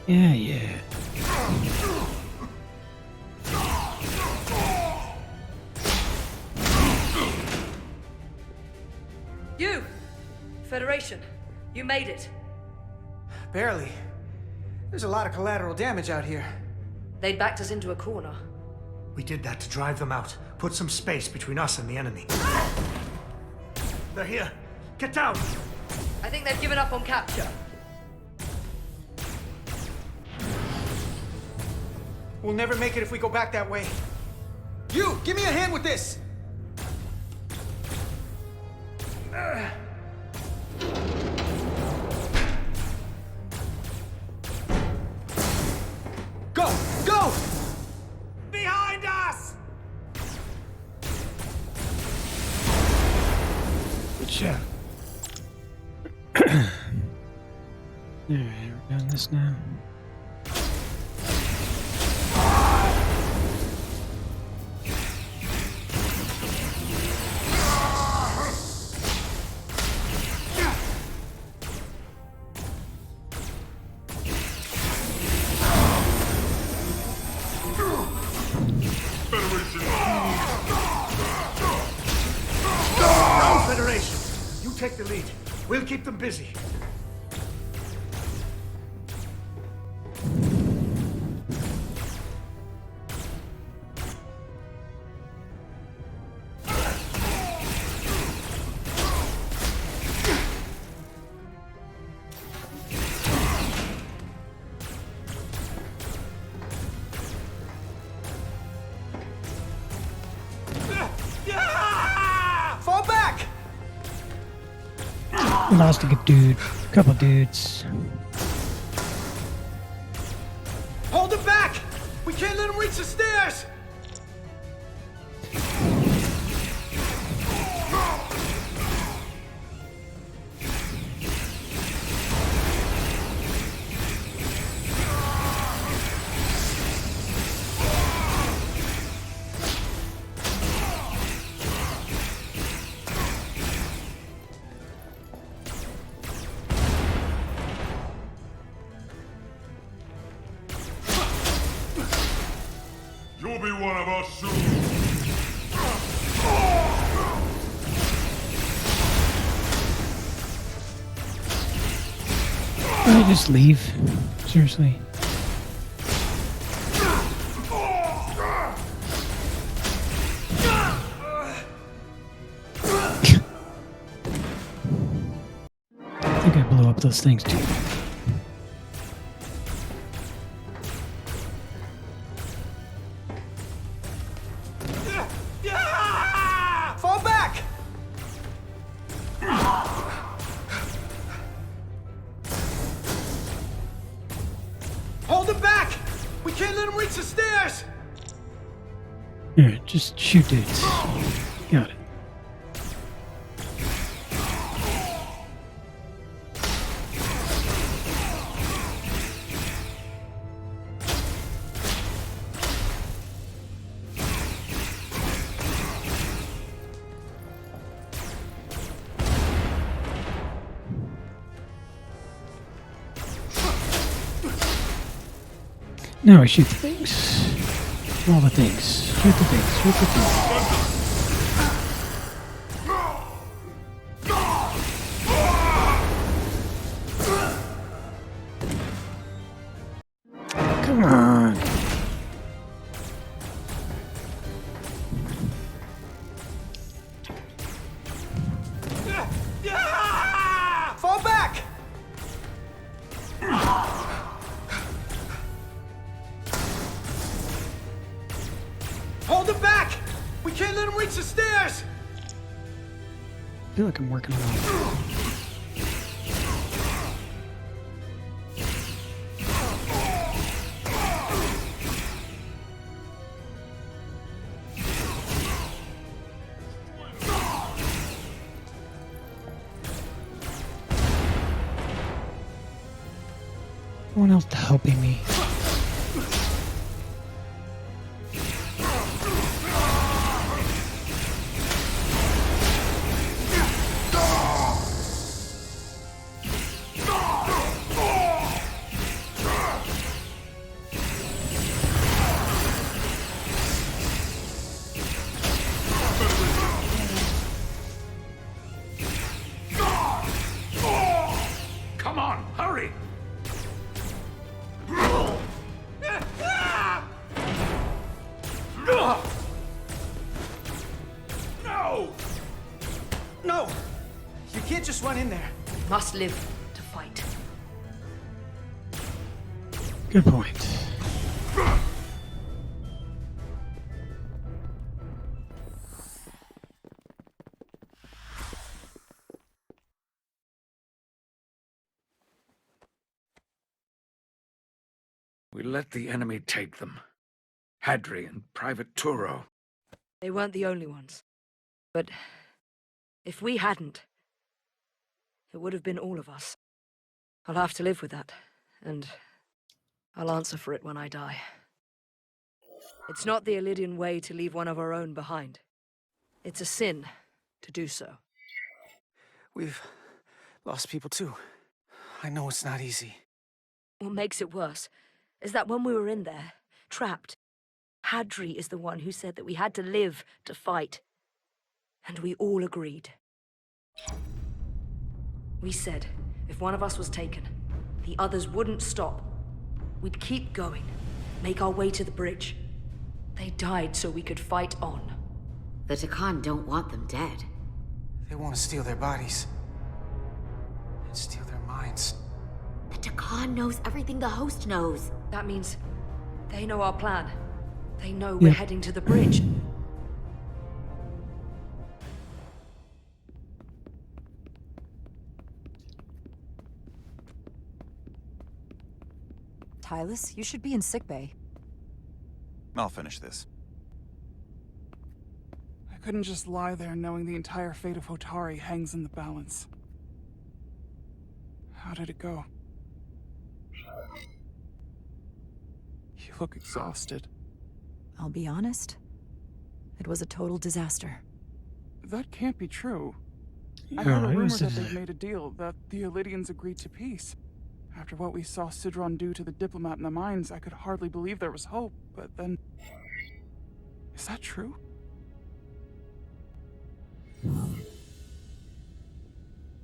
Yeah. You! Federation, you made it. Barely. There's a lot of collateral damage out here. They'd backed us into a corner. We did that to drive them out. Put some space between us and the enemy. They're here. Get down! I think they've given up on capture. We'll never make it if we go back that way. You! Give me a hand with this! Go! Go! Behind us! Good shot. Alright, we're doing this now. Go, Federation! You take the lead. We'll keep them busy. Fall back! We lost a good dude. A couple dudes. Hold it back! We can't let them reach the stairs! You'll be one of us soon. Why just leave? Seriously. I think I blew up those things too. Fall back! Hold it back! We can't let them reach the stairs! Alright, just shoot dudes. Got it. Now I shoot the things. All the things. Shoot the things. Shoot the things. Come on. Fall back! Hold it back! We can't let them reach the stairs! I feel like I'm working on it. No one else helping me. Come on, hurry! No! No! You can't just run in there. Must live to fight. Good point. We let the enemy take them. Hadri and Private Turo. They weren't the only ones. But if we hadn't, it would have been all of us. I'll have to live with that, and I'll answer for it when I die. It's not the Illidian way to leave one of our own behind. It's a sin to do so. We've lost people too. I know it's not easy. What makes it worse is that when we were in there, trapped, Hadri is the one who said that we had to live to fight. And we all agreed. We said if one of us was taken, the others wouldn't stop. We'd keep going, make our way to the bridge. They died so we could fight on. The Takan don't want them dead. They want to steal their bodies. And steal their minds. The Takan knows everything the host knows. That means they know our plan. They know we're heading to the bridge. Tylus, you should be in sickbay. I'll finish this. I couldn't just lie there knowing the entire fate of Hotari hangs in the balance. How did it go? You look exhausted. I'll be honest. It was a total disaster. That can't be true. I Yeah, heard a it rumor was that they'd made a deal, that the Illidians agreed to peace. After what we saw Sidron do to the diplomat in the mines, I could hardly believe there was hope, but then... Is that true?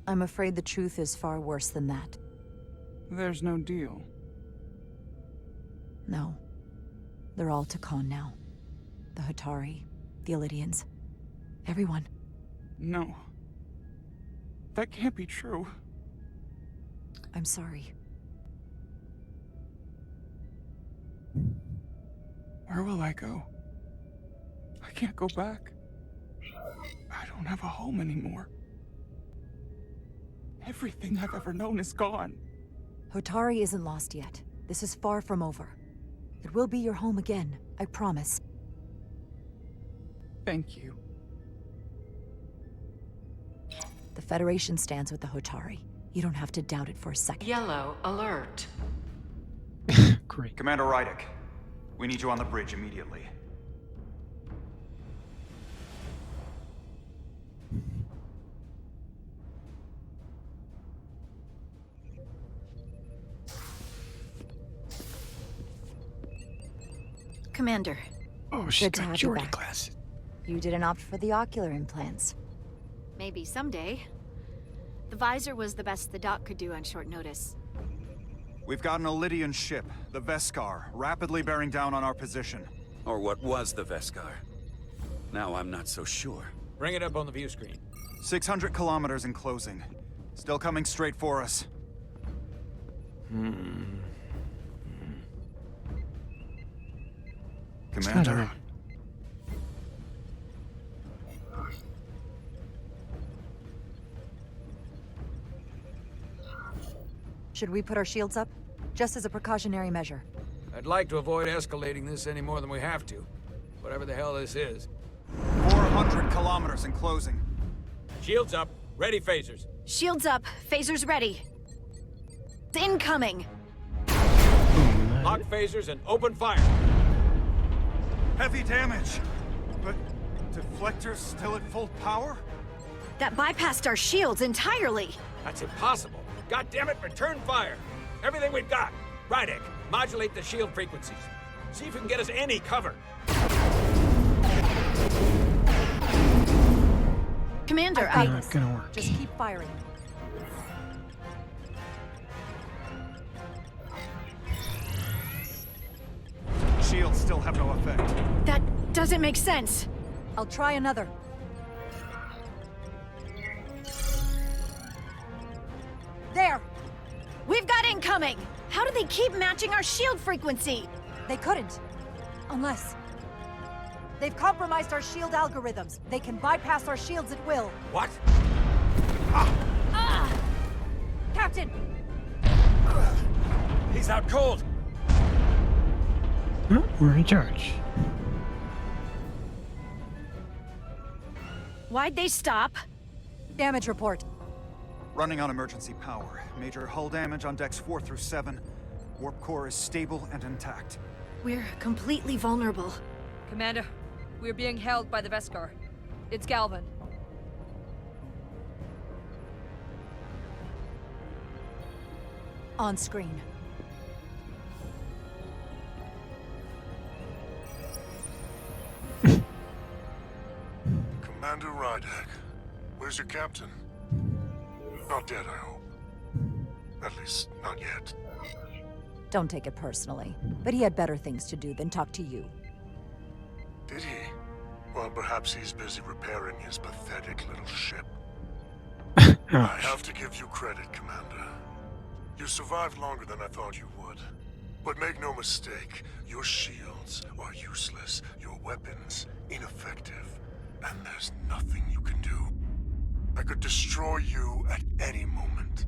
I'm afraid the truth is far worse than that. There's no deal. No. They're all Takan now. The Hotari, the Illidians, everyone. No. That can't be true. I'm sorry. Where will I go? I can't go back. I don't have a home anymore. Everything I've ever known is gone. Hotari isn't lost yet. This is far from over. It will be your home again, I promise. Thank you. The Federation stands with the Hotari. You don't have to doubt it for a second. Yellow alert. Great. Commander Rydick, we need you on the bridge immediately. Commander. Oh, she Good to got have you Jordy back. glasses. You didn't opt for the ocular implants. Maybe someday. The visor was the best the doc could do on short notice. We've got an Illidian ship, the Veskar, rapidly bearing down on our position. Or what was the Veskar. Now I'm not so sure. Bring it up on the view screen. 600 kilometers in closing. Still coming straight for us. Commander. Should we put our shields up? Just as a precautionary measure. I'd like to avoid escalating this any more than we have to. Whatever the hell this is. 400 kilometers in closing. Shields up. Ready phasers. Shields up. Phasers ready. Incoming. Lock phasers and open fire. Heavy damage. But deflectors still at full power? That bypassed our shields entirely. That's impossible. God damn it, return fire. Everything we've got. Rydick, modulate the shield frequencies. See if you can get us any cover. Commander, Not gonna work. Just keep firing. shots still have no effect. That doesn't make sense. I'll try another. There! We've got incoming! How do they keep matching our shield frequency? They couldn't. Unless... They've compromised our shield algorithms. They can bypass our shields at will. What? Captain! He's out cold! Oh, we're in charge. Why'd they stop? Damage report. Running on emergency power. Major hull damage on decks 4 through 7. Warp core is stable and intact. We're completely vulnerable. Commander, we're being held by the Veskar. It's Galvin. On screen. Commander Rydek, where's your captain? Not dead, I hope. At least, not yet. Don't take it personally, but he had better things to do than talk to you. Did he? Well, perhaps he's busy repairing his pathetic little ship. I have to give you credit, Commander. You survived longer than I thought you would. But make no mistake, your shields are useless, your weapons ineffective, and there's nothing you can do. I could destroy you at any moment.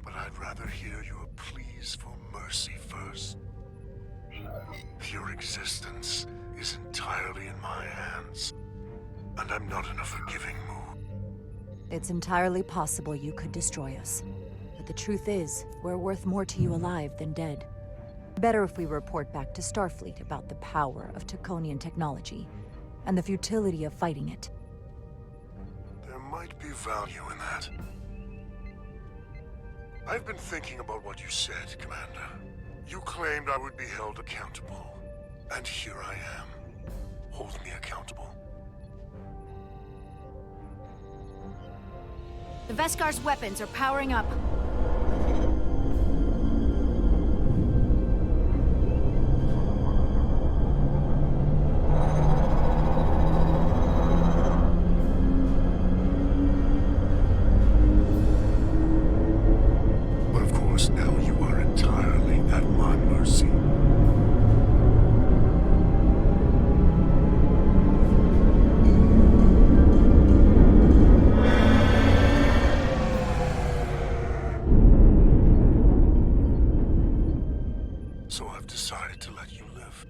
But I'd rather hear your pleas for mercy first. Your existence is entirely in my hands, and I'm not in a forgiving mood. It's entirely possible you could destroy us. But the truth is, we're worth more to you alive than dead. Better if we report back to Starfleet about the power of Taconian technology, and the futility of fighting it. There might be value in that. I've been thinking about what you said, Commander. You claimed I would be held accountable. And here I am. Hold me accountable. The Veskar's weapons are powering up. But of course, now you are entirely at my mercy. So I've decided to let you live.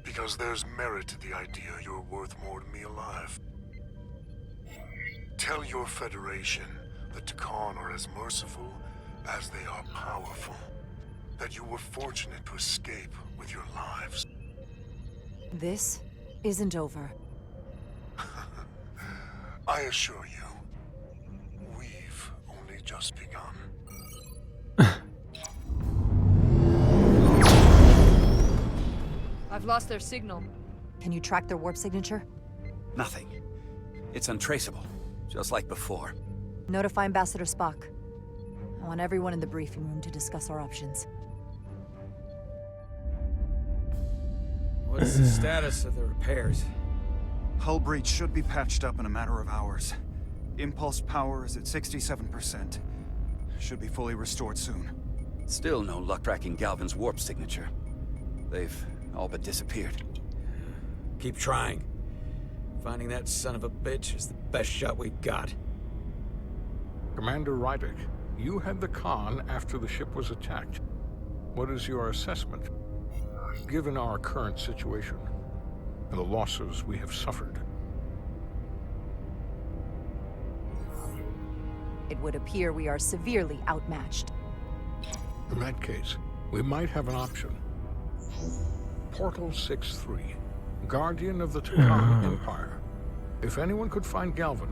Because there's merit to the idea you're worth more to me alive. Tell your Federation that Takan are as merciful as they are powerful. That you were fortunate to escape with your lives. This isn't over. I assure you, we've only just begun. I've lost their signal. Can you track their warp signature? Nothing. It's untraceable, just like before. Notify Ambassador Spock. I want everyone in the briefing room to discuss our options. What's the status of the repairs? Hull breach should be patched up in a matter of hours. Impulse power is at 67%. Should be fully restored soon. Still no luck tracking Galvin's warp signature. They've all but disappeared. Keep trying. Finding that son of a bitch is the best shot we've got. Commander Rydek, you had the Khan after the ship was attacked. What is your assessment? Given our current situation, and the losses we have suffered. It would appear we are severely outmatched. In that case, we might have an option. Portal 6-3, Guardian of the Takan Empire. If anyone could find Galvin,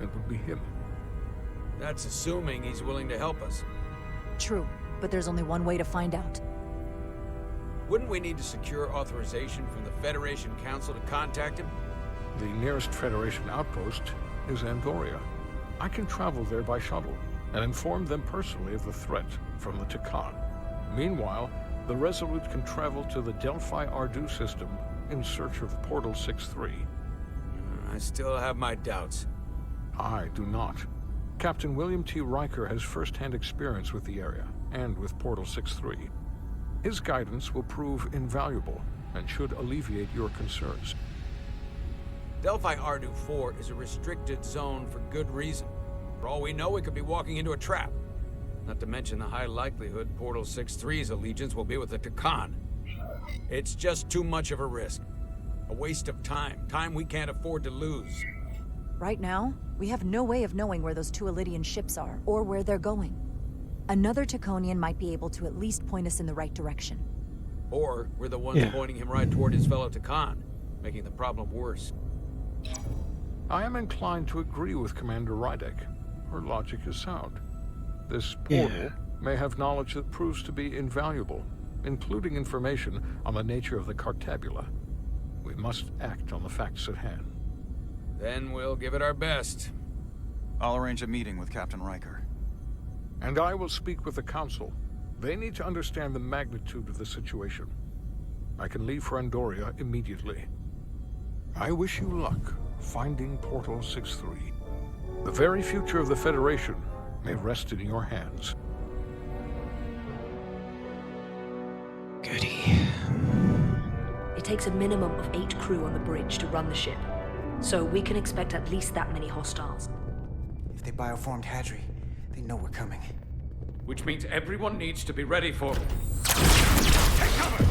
it would be him. That's assuming he's willing to help us. True, but there's only one way to find out. Wouldn't we need to secure authorization from the Federation Council to contact him? The nearest Federation outpost is Andoria. I can travel there by shuttle and inform them personally of the threat from the Takan. Meanwhile, the Resolute can travel to the Delphi Ardu system in search of Portal 6-3. I still have my doubts. I do not. Captain William T. Riker has first-hand experience with the area, and with Portal 6-3. His guidance will prove invaluable, and should alleviate your concerns. Delphi Ardu 4 is a restricted zone for good reason. For all we know, we could be walking into a trap. Not to mention the high likelihood Portal 6-3's allegiance will be with the Takan. It's just too much of a risk. A waste of time. Time we can't afford to lose. Right now, we have no way of knowing where those two Elydian ships are, or where they're going. Another Taconian might be able to at least point us in the right direction. Or we're the ones pointing him right toward his fellow Takan, making the problem worse. I am inclined to agree with Commander Rydek. Her logic is sound. This portal may have knowledge that proves to be invaluable, including information on the nature of the Cartabula. We must act on the facts at hand. Then we'll give it our best. I'll arrange a meeting with Captain Riker. And I will speak with the Council. They need to understand the magnitude of the situation. I can leave for Andoria immediately. I wish you luck finding Portal 6-3. The very future of the Federation may rest in your hands. Goody. It takes a minimum of 8 crew on the bridge to run the ship. So we can expect at least that many hostiles. If they bioformed Hadri, they know we're coming. Which means everyone needs to be ready for... Take cover!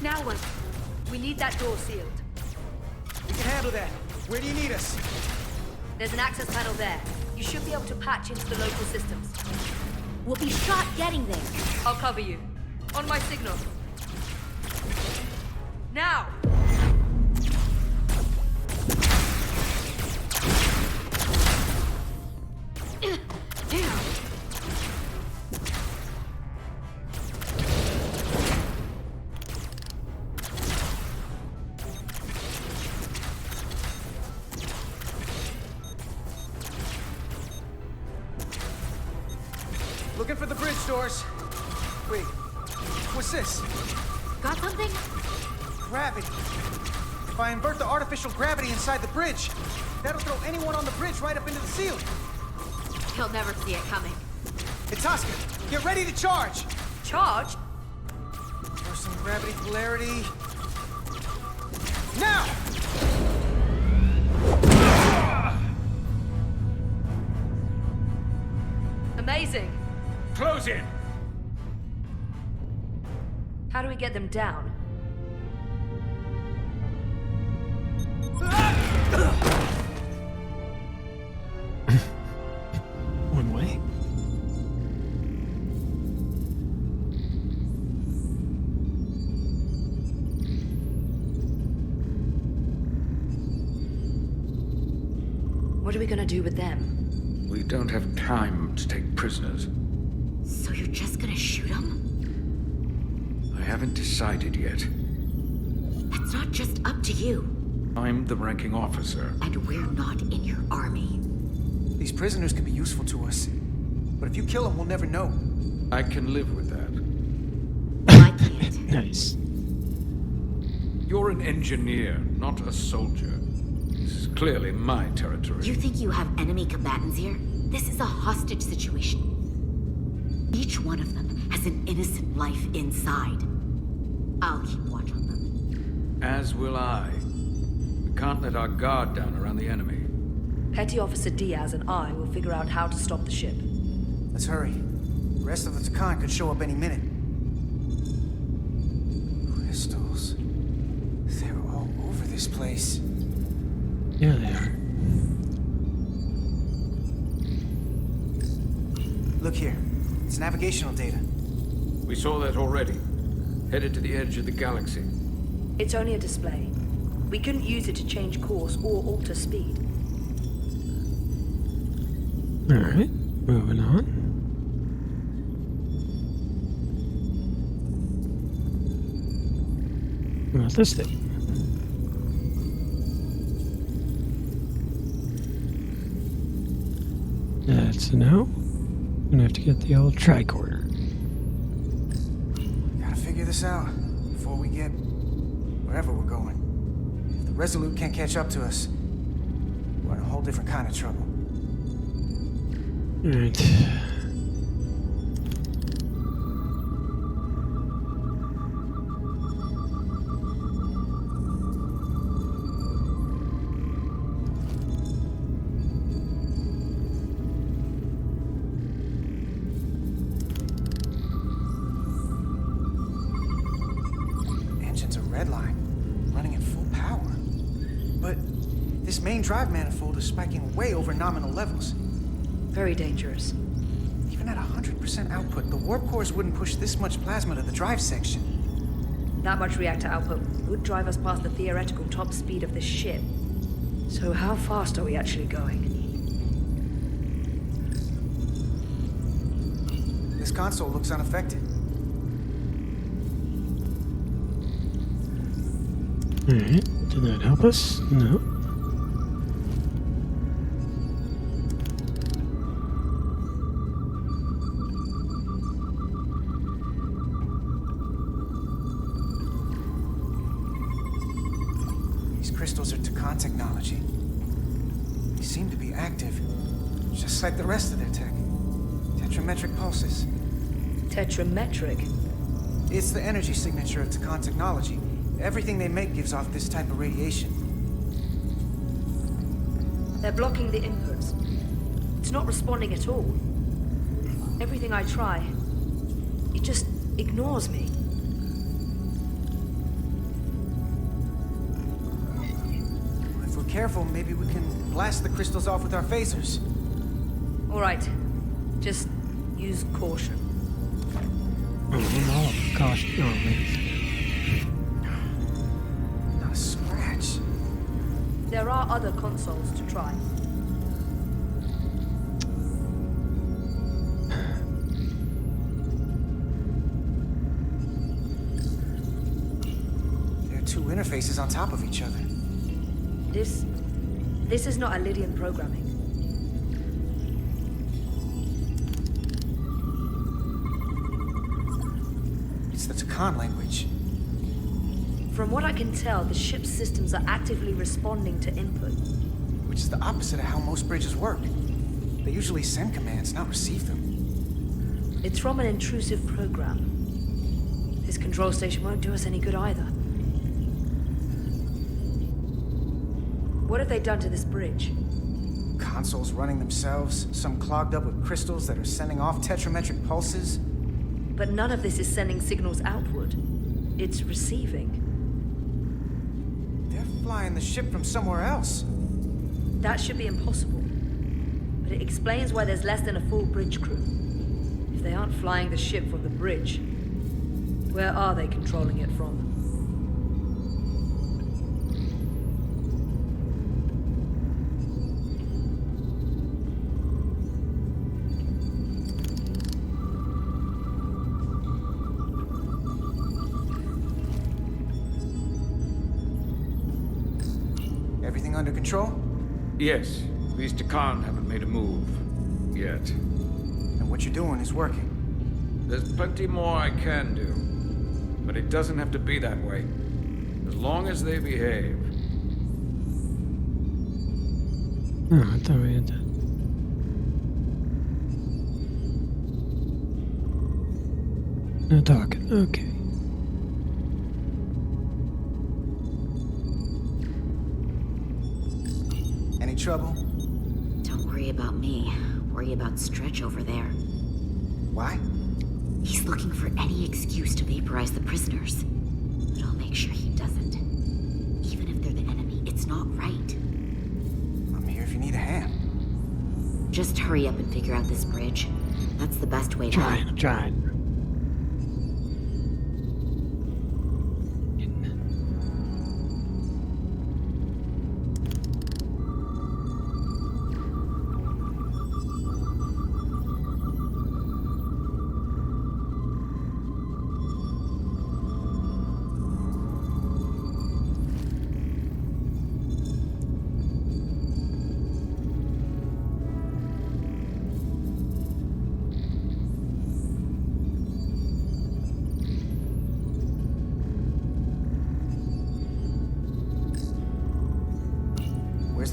Now what? We need that door sealed. We can handle that. Where do you need us? There's an access panel there. You should be able to patch into the local systems. We'll be shot getting there. I'll cover you. On my signal. Now! Looking for the bridge doors. Wait, what's this? Got something? Gravity. If I invert the artificial gravity inside the bridge, that'll throw anyone on the bridge right up into the ceiling. He'll never see it coming. Itaska, get ready to charge! Charge? For some gravity polarity. Now! Amazing. Close in! How do we get them down? One way. What are we gonna do with them? We don't have time to take prisoners. So you're just gonna shoot him? I haven't decided yet. That's not just up to you. I'm the ranking officer. And we're not in your army. These prisoners can be useful to us. But if you kill them, we'll never know. I can live with that. I can't. Nice. You're an engineer, not a soldier. This is clearly my territory. You think you have enemy combatants here? This is a hostage situation. Each one of them has an innocent life inside. I'll keep watch on them. As will I. We can't let our guard down around the enemy. Petty Officer Diaz and I will figure out how to stop the ship. Let's hurry. The rest of the Takan could show up any minute. Crystals. They're all over this place. Yeah, they are. Look here. It's navigational data. We saw that already. Headed to the edge of the galaxy. It's only a display. We couldn't use it to change course or alter speed. Alright, moving on. What about this thing? That's a no. I'm gonna have to get the old tricorder. Gotta figure this out before we get wherever we're going. If the Resolute can't catch up to us, we're in a whole different kind of trouble. Alright. Engine's a red line, running at full power. But this main drive manifold is spiking way over nominal levels. Very dangerous. Even at 100% output, the warp cores wouldn't push this much plasma to the drive section. That much reactor output would drive us past the theoretical top speed of this ship. So how fast are we actually going? This console looks unaffected. Alright, did that help us? No. These crystals are Takan technology. They seem to be active, just like the rest of their tech. Tetrametric pulses. Tetrametric? It's the energy signature of Takan technology. Everything they make gives off this type of radiation. They're blocking the inputs. It's not responding at all. Everything I try, it just ignores me. If we're careful, maybe we can blast the crystals off with our phasers. All right. Just use caution. Oh, gosh. Oh, man. Not a scratch. There are other consoles to try. There are two interfaces on top of each other. This is not Lydian programming. It's the Takan language. From what I can tell, the ship's systems are actively responding to input. Which is the opposite of how most bridges work. They usually send commands, not receive them. It's from an intrusive program. This control station won't do us any good either. What have they done to this bridge? Consoles running themselves, some clogged up with crystals that are sending off tetrametric pulses. But none of this is sending signals outward. It's receiving. They're flying the ship from somewhere else. That should be impossible. But it explains why there's less than a full bridge crew. If they aren't flying the ship from the bridge, where are they controlling it from? Everything under control? Yes. These Takan haven't made a move. Yet. And what you're doing is working. There's plenty more I can do. But it doesn't have to be that way. As long as they behave. Oh, I thought we had that. No talking. Okay. Any trouble? Don't worry about me. Worry about Stretch over there. Why? He's looking for any excuse to vaporize the prisoners. But I'll make sure he doesn't. Even if they're the enemy, it's not right. I'm here if you need a hand. Just hurry up and figure out this bridge. That's the best way to I'm trying.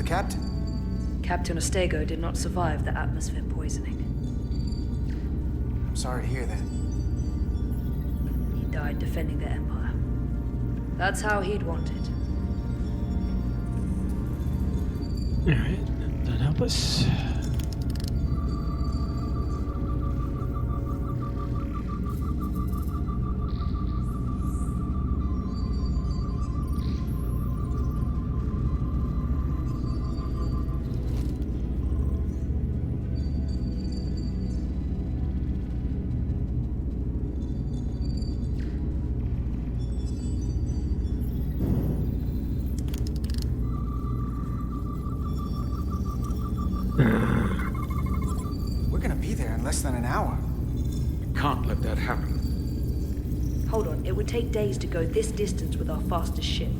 Captain? Captain Ostego did not survive the atmosphere poisoning. I'm sorry to hear that. He died defending the Empire. That's how he'd want it. Alright, that help us. We're gonna be there in less than an hour. We can't let that happen. Hold on, it would take days to go this distance with our fastest ship.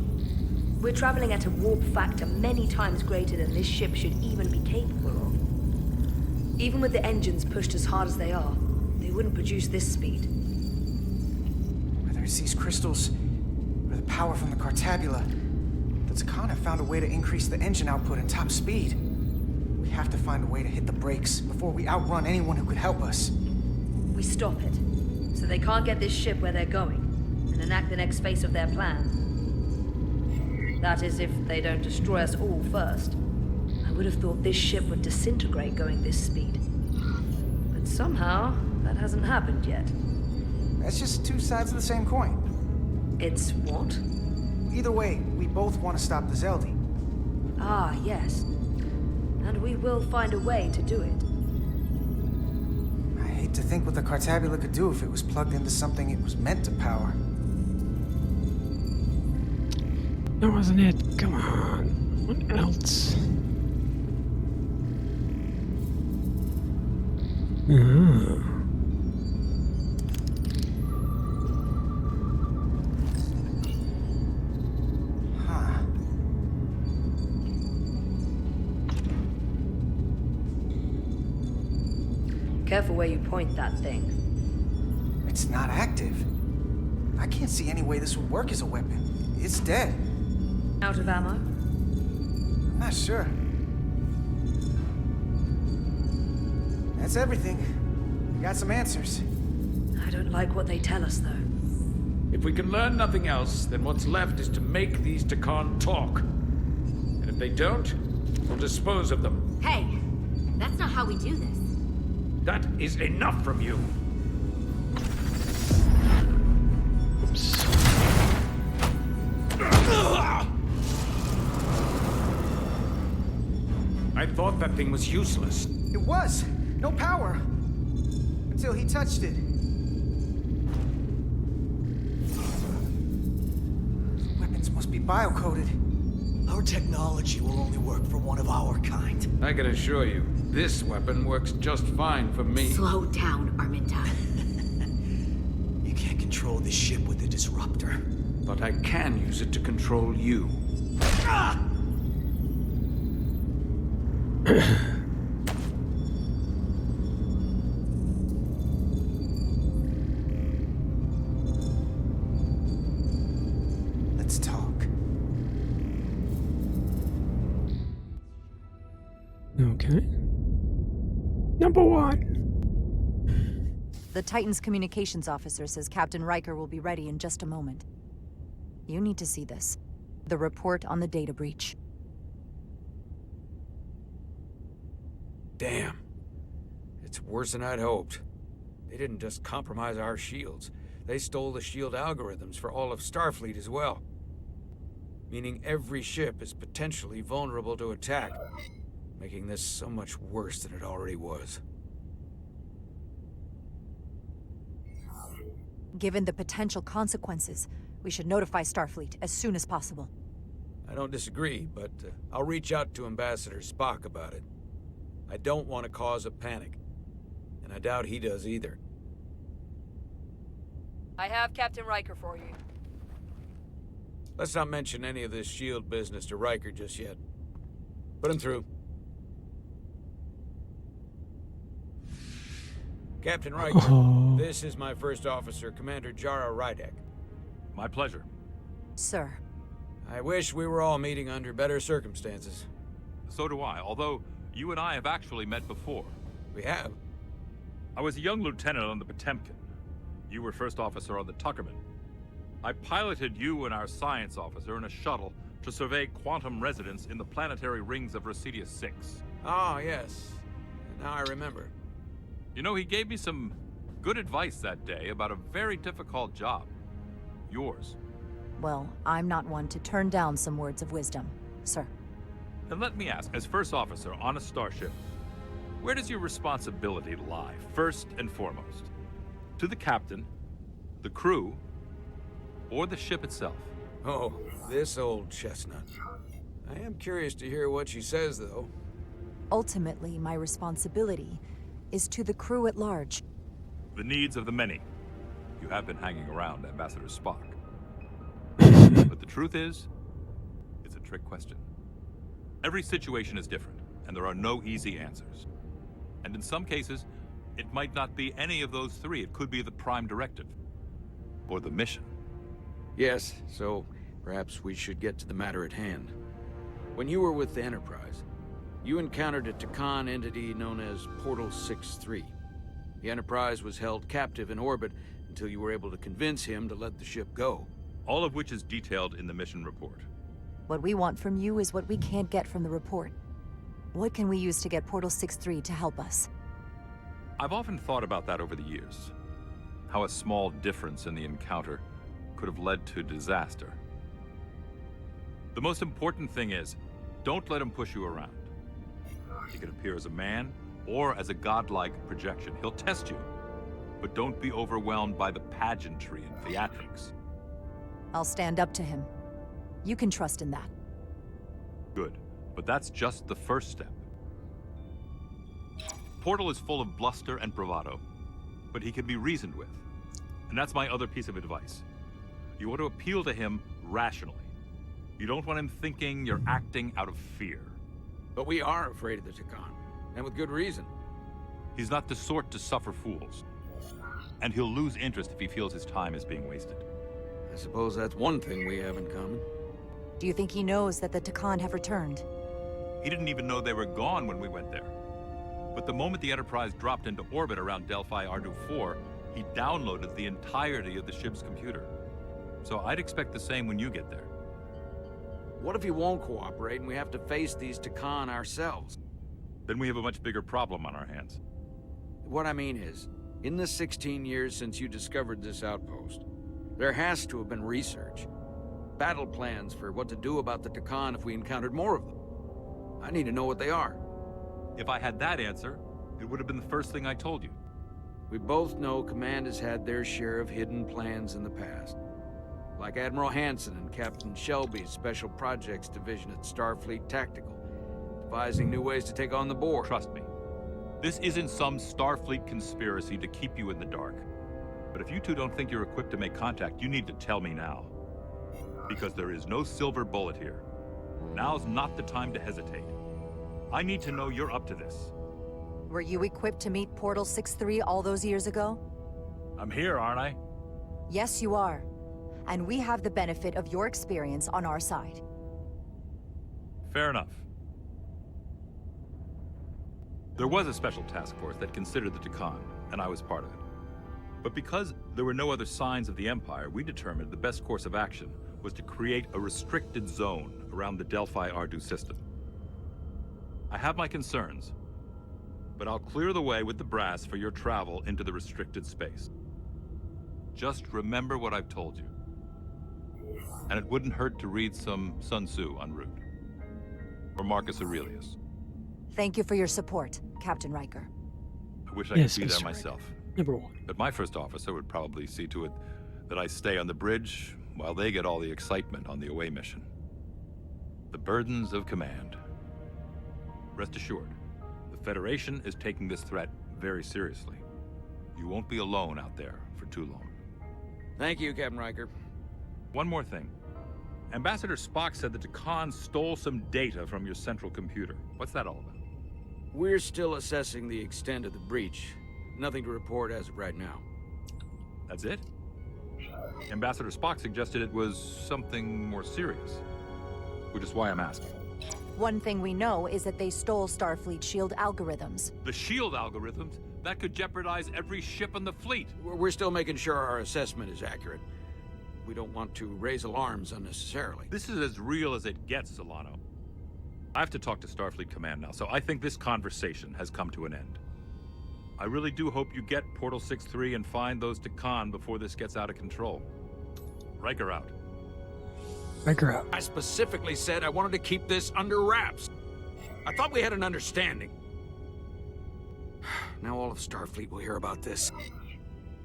We're traveling at a warp factor many times greater than this ship should even be capable of. Even with the engines pushed as hard as they are, they wouldn't produce this speed. Whether it's these crystals, or the power from the Cartabula, the Takan have found a way to increase the engine output and top speed. We have to find a way to hit the brakes before we outrun anyone who could help us. We stop it, so they can't get this ship where they're going, and enact the next phase of their plan. That is, if they don't destroy us all first. I would have thought this ship would disintegrate going this speed. But somehow, that hasn't happened yet. That's just two sides of the same coin. It's what? Either way, we both want to stop the Zeldi. Ah, yes. And we will find a way to do it. I hate to think what the Cartabula could do if it was plugged into something it was meant to power. That wasn't it. Come on. What else? Careful where you point that thing. It's not active. I can't see any way this would work as a weapon. It's dead. Out of ammo? I'm not sure. That's everything. We got some answers. I don't like what they tell us, though. If we can learn nothing else, then what's left is to make these Takan talk. And if they don't, we'll dispose of them. Hey, that's not how we do this. That is enough from you. Oops. I thought that thing was useless. It was. No power. Until he touched it. Weapons must be bio-coded. Our technology will only work for one of our kind. I can assure you, this weapon works just fine for me. Slow down, Arminta. You can't control this ship with a disruptor. But I can use it to control you. Ah! Let's talk. Okay. Number one. The Titan's communications officer says Captain Riker will be ready in just a moment. You need to see this. The report on the data breach. Damn. It's worse than I'd hoped. They didn't just compromise our shields. They stole the shield algorithms for all of Starfleet as well. Meaning every ship is potentially vulnerable to attack, making this so much worse than it already was. Given the potential consequences, we should notify Starfleet as soon as possible. I don't disagree, but I'll reach out to Ambassador Spock about it. I don't want to cause a panic, and I doubt he does either. I have Captain Riker for you. Let's not mention any of this shield business to Riker just yet. Put him through. Captain Riker, this is my first officer, Commander Jara Rydek. My pleasure. Sir. I wish we were all meeting under better circumstances. So do I, although you and I have actually met before. We have? I was a young lieutenant on the Potemkin. You were first officer on the Tuckerman. I piloted you and our science officer in a shuttle to survey quantum resonance in the planetary rings of Residius 6. Oh, yes. Now I remember. You know, he gave me some good advice that day about a very difficult job. Yours. Well, I'm not one to turn down some words of wisdom, sir. And let me ask, as first officer on a starship, where does your responsibility lie, first and foremost? To the captain, the crew, or the ship itself? Oh, this old chestnut. I am curious to hear what she says, though. Ultimately, my responsibility is to the crew at large. The needs of the many. You have been hanging around Ambassador Spock. But the truth is, it's a trick question. Every situation is different, and there are no easy answers. And in some cases, it might not be any of those three. It could be the prime directive, or the mission. Yes, so perhaps we should get to the matter at hand. When you were with the Enterprise, you encountered a Takan entity known as Portal 6-3. The Enterprise was held captive in orbit until you were able to convince him to let the ship go. All of which is detailed in the mission report. What we want from you is what we can't get from the report. What can we use to get Portal 6-3 to help us? I've often thought about that over the years. How a small difference in the encounter could have led to disaster. The most important thing is, don't let him push you around. He can appear as a man or as a godlike projection. He'll test you, but don't be overwhelmed by the pageantry and theatrics. I'll stand up to him. You can trust in that. Good, but that's just the first step. Portal is full of bluster and bravado, but he can be reasoned with. And that's my other piece of advice. You want to appeal to him rationally. You don't want him thinking you're acting out of fear. But we are afraid of the Takan, and with good reason. He's not the sort to suffer fools. And he'll lose interest if he feels his time is being wasted. I suppose that's one thing we have in common. Do you think he knows that the Takan have returned? He didn't even know they were gone when we went there. But the moment the Enterprise dropped into orbit around Delphi Ardu 4, he downloaded the entirety of the ship's computer. So I'd expect the same when you get there. What if he won't cooperate and we have to face these Takan ourselves? Then we have a much bigger problem on our hands. What I mean is, in the 16 years since you discovered this outpost, there has to have been research. Battle plans for what to do about the Takan if we encountered more of them. I need to know what they are. If I had that answer, it would have been the first thing I told you. We both know Command has had their share of hidden plans in the past. Like Admiral Hansen and Captain Shelby's Special Projects Division at Starfleet Tactical, devising new ways to take on the board. Trust me, this isn't some Starfleet conspiracy to keep you in the dark. But if you two don't think you're equipped to make contact, you need to tell me now. Because there is no silver bullet here. Now's not the time to hesitate. I need to know you're up to this. Were you equipped to meet Portal 6-3 all those years ago? I'm here, aren't I? Yes, you are. And we have the benefit of your experience on our side. Fair enough. There was a special task force that considered the Takan, and I was part of it. But because there were no other signs of the Empire, we determined the best course of action was to create a restricted zone around the Delphi Ardu system. I have my concerns, but I'll clear the way with the brass for your travel into the restricted space. Just remember what I've told you. And it wouldn't hurt to read some Sun Tzu en route. Or Marcus Aurelius. Thank you for your support, Captain Riker. I wish I Yes, could be there Mr. myself. Number one. But my first officer would probably see to it that I stay on the bridge while they get all the excitement on the away mission. The burdens of command. Rest assured, the Federation is taking this threat very seriously. You won't be alone out there for too long. Thank you, Captain Riker. One more thing. Ambassador Spock said that Takan stole some data from your central computer. What's that all about? We're still assessing the extent of the breach. Nothing to report as of right now. That's it? Ambassador Spock suggested it was something more serious. Which is why I'm asking. One thing we know is that they stole Starfleet shield algorithms. The shield algorithms? That could jeopardize every ship in the fleet. We're still making sure our assessment is accurate. We don't want to raise alarms unnecessarily. This is as real as it gets, Solano. I have to talk to Starfleet Command now, so I think this conversation has come to an end. I really do hope you get Portal 6-3 and find those Takan before this gets out of control. Riker out. Riker out. I specifically said I wanted to keep this under wraps. I thought we had an understanding. Now all of Starfleet will hear about this.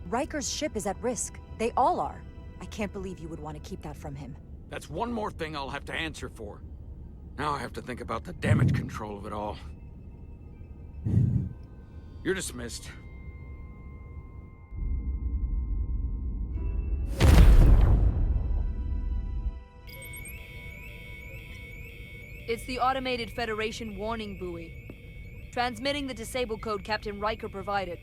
Riker's ship is at risk. They all are. I can't believe you would want to keep that from him. That's one more thing I'll have to answer for. Now I have to think about the damage control of it all. You're dismissed. It's the automated Federation warning buoy. Transmitting the disable code Captain Riker provided.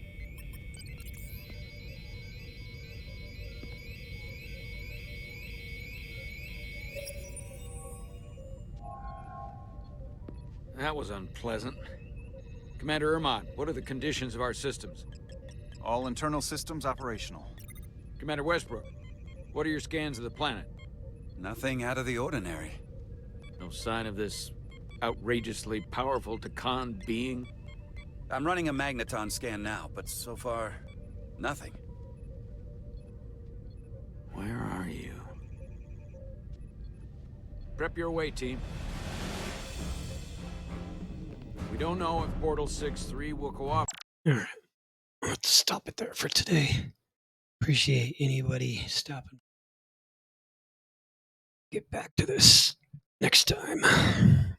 That was unpleasant. Commander Ermont, what are the conditions of our systems? All internal systems operational. Commander Westbrook, what are your scans of the planet? Nothing out of the ordinary. No sign of this outrageously powerful Takan being? I'm running a magneton scan now, but so far, nothing. Where are you? Prep your way, team. We don't know if Portal 6-3 will cooperate. Alright. Let's stop it there for today. Appreciate anybody stopping. Get back to this next time.